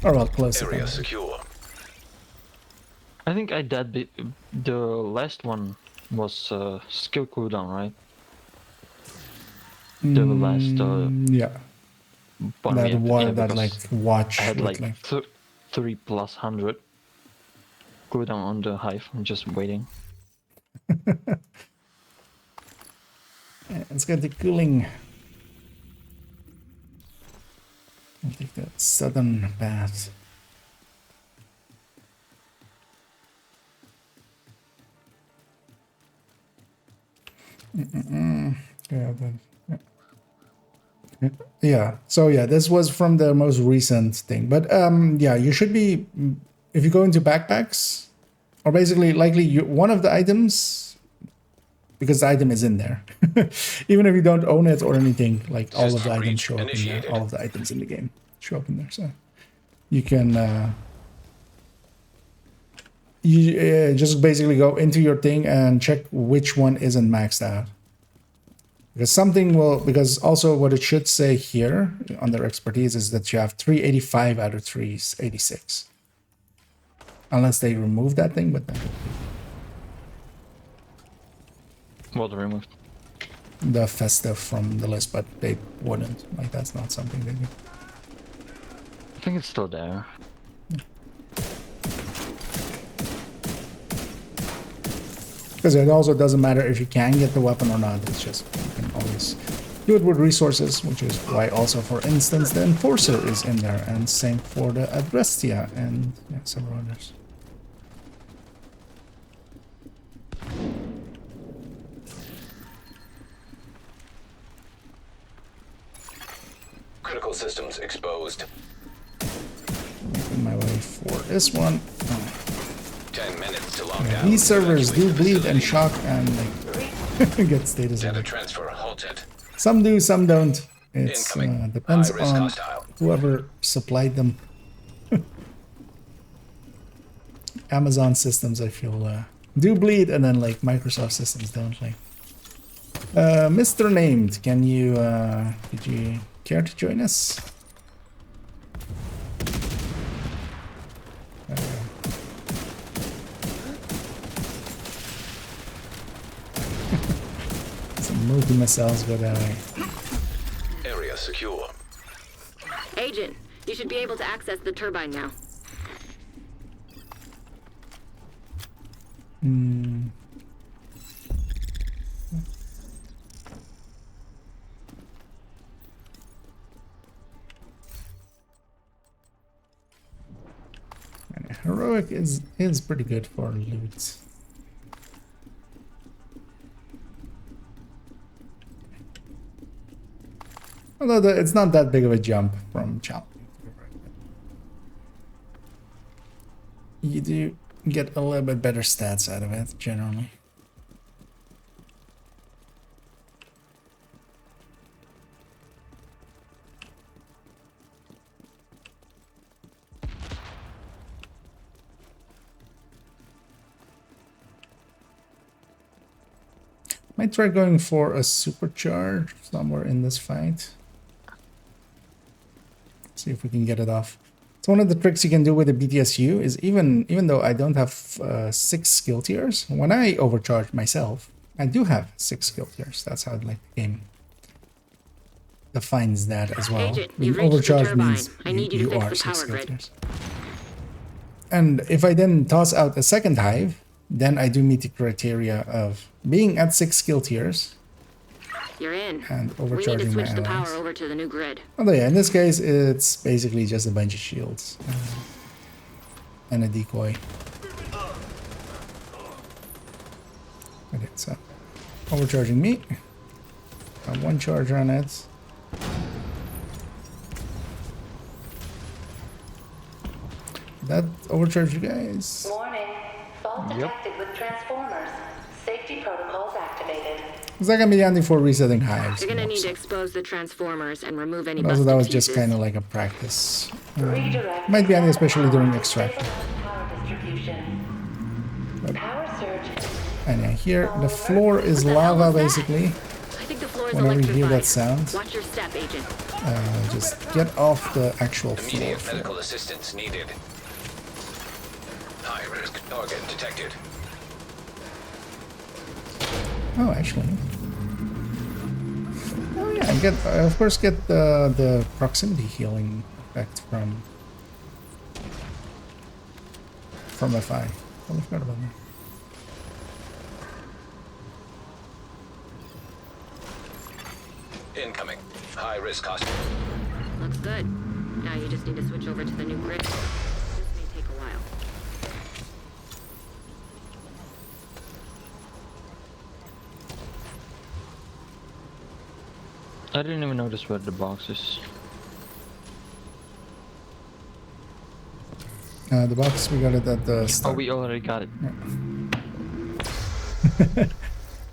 Speaker 1: Or well, close to
Speaker 3: Area
Speaker 1: that.
Speaker 3: secure.
Speaker 7: I think I did the last one was skill cooldown, right? The last
Speaker 1: yeah.
Speaker 7: one
Speaker 1: That
Speaker 7: yeah,
Speaker 1: that like watch.
Speaker 7: I had
Speaker 1: with,
Speaker 7: like 3 plus 100 cooldown on the Hive. I'm just waiting.
Speaker 1: Let's get the cooling. I'll take that southern path. Yeah. So yeah, this was from the most recent thing. But yeah, you should be, if you go into backpacks, or basically likely one of the items, because the item is in there. Even if you don't own it or anything, like all of the items show up in there. All of the items in the game show up in there. So you can just basically go into your thing and check which one isn't maxed out. Because also what it should say here on their expertise is that you have 385 out of 386. Unless they remove that thing, but then.
Speaker 7: What removed?
Speaker 1: The festive from the list, but they wouldn't. Like, that's not something they do.
Speaker 7: I think it's still there.
Speaker 1: Because it also doesn't matter if you can get the weapon or not. It's just, you can always do it with resources, which is why also, for instance, the Enforcer is in there, and same for the Adrestia and several others.
Speaker 3: Critical systems exposed.
Speaker 1: Making my way for this one.
Speaker 3: 10 minutes to lock down.
Speaker 1: These servers do bleed and shock and like get status.
Speaker 3: Data transfer halted.
Speaker 1: Some do, some don't. It depends on
Speaker 3: hostile.
Speaker 1: whoever supplied them. Amazon systems, I feel, do bleed, and then like Microsoft systems don't. Like, Mr. Named, can you could you care to join us? Some multi-missiles go that way.
Speaker 3: Area secure.
Speaker 10: Agent, you should be able to access the turbine now.
Speaker 1: And heroic is pretty good for loot. Although it's not that big of a jump from challenge. You do get a little bit better stats out of it, generally. Might try going for a supercharge somewhere in this fight. See if we can get it off. So one of the tricks you can do with the BTSU is even though I don't have 6 skill tiers, when I overcharge myself, I do have 6 skill tiers. That's how like the game defines that as well.
Speaker 10: Agent, you've reached the
Speaker 1: Overcharge
Speaker 10: turbine.
Speaker 1: means
Speaker 10: I need you to fix
Speaker 1: are
Speaker 10: the
Speaker 1: 6
Speaker 10: power
Speaker 1: skill
Speaker 10: grid.
Speaker 1: tiers. And if I then toss out a second hive, then I do meet the criteria of being at 6 skill tiers.
Speaker 10: You're in.
Speaker 1: And
Speaker 10: We need to
Speaker 1: overcharging my
Speaker 10: switch the
Speaker 1: allies.
Speaker 10: power over to the new grid.
Speaker 1: Although yeah, in this case, it's basically just a bunch of shields and a decoy. Okay, so overcharging me. Got 1 charge on it. That overcharge you guys.
Speaker 11: Warning. Fault detected with transformers. Safety protocols activated.
Speaker 1: Is that gonna be handy for resetting hives?
Speaker 10: You're gonna need to expose the transformers and remove any
Speaker 1: But also
Speaker 10: busted
Speaker 1: that was just
Speaker 10: fuses.
Speaker 1: kind of like a practice. Might be handy especially during extraction.
Speaker 11: Power distribution. Power surge.
Speaker 1: And yeah, here the floor is lava basically.
Speaker 10: I think the floor is
Speaker 1: Whenever you hear that
Speaker 10: electrified.
Speaker 1: sound,
Speaker 10: Watch your step, Agent.
Speaker 1: just get off the actual floor.
Speaker 3: Immediate medical assistance needed. High risk target detected.
Speaker 1: Oh, actually. Oh yeah, I get. I of course get the proximity healing effect from FI. I forgot about that.
Speaker 3: Incoming. High risk hospital.
Speaker 10: Looks good. Now you just need to switch over to the new grid. This may take a while.
Speaker 7: I didn't even notice where the box is.
Speaker 1: The box we got it at the
Speaker 7: Oh,
Speaker 1: start.
Speaker 7: we already got it.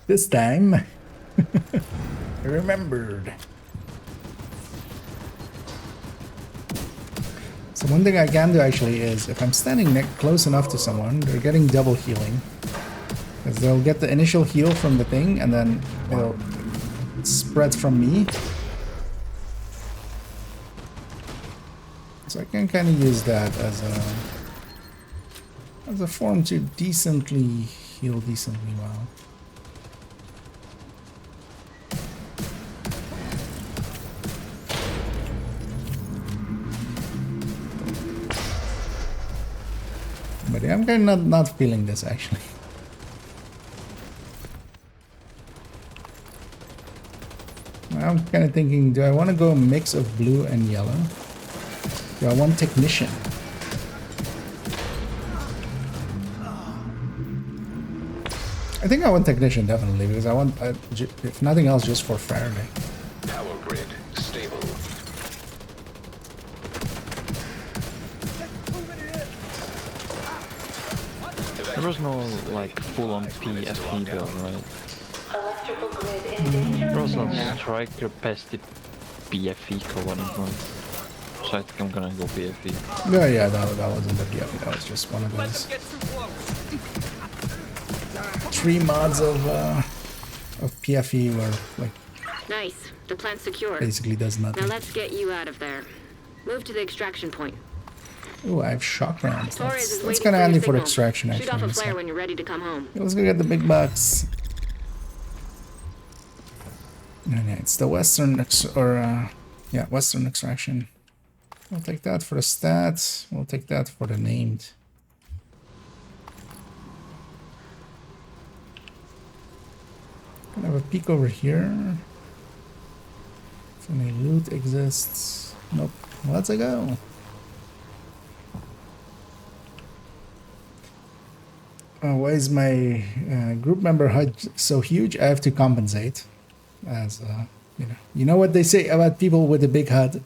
Speaker 1: This time, I remembered. So one thing I can do actually is, if I'm standing close enough to someone, they're getting double healing. Because they'll get the initial heal from the thing, and then it'll spread from me. So I can kind of use that as a form to decently heal decently well. But yeah, I'm kind of not feeling this actually. I'm kind of thinking, do I want to go a mix of blue and yellow? Do I want technician? I think I want technician definitely, because I want, if nothing else, just for Faraday.
Speaker 3: Power grid stable.
Speaker 7: There was no like full-on PFE build, right?
Speaker 11: Electrical grid in danger.
Speaker 7: There was no striker pested PFE code anymore. So I think I'm gonna go PFE.
Speaker 1: Yeah, that wasn't the PFE, that was just one of those 3 mods of PFE where like
Speaker 10: Nice. The plant's secure.
Speaker 1: basically does nothing.
Speaker 10: Now let's get you out of there. Move to the extraction point.
Speaker 1: Oh, I have shock rounds.
Speaker 10: Torres is
Speaker 1: That's
Speaker 10: waiting
Speaker 1: kind of
Speaker 10: for
Speaker 1: handy
Speaker 10: your
Speaker 1: for
Speaker 10: signal.
Speaker 1: extraction
Speaker 10: Shoot off
Speaker 1: actually.
Speaker 10: a flare
Speaker 1: So.
Speaker 10: when you're ready to come home.
Speaker 1: Let's go get the big bucks. And yeah, it's the Western Western extraction. We'll take that for the stats. We'll take that for the named. Can I have a peek over here? If any loot exists. Nope. Let's go. Why is my group member HUD so huge? I have to compensate. As you know what they say about people with a big HUD.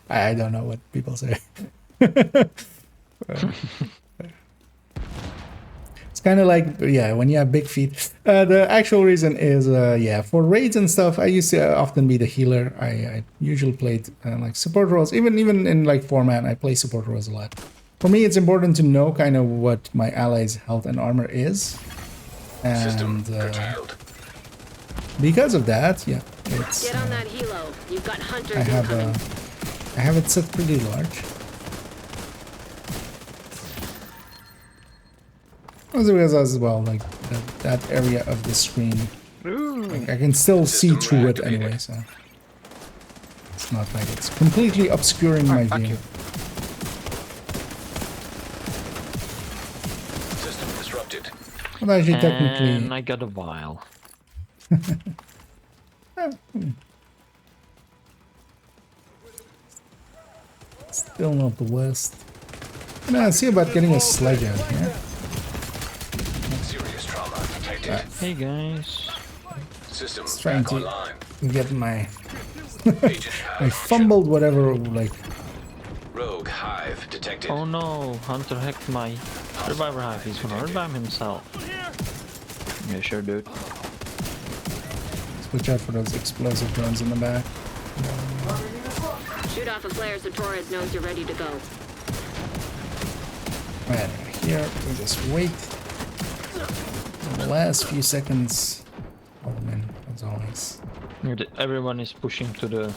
Speaker 1: I don't know what people say. It's kind of like, yeah, when you have big feet. The actual reason is, yeah, for raids and stuff, I used to often be the healer. I usually played like support roles. Even in like 4-man, I play support roles a lot. For me, it's important to know kind of what my allies' health and armor is. And because of that, yeah, it's.
Speaker 10: Get on that helo. You've got hunters
Speaker 1: I have it set pretty large. As well, like that area of the screen, like, I can still see through it anyway, so it's not like it's completely obscuring my view.
Speaker 3: System disrupted.
Speaker 1: But actually, technically,
Speaker 7: And I got a vial.
Speaker 1: Still not the worst. And I see about getting a sledge out here.
Speaker 3: Serious trauma detected.
Speaker 7: Hey guys.
Speaker 3: System
Speaker 1: Trying
Speaker 3: back
Speaker 1: to
Speaker 3: online.
Speaker 1: get my
Speaker 3: Agent
Speaker 1: I fumbled whatever, like.
Speaker 3: Rogue hive detected.
Speaker 7: Oh no, Hunter hacked my reviver hive. He's gonna revive himself. Yeah, sure, dude.
Speaker 1: Watch out for those explosive drones in the back.
Speaker 10: Shoot off a flare so Torres knows you're ready to go.
Speaker 1: Right here, we just wait. In the last few seconds. Oh man, as always.
Speaker 7: Everyone is pushing to the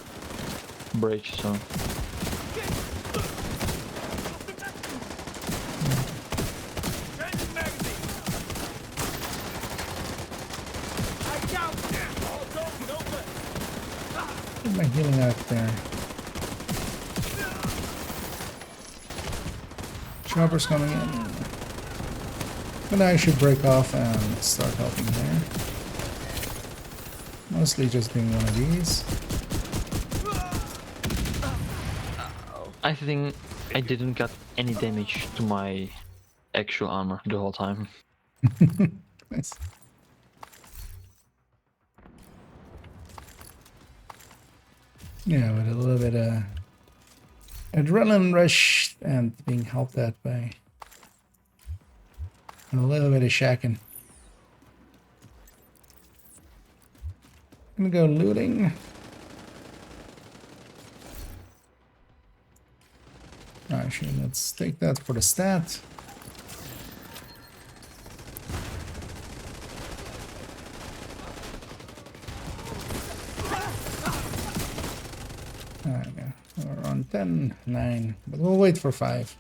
Speaker 7: bridge, so.
Speaker 1: Get my healing out there. Chopper's coming in. But now I should break off and start helping there. Mostly just doing one of these.
Speaker 7: I think I didn't get any damage to my actual armor the whole time.
Speaker 1: Nice. Yeah, with a little bit of adrenaline rush and being helped out by a little bit of shacking. Gonna go looting. Actually, let's take that for the stat. There we go. We're on 10, 9, but we'll wait for 5.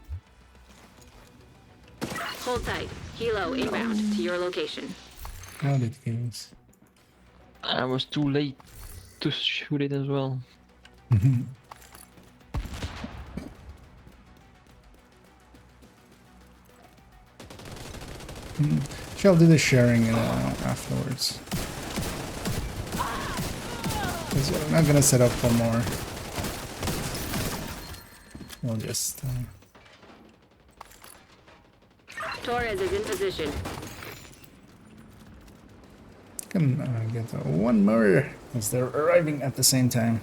Speaker 10: Hold tight. Helo inbound to your location.
Speaker 1: How did it goes?
Speaker 7: I was too late to shoot it as well.
Speaker 1: Shall do the sharing afterwards. Because we're not gonna set up for more. We'll just.
Speaker 10: Torres is in position.
Speaker 1: Can get one more as they're arriving at the same time.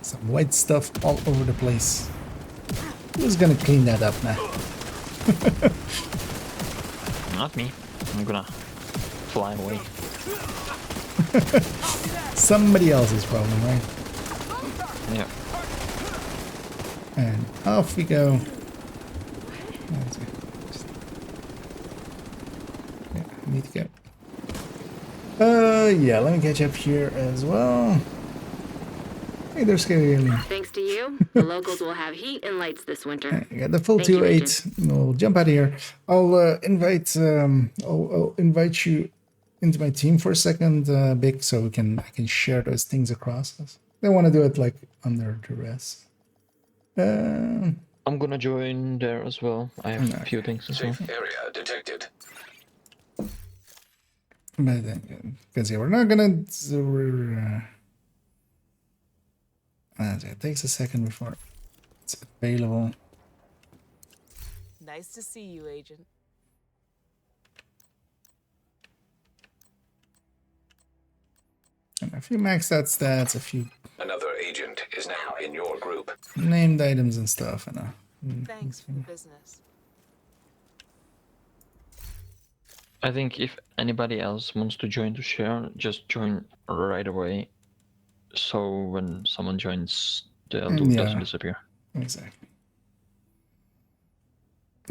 Speaker 1: Some white stuff all over the place. Who's gonna clean that up now?
Speaker 7: Not me. I'm gonna fly away.
Speaker 1: Somebody else's problem, right?
Speaker 7: Yeah.
Speaker 1: And off we go. Yeah, I need to go. Yeah, let me catch up here as well. Hey, there's Scary Alien.
Speaker 10: Thanks to you, the locals will have heat and lights this winter.
Speaker 1: I got the full 2-8. We'll jump out of here. I'll invite you into my team for a second, Big, so I can share those things across us. They want to do it like under duress.
Speaker 7: I'm gonna join there as well. I have a few things as well.
Speaker 3: Safe area detected.
Speaker 1: Because yeah, we're not gonna. It takes a second before it's available.
Speaker 9: Nice to see you, Agent.
Speaker 1: And a few maxed out stats, a few
Speaker 3: Another agent is now in your group.
Speaker 1: named items and stuff, and
Speaker 9: Thanks for the business.
Speaker 7: I think if anybody else wants to join to share, just join right away. So when someone joins the loot
Speaker 1: Yeah.
Speaker 7: doesn't disappear.
Speaker 1: Exactly.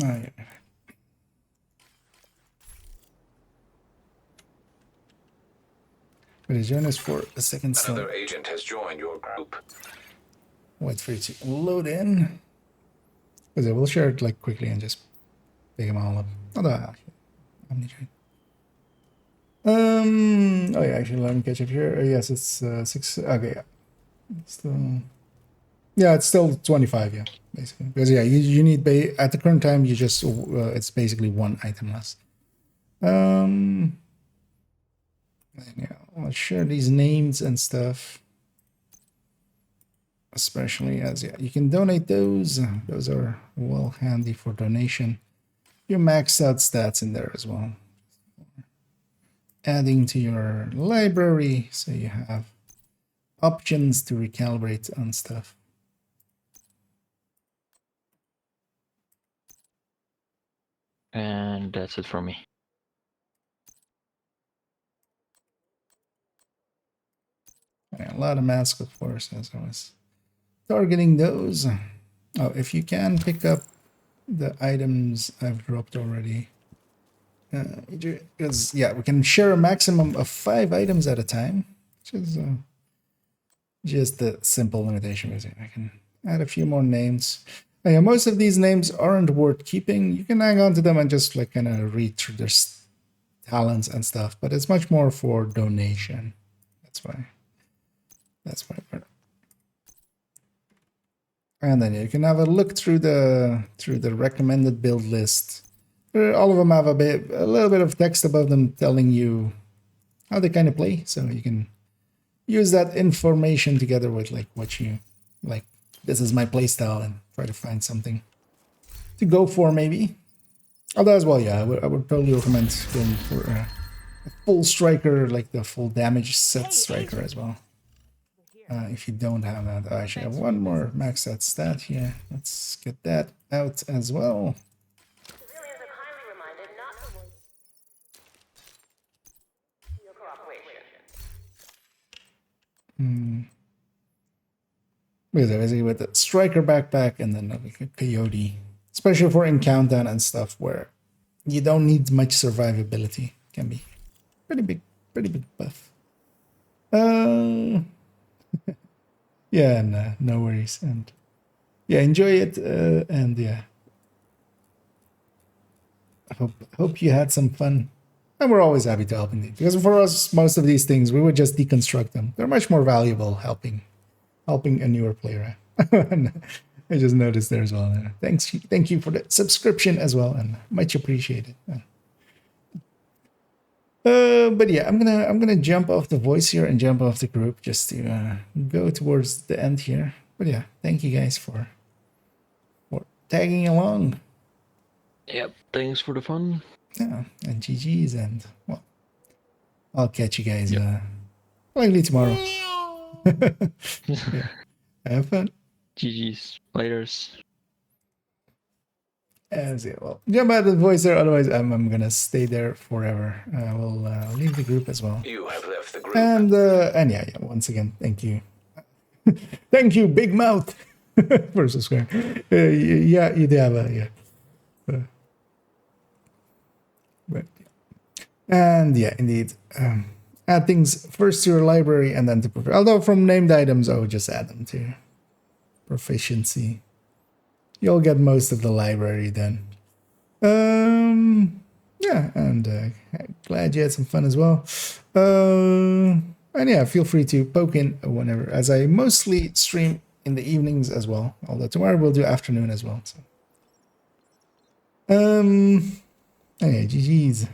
Speaker 1: Oh, yeah. But join us for a second still.
Speaker 3: Another agent has joined your group.
Speaker 1: Wait for it to load in. Because we'll share it like quickly and just pick them all up. Although, I'm not sure. Oh yeah, actually let me catch up here. Yes, it's 6. Okay, yeah. Still, yeah, it's still 25. Yeah, basically. Because yeah, you need at the current time you just it's basically one item less. And yeah, I'll share these names and stuff. Especially as yeah, you can donate those. Those are well handy for donation. Your maxed out stats in there as well. Adding to your library so you have options to recalibrate on stuff.
Speaker 7: And that's it for me.
Speaker 1: Yeah, a lot of masks, of course, as I was targeting those. Oh, if you can pick up the items I've dropped already. Because yeah, we can share a maximum of 5 items at a time, which is just a simple limitation. I can add a few more names. Yeah, most of these names aren't worth keeping. You can hang on to them and just like kind of read through their talents and stuff, but it's much more for donation. That's why. And then you can have a look through the recommended build list. All of them have a little bit of text above them telling you how they kind of play, so you can use that information together with like what you like. This is my playstyle, and try to find something to go for maybe. Although as well, yeah, I would totally recommend going for a full striker, like the full damage set striker as well. If you don't have that, I actually have one more max out stat here. Let's get that out as well.
Speaker 4: Civilians are kindly reminded not to waste your cooperation.
Speaker 1: Basically with the striker backpack and then like a coyote, especially for in countdown and stuff where you don't need much survivability. Can be pretty big buff. Yeah, and no worries, and yeah, enjoy it, and yeah, I hope you had some fun, and we're always happy to help indeed, because for us most of these things we would just deconstruct them. They're much more valuable helping a newer player. I just noticed there as well. Thank you for the subscription as well, and much appreciated. But yeah, I'm gonna jump off the voice here and jump off the group just to go towards the end here. But yeah, thank you guys for tagging along.
Speaker 7: Yep, thanks for the fun.
Speaker 1: Yeah, and GG's, and well, I'll catch you guys likely tomorrow. Yeah. Have fun.
Speaker 7: GG's. Laters.
Speaker 1: As yeah, well, jump out of the voice there. Otherwise, I'm gonna stay there forever. I will leave the group as well.
Speaker 3: You have left the group.
Speaker 1: And yeah, once again, thank you, thank you, Big Mouth, for subscribing. Yeah, you do have a but and yeah, indeed, add things first to your library and then to although from named items, I would just add them to proficiency. You'll get most of the library then. Yeah, and glad you had some fun as well. And yeah, feel free to poke in whenever, as I mostly stream in the evenings as well. Although tomorrow we'll do afternoon as well. So. Anyway, GG's.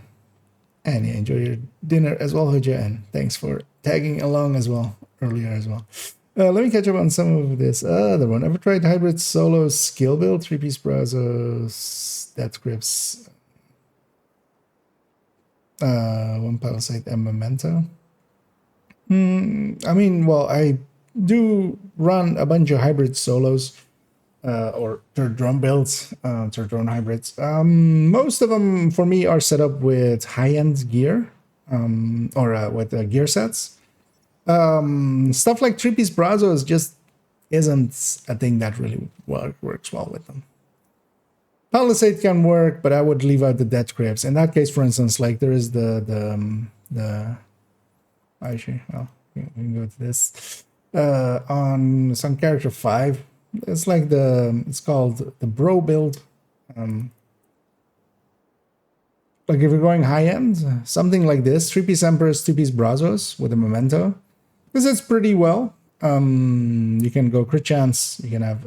Speaker 1: And yeah, enjoy your dinner as well, Hoja, and thanks for tagging along as well earlier as well. Let me catch up on some of this other one. Ever tried hybrid solo skill build? 3-piece browser, stat scripts, one parasite and memento. I mean, well, I do run a bunch of hybrid solos, or third drone builds, third drone hybrids. Most of them for me are set up with high-end gear, or with gear sets. Stuff like 3-piece Brazo is just isn't a thing that really works well with them. Palisade can work, but I would leave out the Death Grips. In that case, for instance, like there is actually, well, we can go to this. On some character 5, it's like it's called the Bro build. Like if you're going high end, something like this, 3-piece Emperors, 2-piece Brazos with a Memento. This is pretty well. You can go crit chance. You can have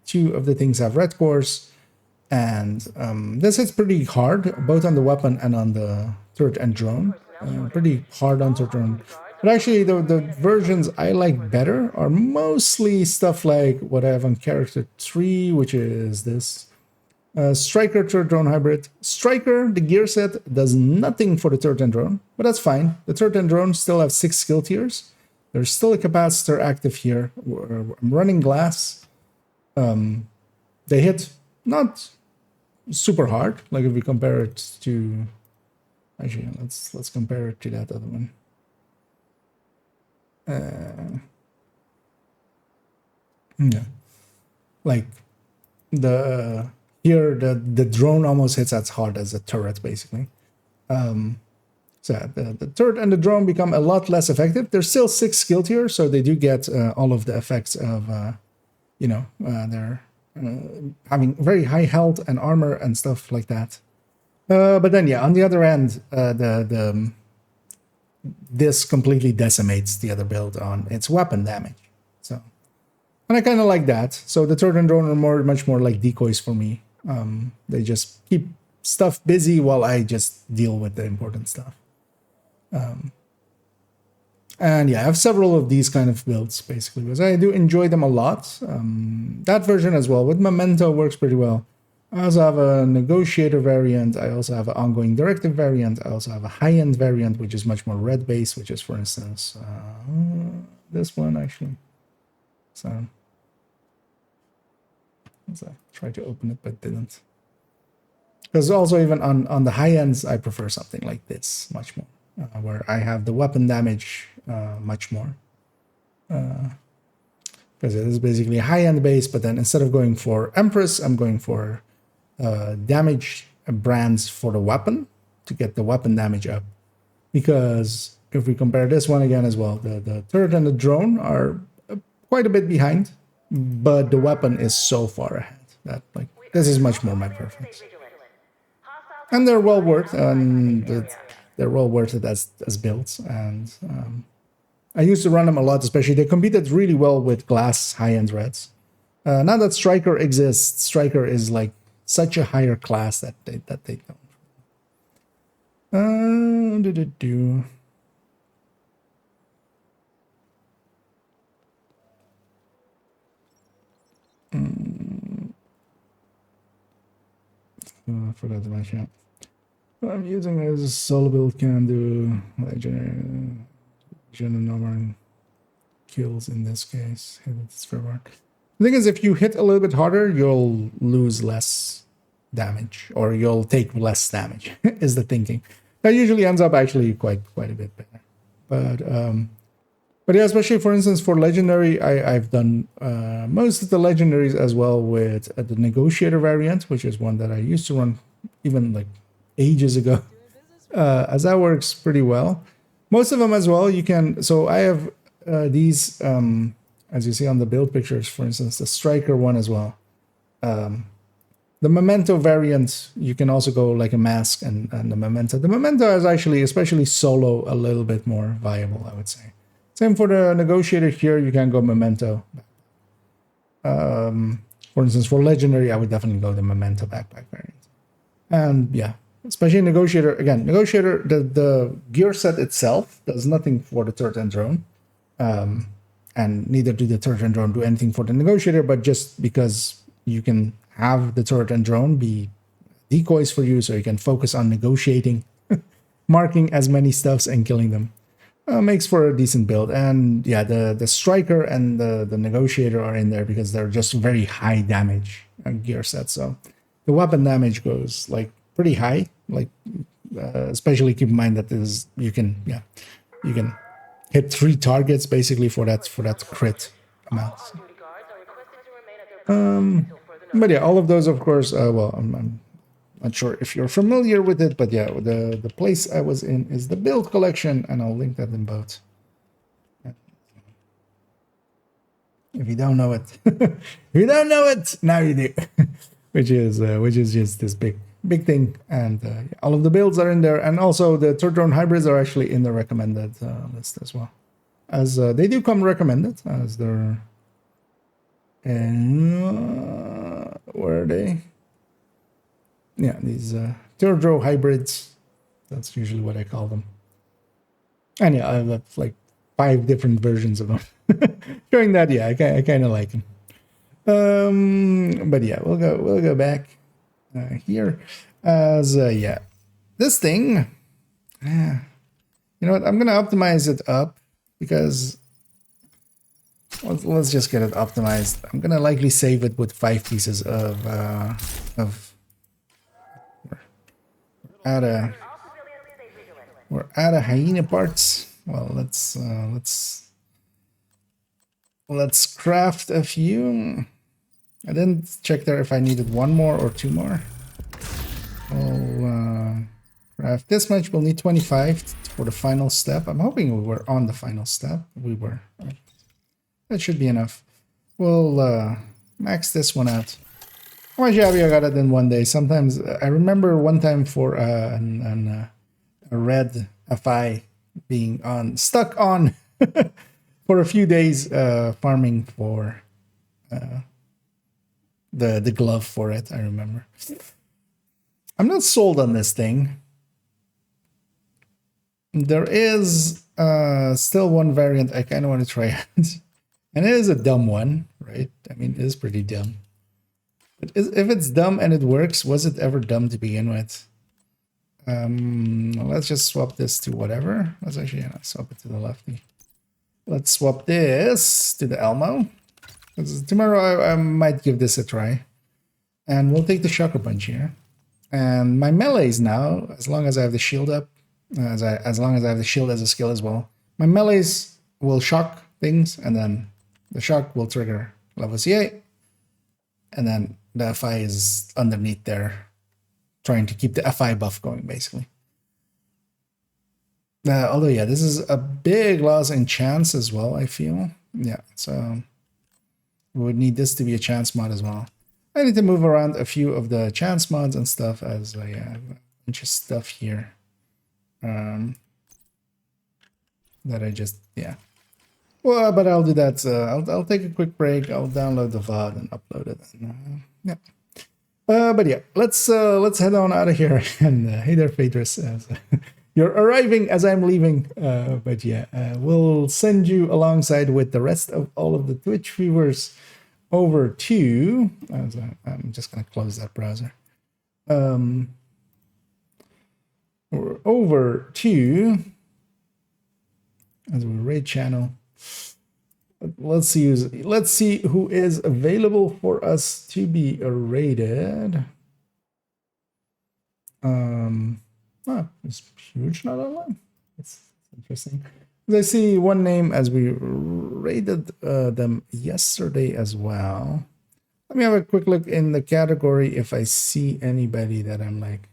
Speaker 1: 2 of the things have red cores. And this hits pretty hard, both on the weapon and on the turret and drone. Pretty hard on turret drone. But actually, the versions I like better are mostly stuff like what I have on character 3, which is this. Striker turret drone hybrid. Striker, the gear set, does nothing for the turret and drone, but that's fine. The turret and drone still have 6 skill tiers. There's still a capacitor active here. I'm running glass. They hit not super hard, like if we compare it to, actually let's compare it to that other one. Yeah, like here the drone almost hits as hard as a turret, basically. So the turret and the drone become a lot less effective. There's still 6 skill tiers, so they do get all of the effects of they're having very high health and armor and stuff like that. But then, yeah, on the other end, this completely decimates the other build on its weapon damage. So, and I kind of like that. So the turret and drone are much more like decoys for me. They just keep stuff busy while I just deal with the important stuff. And yeah, I have several of these kind of builds, basically, because I do enjoy them a lot. That version as well, with Memento, works pretty well. I also have a Negotiator variant. I also have an Ongoing Directive variant. I also have a high-end variant, which is much more red-based, which is, for instance, this one, actually. So I tried to open it, but didn't. Because also, even on the high ends, I prefer something like this much more, where I have the weapon damage much more. Because it is basically a high-end base, but then instead of going for Empress, I'm going for damage brands for the weapon to get the weapon damage up. Because if we compare this one again as well, the turret and the drone are quite a bit behind, but the weapon is so far ahead that like this is much more my preference. And they're well worth, and they're well worth it as builds. And I used to run them a lot, especially they competed really well with glass high-end reds. Now that Striker exists, Striker is like such a higher class that they don't. I forgot to mention. What I'm using is a solo build can do legendary number kills in this case. The thing is, if you hit a little bit harder, you'll lose less damage, or you'll take less damage. Is the thinking. That usually ends up actually quite a bit better. But yeah, especially for instance for legendary, I've done most of the legendaries as well with the Negotiator variant, which is one that I used to run even like ages ago. As that works pretty well. Most of them as well, you can. So I have these, as you see on the build pictures, for instance, the Striker one as well. The Memento variant, you can also go like a mask and the Memento. The Memento is actually, especially solo, a little bit more viable, I would say. Same for the Negotiator here, you can go Memento. For instance, for Legendary, I would definitely go the Memento backpack variant. And yeah, especially Negotiator, again, Negotiator, the gear set itself does nothing for the turret and drone. And neither do the turret and drone do anything for the Negotiator, but just because you can have the turret and drone be decoys for you, so you can focus on negotiating, marking as many stuffs and killing them. Makes for a decent build. And yeah, the Striker and the Negotiator are in there because they're just very high damage gear sets. So the weapon damage goes like pretty high. Like especially keep in mind that you can hit 3 targets basically for that crit amounts. But yeah, all of those, of course. Well, I'm not sure if you're familiar with it, but yeah, the place I was in is the build collection, and I'll link that in both. If you don't know it, if you don't know it, now you do. which is just this big thing, and all of the builds are in there, and also the third drone hybrids are actually in the recommended list as well, as they do come recommended as they're. And where are they? Yeah, these third row hybrids. That's usually what I call them. And yeah, I have like 5 different versions of them. Showing that, yeah, I kind of like them. But yeah, we'll go back here as yeah, this thing. Yeah, you know what? I'm gonna optimize it up because. Let's just get it optimized. I'm gonna likely save it with 5 pieces of we're out of hyena parts. Well, let's craft a few. I didn't check there if I needed 1 more or 2 more. I'll craft this much. We'll need 25 for the final step. I'm hoping we were on the final step. We were. That should be enough. We'll max this one out. How much have I got it in one day? Sometimes I remember one time for a red FI being stuck on for a few days farming for the glove for it. I remember. I'm not sold on this thing. There is still one variant I kind of want to try out. And it is a dumb one, right? I mean, it is pretty dumb. But if it's dumb and it works, was it ever dumb to begin with? Let's just swap this to whatever. Let's actually swap it to the lefty. Let's swap this to the Elmo. Tomorrow I might give this a try. And we'll take the Shocker Punch here. And my melees now, as long as I have the shield up, as long as I have the shield as a skill as well, my melees will shock things, and then the shock will trigger level CA, and then the FI is underneath there, trying to keep the FI buff going, basically. Although, yeah, this is a big loss in chance as well, I feel. Yeah, so we would need this to be a chance mod as well. I need to move around a few of the chance mods and stuff, as I have a bunch of stuff here. That I just, yeah. Well, but I'll do that. I'll take a quick break. I'll download the VOD and upload it. And, yeah. But yeah, let's head on out of here. And hey there, Phaedrus. You're arriving as I'm leaving. But yeah, we'll send you alongside with the rest of all of the Twitch viewers over to. I'm just gonna close that browser. We're over to as we raid channel. Let's see who is available for us to be raided. It's huge not online. That's interesting. I see one name as we raided them yesterday as well. Let me have a quick look in the category if I see anybody that I'm like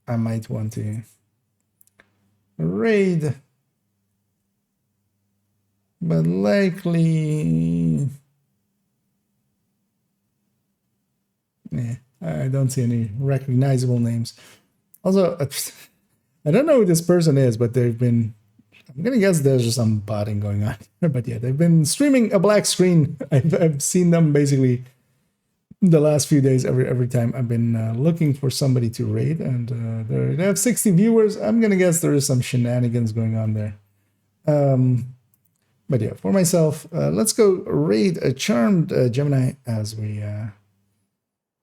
Speaker 1: I might want to raid, but likely I don't see any recognizable names. Also, I don't know who this person is, but they've been, I'm gonna guess there's some botting going on. But yeah, they've been streaming a black screen. I've seen them basically the last few days. Every time I've been looking for somebody to raid, and they have 60 viewers. I'm gonna guess there is some shenanigans going on there. But yeah, for myself, let's go raid a Charmed Gemini as we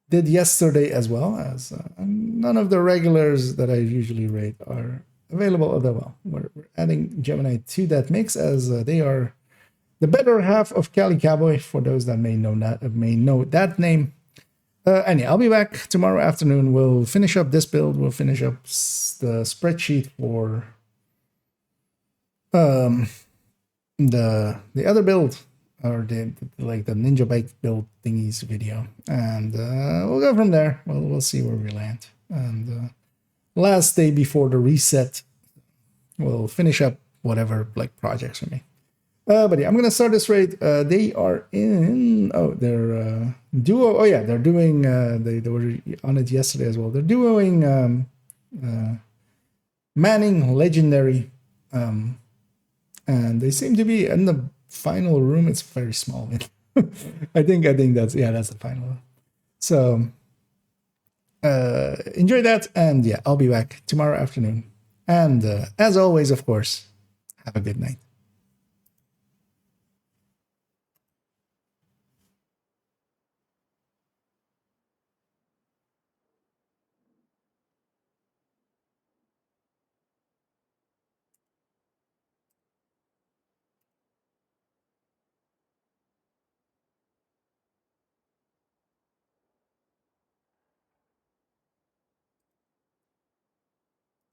Speaker 1: did yesterday, as well as none of the regulars that I usually raid are available. Although, well, we're adding Gemini to that mix, as they are the better half of Cali Cowboy, for those that may know that name. Anyway, I'll be back tomorrow afternoon. We'll finish up this build. We'll finish up the spreadsheet for the other build, or the like the ninja bike build thingies video, and we'll go from there. We'll see where we land. And last day before the reset, we'll finish up whatever like projects for me. But yeah, I'm gonna start this raid. They are in. Oh, they're duo. Oh yeah, they're doing. They were on it yesterday as well. They're doing Manning Legendary, and they seem to be in the final room. It's very small. I think that's the final one. So enjoy that, and yeah, I'll be back tomorrow afternoon. And as always, of course, have a good night.